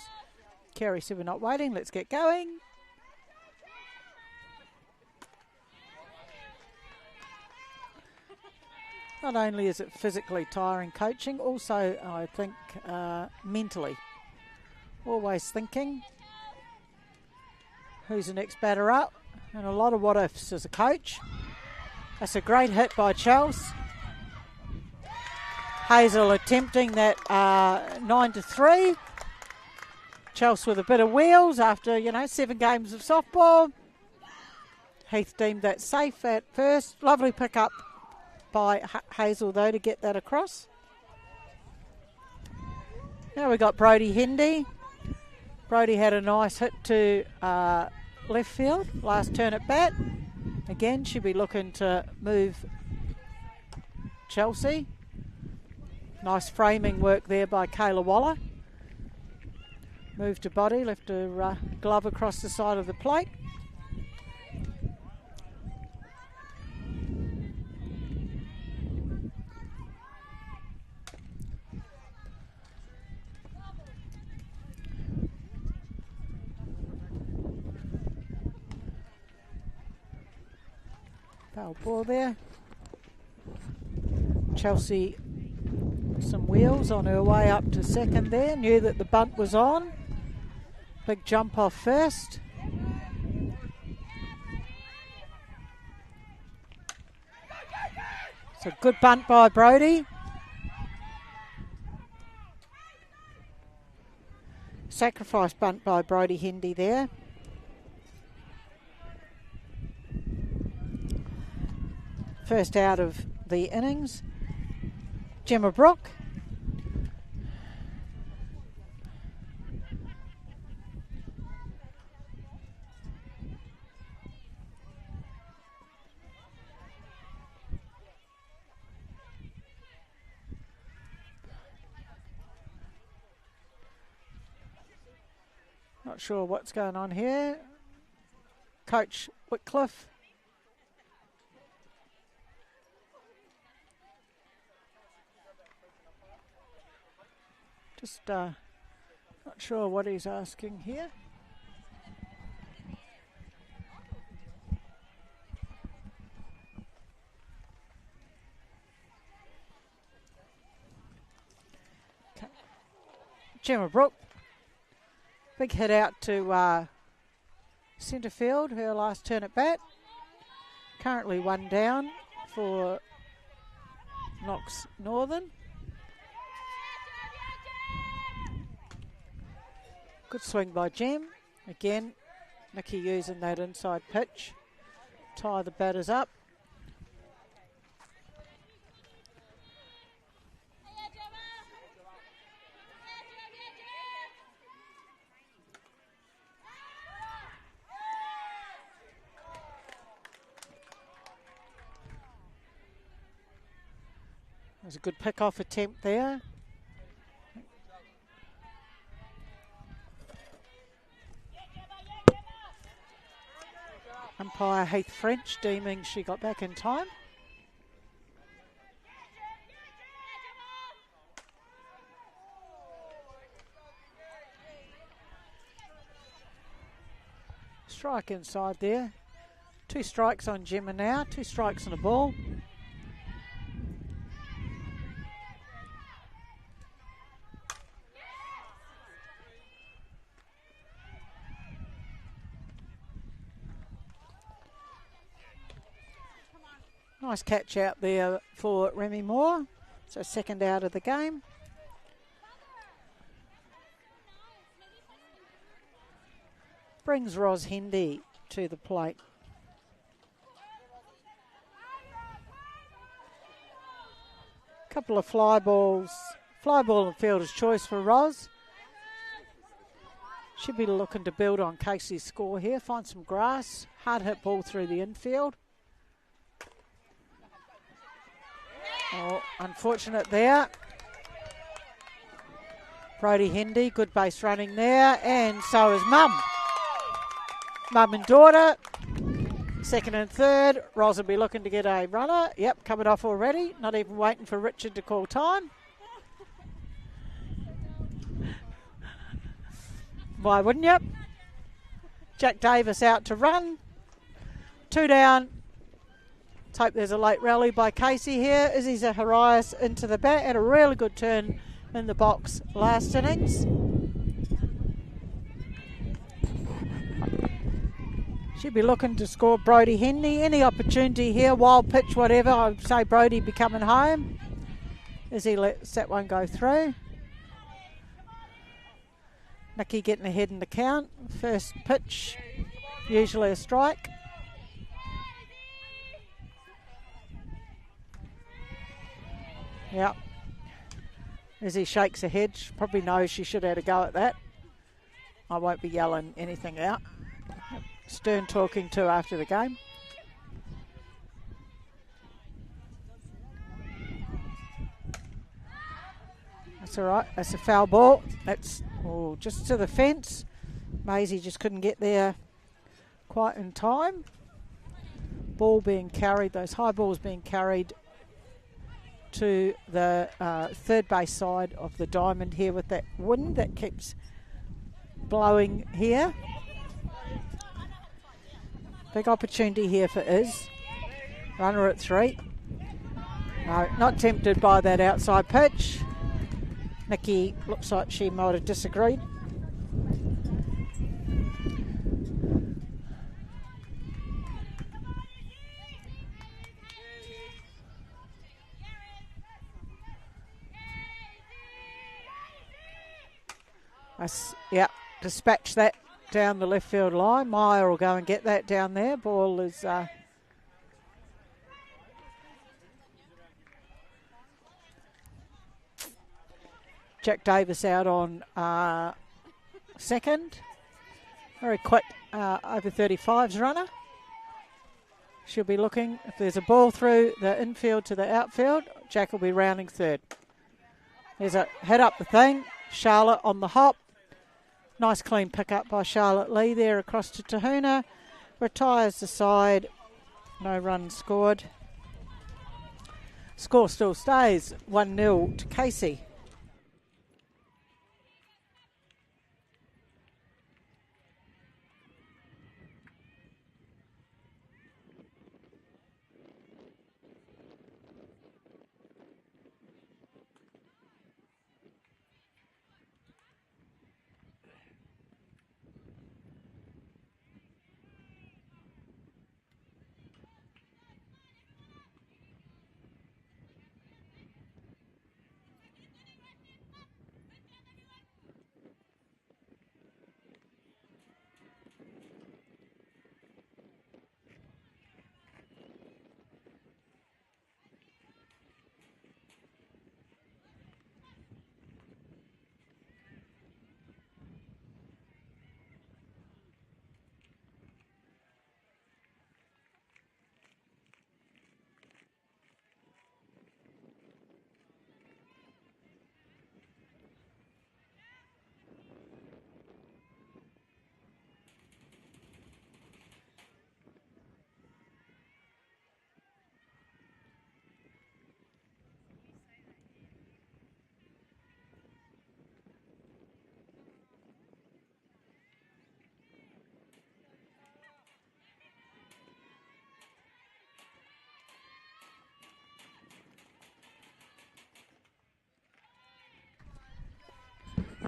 Kerry said we're not waiting, let's get going. Not only is it physically tiring coaching, also I think mentally. Always thinking who's the next batter up, and a lot of what ifs as a coach. That's a great hit by Chels. Hazel attempting that 9-3. Chels with a bit of wheels after, 7 games of softball. Heath deemed that safe at first. Lovely pick up by Hazel, though, to get that across. Now we got Brodie Hendy. Brodie had a nice hit to left field, last turn at bat. Again, she'll be looking to move Chelsea. Nice framing work there by Kayla Waller. Move to body, left her glove across the side of the plate. Foul ball there. Chelsea, some wheels on her way up to second there. Knew that the bunt was on. Big jump off first. It's a good bunt by Brodie. Sacrifice bunt by Brodie Hendy there. First out of the innings. Gemma Brook. Not sure what's going on here. Coach Whitcliffe. Just not sure what he's asking here. Okay. Gemma Brook. Big hit out to centre field, her last turn at bat. Currently 1 down for Knox Northern. Good swing by Gem. Again, Nikki using that inside pitch. Tie the batters up. There's a good pick-off attempt there. Umpire Heath French deeming she got back in time. Strike inside there. 2 strikes on Gemma now, 2 strikes on a ball. Nice catch out there for Remy Moore. So 2nd out of the game. Brings Roz Hendy to the plate. Couple of fly balls. Fly ball and fielder's choice for Roz. Should be looking to build on Casey's score here. Find some grass. Hard hit ball through the infield. Oh, unfortunate there. Brodie Hendy, good base running there, and so is Mum. Mum and daughter, 2nd and 3rd. Roz will be looking to get a runner. Yep, coming off already. Not even waiting for Richard to call time. Why wouldn't you? Jack Davis out to run. 2 down. Let's hope there's a late rally by Casey here. Izzy Zacharias into the bat. Had a really good turn in the box last innings. She'll be looking to score Brodie Henley. Any opportunity here, wild pitch, whatever. I'd say Brodie be coming home. Izzy lets that one go through. Nikki getting ahead in the count. First pitch, usually a strike. Yep. As he shakes her head, she probably knows she should have had a go at that. I won't be yelling anything out. Stern talking to after the game. That's all right. That's a foul ball. That's just to the fence. Maisie just couldn't get there quite in time. Ball being carried, those high balls being carried to the third base side of the diamond here with that wind that keeps blowing here. Big opportunity here for Iz. Runner at 3. No, not tempted by that outside pitch. Nikki looks like she might have disagreed. Yeah, dispatch that down the left field line. Meyer will go and get that down there. Ball is Jack Davis out on second. Very quick over 35's runner. She'll be looking, if there's a ball through the infield to the outfield, Jack will be rounding third. There's a head up the thing. Charlotte on the hop. Nice clean pick up by Charlotte Lee there across to Tahuna. Retires the side. No runs scored. Score still stays 1-0 to Casey.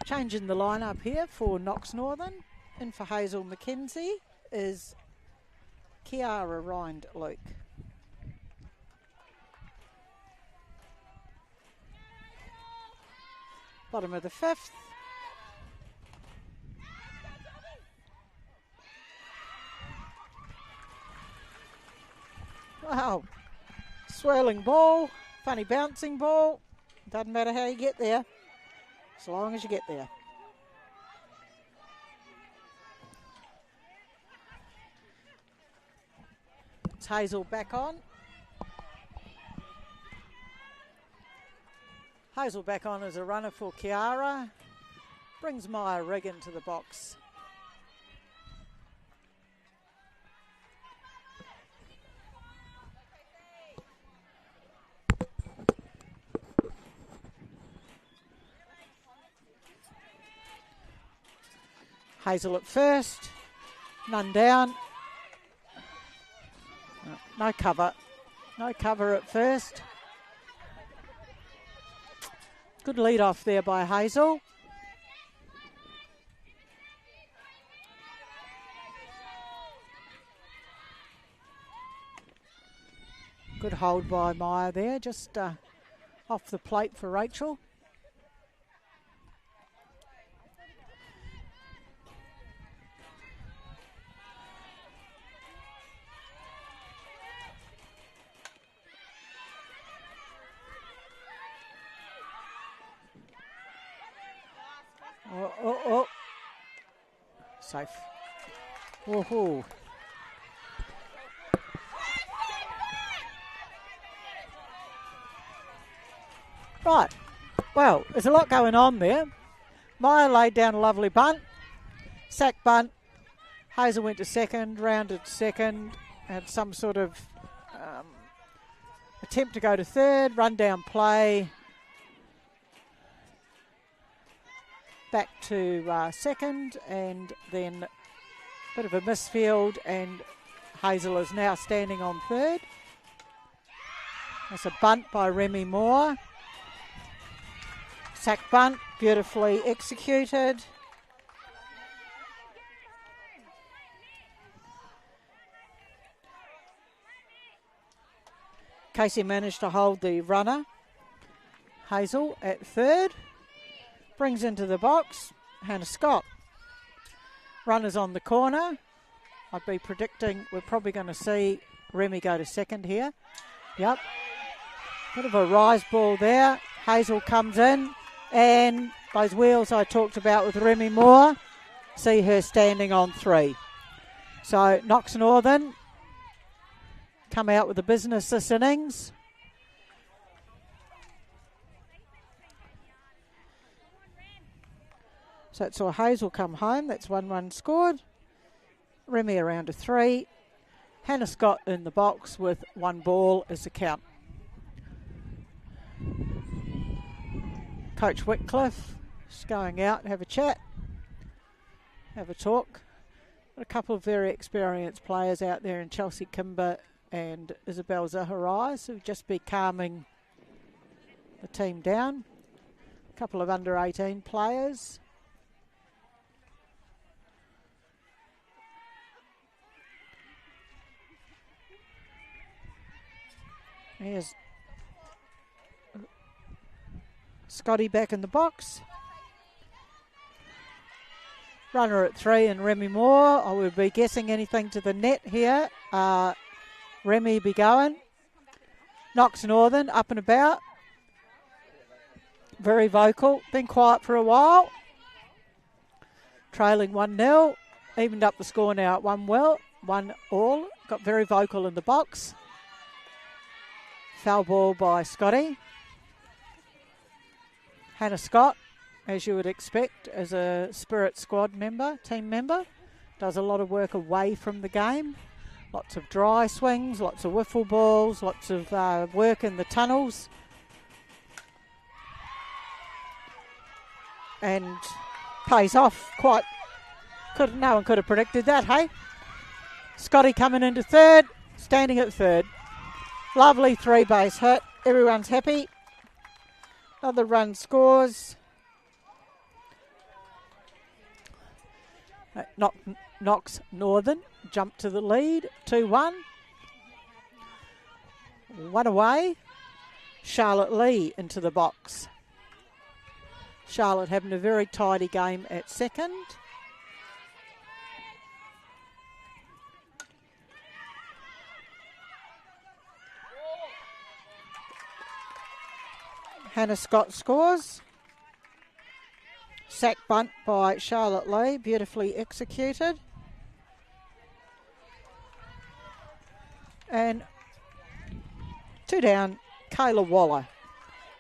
Changing the lineup here for Knox Northern. In for Hazel McKenzie is Kiara Rind Luke. Bottom of the 5th. Wow. Swirling ball. Funny bouncing ball. Doesn't matter how you get there, as long as you get there. It's Hazel back on. Hazel back on as a runner for Kiara. Brings Maya Rigg into the box. Hazel at first, none down, no cover, No cover at first. Good lead off there by Hazel. Good hold by Meyer there, just off the plate for Rachel. Oh. Safe. Woohoo. Right. Well, there's a lot going on there. Meyer laid down a lovely bunt. Sack bunt. Hazel went to second, rounded second, had some sort of attempt to go to third, run down play. Back to second, and then a bit of a misfield, and Hazel is now standing on third. That's a bunt by Remy Moore. Sack bunt, beautifully executed. Casey managed to hold the runner. Hazel at third. Brings into the box, Hannah Scott. Runners on the corner. I'd be predicting we're probably going to see Remy go to second here. Yep. Bit of a rise ball there. Hazel comes in, and those wheels I talked about with Remy Moore, see her standing on three. So Knox Northern come out with the business this innings. So it saw Hazel come home. That's 1 run scored. Remy around to three. Hannah Scott in the box with 1 ball as the count. Coach Whitcliffe is going out and have a chat, have a talk. Got a couple of very experienced players out there in Chelsea Kimber and Isabel Zaharais who've just be calming the team down. A couple of under 18 players. Here's Scotty back in the box. Runner at three and Remy Moore. I would be guessing anything to the net here. Remy be going. Knox Northern up and about. Very vocal. Been quiet for a while. Trailing 1-0. Evened up the score now at 1-1 Got very vocal in the box. Foul ball by Scotty. Hannah Scott, as you would expect, as a Spirit squad member, team member, does a lot of work away from the game. Lots of dry swings, lots of wiffle balls, lots of work in the tunnels. And pays off quite. No one could have predicted that, hey? Scotty coming into third, standing at third. Lovely 3-base hit. Everyone's happy. Another run scores. Knox Northern jumped to the lead. 2-1. 1 away. Charlotte Lee into the box. Charlotte having a very tidy game at second. Hannah Scott scores. Sack bunt by Charlotte Lee, beautifully executed. And 2 down, Kayla Waller.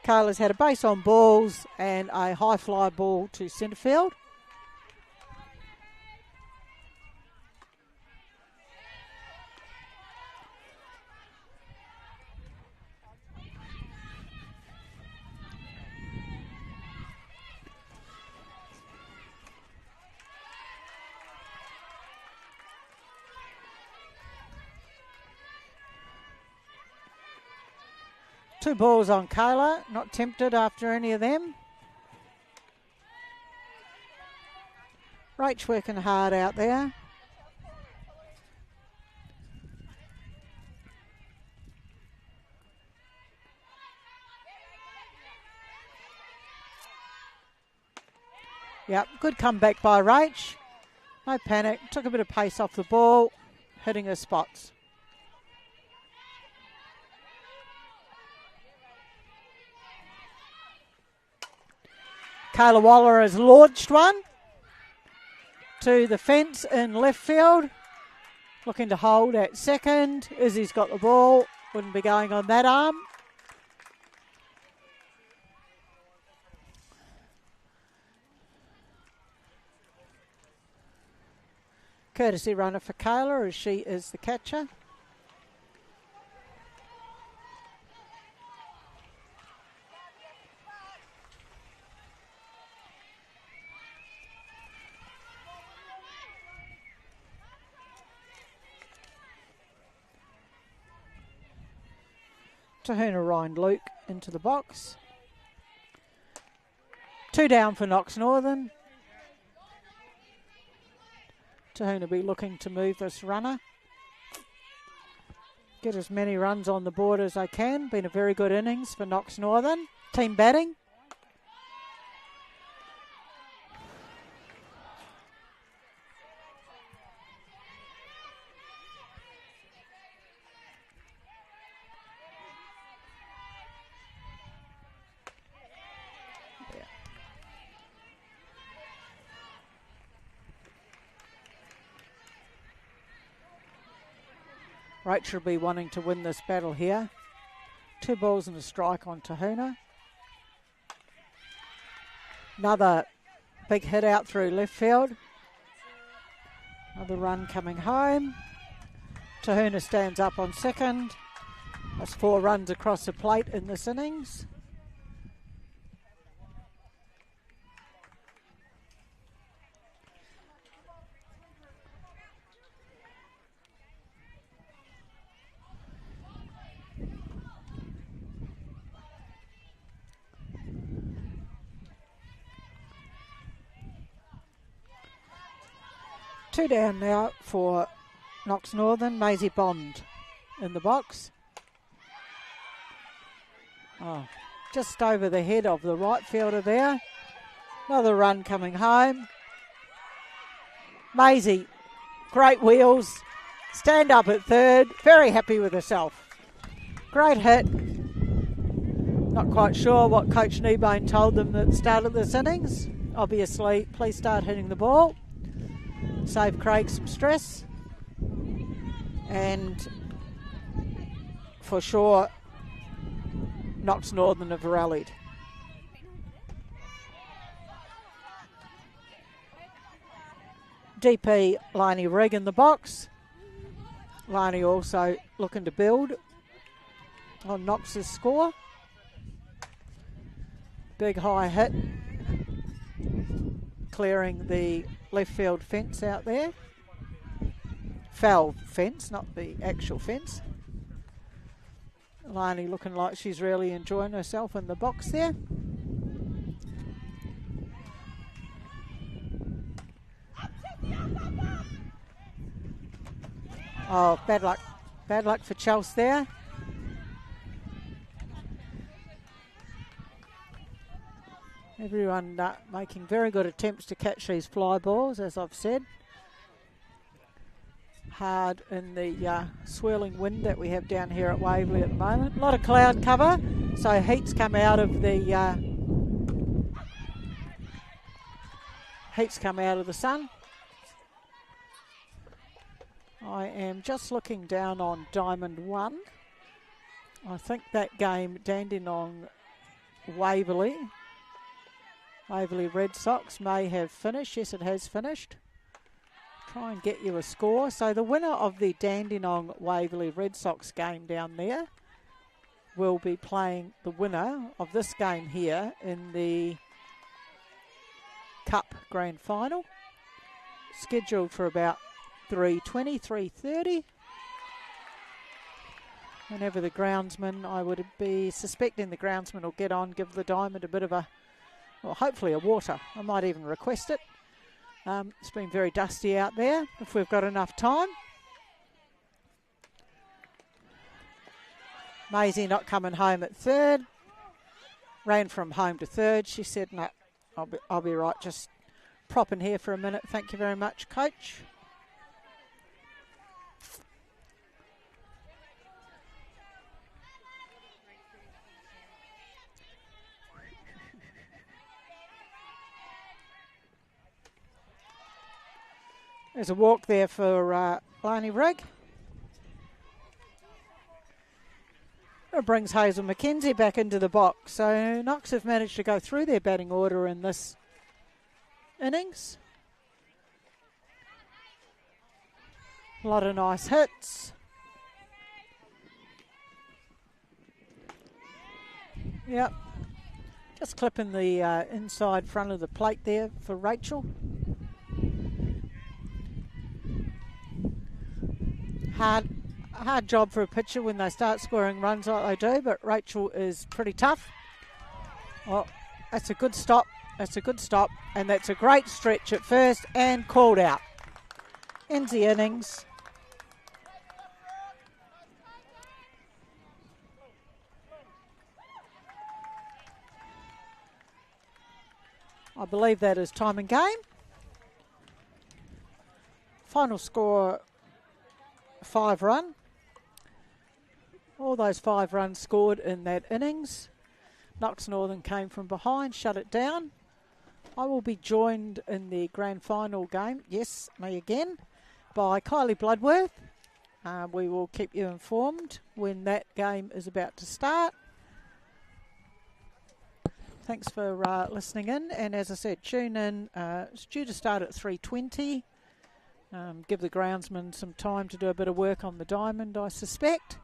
Kayla's had a base on balls and a high fly ball to centre field. 2 balls on Kayla. Not tempted after any of them. Rach working hard out there. Yep, good comeback by Rach. No panic, took a bit of pace off the ball, hitting her spots. Kayla Waller has launched one to the fence in left field. Looking to hold at second. Izzy's got the ball, wouldn't be going on that arm. Courtesy runner for Kayla as she is the catcher. Tahuna Ryan Luke into the box. 2 down for Knox Northern. Tahuna be looking to move this runner. Get as many runs on the board as they can. Been a very good innings for Knox Northern. Team batting. Rach will be wanting to win this battle here. 2 balls and a strike on Tahuna. Another big hit out through left field. Another run coming home. Tahuna stands up on second. That's 4 runs across the plate in this innings. Two down now for Knox Northern. Maisie Bond in the box. Oh, just over the head of the right fielder there. Another run coming home. Maisie, great wheels. Stand up at third. Very happy with herself. Great hit. Not quite sure what Coach Kneebone told them at the start of this innings. Obviously, please start hitting the ball. Save Craig some stress. And for sure, Knox Northern have rallied. DP Liney Rigg in the box. Liney also looking to build on Knox's score. Big high hit. Clearing the left field fence out there. Foul fence, not the actual fence. Liney looking like she's really enjoying herself in the box there. Oh, bad luck. Bad luck for Chelsea there. Everyone making very good attempts to catch these fly balls, as I've said. Hard in the swirling wind that we have down here at Waverley at the moment. A lot of cloud cover, so heat's come out of the sun. I am just looking down on Diamond 1. I think that game, Dandenong Waverley Red Sox may have finished. Yes, it has finished. Try and get you a score. So the winner of the Dandenong Waverley Red Sox game down there will be playing the winner of this game here in the Cup Grand Final. Scheduled for about 3:20, 3:30. Whenever the groundsman, I would be suspecting the groundsman will get on, give the diamond a bit of a, well, hopefully a water. I might even request it. It's been very dusty out there, if we've got enough time. Maisie not coming home at third. Ran from home to third. She said, no, I'll be right, just propping here for a minute. Thank you very much, coach. There's a walk there for Lani Rigg. It brings Hazel McKenzie back into the box. So Knox have managed to go through their batting order in this innings. A lot of nice hits. Yep. Just clipping the inside front of the plate there for Rachel. Hard job for a pitcher when they start scoring runs like they do, but Rachel is pretty tough. Well, that's a good stop. That's a good stop, and that's a great stretch at first and called out. Ends the innings. I believe that is time and game. Final score, 5 run. All those 5 runs scored in that innings. Knox Northern came from behind, shut it down. I will be joined in the grand final game, yes, me again, by Kylie Bloodworth. We will keep you informed when that game is about to start. Thanks for listening in, and as I said, tune in. It's due to start at 3:20. Give the groundsman some time to do a bit of work on the diamond, I suspect.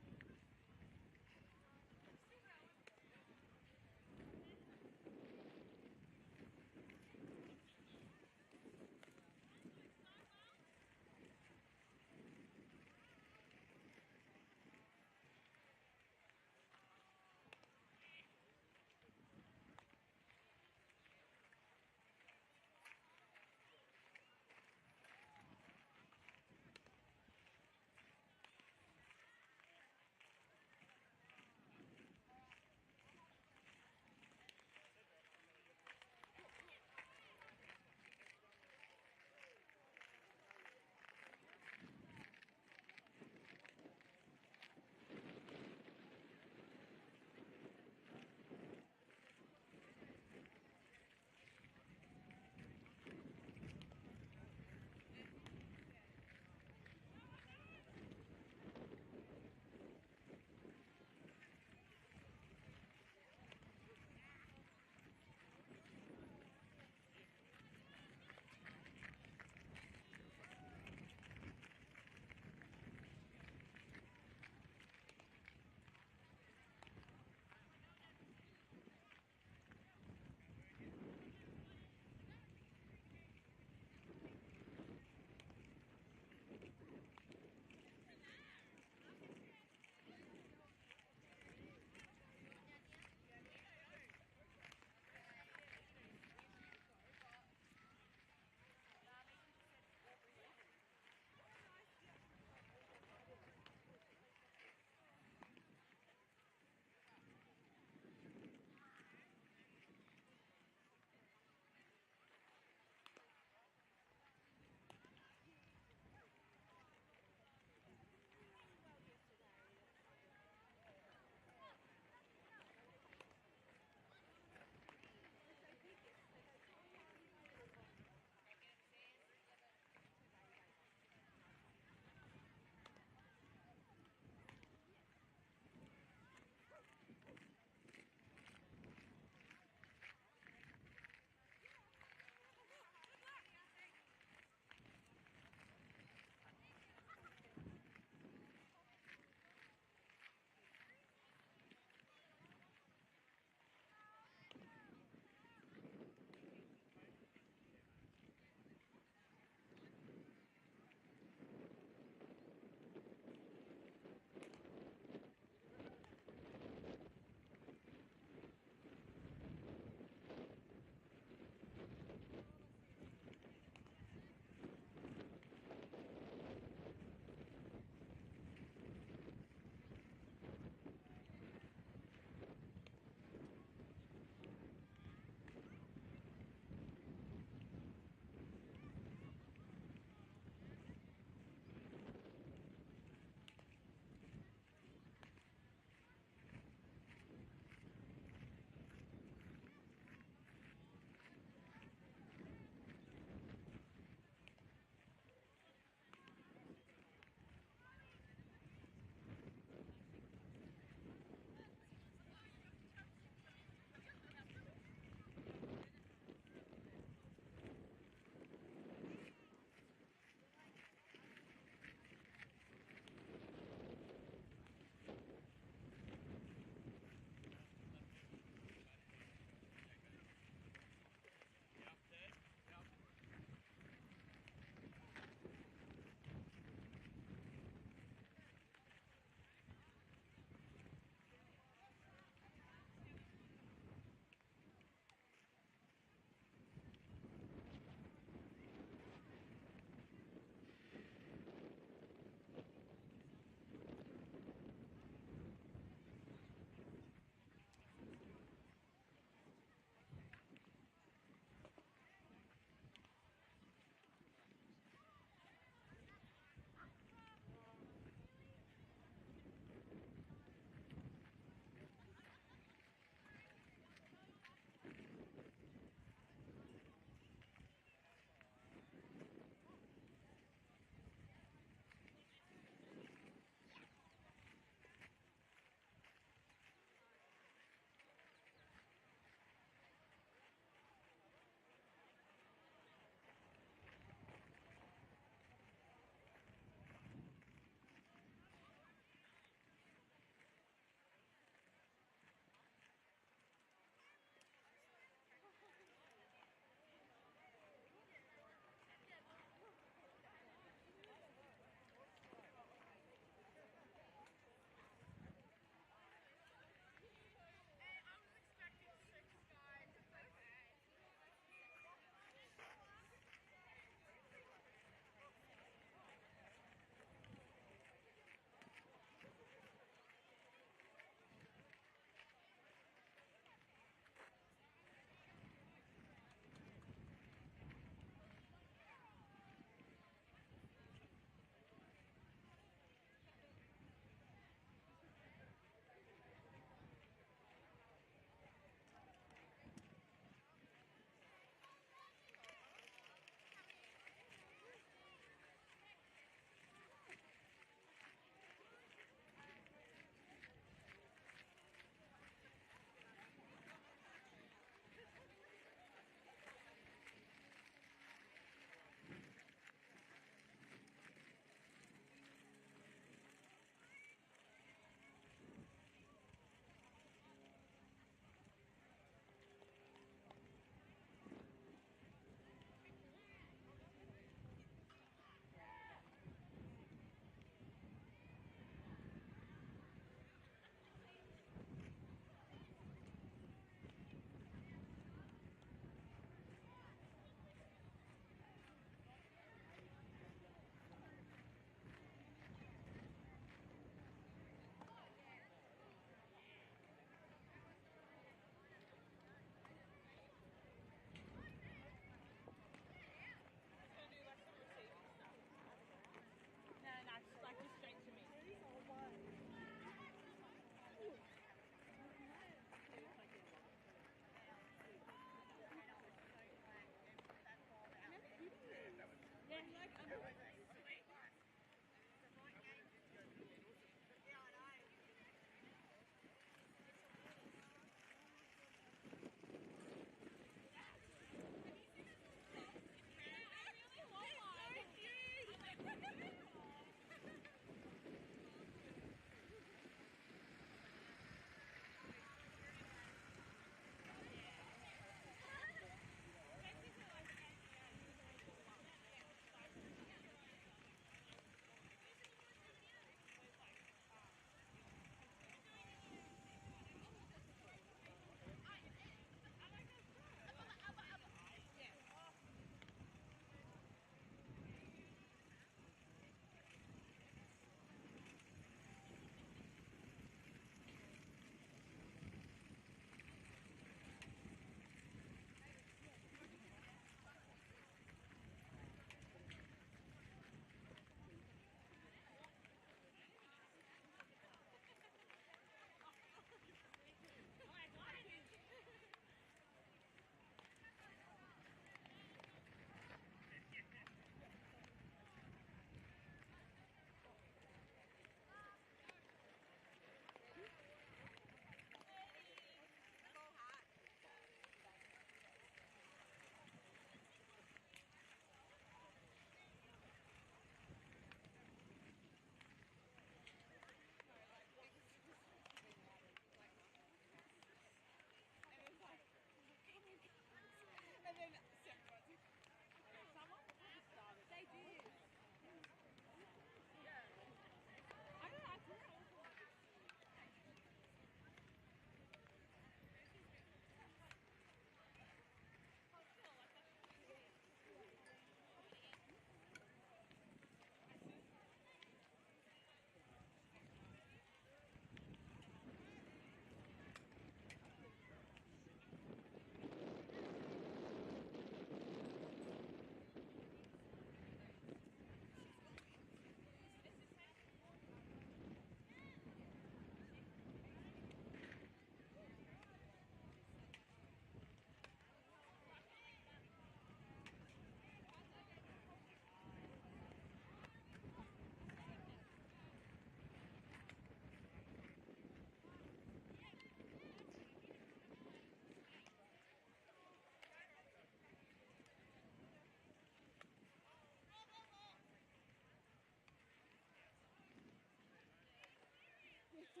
Good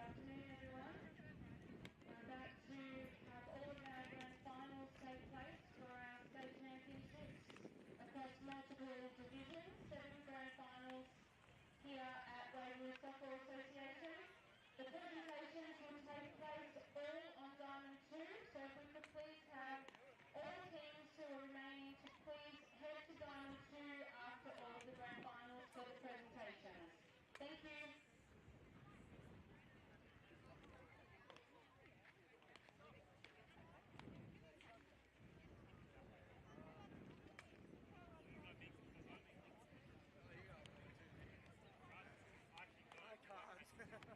afternoon, everyone. We're about to have all of our grand finals take place for our state championships across multiple divisions, 7 grand finals here at Waverley Softball Association. The presentations will take place all on Diamond 2, so if we could please have all teams who are remaining to please head to Diamond 2 after all of the grand finals for the presentations. Thank you. I can't.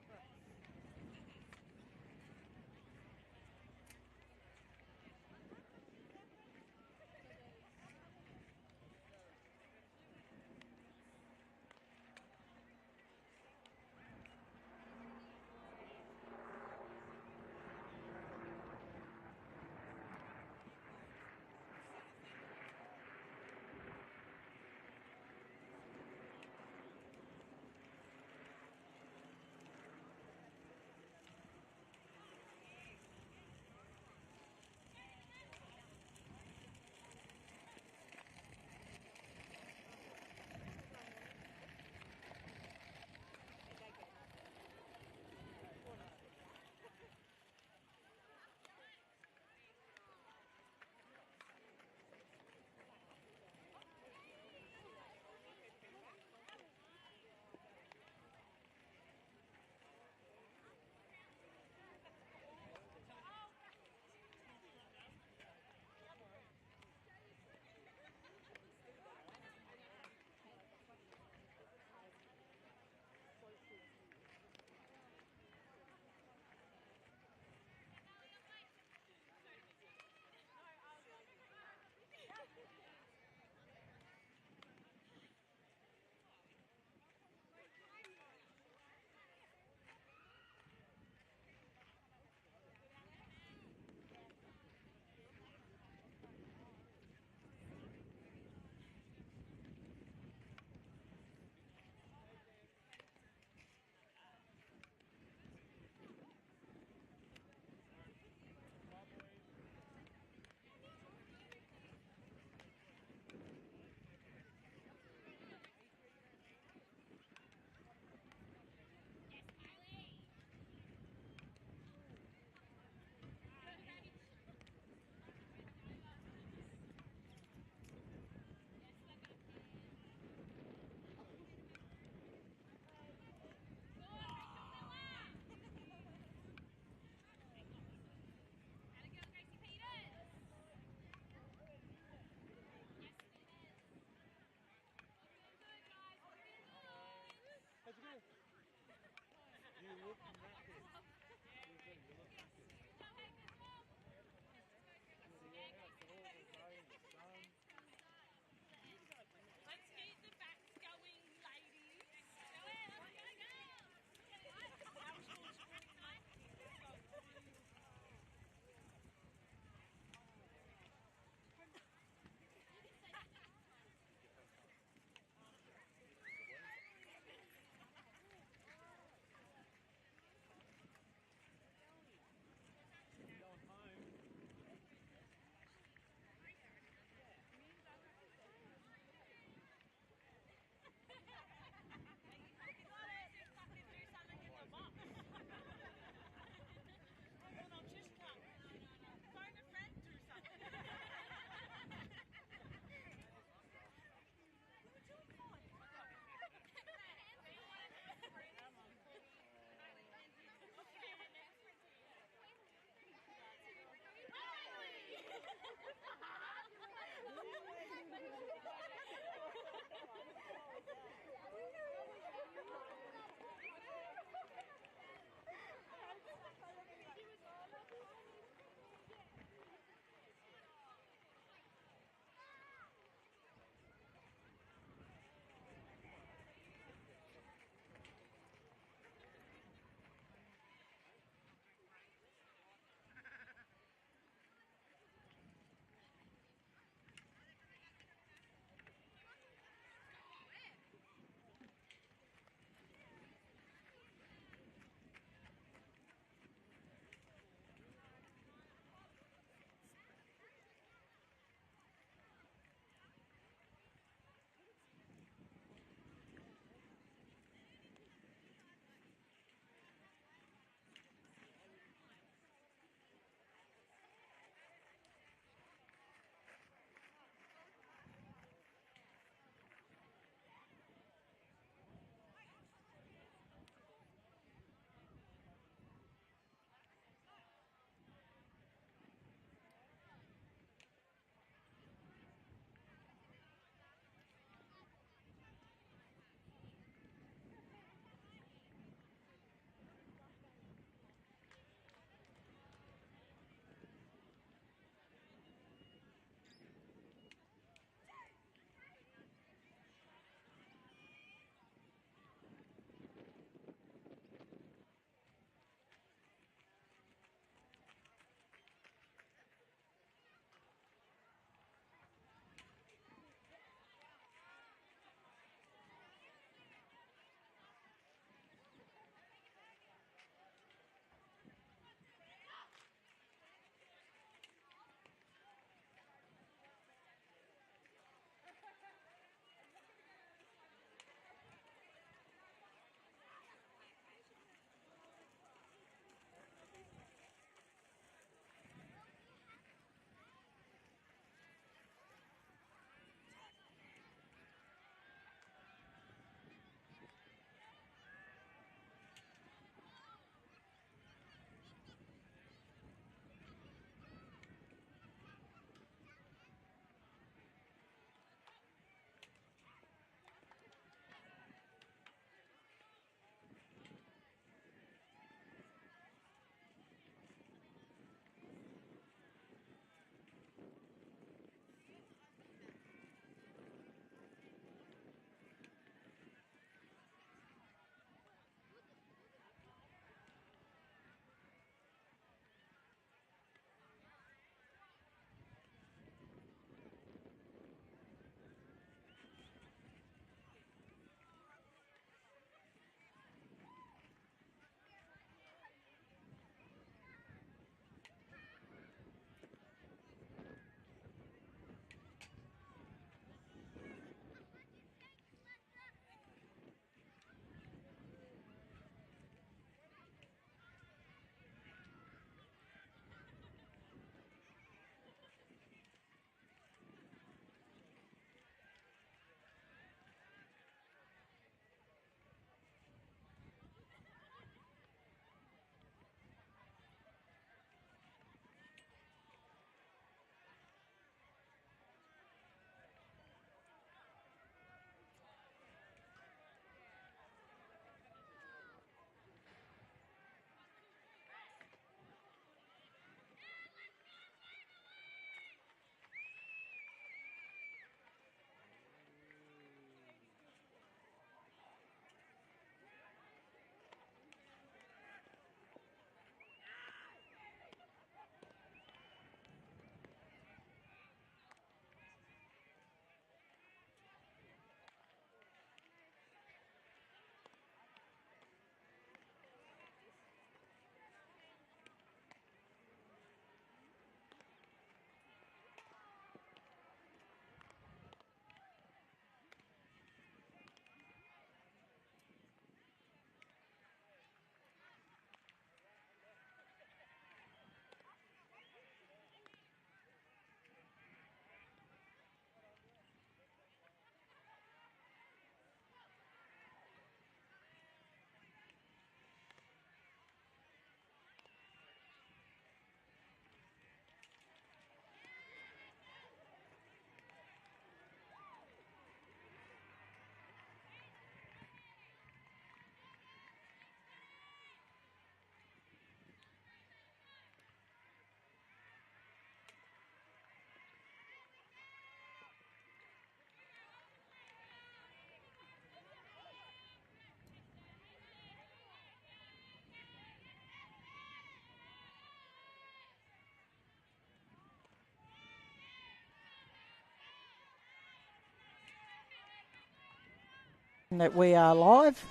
that we are live.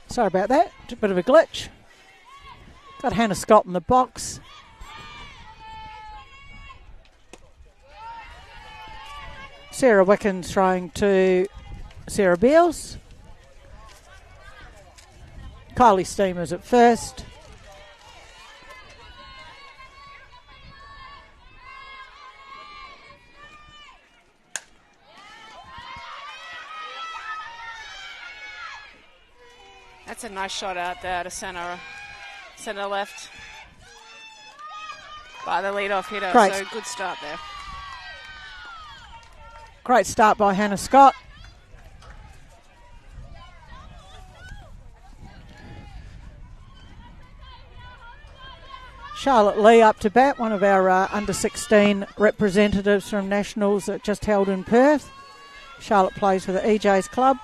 Sorry about that, a bit of a glitch. Got Hannah Scott in the box. Sarah Wickens throwing to Sarah Beals. Kylie Steamers at first. That's a nice shot out there to centre left by the lead-off hitter. Great. So good start there. Great start by Hannah Scott. Charlotte Lee up to bat, one of our under-16 representatives from Nationals that just held in Perth. Charlotte plays for the EJ's club.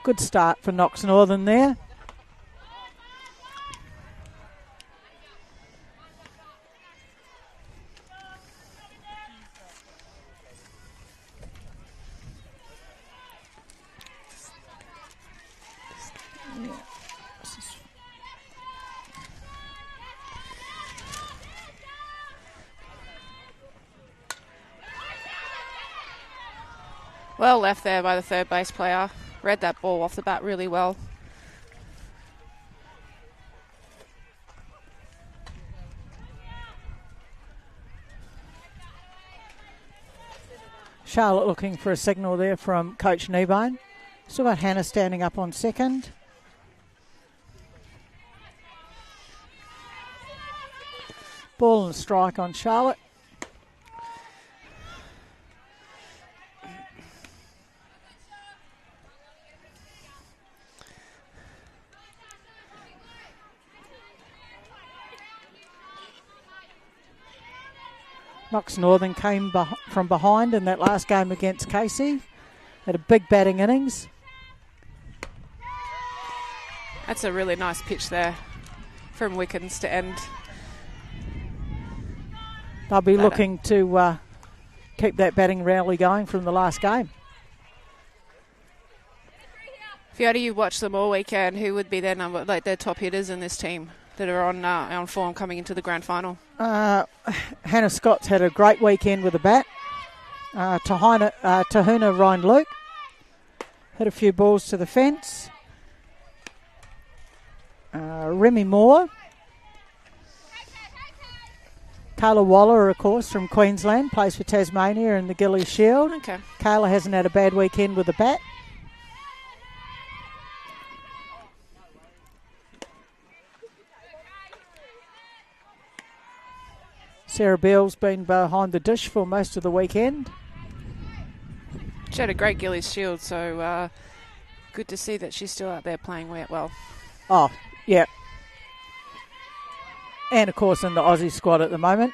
Good start for Knox Northern there. Well left there by the third base player. Read that ball off the bat really well. Charlotte looking for a signal there from Coach Kneebone. Still got Hannah standing up on second. Ball and strike on Charlotte. Knox Northern came from behind in that last game against Casey. Had a big batting innings. That's a really nice pitch there from Wickens to end. They'll be looking to keep that batting rally going from the last game. Fiona, you watched them all weekend. Who would be their their top hitters in this team that are on form coming into the grand final? Hannah Scott's had a great weekend with the bat. Tahuna Ryan Luke hit a few balls to the fence. Remy Moore. Kayla Waller, of course, from Queensland, plays for Tasmania in the Gillies Shield. Okay. Kayla hasn't had a bad weekend with the bat. Sarah Beale's been behind the dish for most of the weekend. She had a great Gillies Shield, so good to see that she's still out there playing well. Oh, yeah. And, of course, in the Aussie squad at the moment.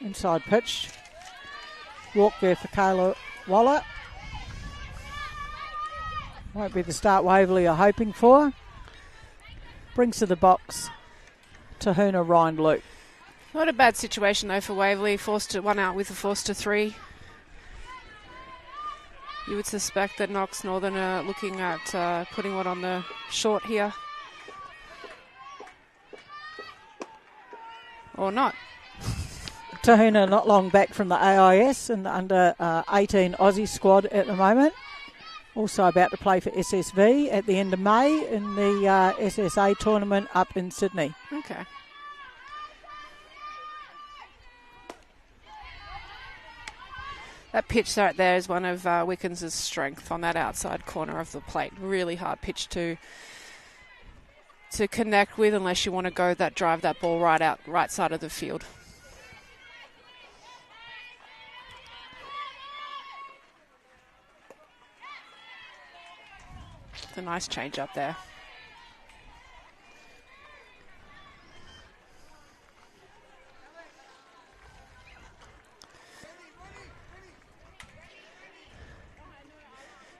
Inside pitch. Walk there for Kayla Waller. Won't be the start Waverley are hoping for. Brings to the box Tahuna Ryan Luke. Not a bad situation though for Waverley. Forced to one out with a forced to three. You would suspect that Knox Northern are looking at putting one on the short here. Or not. Tahuna not long back from the AIS and the under 18 Aussie squad at the moment. Also about to play for SSV at the end of May in the SSA tournament up in Sydney. Okay. That pitch right there is one of Wickens' strength on that outside corner of the plate. Really hard pitch to connect with unless you want to go drive that ball right side of the field. It's a nice change up there.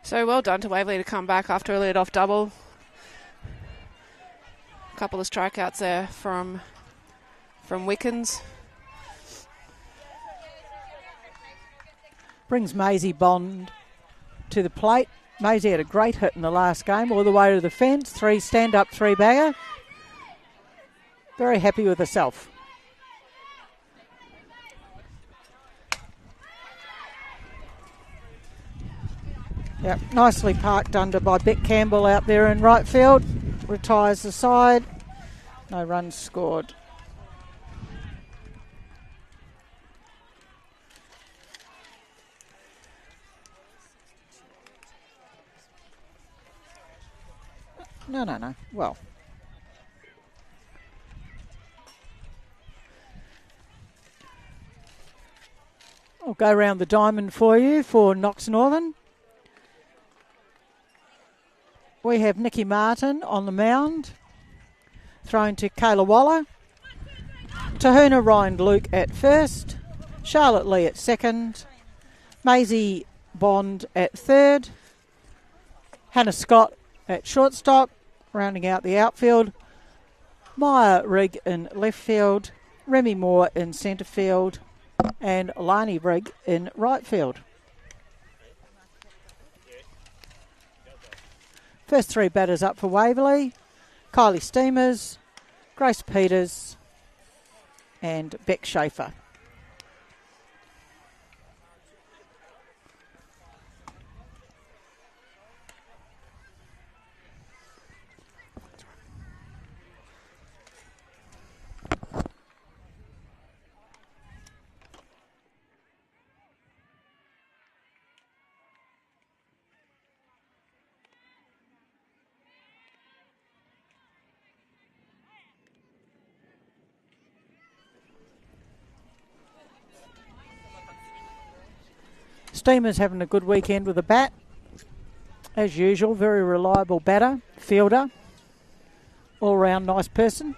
So well done to Waverley to come back after a lead-off double. A couple of strikeouts there from Wickens. Brings Maisie Bond to the plate. Maisie had a great hit in the last game, all the way to the fence. 3 stand-up, 3-bagger. Very happy with herself. Yep, nicely parked under by Beck Campbell out there in right field. Retires the side. No runs scored. No. Well. I'll go round the diamond for you for Knox Northern. We have Nikki Martin on the mound. Thrown to Kayla Waller. Tahuna Rind Luke at first. Charlotte Lee at second. Maisie Bond at third. Hannah Scott at shortstop. Rounding out the outfield. Maya Rigg in left field. Remy Moore in centre field. And Lani Rigg in right field. First 3 batters up for Waverley. Kylie Steamers, Grace Peters and Beck Schaefer. Steamers having a good weekend with a bat. As usual, very reliable batter, fielder, all-round nice person.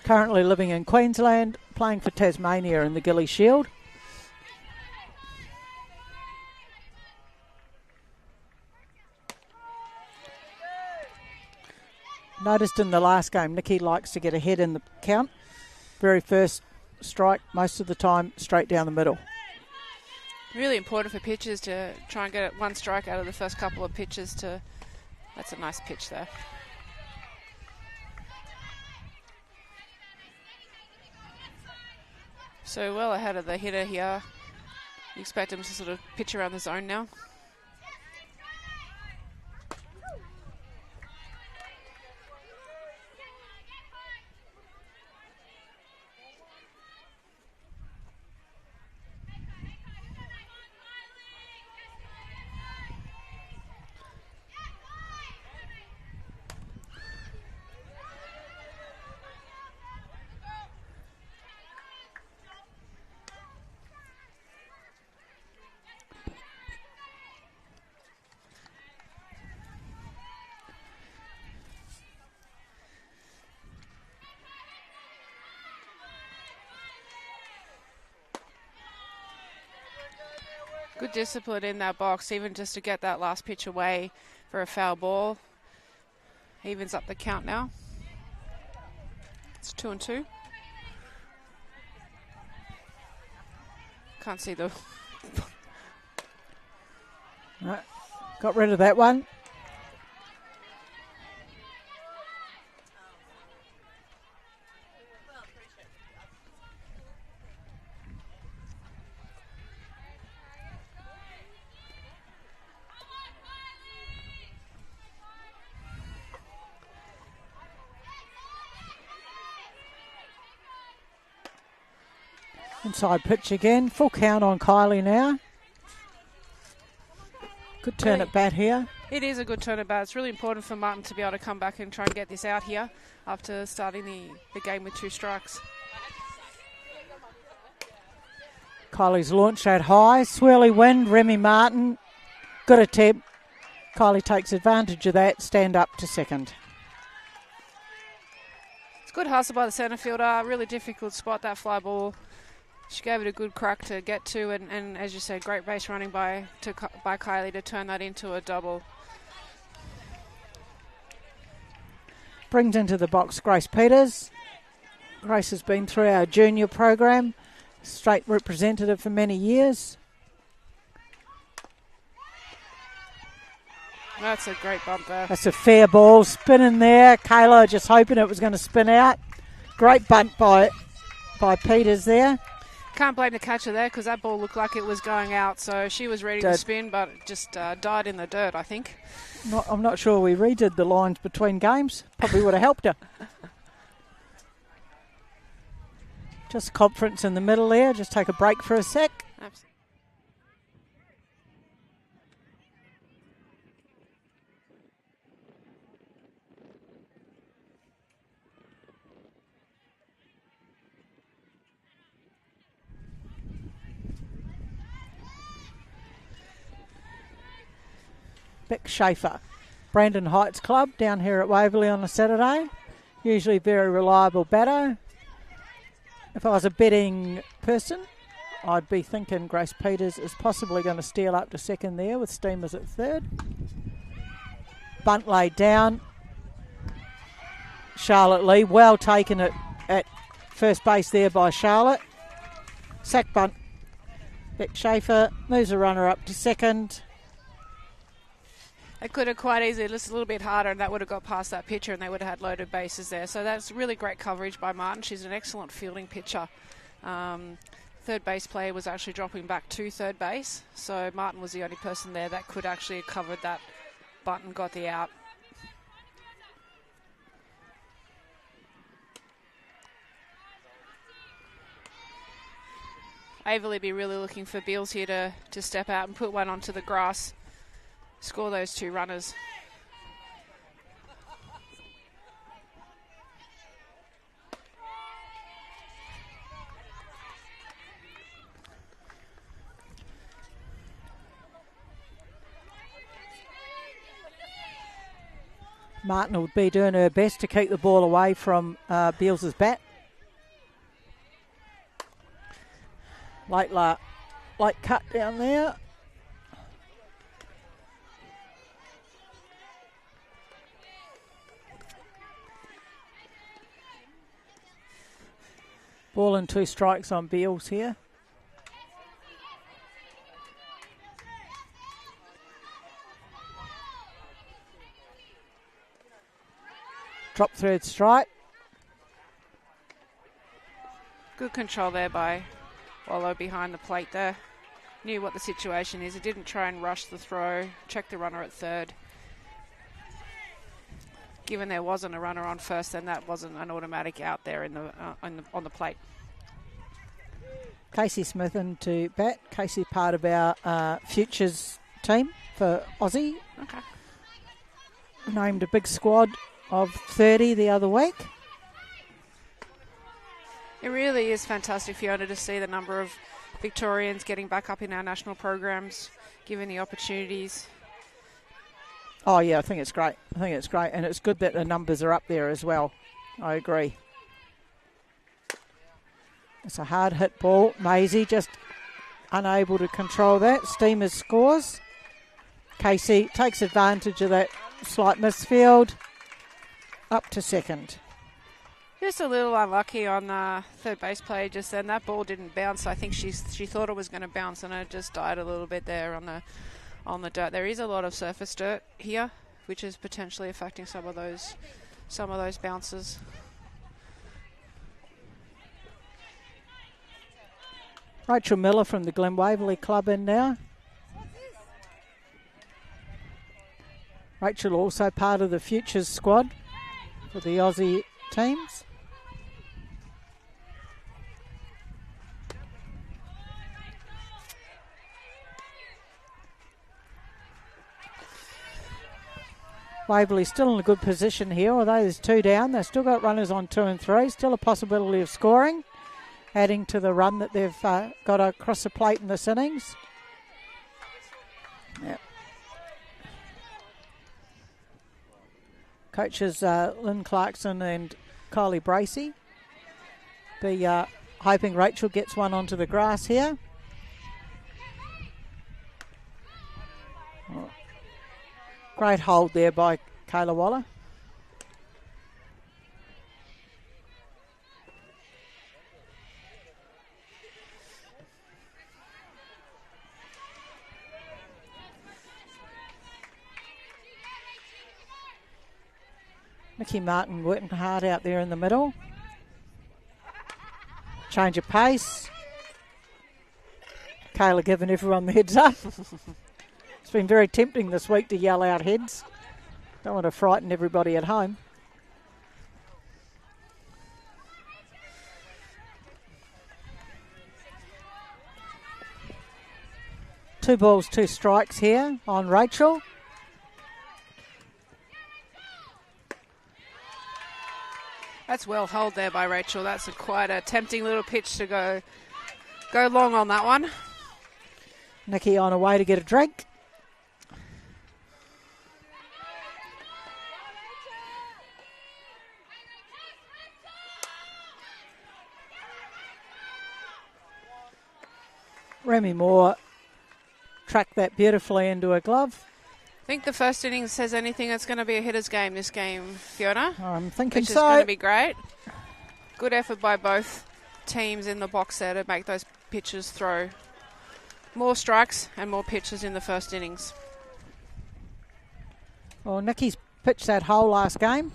Currently living in Queensland, playing for Tasmania in the Gilly Shield. Noticed in the last game, Nikki likes to get ahead in the count. Very first strike, most of the time straight down the middle. Really important for pitchers to try and get 1 strike out of the first couple of pitches. That's a nice pitch there. So well ahead of the hitter here. You expect him to sort of pitch around the zone now. Good discipline in that box, even just to get that last pitch away for a foul ball. Evens up the count now. It's 2-2. Can't see the... Right. Got rid of that one. Inside pitch again. Full count on Kylie now. Good turn at bat here. It is a good turn at bat. It's really important for Martin to be able to come back and try and get this out here after starting the game with 2 strikes. Kylie's launched that high. Swirly wind. Remy Martin. Good attempt. Kylie takes advantage of that. Stand up to second. It's good hustle by the centre fielder. Really difficult spot, that fly ball. She gave it a good crack to get to, and as you said, great base running by Kylie to turn that into a double. Brings into the box Grace Peters. Grace has been through our junior program, state representative for many years. That's a great bump there. That's a fair ball. Spinning there. Kayla just hoping it was going to spin out. Great bunt by Peters there. Can't blame the catcher there because that ball looked like it was going out, so she was ready to spin, but it just died in the dirt, I think. I'm not sure we redid the lines between games. Probably would have helped her. Just conference in the middle there. Just take a break for a sec. Absolutely. Beck Schaefer, Brandon Heights Club down here at Waverley on a Saturday. Usually very reliable batter. If I was a betting person, I'd be thinking Grace Peters is possibly going to steal up to second there with Steamers at third. Bunt laid down. Charlotte Lee, well taken at first base there by Charlotte. Sack bunt. Beck Schaefer moves a runner up to second. It could have quite easily just a little bit harder, and that would have got past that pitcher, and they would have had loaded bases there. So that's really great coverage by Martin. She's an excellent fielding pitcher. Third base player was actually dropping back to third base, so Martin was the only person there that could actually have covered that bunt and got the out. Averley be really looking for Beals here to step out and put one onto the grass. Score those 2 runners. Martin would be doing her best to keep the ball away from Beals' bat. Late cut down there. Ball and 2 strikes on Beals here. Drop third strike. Good control there by Wallow behind the plate there. Knew what the situation is. It didn't try and rush the throw. Checked the runner at third. Given there wasn't a runner on first, then that wasn't an automatic out there on the plate. Casey Smith into bat. Casey part of our futures team for Aussie. Okay. Named a big squad of 30 the other week. It really is fantastic, Fiona, to see the number of Victorians getting back up in our national programs, given the opportunities. Oh, yeah, I think it's great. And it's good that the numbers are up there as well. I agree. It's a hard hit ball. Maisie just unable to control that. Steamers scores. Casey takes advantage of that slight misfield. Up to second. Just a little unlucky on third base play just then. That ball didn't bounce. I think she thought it was going to bounce, and it just died a little bit there on the dirt. There is a lot of surface dirt here, which is potentially affecting some of those bounces. Rachel Miller from the Glen Waverley Club in now. Rachel also part of the Futures squad for the Aussie teams. Waverley still in a good position here, although there's 2 down. They've still got runners on 2 and 3. Still a possibility of scoring, adding to the run that they've got across the plate in this innings. Yep. Coaches Lynn Clarkson and Kylie Bracey be hoping Rachel gets one onto the grass here. Oh. Great hold there by Kayla Waller. Nikki Martin working hard out there in the middle. Change of pace. Kayla giving everyone the heads up. It's been very tempting this week to yell out heads. Don't want to frighten everybody at home. Two balls, 2 strikes here on Rachel. That's well held there by Rachel. That's quite a tempting little pitch to go long on that one. Nikki on her way to get a drink. Remy Moore tracked that beautifully into her glove. I think the first innings says anything, that's going to be a hitter's game this game, Fiona. I'm thinking which so. Which is going to be great. Good effort by both teams in the box there to make those pitches throw. More strikes and more pitches in the first innings. Well, Nikki's pitched that hole last game.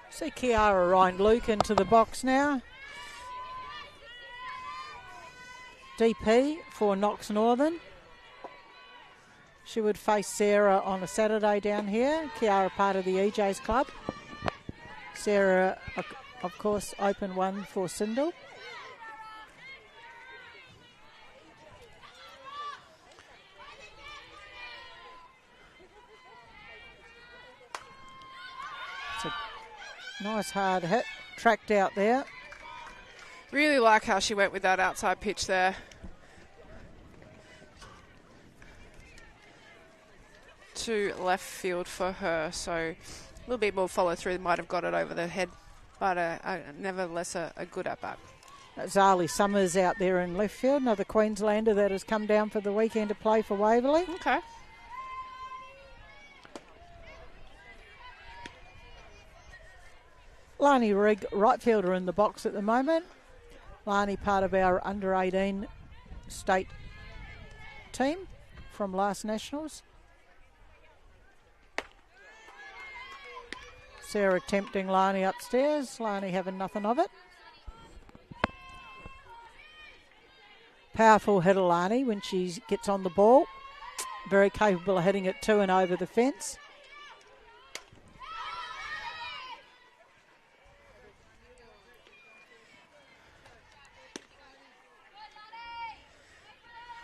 See Kiara Ryan Luke into the box now. DP for Knox Northern. She would face Sarah on a Saturday down here. Kiara part of the EJ's club. Sarah, of course, open one for Sindel. Nice hard hit, tracked out there. Really like how she went with that outside pitch there. To left field for her, so a little bit more follow through, might have got it over the head, but nevertheless a good at bat. Zali Summers out there in left field, another Queenslander that has come down for the weekend to play for Waverley. Okay. Lani Rigg, right fielder in the box at the moment. Lani, part of our under-18 state team from last Nationals. Sarah tempting Lani upstairs. Lani having nothing of it. Powerful hitter Lani when she gets on the ball. Very capable of hitting it to and over the fence.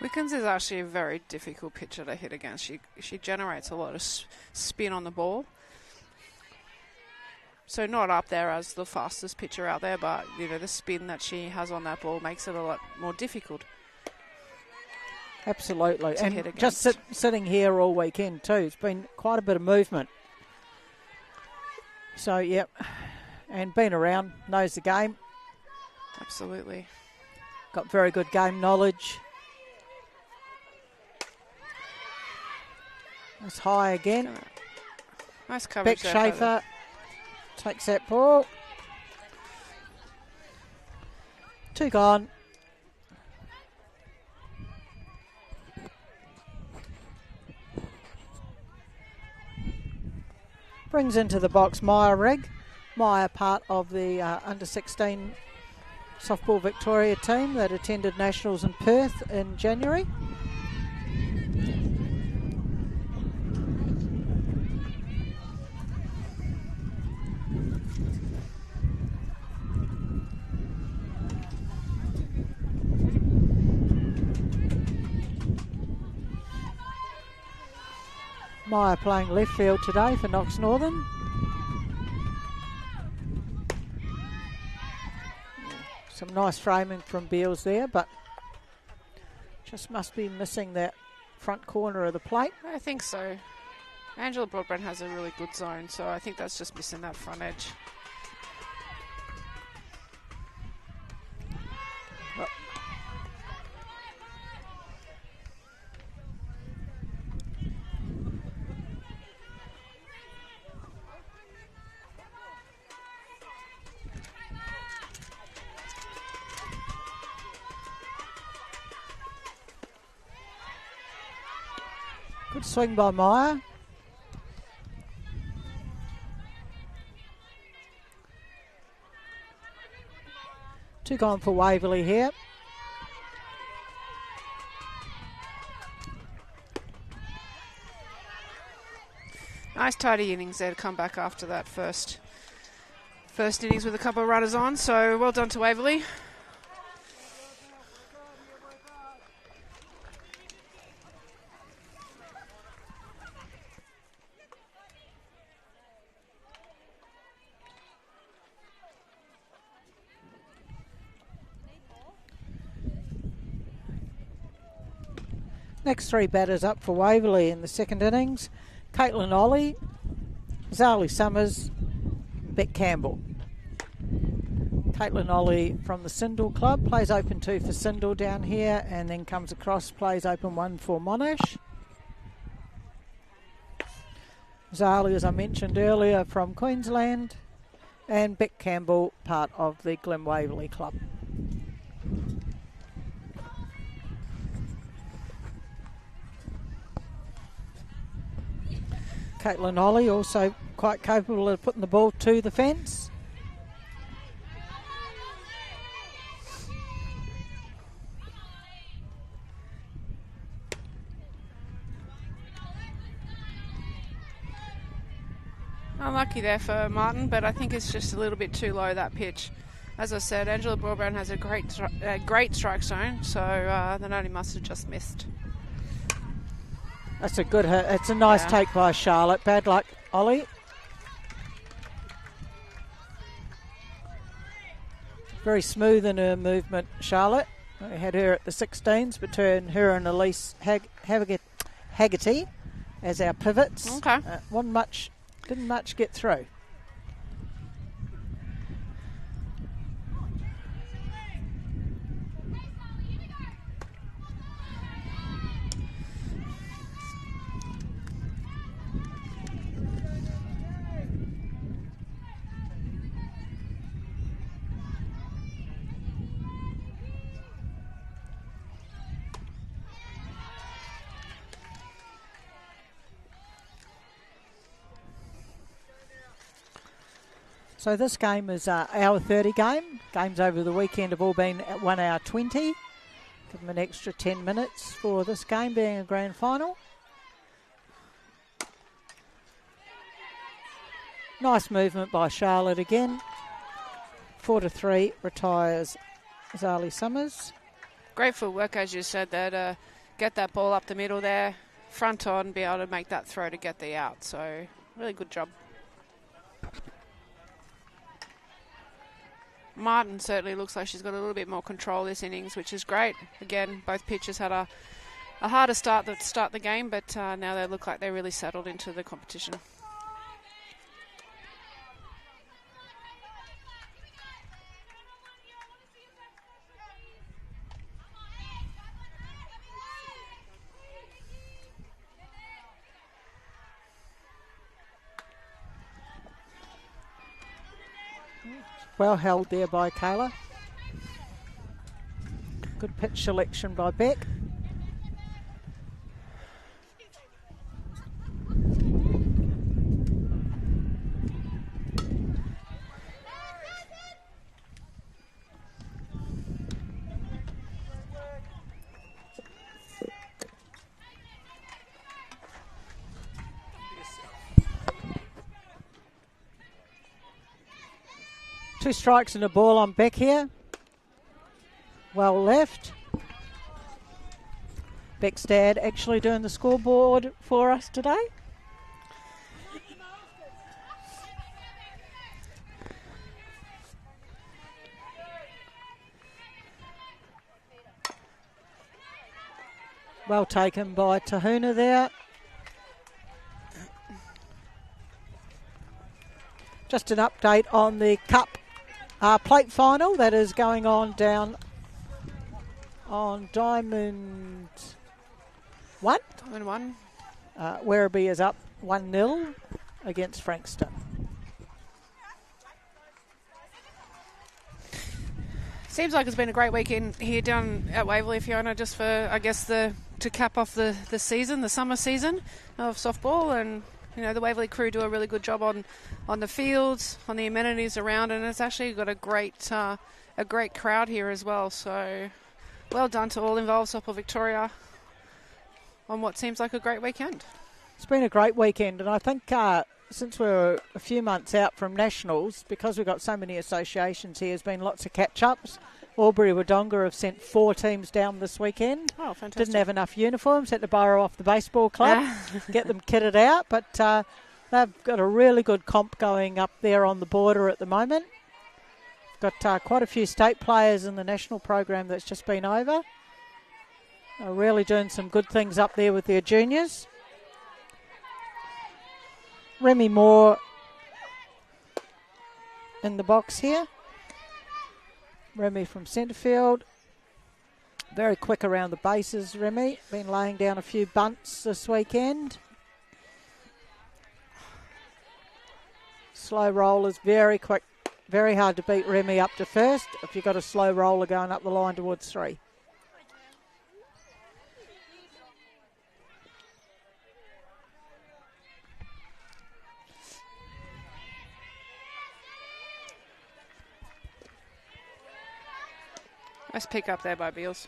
Wickens is actually a very difficult pitcher to hit against. She generates a lot of spin on the ball. So not up there as the fastest pitcher out there, but you know the spin that she has on that ball makes it a lot more difficult. Absolutely, to and hit just against. sitting here all weekend too. It's been quite a bit of movement. So yep, and been around, knows the game. Absolutely. Got very good game knowledge. It's high again. Nice coverage Beck there. Schaefer takes that ball. 2 gone. Brings into the box Maya Rigg. Maya, part of the under-16 softball Victoria team that attended Nationals in Perth in January. Maya playing left field today for Knox Northern. Some nice framing from Beals there, but just must be missing that front corner of the plate. I think so. Angela Broadbent has a really good zone, so I think that's just missing that front edge. Good swing by Maya. Two gone for Waverley here. Nice tidy innings there to come back after that first innings with a couple of runners on, so well done to Waverley. Next 3 batters up for Waverley in the second innings. Caitlin Ollie, Zali Summers, Beck Campbell. Caitlin Ollie from the Sindel Club, plays open 2 for Sindel down here, and then comes across, plays open 1 for Monash. Zali, as I mentioned earlier, from Queensland, and Beck Campbell, part of the Glen Waverley Club. Caitlin Ollie also quite capable of putting the ball to the fence. Unlucky there for Martin, but I think it's just a little bit too low, that pitch. As I said, Angela Broadbent has a great strike zone, so then only must have just missed. That's a good hit. It's a nice take by Charlotte. Bad luck, Ollie. Very smooth in her movement, Charlotte. We had her at the 16s, but turned her and Elise Haggerty as our pivots. Okay. Didn't much get through. So this game is an hour 30 game. Games over the weekend have all been at 1 hour 20. Give them an extra 10 minutes for this game being a grand final. Nice movement by Charlotte again. 4-3 retires Zali Summers. Great footwork, as you said, there to get that ball up the middle there, front on, be able to make that throw to get the out. So really good job. Martin certainly looks like she's got a little bit more control this innings, which is great. Again, both pitchers had a harder start to start the game, but now they look like they're really settled into the competition. Well held there by Kayla. Good pitch selection by Beck. Two strikes and a ball on Beck here. Well left. Beck's dad actually doing the scoreboard for us today. Well taken by Tahuna there. Just an update on the Cup plate final that is going on down on Diamond 1. Diamond 1. Werribee is up 1-0 against Frankston. Seems like it's been a great weekend here down at Waverley, Fiona, just for, I guess, to cap off the season, the summer season of softball. And, you know, the Waverley crew do a really good job on the fields, on the amenities around, and it's actually got a great crowd here as well. So well done to all involved, Softball Victoria, on what seems like a great weekend. It's been a great weekend, and I think since we're a few months out from Nationals, because we've got so many associations here, there's been lots of catch-ups. Albury-Wodonga have sent 4 teams down this weekend. Oh, fantastic. Didn't have enough uniforms, had to borrow off the baseball club, get them kitted out, but they've got a really good comp going up there on the border at the moment. Got quite a few state players in the national program that's just been over. Are really doing some good things up there with their juniors. Remy Moore in the box here. Remy from centre field. Very quick around the bases, Remy. Been laying down a few bunts this weekend. Slow rollers, very quick. Very hard to beat Remy up to first if you've got a slow roller going up the line towards 3. Nice pick up there by Beals.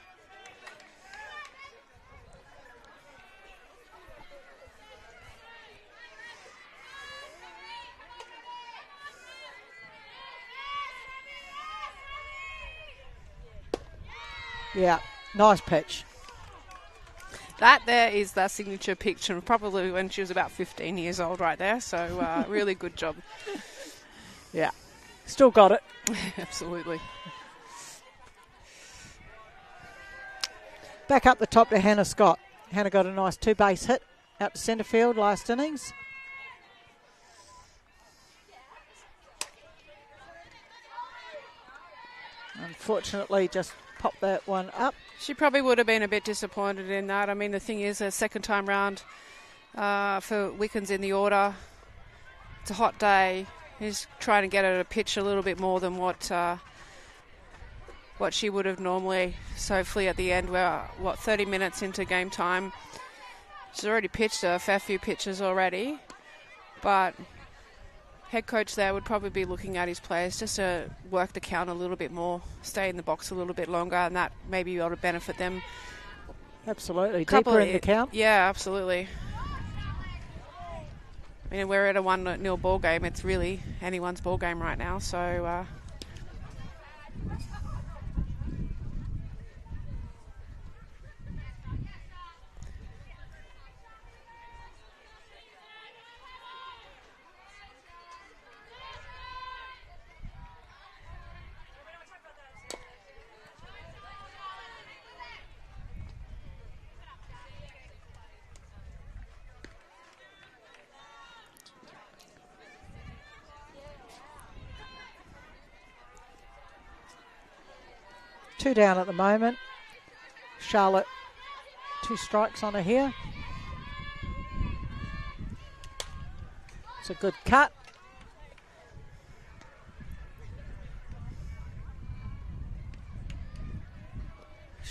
Yeah, nice pitch. That there is that signature picture, probably when she was about 15 years old right there. So really good job. Yeah, still got it. Absolutely. Back up the top to Hannah Scott. Hannah got a nice 2-base hit out to centre field last innings. Unfortunately, just popped that one up. She probably would have been a bit disappointed in that. I mean, the thing is, a second time round for Wickens in the order. It's a hot day. He's trying to get her to pitch a little bit more than what she would have normally. So hopefully at the end, we're 30 minutes into game time. She's already pitched a fair few pitches already, but head coach there would probably be looking at his players just to work the count a little bit more, stay in the box a little bit longer, and that maybe ought to benefit them. Absolutely, deeper in the count. Yeah, absolutely. I mean, we're at a 1-0 ball game. It's really anyone's ball game right now, so. Two down at the moment. Charlotte, 2 strikes on her here. It's a good cut.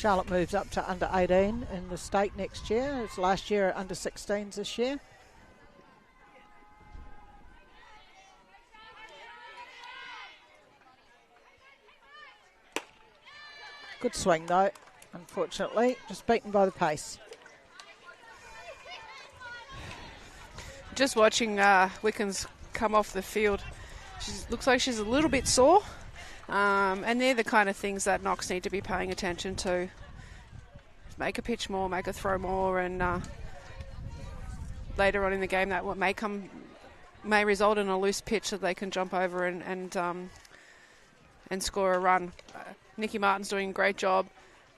Charlotte moves up to under 18 in the state next year. It's last year at under 16s this year. Good swing though, unfortunately. Just beaten by the pace. Just watching Wickens come off the field. She looks like she's a little bit sore. And they're the kind of things that Knox need to be paying attention to. Make her pitch more, make her throw more, and later on in the game that what may result in a loose pitch that they can jump over and score a run. Nikki Martin's doing a great job.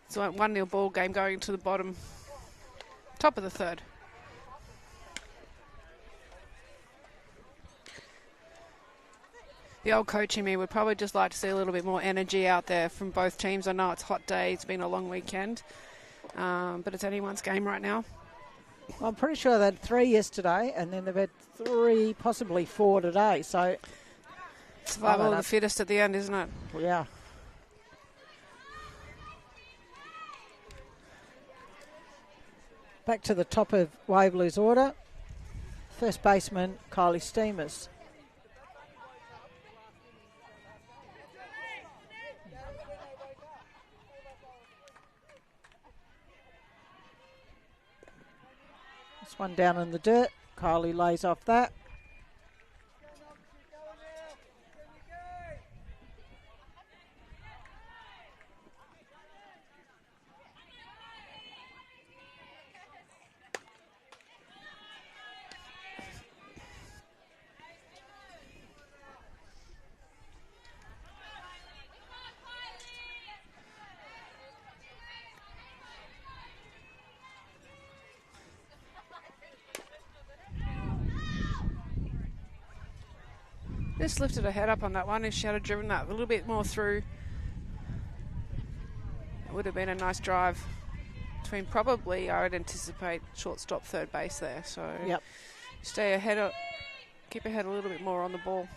It's a 1-0 ball game going to the top of the third. The old coach in me would probably just like to see a little bit more energy out there from both teams. I know it's a hot day, it's been a long weekend, but it's anyone's game right now. I'm pretty sure they had 3 yesterday, and then they've had 3, possibly 4 today. So survival of the fittest at the end, isn't it? Yeah. Back to the top of Waverley's order. First baseman, Kylie Steamers. This one down in the dirt. Kylie lays off that. Just lifted her head up on that one. If she had driven that a little bit more through, it would have been a nice drive between probably, I would anticipate, shortstop, third base there. So yep. Stay ahead up, keep her head a little bit more on the ball.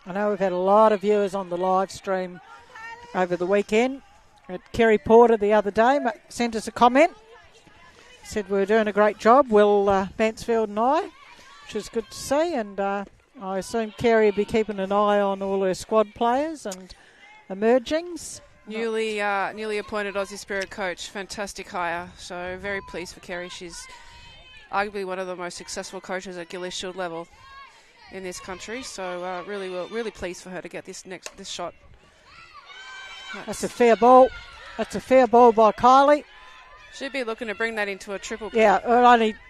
I know we've had a lot of viewers on the live stream over the weekend. Kerry Porter the other day sent us a comment. Said we were doing a great job, Will Mansfield and I, which is good to see. And I assume Kerry will be keeping an eye on all her squad players and emergings. Newly appointed Aussie Spirit coach, fantastic hire. So very pleased for Kerry. She's arguably one of the most successful coaches at Gillies Shield level in this country. So really pleased for her to get this shot. That's a fair ball. That's a fair ball by Kylie. Should be looking to bring that into a triple. Yeah,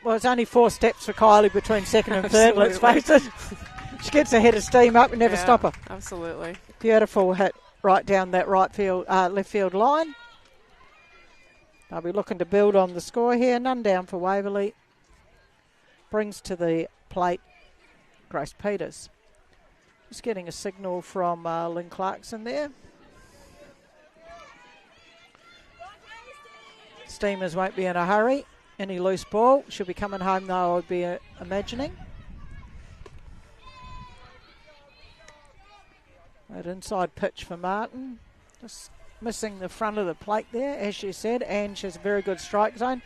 it's only 4 steps for Kylie between second and third, let's face it. She gets her head of steam up and never stop her. Absolutely. Beautiful hit right down that left field line. They'll be looking to build on the score here. None down for Waverley. Brings to the plate Grace Peters. Just getting a signal from Lynn Clarkson there. Steamers won't be in a hurry. Any loose ball. She'll be coming home though, I would be imagining. That inside pitch for Martin. Just missing the front of the plate there, as she said, and she has a very good strike zone.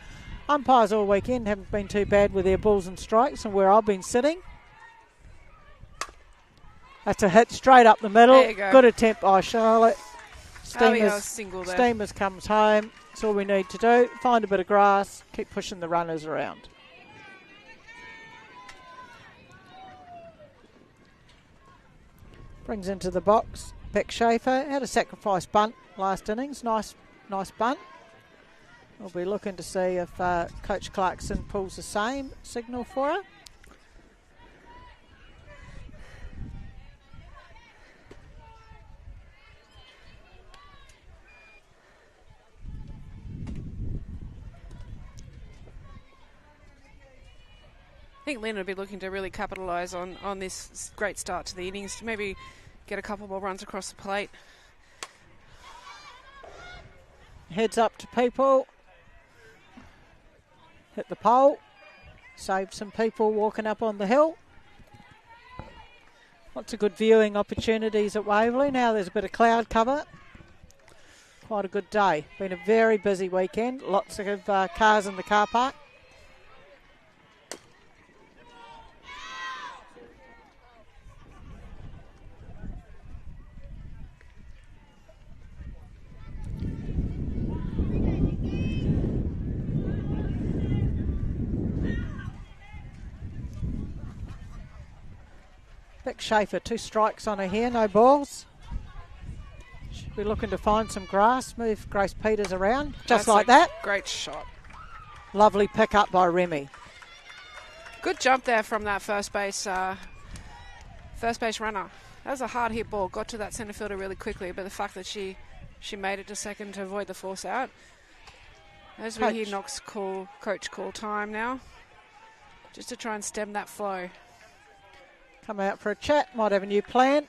Umpires all weekend haven't been too bad with their balls and strikes and where I've been sitting. That's a hit straight up the middle. There you go. Good attempt by Charlotte. Single there. Steamers comes home. That's all we need to do. Find a bit of grass. Keep pushing the runners around. Brings into the box. Beck Schaefer had a sacrifice bunt last innings. Nice bunt. We'll be looking to see if Coach Clarkson pulls the same signal for her. I think Lynn would be looking to really capitalise on this great start to the innings, to maybe get a couple more runs across the plate. Heads up to people. Hit the pole. Saved some people walking up on the hill. Lots of good viewing opportunities at Waverley. Now there's a bit of cloud cover. Quite a good day. Been a very busy weekend. Lots of cars in the car park. Vic Schaefer, 2 strikes on her here, no balls. Should be looking to find some grass, move Grace Peters around, just like that. Great shot. Lovely pick up by Remy. Good jump there from that first base runner. That was a hard hit ball. Got to that centre fielder really quickly, but the fact that she made it to second to avoid the force out. As we hear Knox coach call time now, just to try and stem that flow. Come out for a chat, might have a new plan.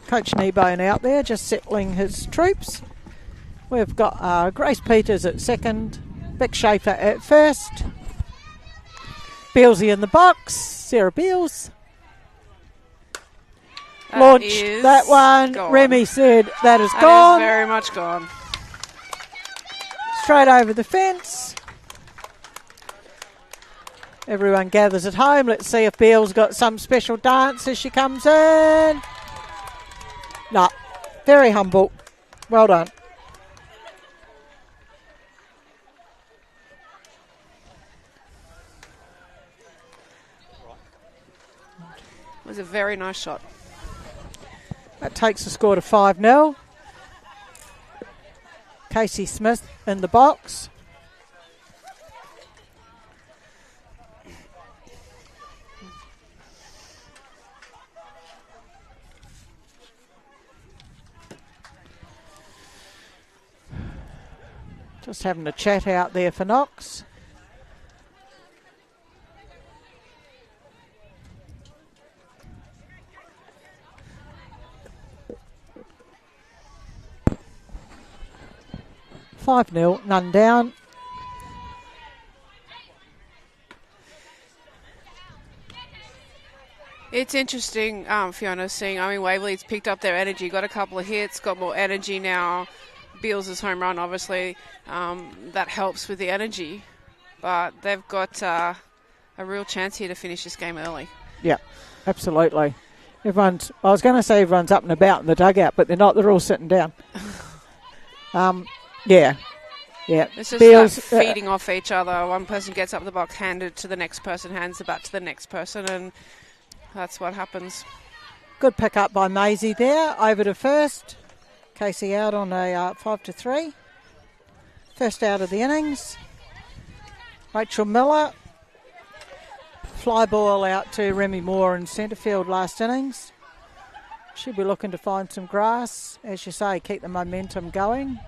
Coach Kneebone out there, just settling his troops. We've got Grace Peters at second, Vic Schaefer at first, Bealsy in the box, Sarah Beals. Launched that one. Gone. Remy said that is That gone. is very much gone. Straight over the fence. Everyone gathers at home. Let's see if Beals got some special dance as she comes in. No, very humble. Well done. It was a very nice shot. That takes the score to 5-0. Casey Smith in the box. Just having a chat out there for Knox. $5-0, none down. It's interesting, Fiona, seeing, Waverley's picked up their energy, got a couple of hits, got more energy now. Beals' home run, obviously, that helps with the energy. But they've got a real chance here to finish this game early. Yeah, absolutely. I was going to say everyone's up and about in the dugout, but they're not. They're all sitting down. Yeah. It's just Beals, like feeding off each other. One person gets up the box, handed to the next person, hands the bat to the next person, and that's what happens. Good pick up by Maisie there. Over to first. Casey out on a 5-3. First out of the innings. Rachel Miller. Fly ball out to Remy Moore in centre field last innings. She'll be looking to find some grass. As you say, keep the momentum going.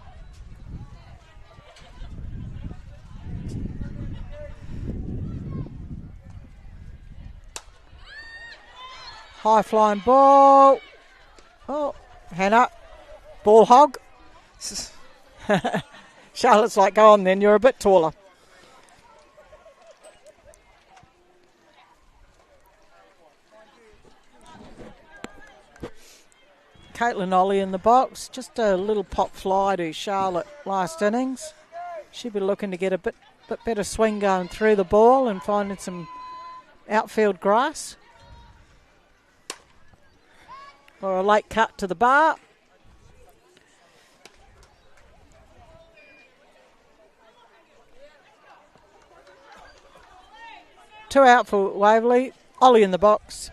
High flying ball. Oh, Hannah. Ball hog. Charlotte's like, go on then, you're a bit taller. Caitlin Ollie in the box. Just a little pop fly to Charlotte last innings. She'll be looking to get a bit better swing going through the ball and finding some outfield grass. Or a late cut to the bar. Two out for Waverley. Ollie in the box.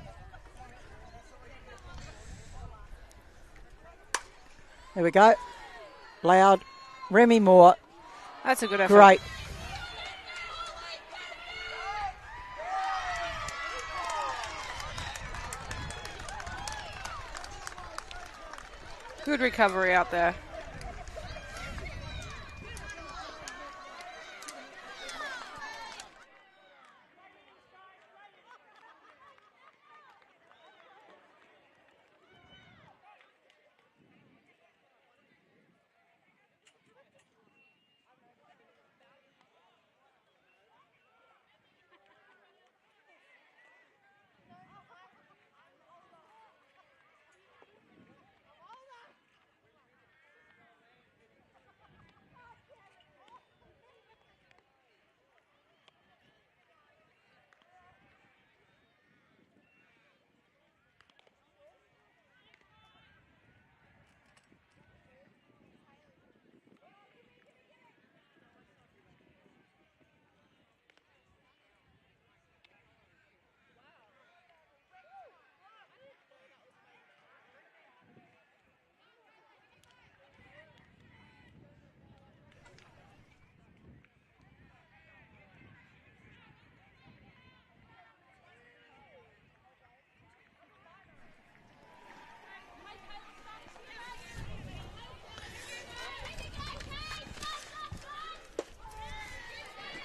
There we go. Loud. Remy Moore. That's a good effort. Great. Good recovery out there.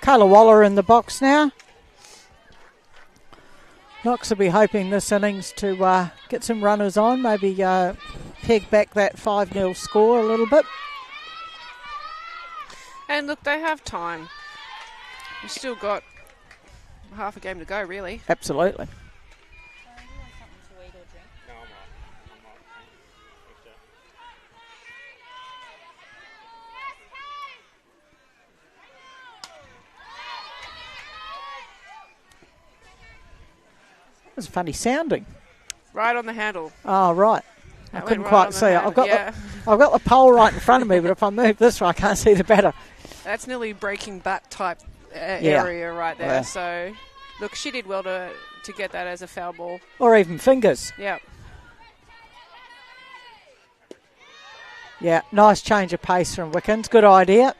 Kayla Waller in the box now. Knox will be hoping this innings to get some runners on, maybe peg back that 5-0 score a little bit. And look, they have time. We've still got half a game to go, really. Absolutely. It was funny sounding. Right on the handle. Oh, right. I That couldn't went right on quite the see it. handle, I've got the pole right in front of me, but if I move this way, I can't see the batter. That's nearly breaking bat type area right there. Yeah. So, look, she did well to get that as a foul ball. Or even fingers. Yep. Yeah, nice change of pace from Wickens. Good idea.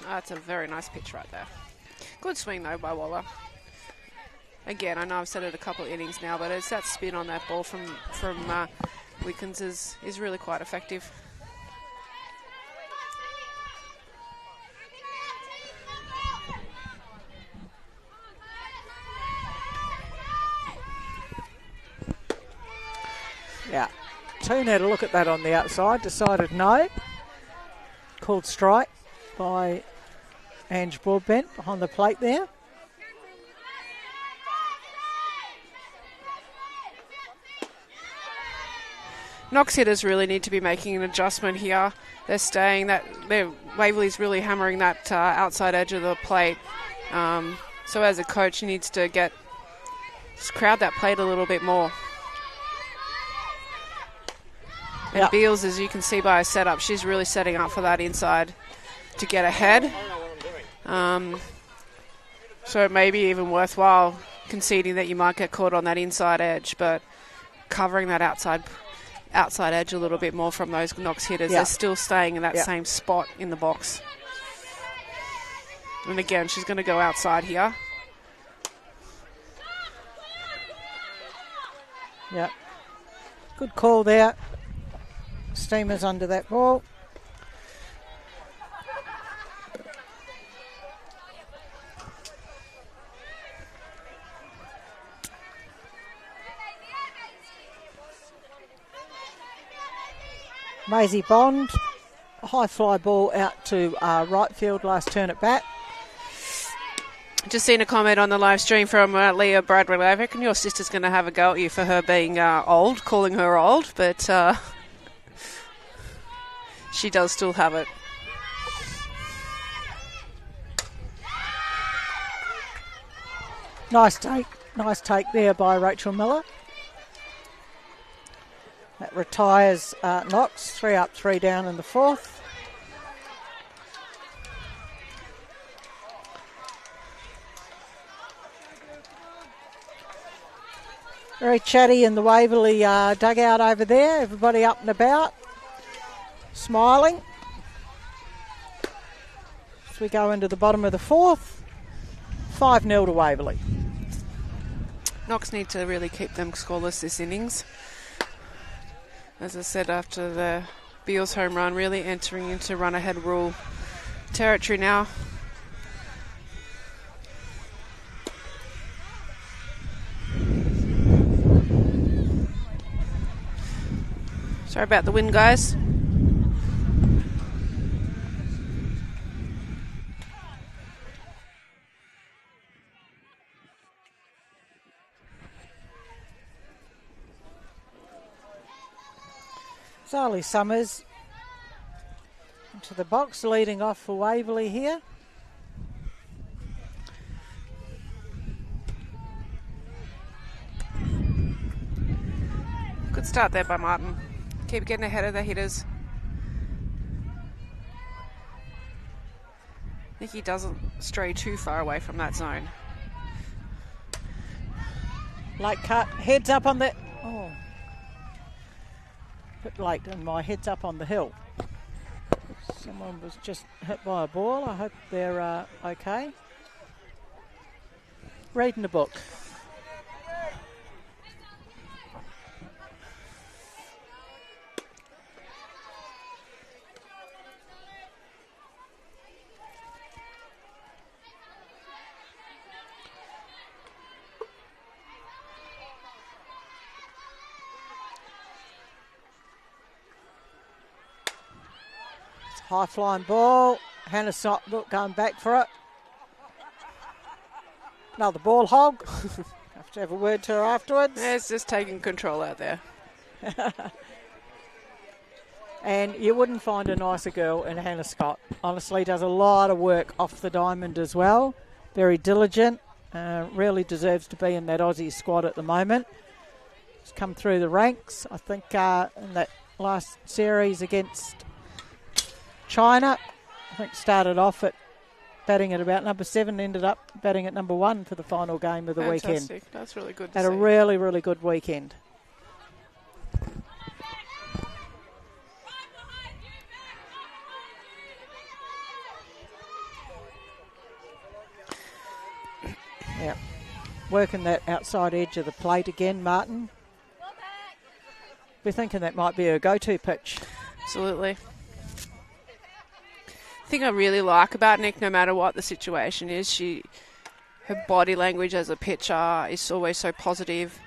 That's a very nice pitch right there. Good swing, though, by Waller. Again, I know I've said it a couple of innings now, but it's that spin on that ball from Wickens is really quite effective. Yeah. Toon had a look at that on the outside, decided no. Called strike by Ange Broadbent behind the plate there. Knox hitters really need to be making an adjustment here. They're staying that. Waverley's really hammering that outside edge of the plate. So as a coach, he needs to just crowd that plate a little bit more. And Yep. Beals, as you can see by her setup, she's really setting up for that inside to get ahead. So it may be even worthwhile conceding that you might get caught on that inside edge, but covering that outside edge a little bit more from those Knox hitters. Yeah. They're still staying in that Yeah. same spot in the box. And again, she's going to go outside here. Yeah. Good call there. Steamers under that ball. Maisie Bond, a high fly ball out to right field, last turn at bat. Just seen a comment on the live stream from Leah Bradley. I reckon your sister's going to have a go at you for her being old, calling her old, but she does still have it. Nice Nice take there by Rachel Miller. That retires Knox. 3 up, 3 down in the fourth. Very chatty in the Waverley dugout over there. Everybody up and about, smiling. As we go into the bottom of the fourth, 5-0 to Waverley. Knox need to really keep them scoreless this innings. As I said, after the Beals home run, really entering into run-ahead rule territory now. Sorry about the wind, guys. Zali Summers into the box, leading off for Waverley here. Good start there by Martin. Keep getting ahead of the hitters. I think he doesn't stray too far away from that zone. Late cut, heads up on the... Oh. Bit late, and my head's up on the hill. Someone was just hit by a ball. I hope they're okay. Reading a book. High flying ball. Hannah Sotlook going back for it. Another ball hog. Have to have a word to her afterwards. Yeah, it's just taking control out there. And you wouldn't find a nicer girl in Hannah Scott. Honestly, does a lot of work off the diamond as well. Very diligent. Really deserves to be in that Aussie squad at the moment. She's come through the ranks. I think in that last series against China, I think started off at batting at about number 7, ended up batting at number 1 for the final game of the Fantastic. weekend. That's really good to Had see. a really, really good weekend. Yeah, working that outside edge of the plate again, Martin. We're thinking that might be a go-to pitch. Absolutely. Thing I really like about Nick, no matter what the situation is, her body language as a pitcher is always so positive.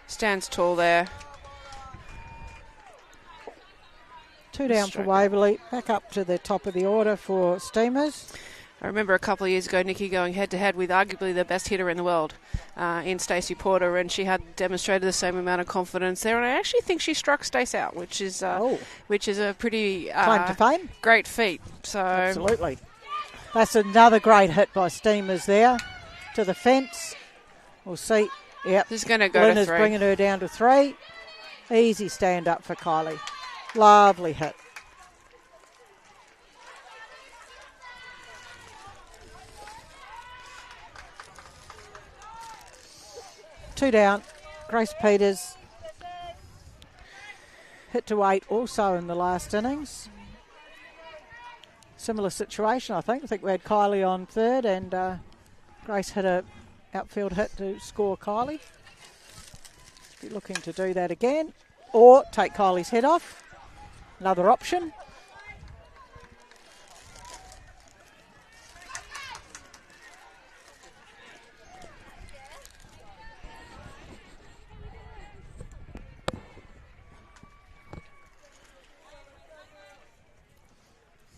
Stands tall there. 2 down for Waverley. Back up to the top of the order for Steamers. I remember a couple of years ago, Nikki going head-to-head with arguably the best hitter in the world in Stacey Porter, and she had demonstrated the same amount of confidence there. And I actually think she struck Stace out, which is a pretty claim to fame, great feat. So absolutely, that's another great hit by Steamers there to the fence. We'll see. Yep, this is going to go Lynn to is 3. bringing her down to 3. Easy stand up for Kylie. Lovely hit. Two down. Grace Peters hit to 8 also in the last innings. Similar situation, I think. I think we had Kylie on 3rd and Grace hit a outfield hit to score Kylie. Be looking to do that again or take Kylie's head off. Another option.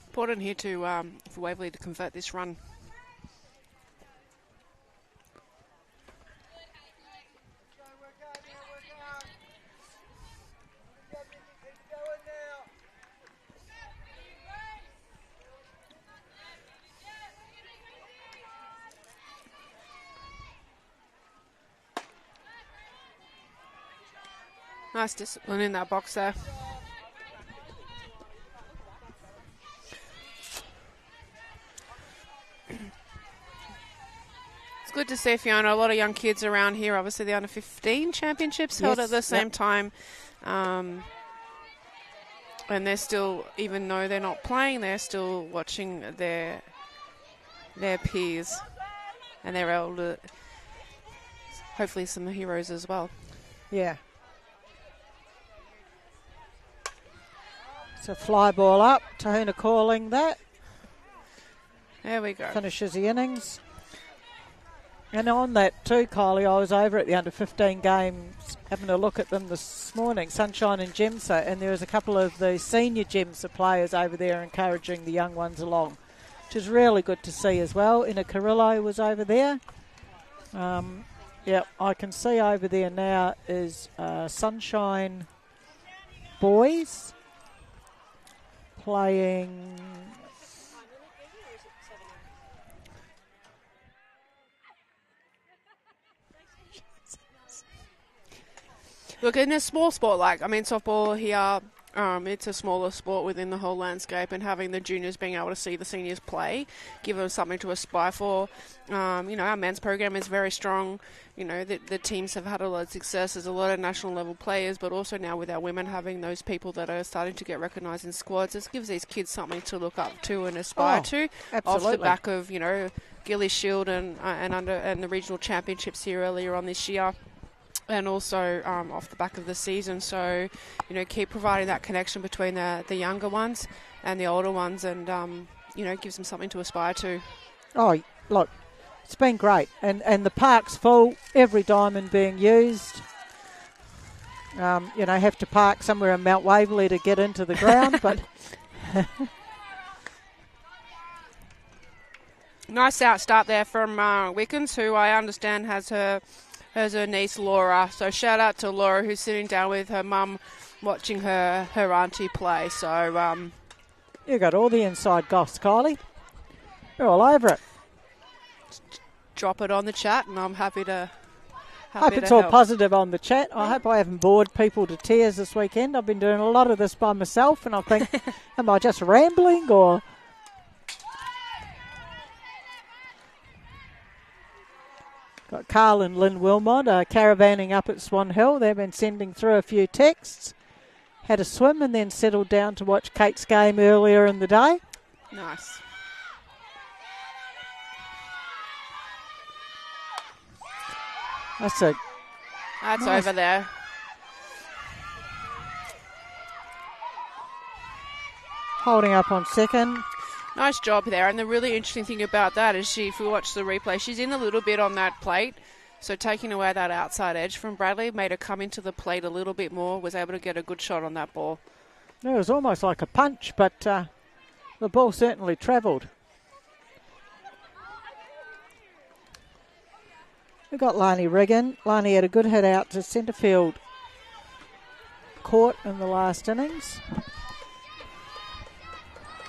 Important here to for Waverley to convert this run. Nice discipline in that box there. It's good to see, Fiona, a lot of young kids around here. Obviously, the under-15 championships held Yes, at the same yep. time. And they're still, even though they're not playing, they're still watching their peers and their elder, hopefully some heroes as well. Yeah. So fly ball up. Tahuna calling that. There we go. Finishes the innings. And on that too, Kylie, I was over at the under-15 games having a look at them this morning, Sunshine and Gemsa, and there was a couple of the senior Gemsa players over there encouraging the young ones along, which is really good to see as well. Ina Carrillo was over there. Yeah, I can see over there now is Sunshine boys playing... Look, in a small sport softball here, it's a smaller sport within the whole landscape, and having the juniors being able to see the seniors play, give them something to aspire for. Our men's program is very strong. The teams have had a lot of success. There's a lot of national level players, but also now with our women having those people that are starting to get recognised in squads, this gives these kids something to look up to and aspire to. Absolutely. Off the back of, Gilly Shield and the regional championships here earlier on this year. And also off the back of the season. So, keep providing that connection between the younger ones and the older ones, and, gives them something to aspire to. Oh, look, it's been great. And the park's full, every diamond being used. Have to park somewhere in Mount Waverley to get into the ground, but... Nice outstart there from Wickens, who I understand has her niece Laura. So shout out to Laura, who's sitting down with her mum watching her auntie play. So you got all the inside goss, Kylie. You're all over it. Drop it on the chat, and I'm happy to Hope it's all positive on the chat. I hope I haven't bored people to tears this weekend. I've been doing a lot of this by myself, and I think, am I just rambling or... Got Carl and Lynn Wilmot caravanning up at Swan Hill. They've been sending through a few texts. Had a swim and then settled down to watch Kate's game earlier in the day. Nice. That's nice. Over there. Holding up on second. Nice job there, and the really interesting thing about that is if we watch the replay, she's in a little bit on that plate, so taking away that outside edge from Bradley made her come into the plate a little bit more, was able to get a good shot on that ball. It was almost like a punch, but the ball certainly travelled. We've got Lani Riggin. Lani had a good hit out to centre field court in the last innings.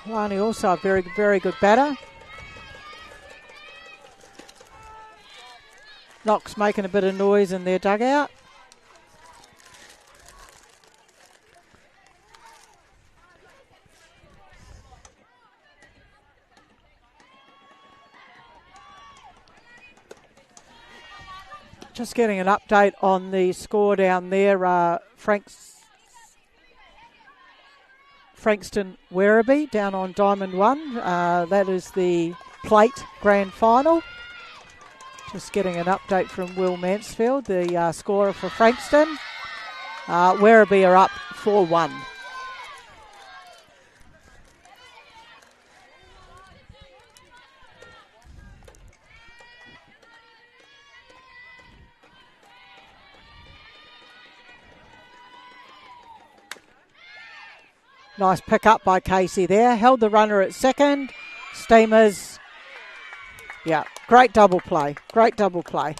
Lani also a very, very good batter. Knox making a bit of noise in their dugout. Just getting an update on the score down there. Frankston Werribee down on Diamond 1. That is the plate grand final. Just getting an update from Will Mansfield, the scorer for Frankston. Werribee are up 4-1. Nice pick up by Casey there. Held the runner at second. Steamers. Yeah, great double play. Great double play.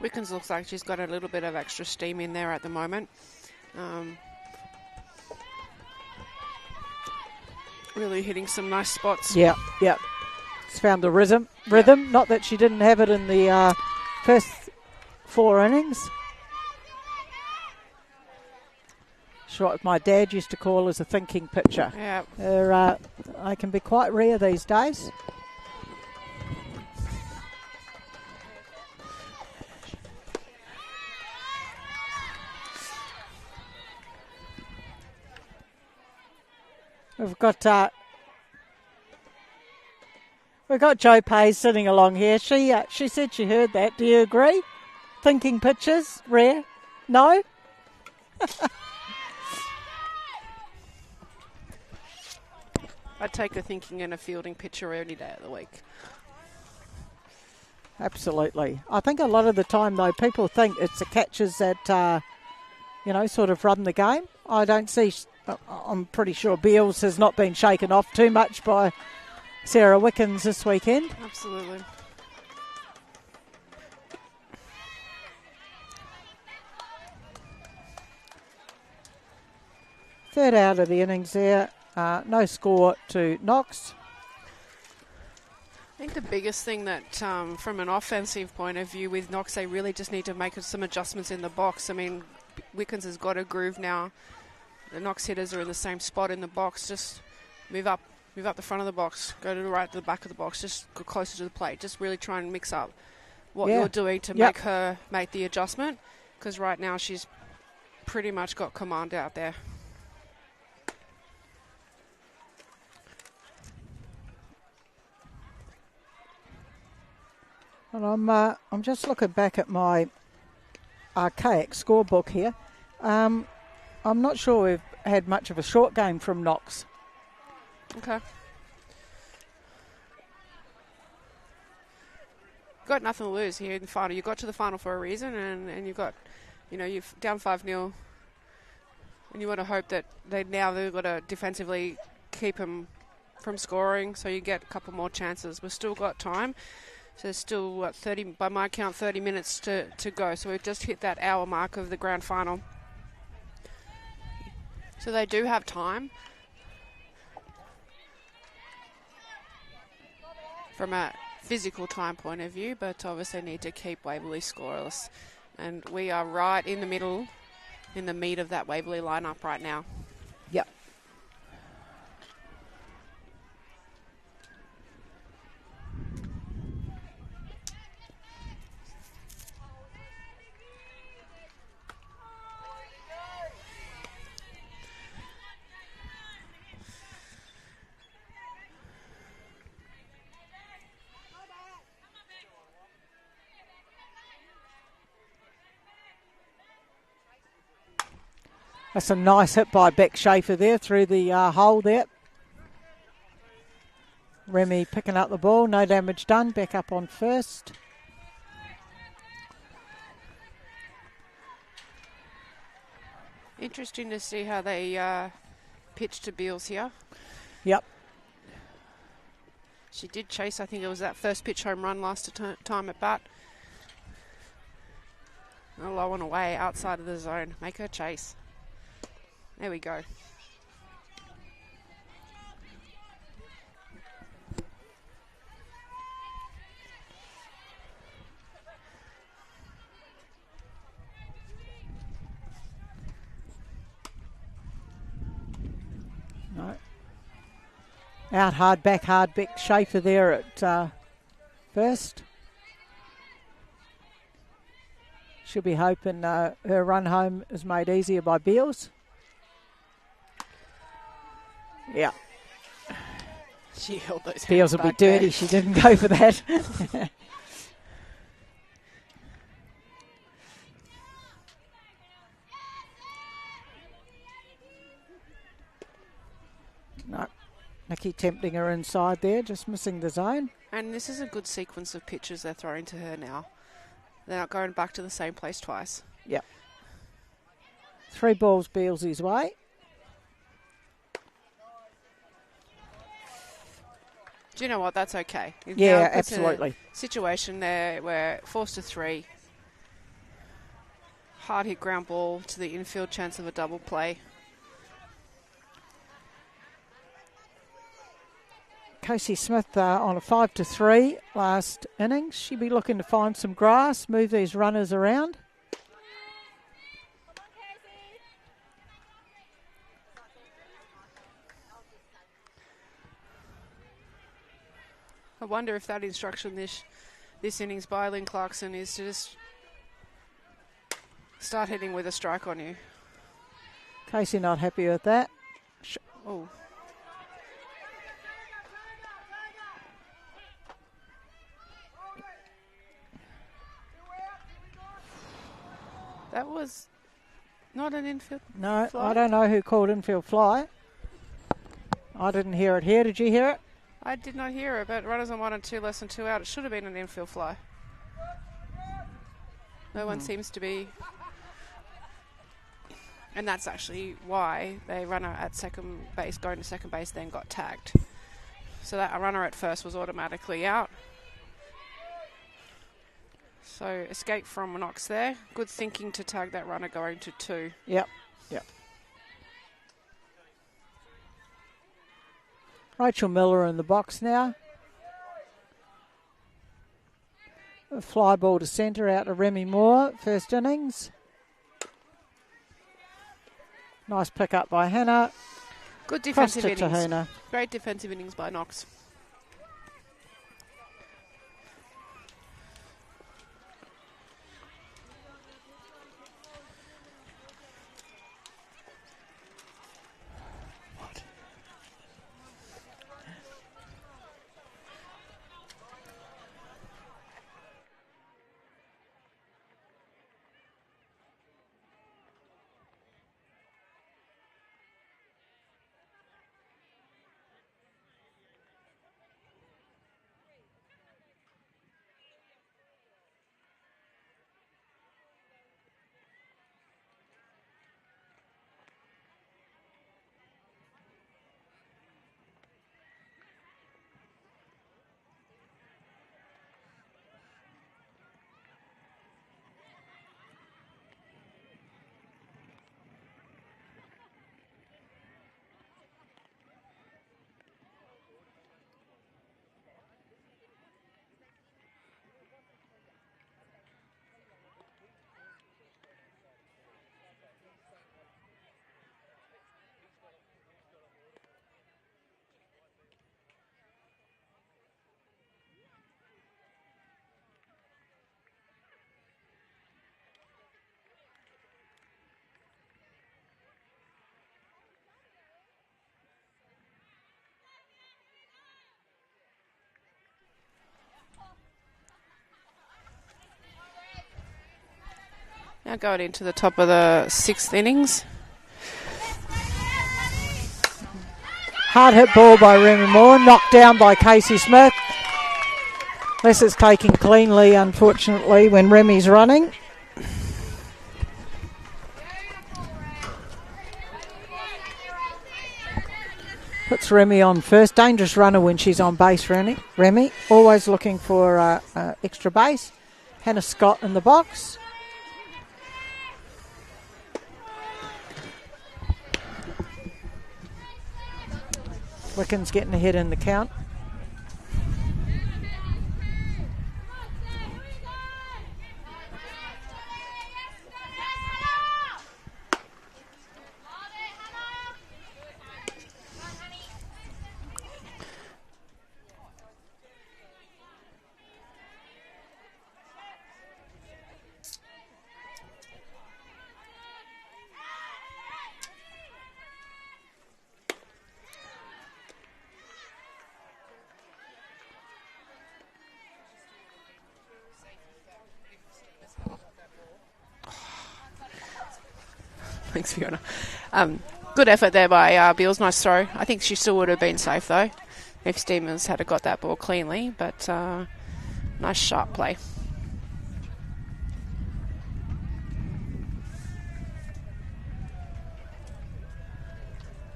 Wickens looks like she's got a little bit of extra steam in there at the moment. Really hitting some nice spots. Yeah. It's found the rhythm. Not that she didn't have it in the first 4 innings. It's what my dad used to call as a thinking pitcher. Yeah. They can be quite rare these days. We've got Jo Pays sitting along here. She said she heard that. Do you agree? Thinking pitches, rare? No? I'd take a thinking and a fielding pitcher any day of the week. Absolutely. I think a lot of the time, though, people think it's the catchers that, sort of run the game. I don't see... I'm pretty sure Beals has not been shaken off too much by Sarah Wickens this weekend. Absolutely. Third out of the innings there. No score to Knox. I think the biggest thing that, from an offensive point of view with Knox, they really just need to make some adjustments in the box. I mean, Wickens has got a groove now. The Knox hitters are in the same spot in the box. Just move up the front of the box, go to the right, to the back of the box, just go closer to the plate. Just really try and mix up what you're doing to make her make the adjustment, because right now she's pretty much got command out there. And I'm just looking back at my archaic scorebook here. I'm not sure we've had much of a short game from Knox. Okay. Got nothing to lose here in the final. You got to the final for a reason, and you've got, you're down 5-0, and you want to hope that they've got to defensively keep them from scoring, so you get a couple more chances. We've still got time. So there's still, 30, by my count, 30 minutes to go. So we've just hit that hour mark of the grand final. So they do have time. From a physical time point of view, but obviously need to keep Waverley scoreless. And we are right in the middle, in the meat of that Waverley lineup right now. Yep. That's a nice hit by Beck Schaefer there through the hole there. Remy picking up the ball, no damage done, back up on first. Interesting to see how they pitch to Beals here. Yep. She did chase, I think it was that first pitch home run last time at bat. Low and away, outside of the zone. Make her chase. There we go. No. Out hard, back hard, Beck Schaefer there at first. She'll be hoping her run home is made easier by Beals. Yeah. She held those Beals will be dirty. there. She didn't go for that. No. Nikki tempting her inside there, just missing the zone. And this is a good sequence of pitches they're throwing to her now. They're not going back to the same place twice. Yep. 3 balls Bealsy's way. Do you know what? That's okay. Yeah, absolutely. Situation there where forced to 3. hard hit ground ball to the infield, chance of a double play. Casey Smith on a 5-3 last innings. She'd be looking to find some grass, move these runners around. I wonder if that instruction this innings by Lynn Clarkson is to just start hitting with a strike on you. Casey not happy with that. Oh. That was not an infield No, fly? I don't know who called infield fly. I didn't hear it here. Did you hear it? I did not hear it, but runners on 1 and 2, less than 2 out. It should have been an infield fly. No one seems to be. And that's actually why the runner at second base, going to second base, then got tagged. So that runner at first was automatically out. So escape from a knocks there. Good thinking to tag that runner going to 2. Yep. Rachel Miller in the box now. A fly ball to centre out to Remy Moore, first innings. Nice pick up by Hannah. Good defensive Crossed it to innings. Hannah. Great defensive innings by Knox. Now going into the top of the 6th innings. Hard hit ball by Remy Moore, knocked down by Casey Smith. This is taken cleanly, unfortunately, when Remy's running. Puts Remy on first. Dangerous runner when she's on base, Remy. Always looking for extra base. Hannah Scott in the box. Wickens getting ahead in the count. Thanks, Fiona. Good effort there by Beals. Nice throw. I think she still would have been safe, though, if Stevens had got that ball cleanly. But nice, sharp play.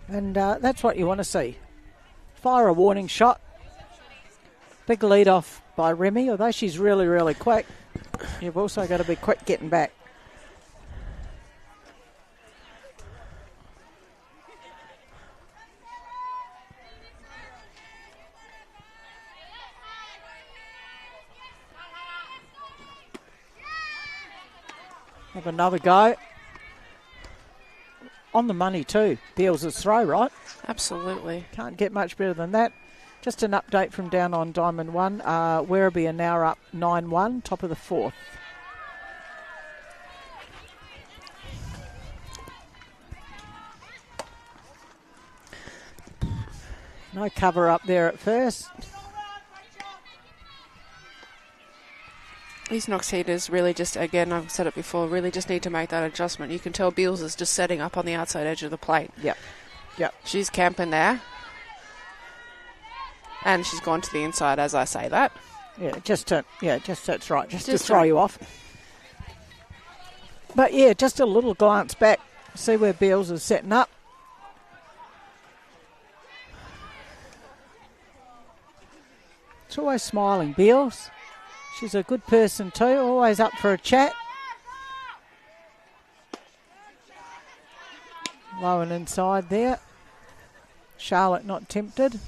And that's what you want to see. Fire a warning shot. Big lead off by Remy, although she's really, really quick. You've also got to be quick getting back. Have another go. On the money too. Beals' throw, right? Absolutely. Can't get much better than that. Just an update from down on Diamond 1. Werribee are now up 9-1, top of the fourth. No cover up there at first. These Knox heaters really just, again, I've said it before, really just need to make that adjustment. You can tell Beals is just setting up on the outside edge of the plate. Yep. She's camping there. And she's gone to the inside as I say that. Just that's right. Just to throw you off. But yeah, just a little glance back. See where Beals is setting up. It's always smiling, Beals. She's a good person too, always up for a chat. Low and inside there. Charlotte not tempted.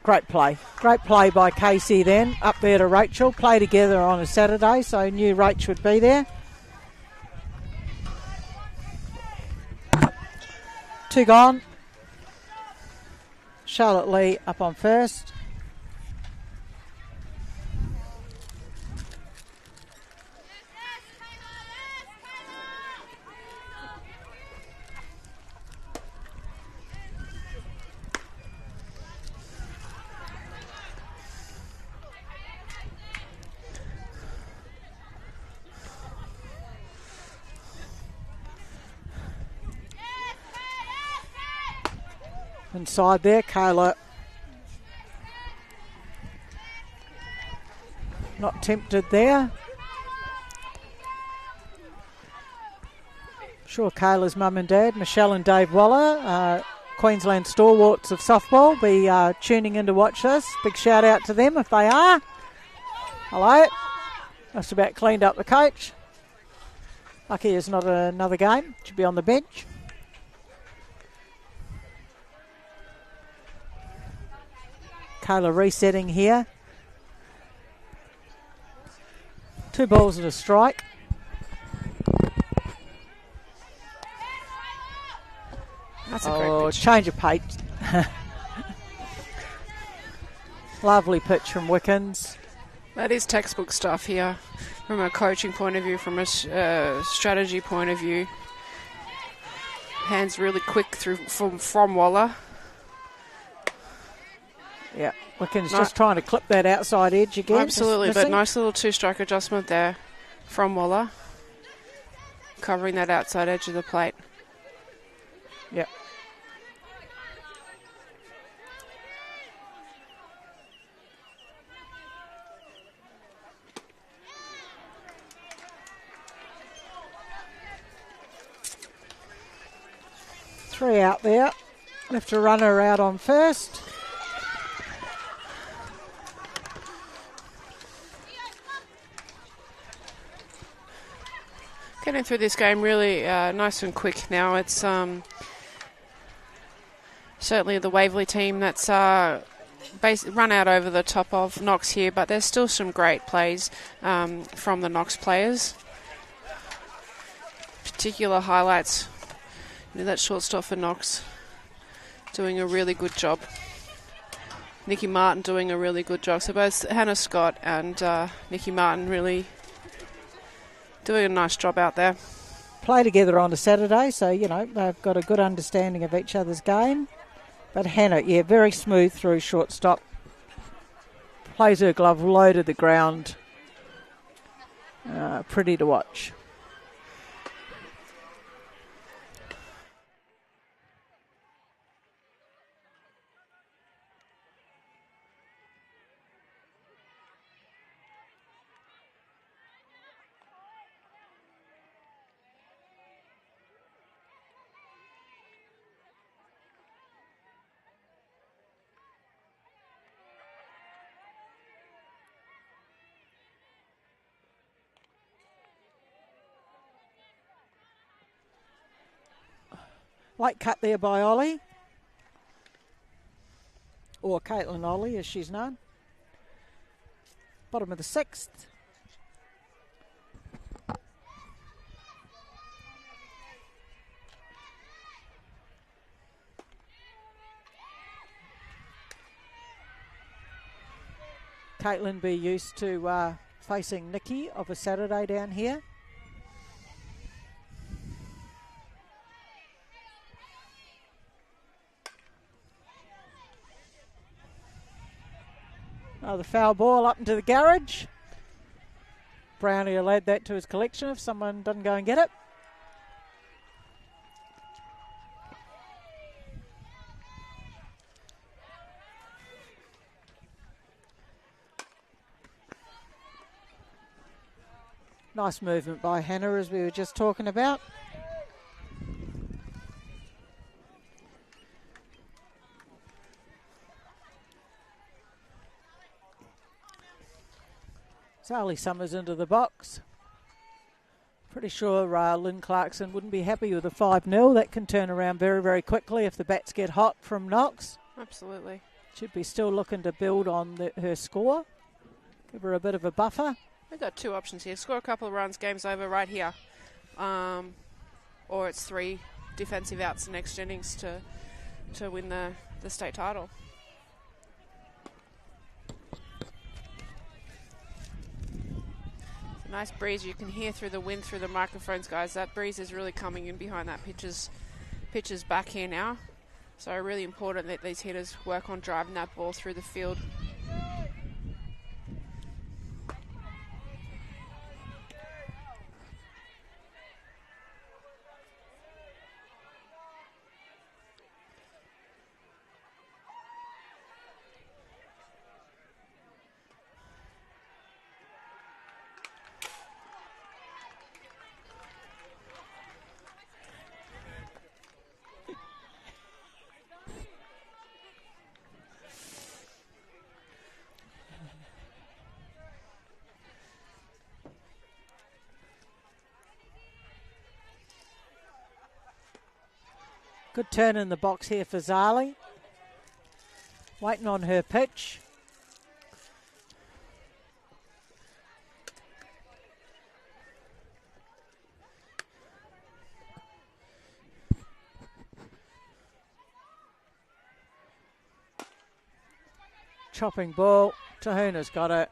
Great play. Great play by Casey then. Up there to Rachel. Play together on a Saturday, so knew Rach would be there. 2 gone. Charlotte Lee up on first. Inside there, Kayla not tempted there. Sure, Kayla's mum and dad, Michelle and Dave Waller, Queensland stalwarts of softball, be tuning in to watch this. Big shout out to them if they are. Hello. Just about cleaned up the coach. Lucky it's not another game. Should be on the bench. Kayla resetting here. 2 balls and a strike. That's a great pitch. Change of pace. Lovely pitch from Wickens. That is textbook stuff here from a coaching point of view, from a strategy point of view. Hands really quick through from Waller. Yeah, Wickens just trying to clip that outside edge again. Absolutely, but nice little 2-stroke adjustment there from Waller. Covering that outside edge of the plate. Yep. Three out there. Left a runner out on first. Getting through this game really nice and quick now. It's certainly the Waverley team that's run out over the top of Knox here, but there's still some great plays from the Knox players. Particular highlights. You know, that shortstop for Knox doing a really good job. Nikki Martin doing a really good job. So both Hannah Scott and Nikki Martin really doing a nice job out there. Play together on a Saturday, so, you know, they've got a good understanding of each other's game. But Hannah, yeah, very smooth through shortstop. Plays her glove low to the ground. Pretty to watch. Late cut there by Ollie. Or Caitlin Ollie, as she's known. Bottom of the 6th. Caitlin be used to facing Nikki of a Saturday down here. Oh, the foul ball up into the garage. Brownie will add that to his collection if someone doesn't go and get it. Nice movement by Hannah, as we were just talking about. Zali Summers into the box. Pretty sure Lynn Clarkson wouldn't be happy with a 5-0. That can turn around very, very quickly if the bats get hot from Knox. Absolutely. Should be still looking to build on her score. Give her a bit of a buffer. We've got 2 options here. Score a couple of runs, game's over right here. Or it's 3 defensive outs in next innings to win the state title. It's a nice breeze. You can hear through the wind, through the microphones, guys. That breeze is really coming in behind that pitcher's back here now. So really important that these hitters work on driving that ball through the field. Good turn in the box here for Zali. Waiting on her pitch. Chopping ball. Tahuna's got it.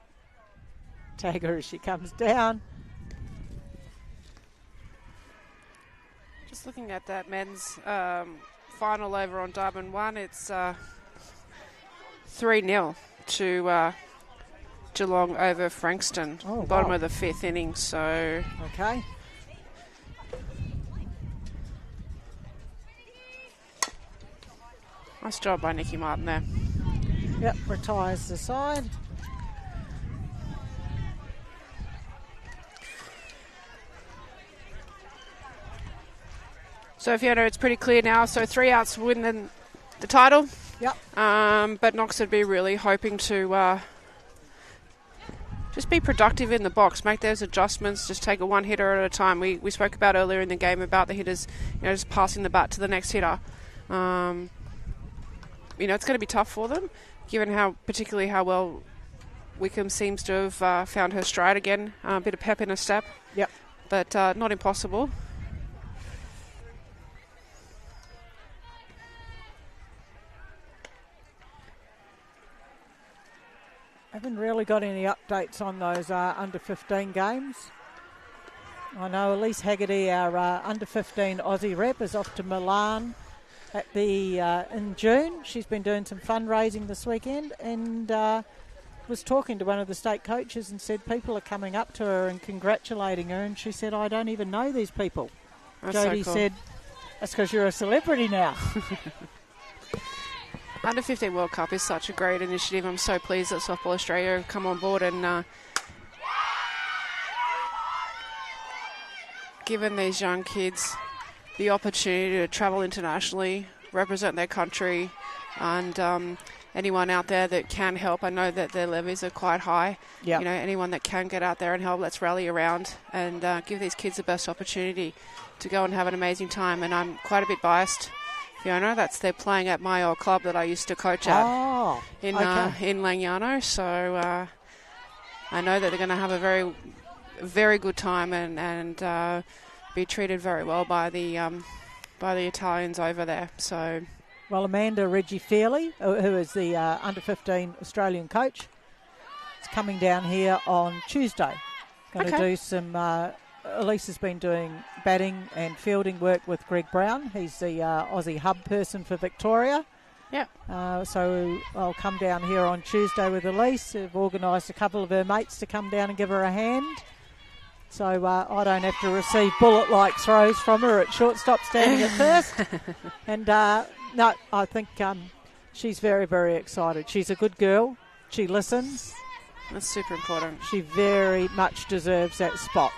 Tag her as she comes down. Just looking at that men's final over on Diamond 1, it's 3-0 to Geelong over Frankston. Bottom of the 5th inning, so... Okay. Nice job by Nikki Martin there. Yep, retires the side. So Fiona, it's pretty clear now. So 3 outs win the title. Yep. But Knox would be really hoping to just be productive in the box, make those adjustments, just take it one hitter at a time. We spoke about earlier in the game about the hitters, just passing the bat to the next hitter. It's going to be tough for them, given particularly how well Wickham seems to have found her stride again. A bit of pep in her step. Yep. But not impossible. Haven't really got any updates on those under 15 games. I know Elise Haggerty, our under 15 Aussie rep, is off to Milan at in June. She's been doing some fundraising this weekend and was talking to one of the state coaches and said people are coming up to her and congratulating her, and she said, I don't even know these people. That's Jodie so cool. said, that's because you're a celebrity now. Under 15 World Cup is such a great initiative. I'm so pleased that Softball Australia have come on board and given these young kids the opportunity to travel internationally, represent their country, and anyone out there that can help. I know that their levies are quite high. Yep. You know, anyone that can get out there and help, let's rally around and give these kids the best opportunity to go and have an amazing time. And I'm quite a bit biased, Fiona. They're playing at my old club that I used to coach at in Langiano. So I know that they're going to have a very, very good time and be treated very well by the Italians over there. So. Well, Amanda Reggie Fairley, who is the under-15 Australian coach, is coming down here on Tuesday. Going to do some... Elise has been doing batting and fielding work with Greg Brown. He's the Aussie hub person for Victoria. Yeah. So I'll come down here on Tuesday with Elise. They've organised a couple of her mates to come down and give her a hand. So I don't have to receive bullet-like throws from her at shortstop standing at first. And no, I think she's very, very excited. She's a good girl. She listens. That's super important. She very much deserves that spot.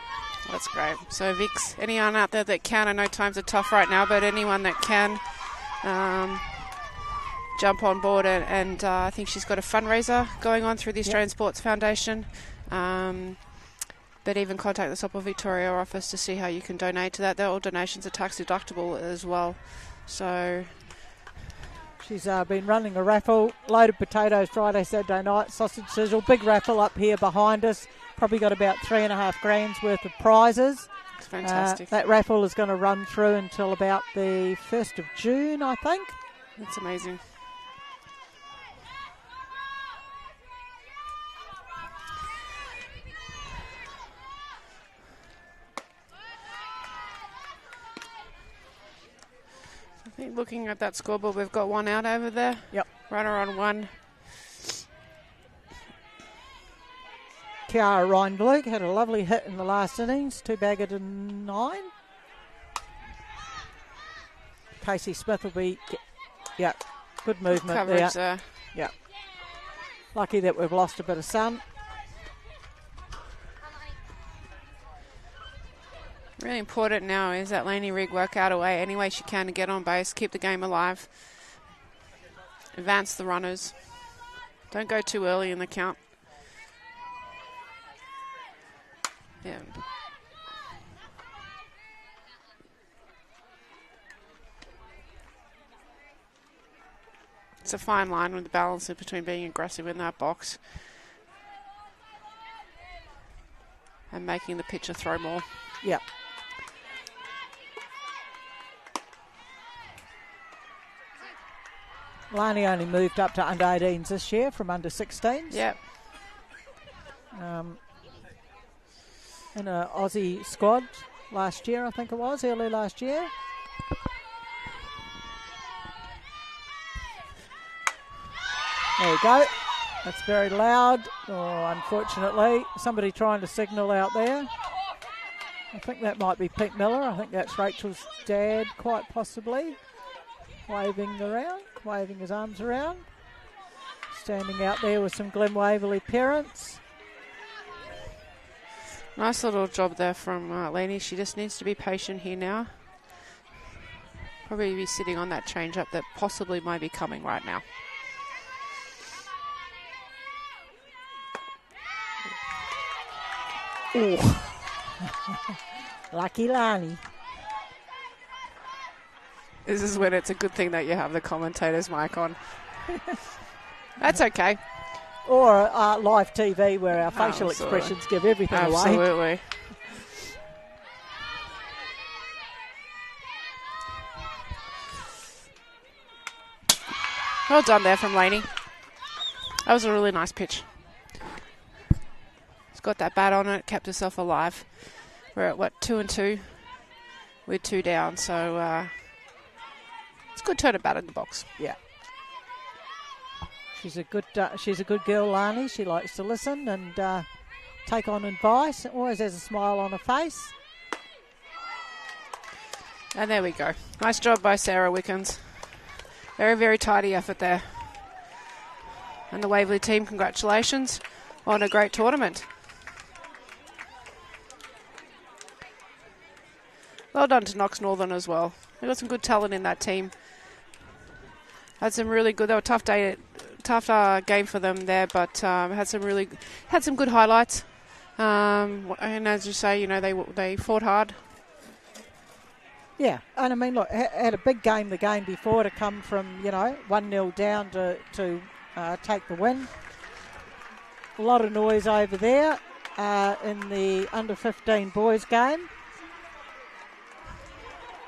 That's great. So, Vix, anyone out there that can, I know times are tough right now, but anyone that can jump on board and I think she's got a fundraiser going on through the Australian Sports Foundation. But even contact the Softball Victoria office to see how you can donate to that. All donations are tax deductible as well. So she's been running a raffle, loaded potatoes Friday, Saturday night, sausage sizzle, big raffle up here behind us. Probably got about $3.5 grand's worth of prizes. It's fantastic. That raffle is going to run through until about the 1st of June, I think. That's amazing. I think looking at that scoreboard, we've got one out over there. Yep. Runner on one. Kiara Ryan-Luke had a lovely hit in the last innings, 2-bagger to 9. Casey Smith will be, good movement coverage there. Yeah. Lucky that we've lost a bit of sun. Really important now is that Lainey Rigg work out a way any way she can to get on base, keep the game alive, advance the runners. Don't go too early in the count. Yeah. It's a fine line with the balance between being aggressive in that box and making the pitcher throw more. Yep. Lani only moved up to under 18s this year from under 16s. Yep. In an Aussie squad last year, I think it was, early last year. There you go. That's very loud. Oh, unfortunately, somebody trying to signal out there. I think that might be Pete Miller. I think that's Rachel's dad, quite possibly. Waving his arms around. Standing out there with some Glen Waverley parents. Nice little job there from Lainey. She just needs to be patient here now. Probably be sitting on that change-up that possibly might be coming right now. Ooh. Lucky Lani. This is when it's a good thing that you have the commentator's mic on. That's okay. Or live TV where our facial expressions give everything away. Absolutely. Well done there from Lainey. That was a really nice pitch. She's got that bat on it, kept herself alive. We're at 2-2 with 2 down, so it's a good turn of bat in the box. Yeah. She's a good girl, Lani. She likes to listen and take on advice. Always has a smile on her face. And there we go. Nice job by Sarah Wickens. Very, very tidy effort there. And the Waverley team, congratulations on a great tournament. Well done to Knox Northern as well. They've got some good talent in that team. Had some really good, they were tough tough game for them there, but had some good highlights. And as you say, you know, they fought hard. Yeah, and I mean, look, had a big game the game before to come from, you know, 1-0 down to take the win. A lot of noise over there in the under-15 boys game.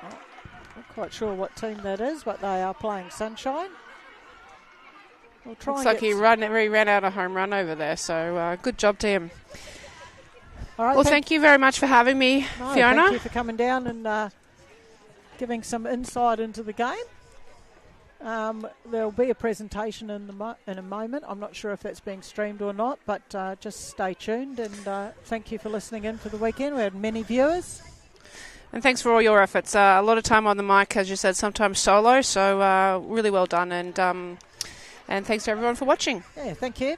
Not quite sure what team that is, but they are playing Sunshine. We'll try. Looks like he ran out a home run over there, so good job to him. All right, well, thank you very much for having me, Fiona. Thank you for coming down and giving some insight into the game. There'll be a presentation in a moment. I'm not sure if that's being streamed or not, but just stay tuned, and thank you for listening in for the weekend. We had many viewers. And thanks for all your efforts. A lot of time on the mic, as you said, sometimes solo, so really well done, and thanks to everyone for watching. Yeah, thank you.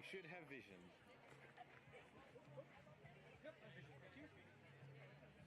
You should have vision. Yep, I vision. Thank you.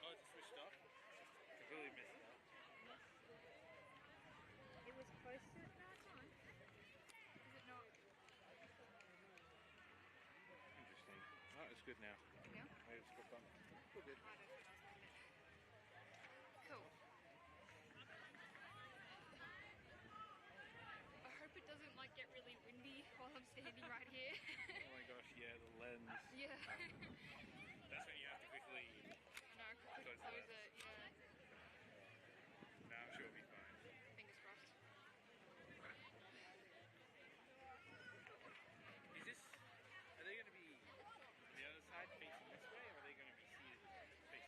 Oh, it's switched off? Completely missed it. It was close to it. No, it's on. Is it not? Interesting. Oh, it's good now. Yeah? I just got done. We're good. Cool. I hope it doesn't like get really windy while I'm standing right here. Oh my gosh, yeah, the lens. Yeah. That's when you have to quickly... No, quickly close it, yeah. No, I'm sure it'll be fine. Fingers crossed. Is this... Are they going to be the other side facing this way, or are they going to be facing that way?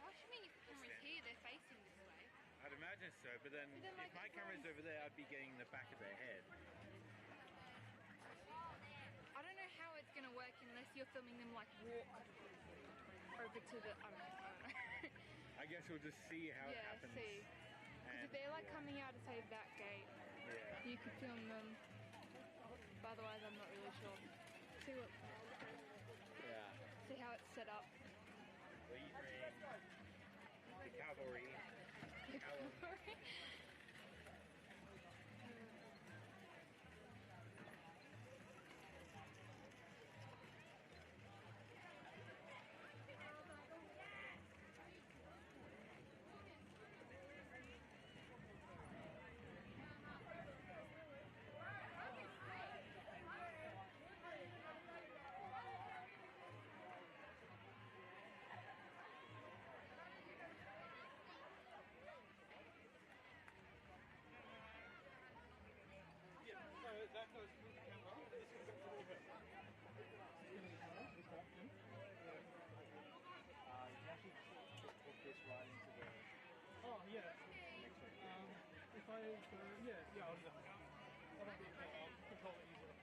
What do you mean if the camera's here, they're facing this way? I'd imagine so, but then But then, like, if my it's camera's on- over there, I'd be getting the back of their head. I don't know how it's going to work unless you're filming them like walk over to the... I don't know. I guess we'll just see how it Yeah, happens. see. Because if they're like coming out of, say, that gate, Yeah. you could film them. But otherwise, I'm not really sure. See what... Yeah. See how it's set up. Lead ring, the cavalry, Callum. Yeah, so that goes through the camera. This one's a little bit. You can actually put this right into the... Oh, yeah. If I go, yeah, I'll do that. That'll be okay. I'll control it easier.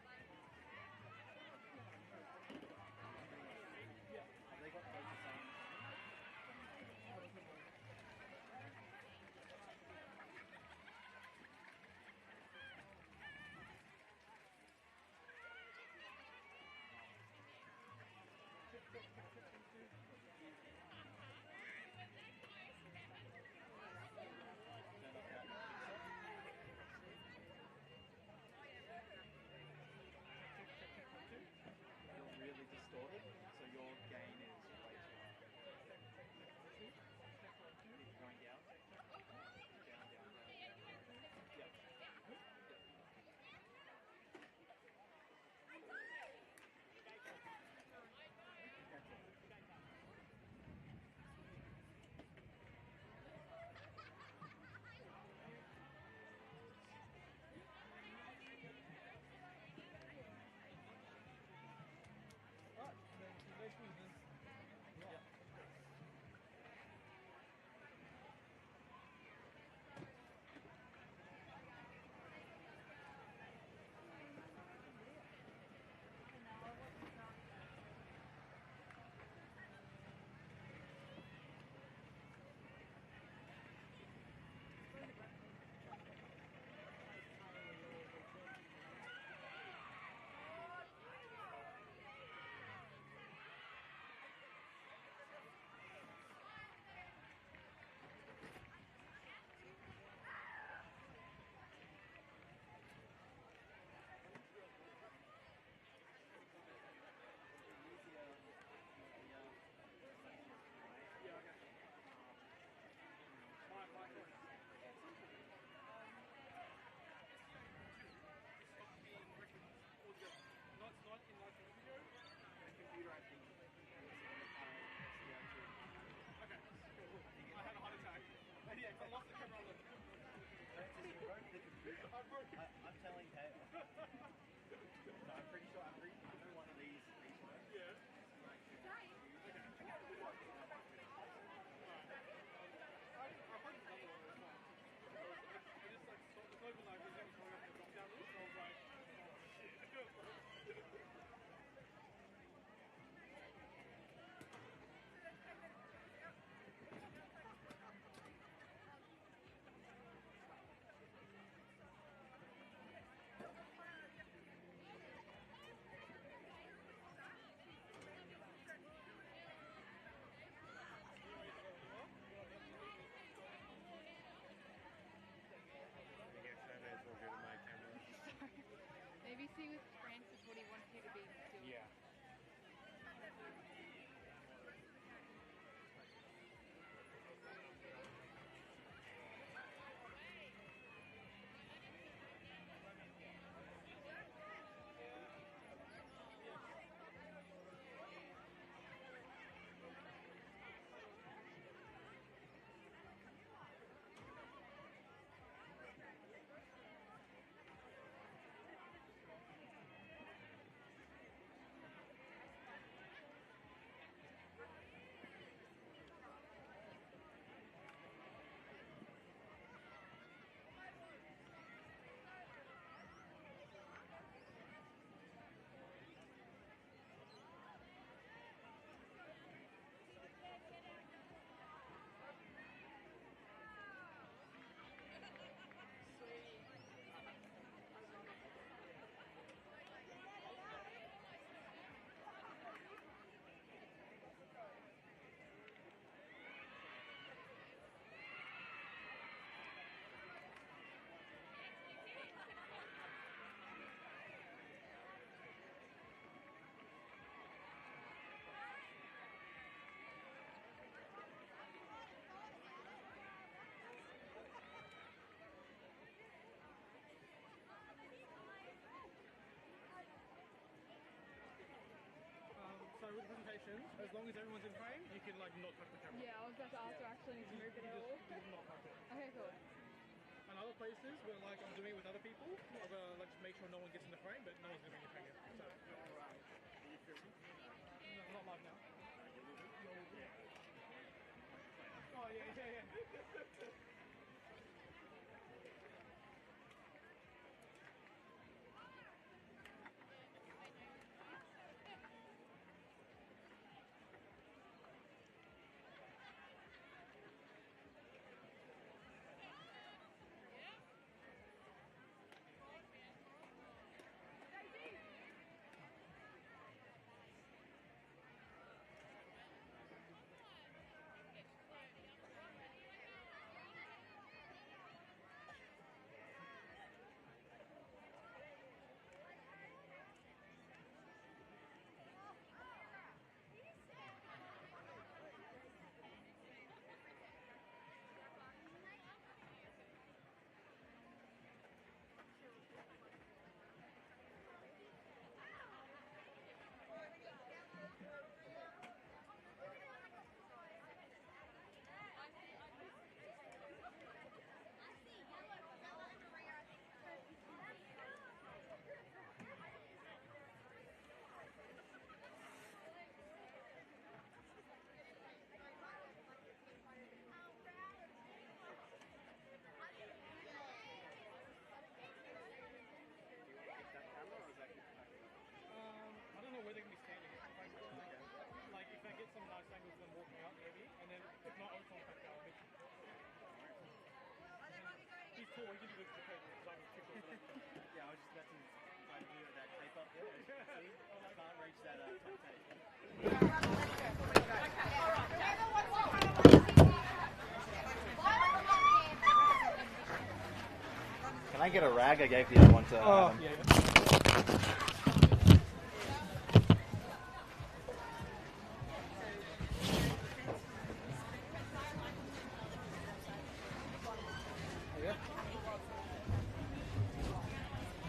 Yeah. Have they got focus on? As long as everyone's in frame, you can like not touch the camera. Yeah, I was about to ask, do I actually need to move it at all? Just not touch it. Okay, cool. And other places where like I'm doing it with other people, I'll like just make sure no one gets in the frame, but no one's gonna be in the frame yet. So. No, not live now. Oh yeah. I don't know where they're gonna be standing. Like if I get some nice angles of them walking out maybe, and then if not, I'll come back out. He's tall, he can do the tape because I'm too tall for that. Yeah, I was just about to try to do that tape up there. See? I can't reach that top tape. Can I get a rag? I gave the other one to Adam.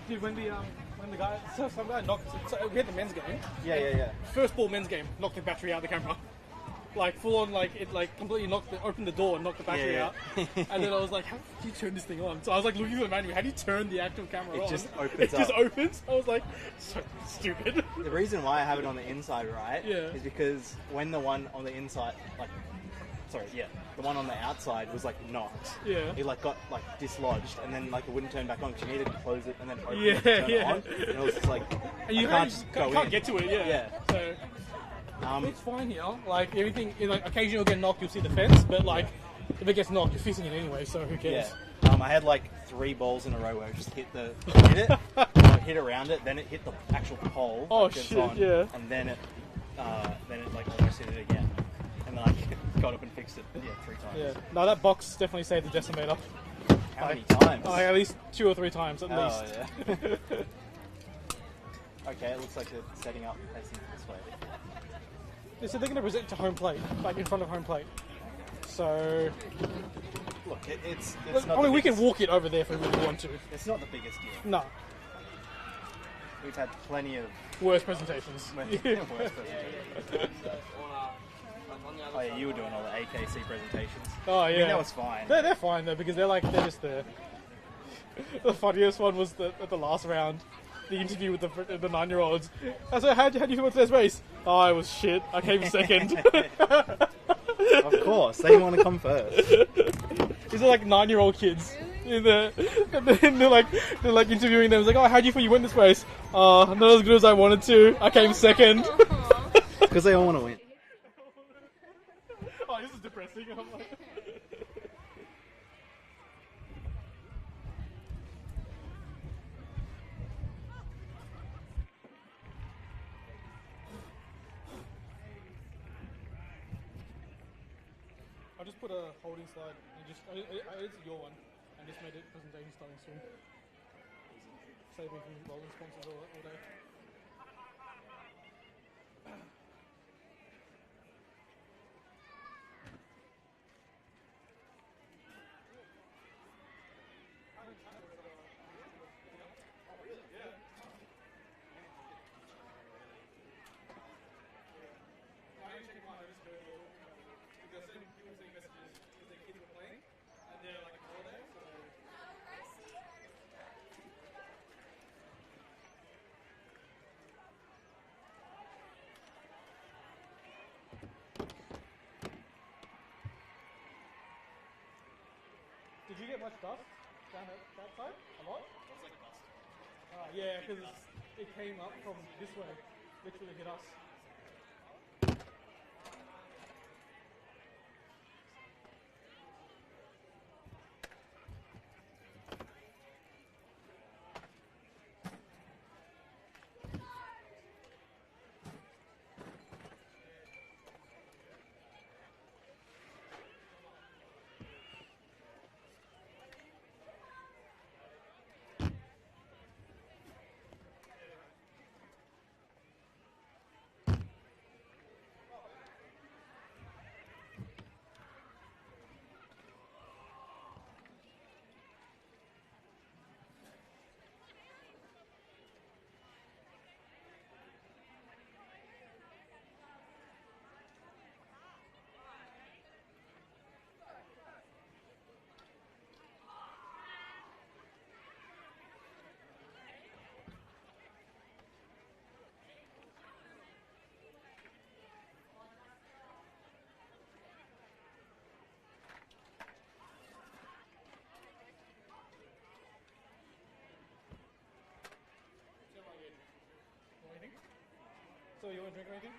Dude, when the guy, so some guy knocked, so we had the men's game. Yeah. First ball men's game, knocked the battery out of the camera. Like full on, like it like completely opened the door and knocked the battery out. And then I was like, how do you turn this thing on? So I was like looking at the manual, how do you turn the actual camera on? It just opens It just up. opens. I was like, so stupid. The reason why I have it on the inside, right? Yeah. Is because when the one on the inside, the one on the outside was like knocked. Yeah. It like got like dislodged, and then like it wouldn't turn back on because you needed to close it and then open Yeah, it, turn yeah. it on. And it was just like And you I can't just go can't in. get to it, yeah. So it's fine here. Like everything, like occasionally you'll get knocked, you'll see the fence, but like if it gets knocked, you're fixing it anyway. So who cares? Yeah. I had like 3 balls in a row where it just hit it, hit around it, then it hit the actual pole. Oh, that it's shit, on, yeah. And then it like almost hit it again, and then I got up and fixed it. 3 times. Yeah. No, that box definitely saved the decimator. How many times? Oh, at least 2 or 3 times at least. Yeah. Okay, it looks like they're setting up facing this way. They said they're going to present to home plate, like in front of home plate. So, look, it's look, not. I mean, we can biggest- walk it over there if we really want to. It's not the biggest deal. No, We've had plenty of worse presentations. worse presentations. Oh yeah, you were doing all the AKC presentations. Oh yeah, I mean, that was fine. They're fine though because they're just there. The funniest one was at the last round, the interview with the 9-year-olds. I said, "How'd you feel with today's race?" "Oh, I was shit. I came second." Of course, they want to come first. These are like 9-year-old kids. And then they're like interviewing them. It's like, "Oh, how'd you feel? You win this race?" "Not as good as I wanted to. I came second." Because they all want to win. Oh, this is depressing. I'm like... I just put a holding slide and I edited your one and just made it presentation starting soon. Saving from rolling sponsors all day. Did you get much dust down at that side? A lot? It was like a dust. Yeah, because it came up from this way. Literally hit us. Anything? So you want to drink anything?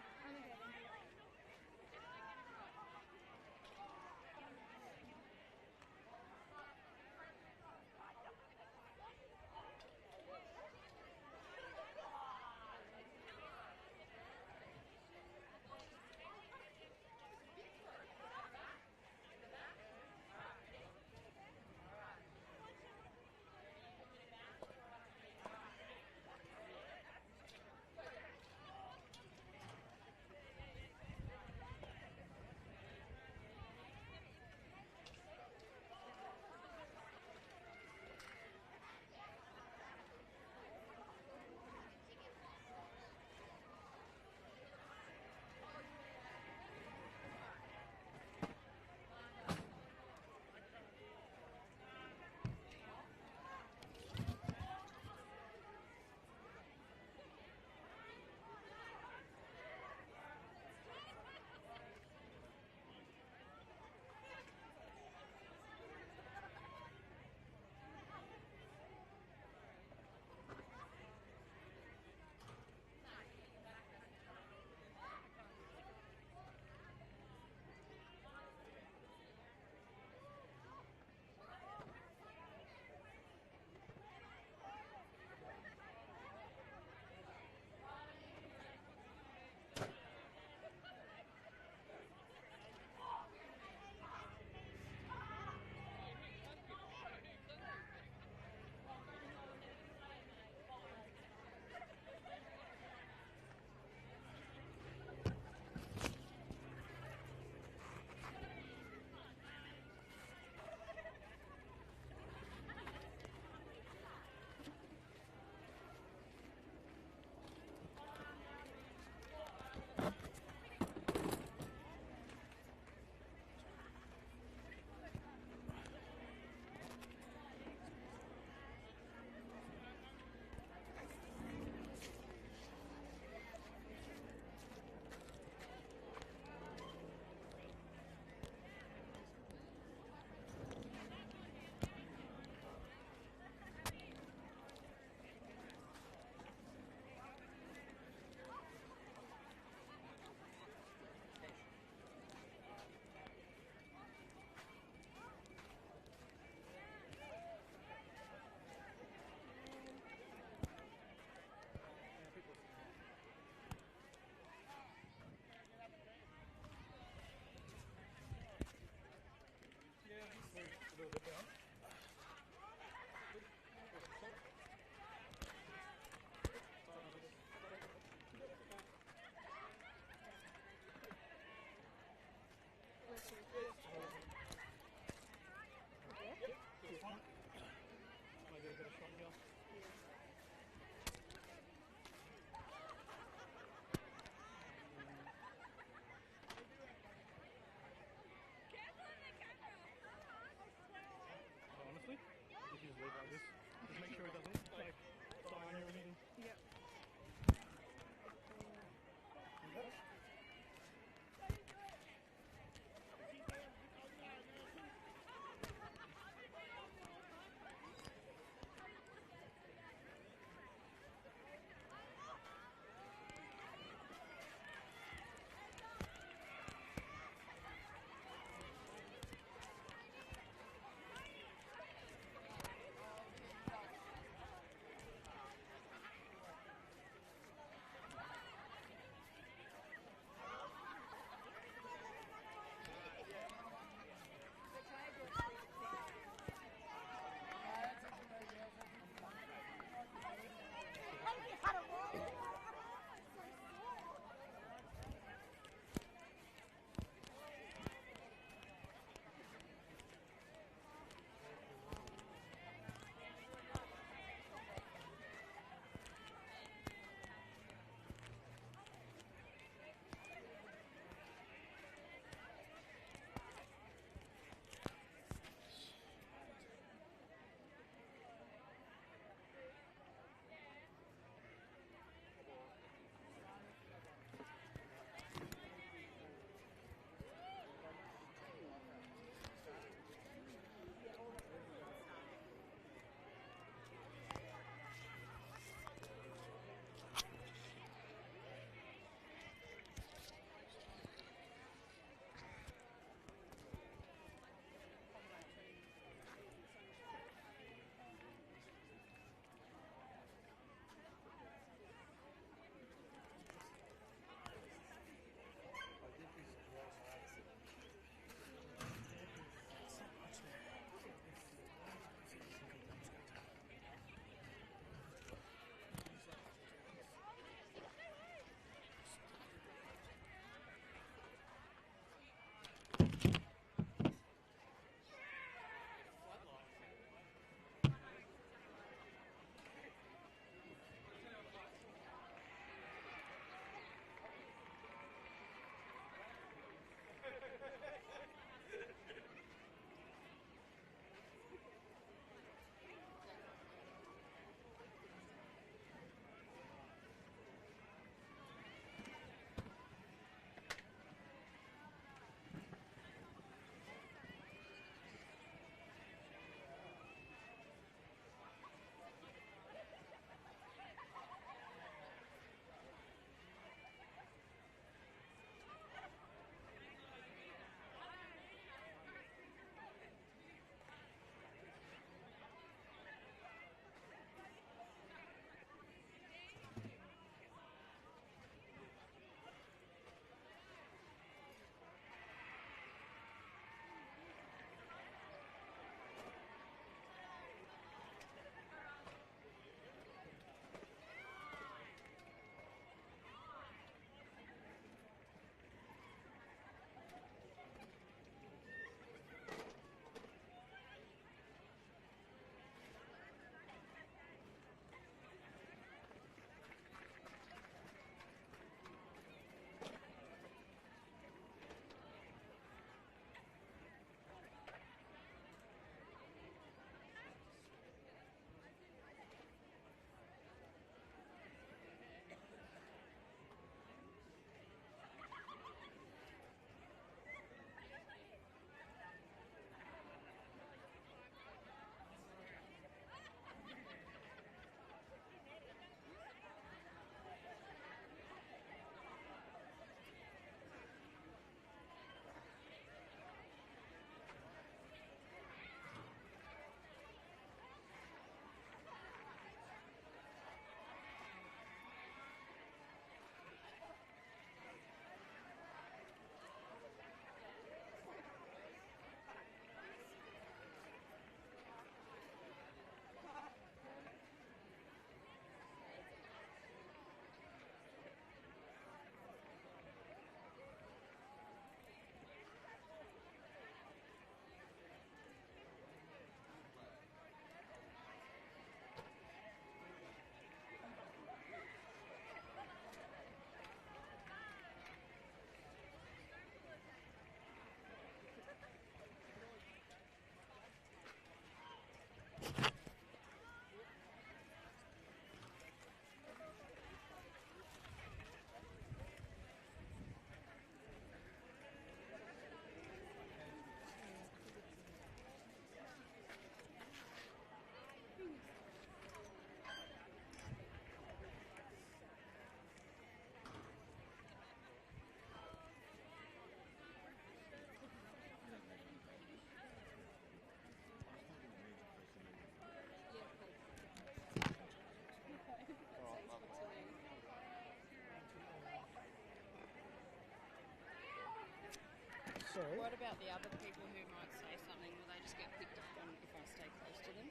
Sorry. What about the other people who might say something? Will they just get picked up on if I stay close to them?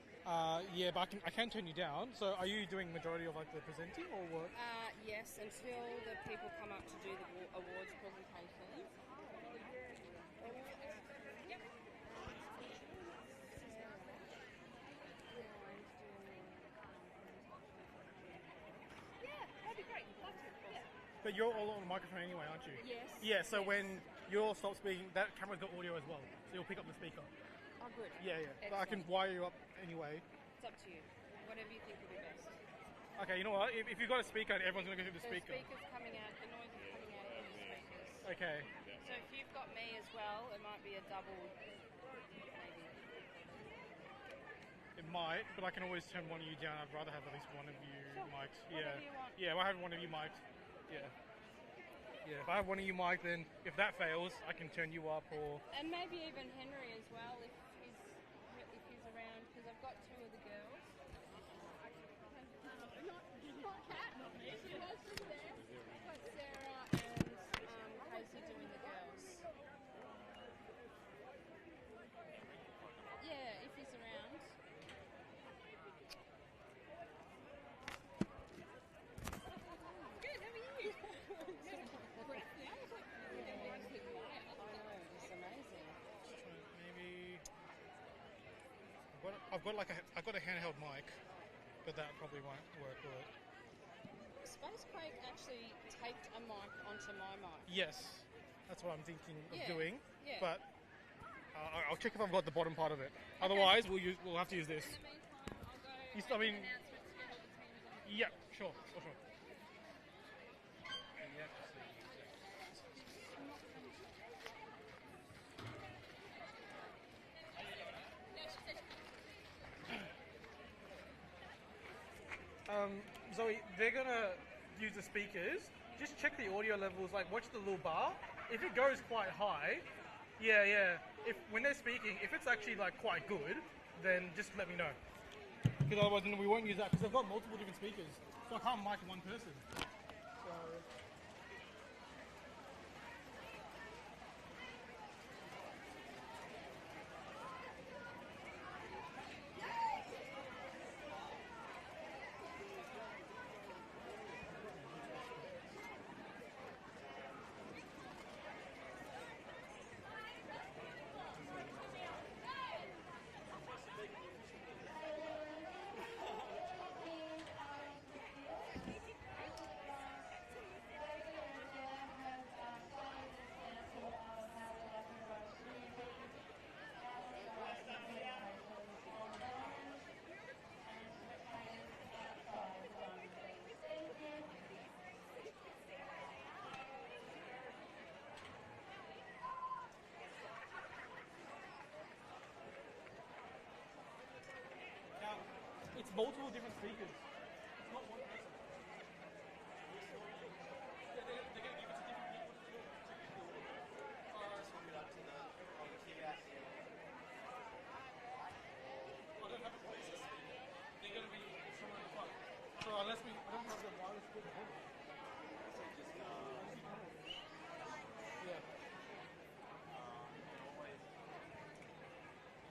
Yeah, but I can turn you down. So are you doing majority of like the presenting or what? Yes, until the people come up to do the awards presentation. Yeah, that'd be great. Love to. Yeah. But you're all on the microphone anyway, aren't you? Yes. Yeah, so when you all stop speaking, that camera's got audio as well. So you'll pick up the speaker. Oh, good. Yeah. But I can wire you up anyway. It's up to you. Whatever you think would be best. Okay, you know what? If you've got a speaker, everyone's going to go through the The speaker. speakers coming out, the noise is coming out of the speakers. Okay. So if you've got me as well, it might be a double, maybe. It might, but I can always turn one of you down. I'd rather have at least one of you Sure. mic'd. Whatever you want. Yeah, I have one of you mic'd. Yeah. Yeah, if I have one of you mic'd, then if that fails, I can turn you up or... And maybe even Henry as well, if he's around, because I've got two of the girls. Not Kat, not me. She was just there. I've got Sarah and Casey doing the girls. Yeah, if he's around. Good, how are you? It's amazing. Maybe... I've got a handheld mic, but that probably won't work, will it? Space Quake actually taped a mic onto my mic. Yes, that's what I'm thinking of Yeah, doing. yeah. But I'll check if I've got the bottom part of it. Otherwise, we'll have to use this. In the meantime, I'll go You still- I make mean- announcements, get all the teams on. Yeah, sure. Zoe, they're gonna use the speakers. Just check the audio levels. Like, watch the little bar. If it goes quite high, yeah. If when they're speaking, if it's actually like quite good, then just let me know. Because otherwise, then we won't use that. Because they've got multiple different speakers, so I can't mic one person. So. It's multiple different speakers. It's not one person. They're going to give it to different people. I don't have a place to speak. They're going to be somewhere in the front. So unless I don't have the wireless cord at home. Yeah.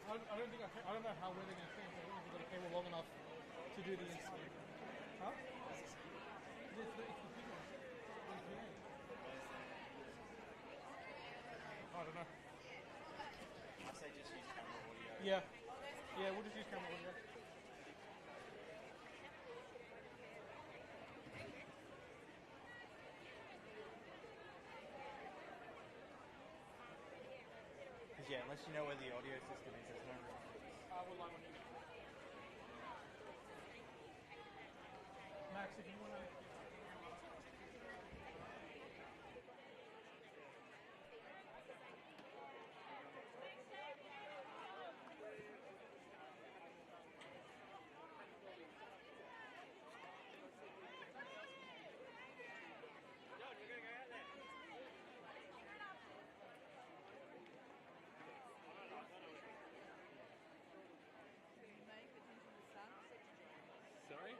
I don't think I don't know how well they're going to think. I don't know if they've got a cable long enough to do the install. Huh? It's the big one. I don't know. I say just use camera audio. Yeah, we'll just use camera audio. Because yeah, unless you know where the audio system is, there's no real. Max, if you want to. Sorry?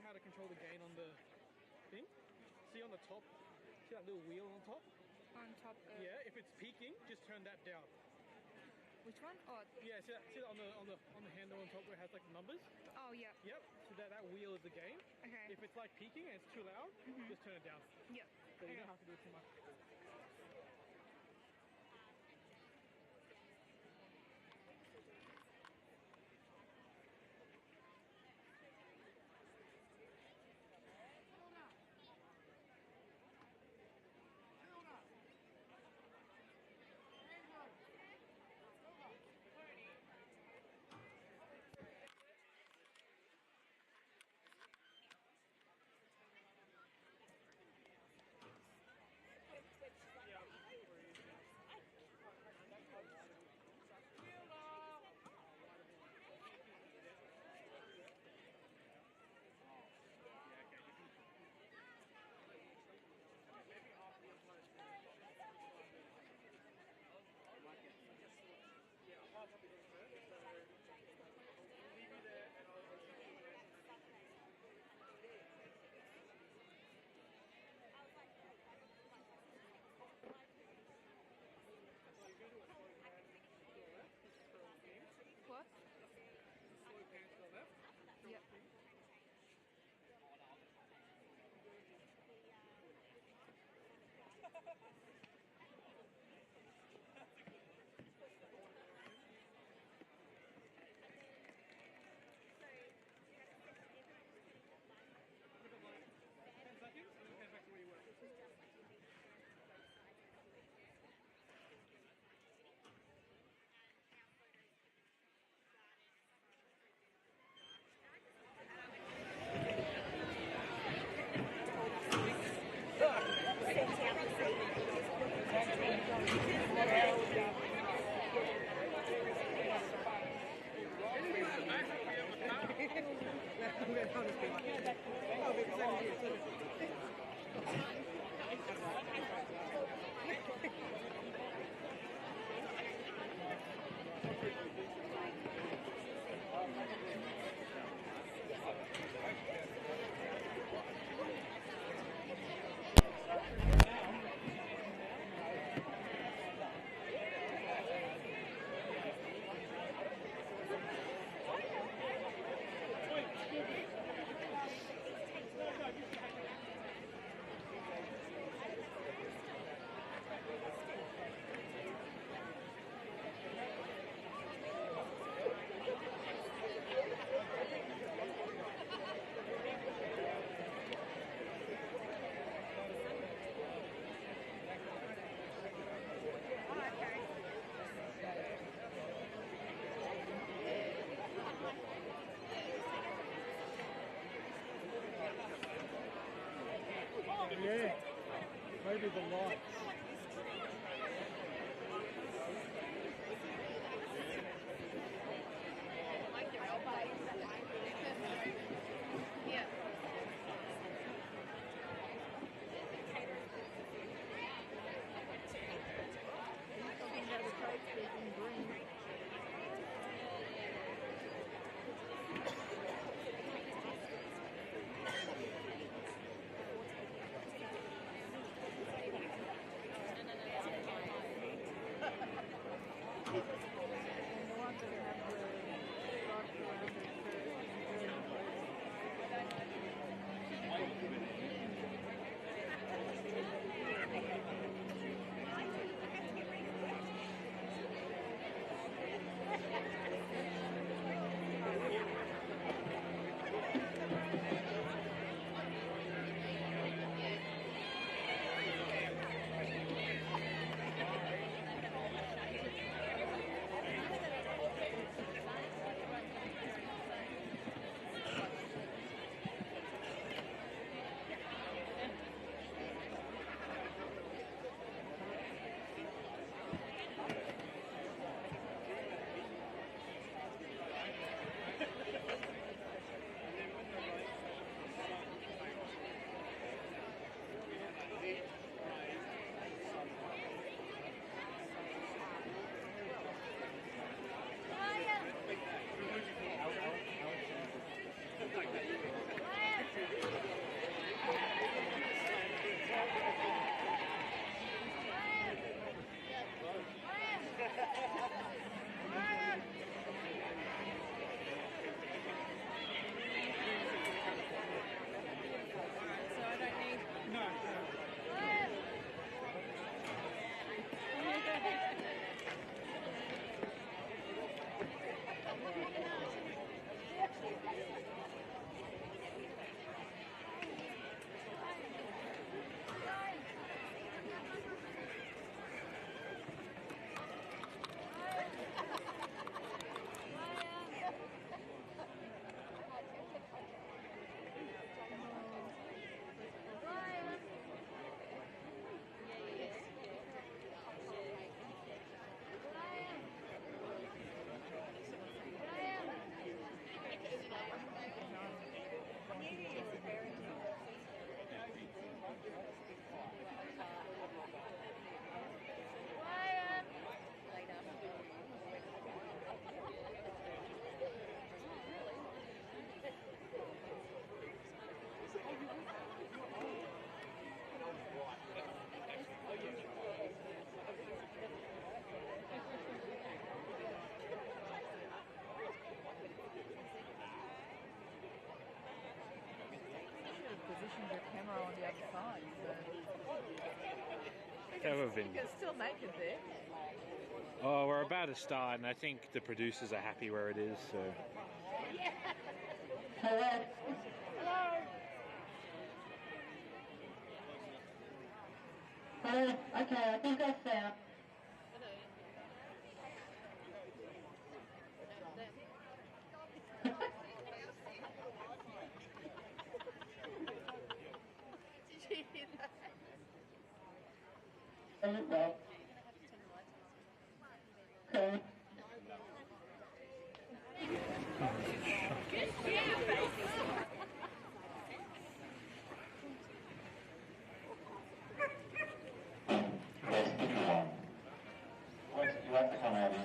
know how to control the gain on the thing? See on the top, see that little wheel on top? On top of... Yeah, if it's peaking, just turn that down. Which one? Oh, Yeah, see that on the handle on top where it has like the numbers? oh yeah. Yep, so that wheel is the gain. Okay. If it's like peaking and it's too loud, just turn it down. Yep. So you Okay. don't have to do it too much. What? Yep. Yeah, maybe the lights. Yeah. passenger camera on the other side. So Have a you Vin. can still make it there. Oh, we're about to start, and I think the producers are happy where it is. So Hello. Hello. Okay, I think I found. Did you hear that? Well. Okay. You have to come out here.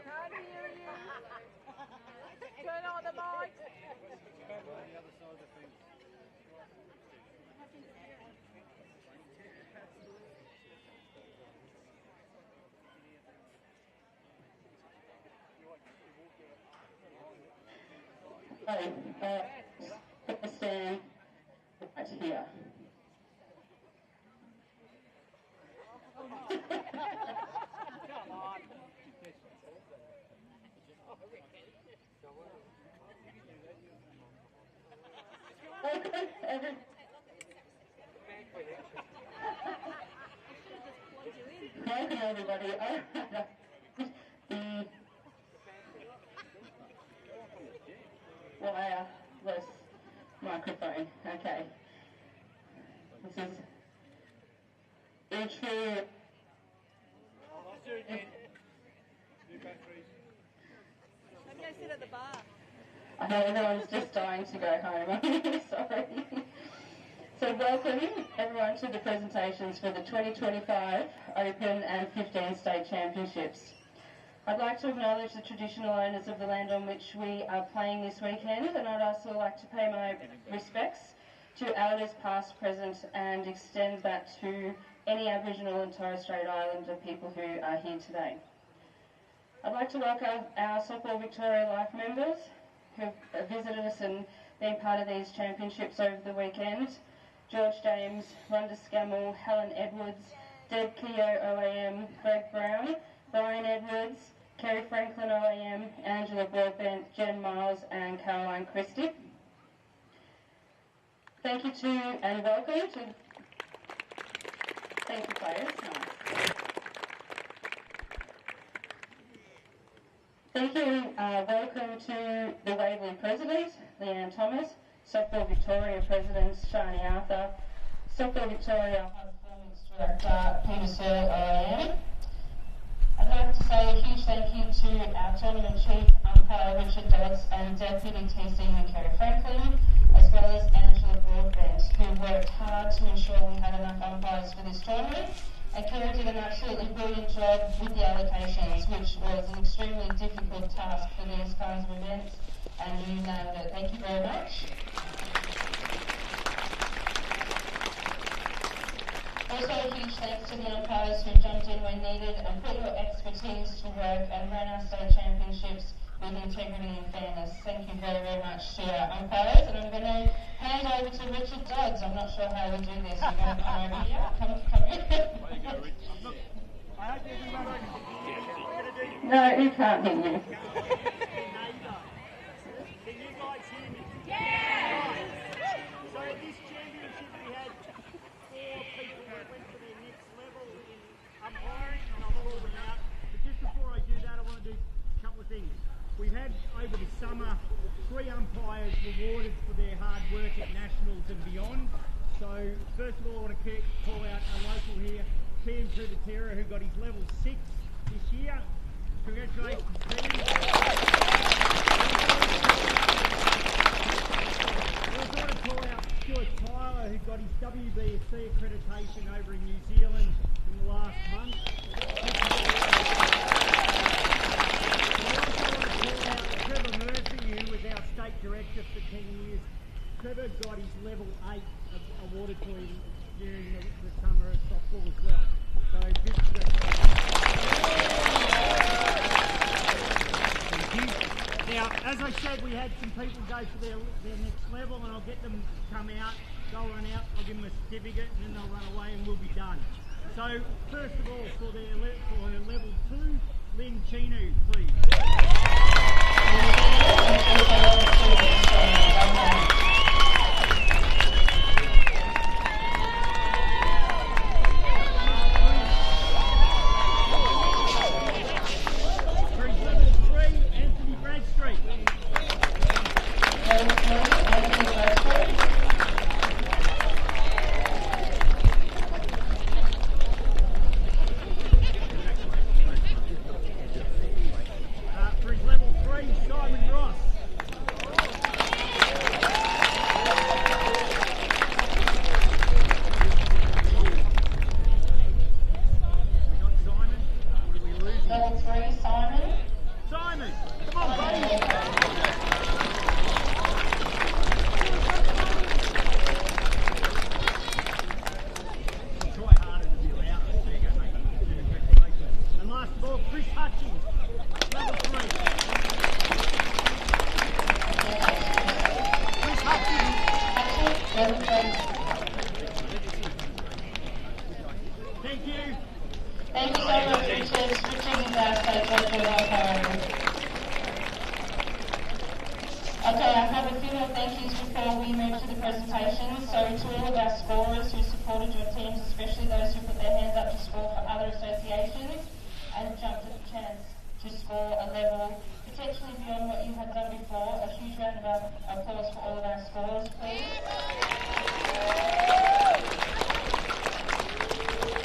Can't hear you. Turn on the mic. Stand right here. Come on. Welcome everybody. The wireless microphone. Okay. This is intro. I'm going to sit at the bar. I know everyone's just dying to go home. I'm really sorry. So welcome everyone to the presentations for the 2025 Open and 15 State Championships. I'd like to acknowledge the traditional owners of the land on which we are playing this weekend, and I'd also like to pay my respects to elders past, present, and extend that to any Aboriginal and Torres Strait Islander people who are here today. I'd like to welcome our Softball Victoria Life members who have visited us and been part of these championships over the weekend. George James, Rhonda Scammell, Helen Edwards, Deb Keogh OAM, Greg Brown, Brian Edwards, Kerry Franklin OAM, Angela Broadbent, Jen Miles and Caroline Christie. Thank you to and welcome to, thank you players. Nice. Thank you and welcome to the Waverley President, Leanne Thomas, Softball Victoria President, Shani Arthur, Softball Victoria Performance Director, Peter Searle OAM. I'd like to say a huge thank you to our Tournament Chief Umpire Richard Dodds and Deputy TC Kerry Franklin, as well as Angela Broadbent, who worked hard to ensure we had enough umpires for this tournament. And Kerry did an absolutely brilliant job with the allocations, which was an extremely difficult task for these kinds of events, and you nailed it. Thank you very much. Also a huge thanks to the umpires who jumped in when needed and put your expertise to work and ran our state championships with integrity and fairness. Thank you very, very much to our umpires. And I'm going to hand over to Richard Dodds. I'm not sure how we do this. You're going to come over here? Come in. No, he can't hear you. Can you guys hear me? Yeah! So at this championship we had 4 people that went to their next level in umpiring, and I'll call them out. But just before I do that, I want to do a couple of things. We've had over the summer 3 umpires rewarded for their hard work at nationals and beyond. So first of all, I want to call out a local here, Tim Tubatera, who got his level 6 this year. Congratulations, Tim. I also want to call out Stuart Tyler, who got his WBSC accreditation over in New Zealand in the last month. I also want to call out Trevor Murphy, who was our state director for 10 years Trevor got his level 8 awarded to him during the summer of softball as well. So big Thank you. Now, as I said, we had some people go for their next level, and I'll get them to come out. They'll run out, I'll give them a certificate, and then they'll run away and we'll be done. So, first of all, for her level 2, Lynn Chinu, please. Level 3, Anthony Bradstreet. For his level 3, Simon Ross. Level 3, Simon. Simon, come on, buddy. Try harder to be loud. There you go, mate. Congratulations. And last of all, Chris Hutchings, level 3. Chris Hutchings. Level 3. Thank you. Thank you so much, Richard. Richard is our state treasurer of our home. Okay, I have a few more thank yous before we move to the presentation. So to all of our scorers who supported your teams, especially those who put their hands up to score for other associations and jumped at the chance to score a level potentially beyond what you had done before. A huge round of applause for all of our scorers, please.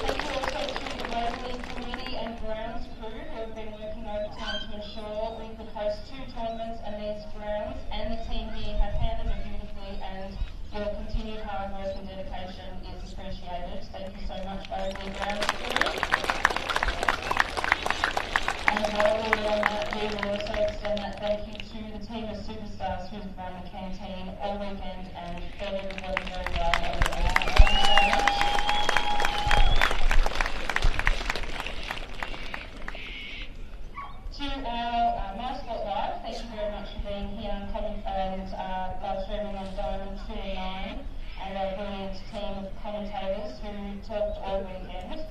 Thank you also to the Waverley Committee and grounds crew who have been working overtime to ensure we could host 2 tournaments, and these grounds and the team here have handled it beautifully, and your continued hard work and dedication is appreciated. Thank you so much, Waverley grounds crew. And while we're on that, we will also extend that thank you to the team of superstars who have run the canteen all weekend and fed everybody very well over there. Thank you so much. To our MySport Live, thank you very much for being here and live streaming on Diamond 2 and 9, and our brilliant team of commentators who talked all weekend.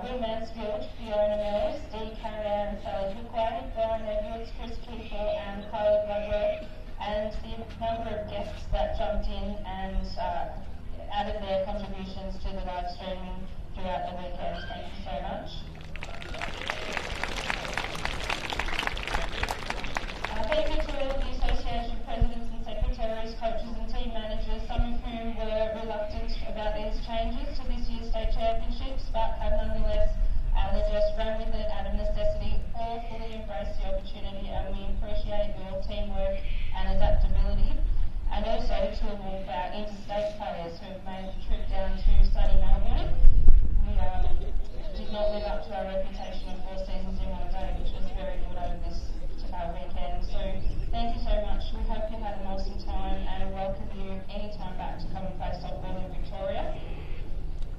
Will Mansfield, Fiona Mills, Dee Carrier and Sally Hookway, Brian Edwards, Chris Kiefel and Kylie Bloodworth, and the number of guests that jumped in and added their contributions to the live streaming throughout the weekend. Thank you so much. Thank you to all of the association presidents and secretaries, coaches and team managers, some of whom were reluctant about these changes to this year's state championships, but have nonetheless they just ran with it out of necessity. All fully embraced the opportunity, and we appreciate your teamwork and adaptability. And also to all of our interstate players who have made the trip down to sunny Melbourne. We did not live up to our reputation of 4 seasons in one day, which was very good over this weekend. So thank you so much. We hope you had an awesome time and welcome you anytime back to come and play softball in Victoria.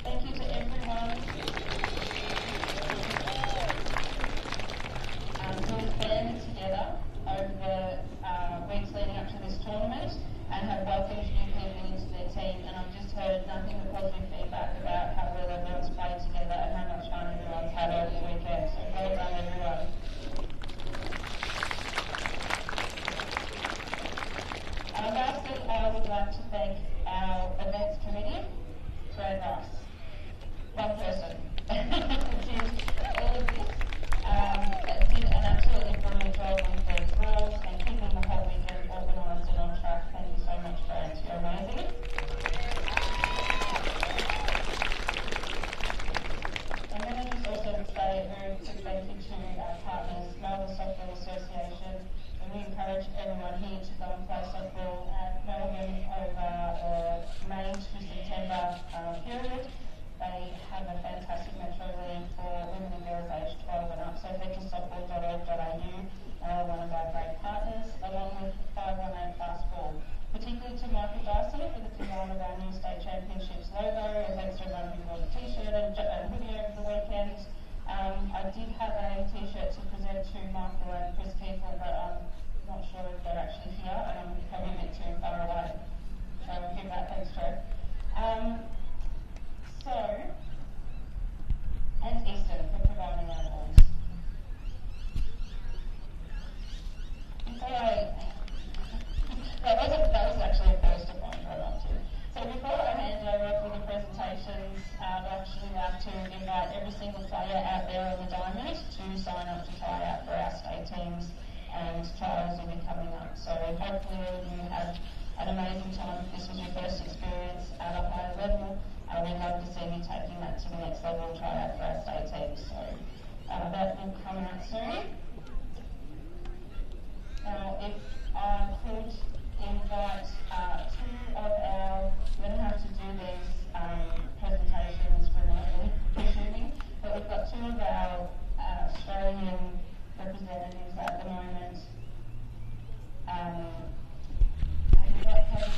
Thank you to everyone who has banded together over the weeks leading up to this tournament and have welcomed new people into their team. And I've just heard nothing but positive feedback about how well everyone's played together and how much fun everyone's had over the weekend. So well done, everyone. Lastly, I would like to thank our events committee, Brad Rice. One person did all of this, did an absolutely brilliant job with these rules and keeping the whole weekend organised and on track. Thank you so much, Brad. You're amazing. And then I just also would say a very quick thank you to our partners, Melbourne Softball Association. And we encourage everyone here to go and play softball at Melbourne over the May to September period. They have a fantastic metro league for women and girls aged 12 and up, so head to softball.org.au, one of our great partners. Michael Dyson for the design of our new state championships logo, and thanks to everyone who bought a t-shirt and hoodie over the weekend. I did have a t-shirt to present to Michael and Chris Keefer, but I'm not sure if they're actually here, and I'm probably a bit too far away. So we'll give that thanks, Joe. And Easton for providing our balls. That was actually a first of mine right up to. So before I hand over for the presentations, I'd actually like to invite every single player out there on the diamond to sign up to try out for our state teams, and trials will be coming up. So hopefully you have an amazing time. If this was your first experience at a higher level, we'd love to see you taking that to the next level and try out for our state teams. So that will come out soon. Now, if I could invite two of our, we're going to have to do these presentations remotely, presuming, but we've got two of our Australian representatives at the moment. I can't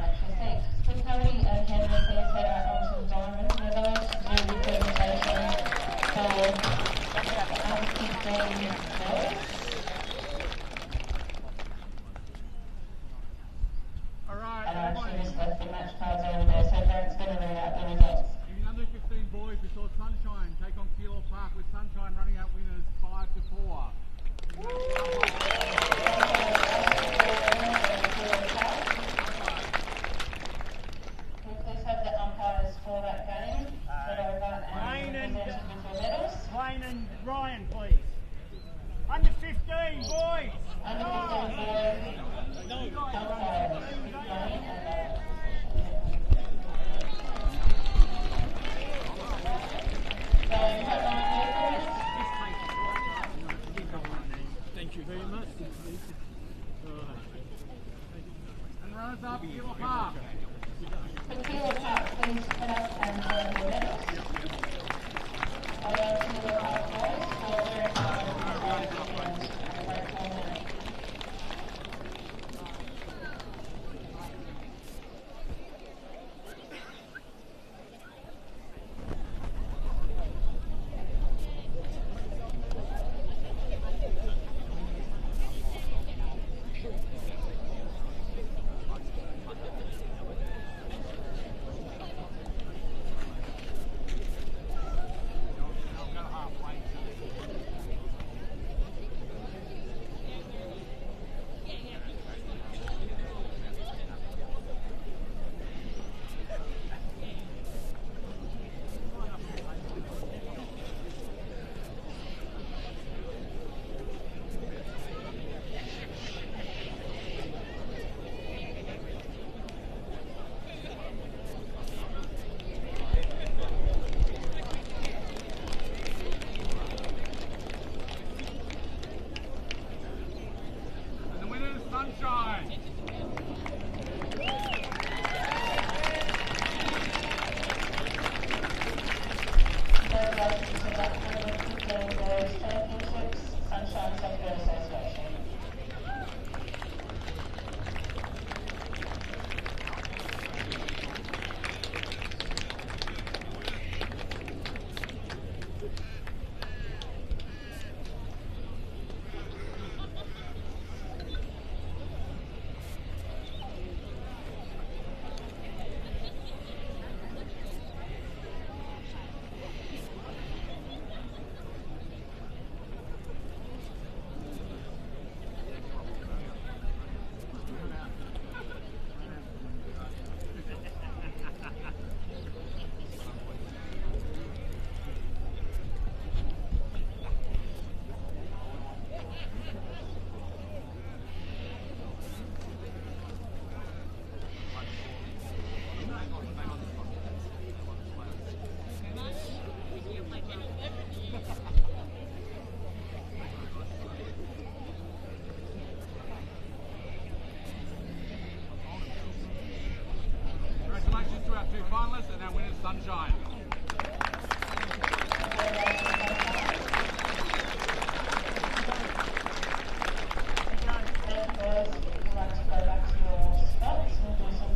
actually see. So Chloe and Henry, please head out onto the diamond. We're going to do the presentation for 15 boys. Alright, And I actually just left the match cards over there, so Darren's going to read out the results. in under 15 boys, we saw Sunshine take on Keilor Park, with Sunshine running out winners 5-4. Please have the umpires for that game head over and present with your medals. Wayne and Ryan, please. Under 15 boys. Under 15 boys, umpires, Wayne and Thank you very much. And runners up, Keilor Park. For Keilor Park, please head up and present your medals. Keilor Park boys for very hard and a great tournament. Sunshine. Congratulations to that tournament, Boys Championships, Sunshine Soccer Association. Congratulations to our two finalists and our winners, Sunshine. Thank you, boys. If you'd like to go back to your spots, we'll do some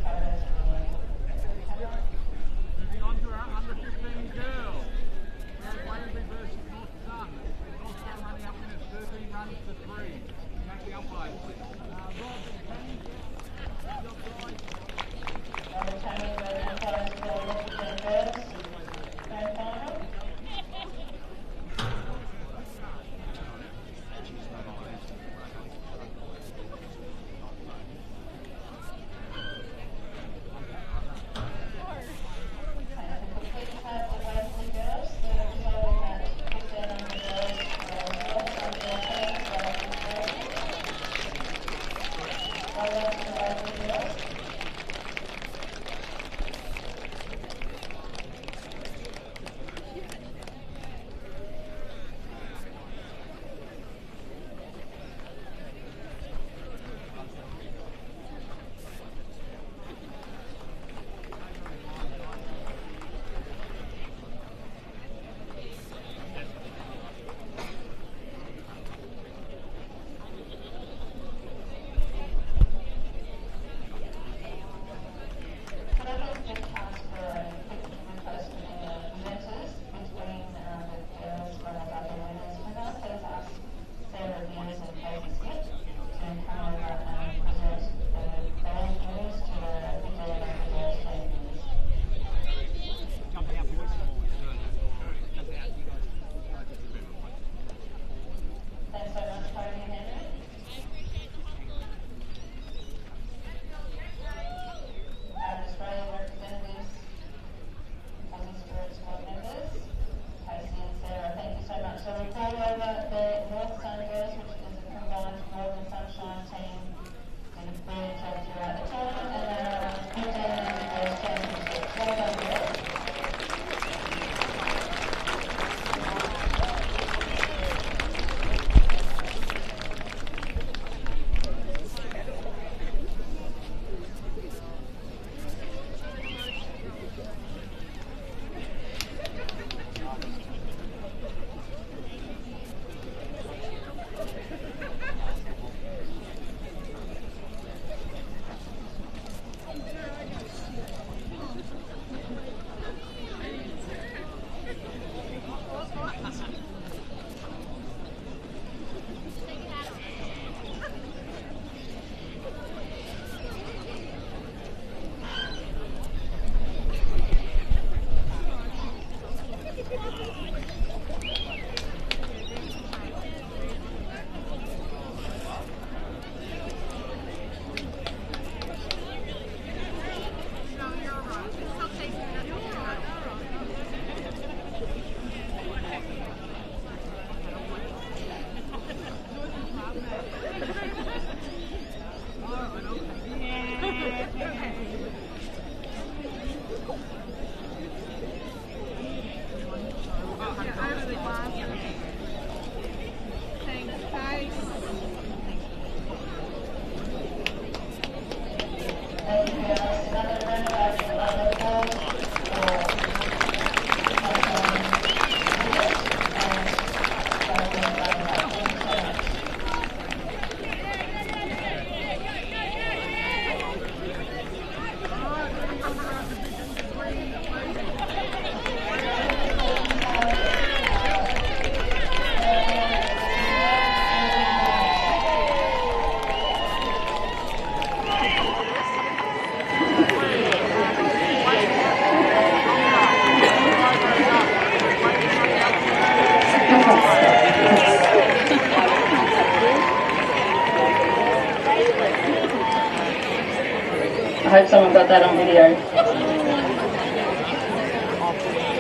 I hope someone got that on video.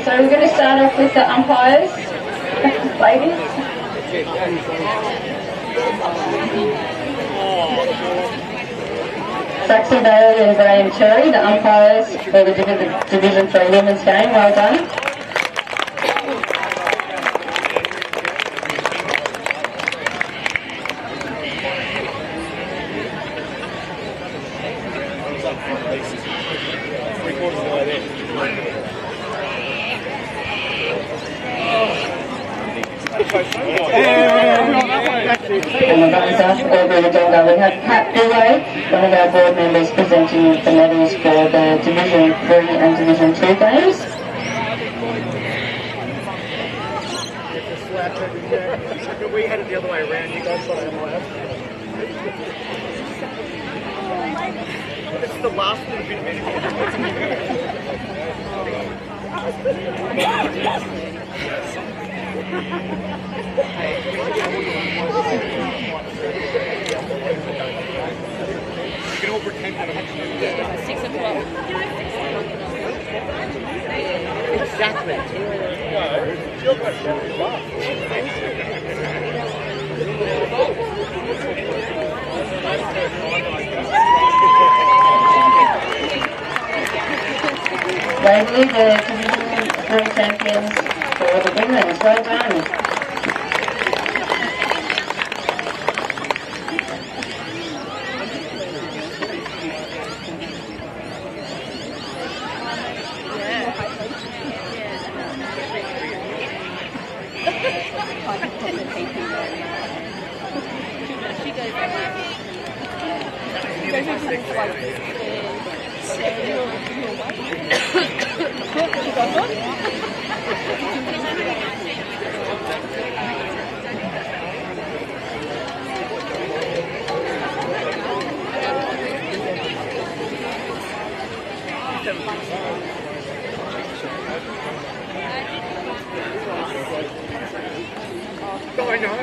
So we're going to start off with the umpires, ladies. Saxon Bailey and Graham Cherry, the umpires for the Division 3 women's game. Well done. And we've got this after Aubrey Wodonga. We have Pat Dewey, one of our board members, presenting the medals for the Division 3 and Division 2 games. We had it the other way around. You guys thought I might have. This is the last little bit of You can all pretend that I'm 6 o'clock. Exactly. No, you're going to Waverley, the Division 3 champions for the women's. Well done. I know.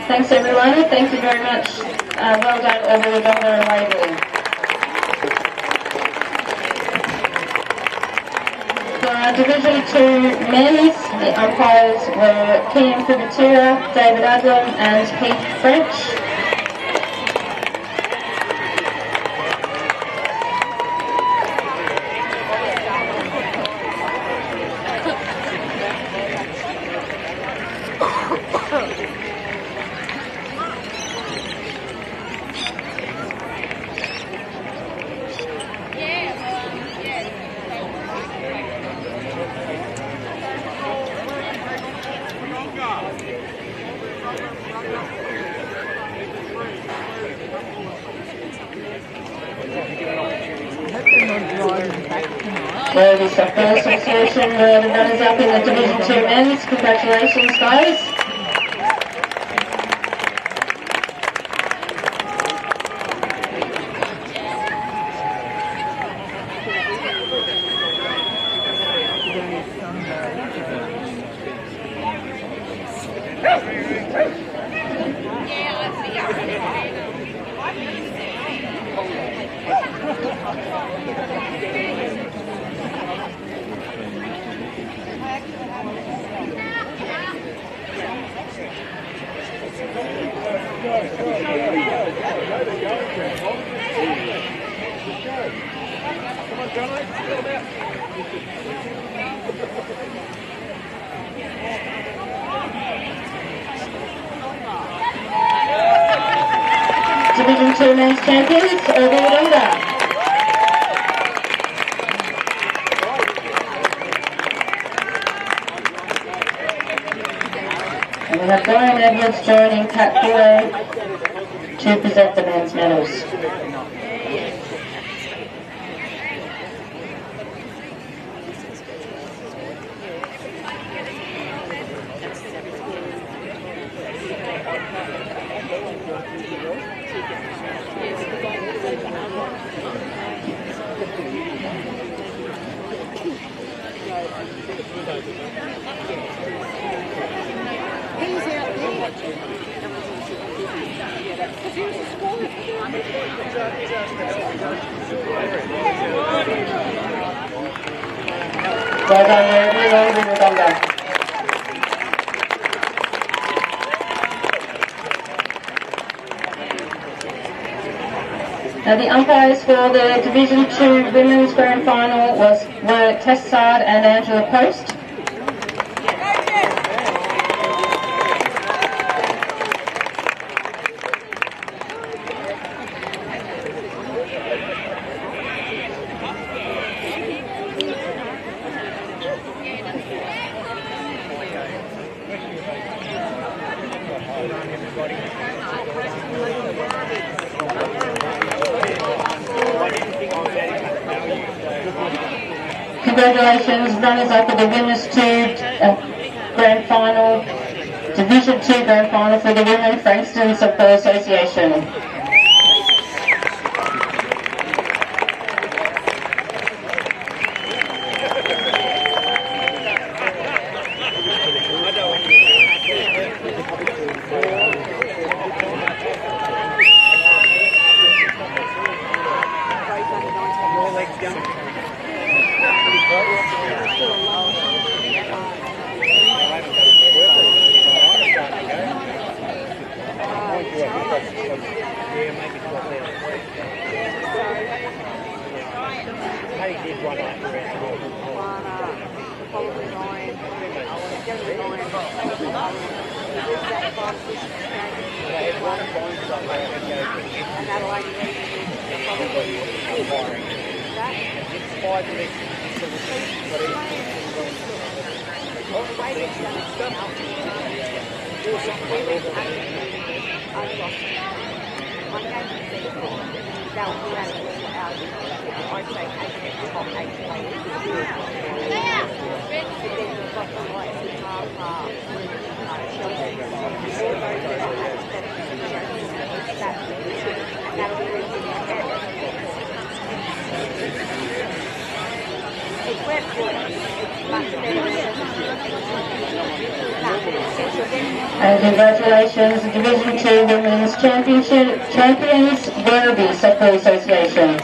Thanks everyone. Thank you very much. Well done, Aubrey Wodonga and Waverley. For Division 2 men's, the umpires were Kian Kubatira, David Adlam and Heath French. Ladies Softball Association, the runners up in the Division 2 men's. Congratulations, guys. Division 2 men's champions, Wodonga. And we have Brian Edwards joining Pat Buller to present the men's medals. Well done, Wodonga. Now the umpires for the Division 2 Women's Grand Final were Tess Sard and Angela Post. Congratulations, runners up at the Women's 2 Grand Final, Division 2 Grand Final for the Women, Frankston Softball Association. And congratulations, Division 2 Women's Championship champions, Werribee Softball Association.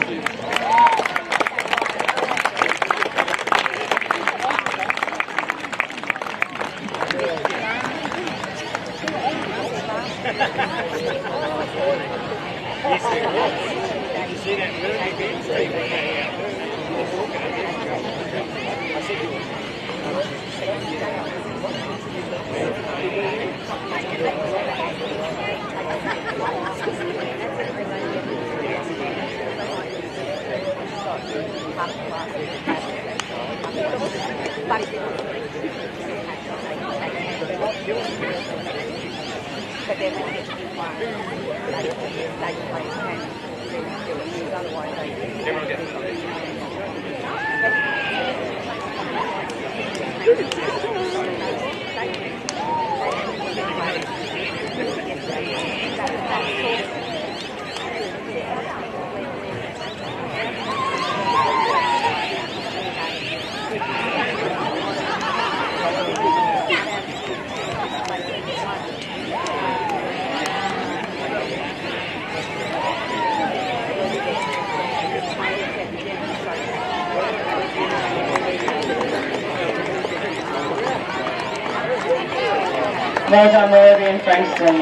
Well done, Lord and Frankston.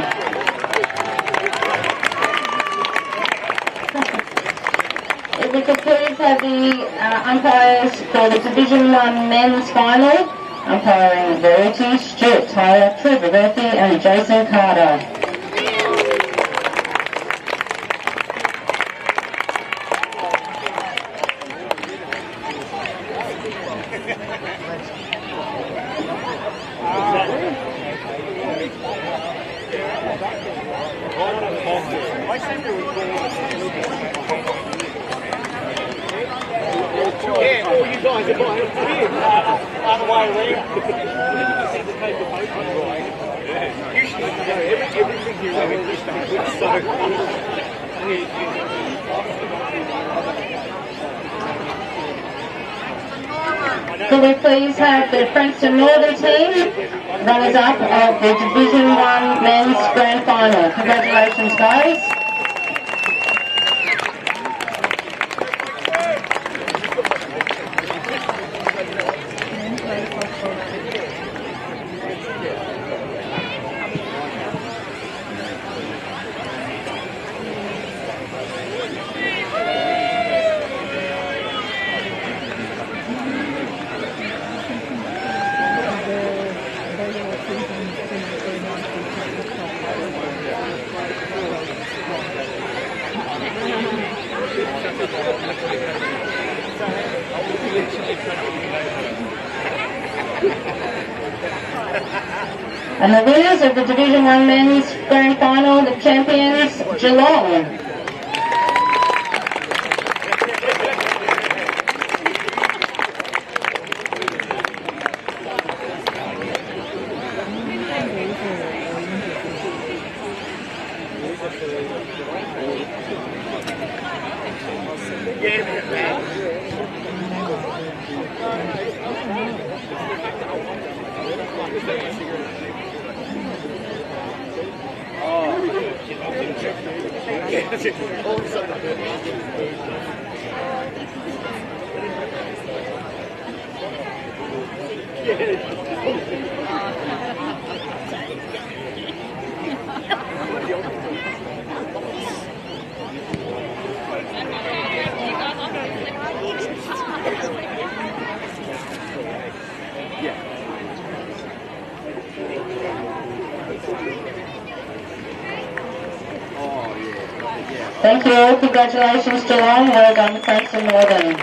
If we could please have the umpires for the Division 1 men's final, umpiring Verity, Stuart Tyler, Trevor Murphy and Jason Carter. Yeah, all you guys are buying it weird. Other way around. Usually, everything here is so Could we please have the Frankston Northern team, runners-up of the Division 1 men's grand final. Congratulations, guys. And the winners of the Division 1 men's grand final, the champions, Geelong. Thank you all. Congratulations, Geelong. Well done, Frankston Northern.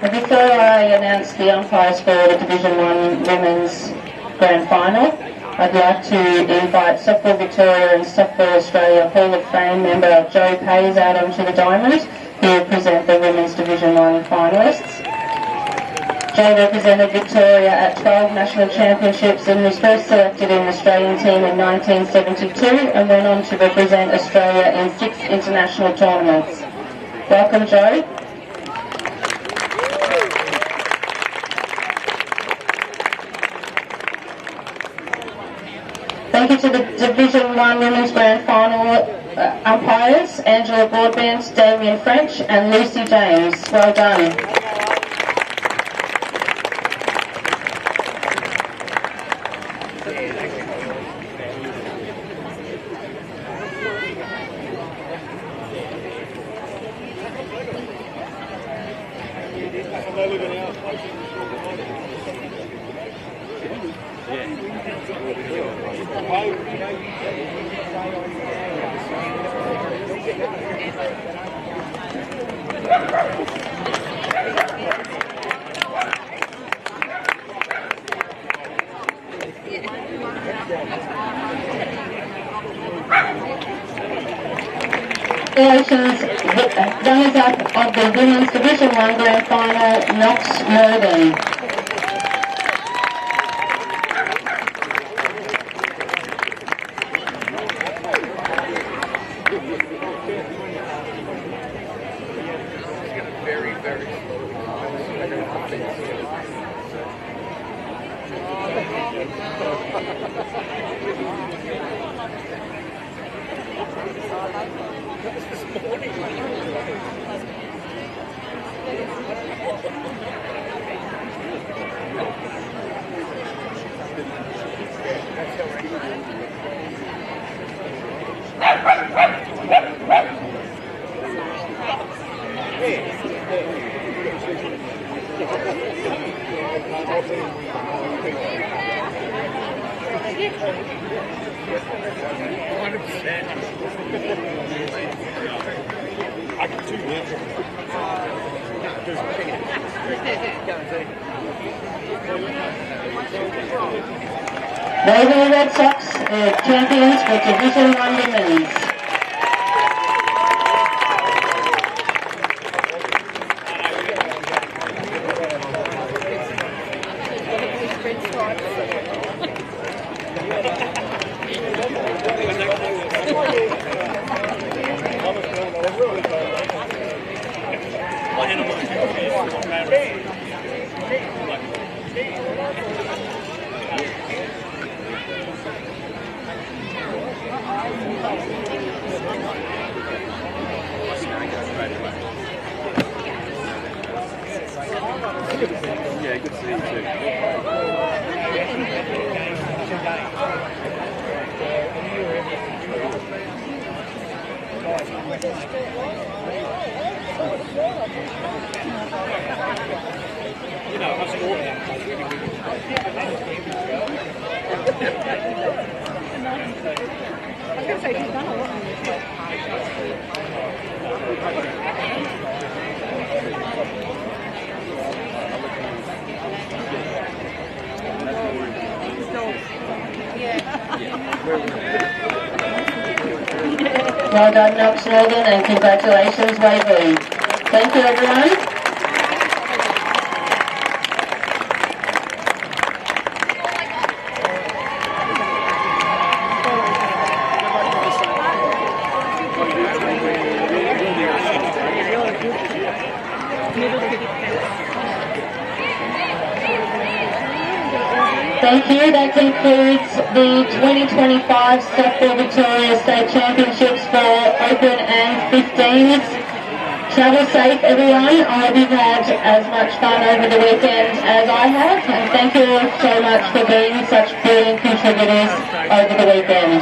And before I announce the umpires for the Division 1 Women's Grand Final, I'd like to invite Softball Victoria and Softball Australia Hall of Fame member Joe Pays out onto the diamond, who will present the Women's Division 1 finalists. Joe represented Victoria at 12 national championships and was first selected in the Australian team in 1972 and went on to represent Australia in 6 international tournaments. Welcome, Joe. Thank you to the Division 1 Women's Grand Final umpires, Angela Broadbent, Damien French and Lucy James. Well done. Congratulations, runners-up of the Women's Division 1 Grand Final, Knox Morgan. Waverley Red Sox champions for Division 1 Women's. Yeah, good to see you too. You know, I scored that. I was going to say, she's done a lot on this. Well done, Knox Morgan, and congratulations, Waverley. Thank you, everyone. Thank you. That concludes the 2025 Softball Victoria State Championships for Open and 15s. Travel safe, everyone. I hope you've had as much fun over the weekend as I have. And thank you all so much for being such brilliant contributors over the weekend.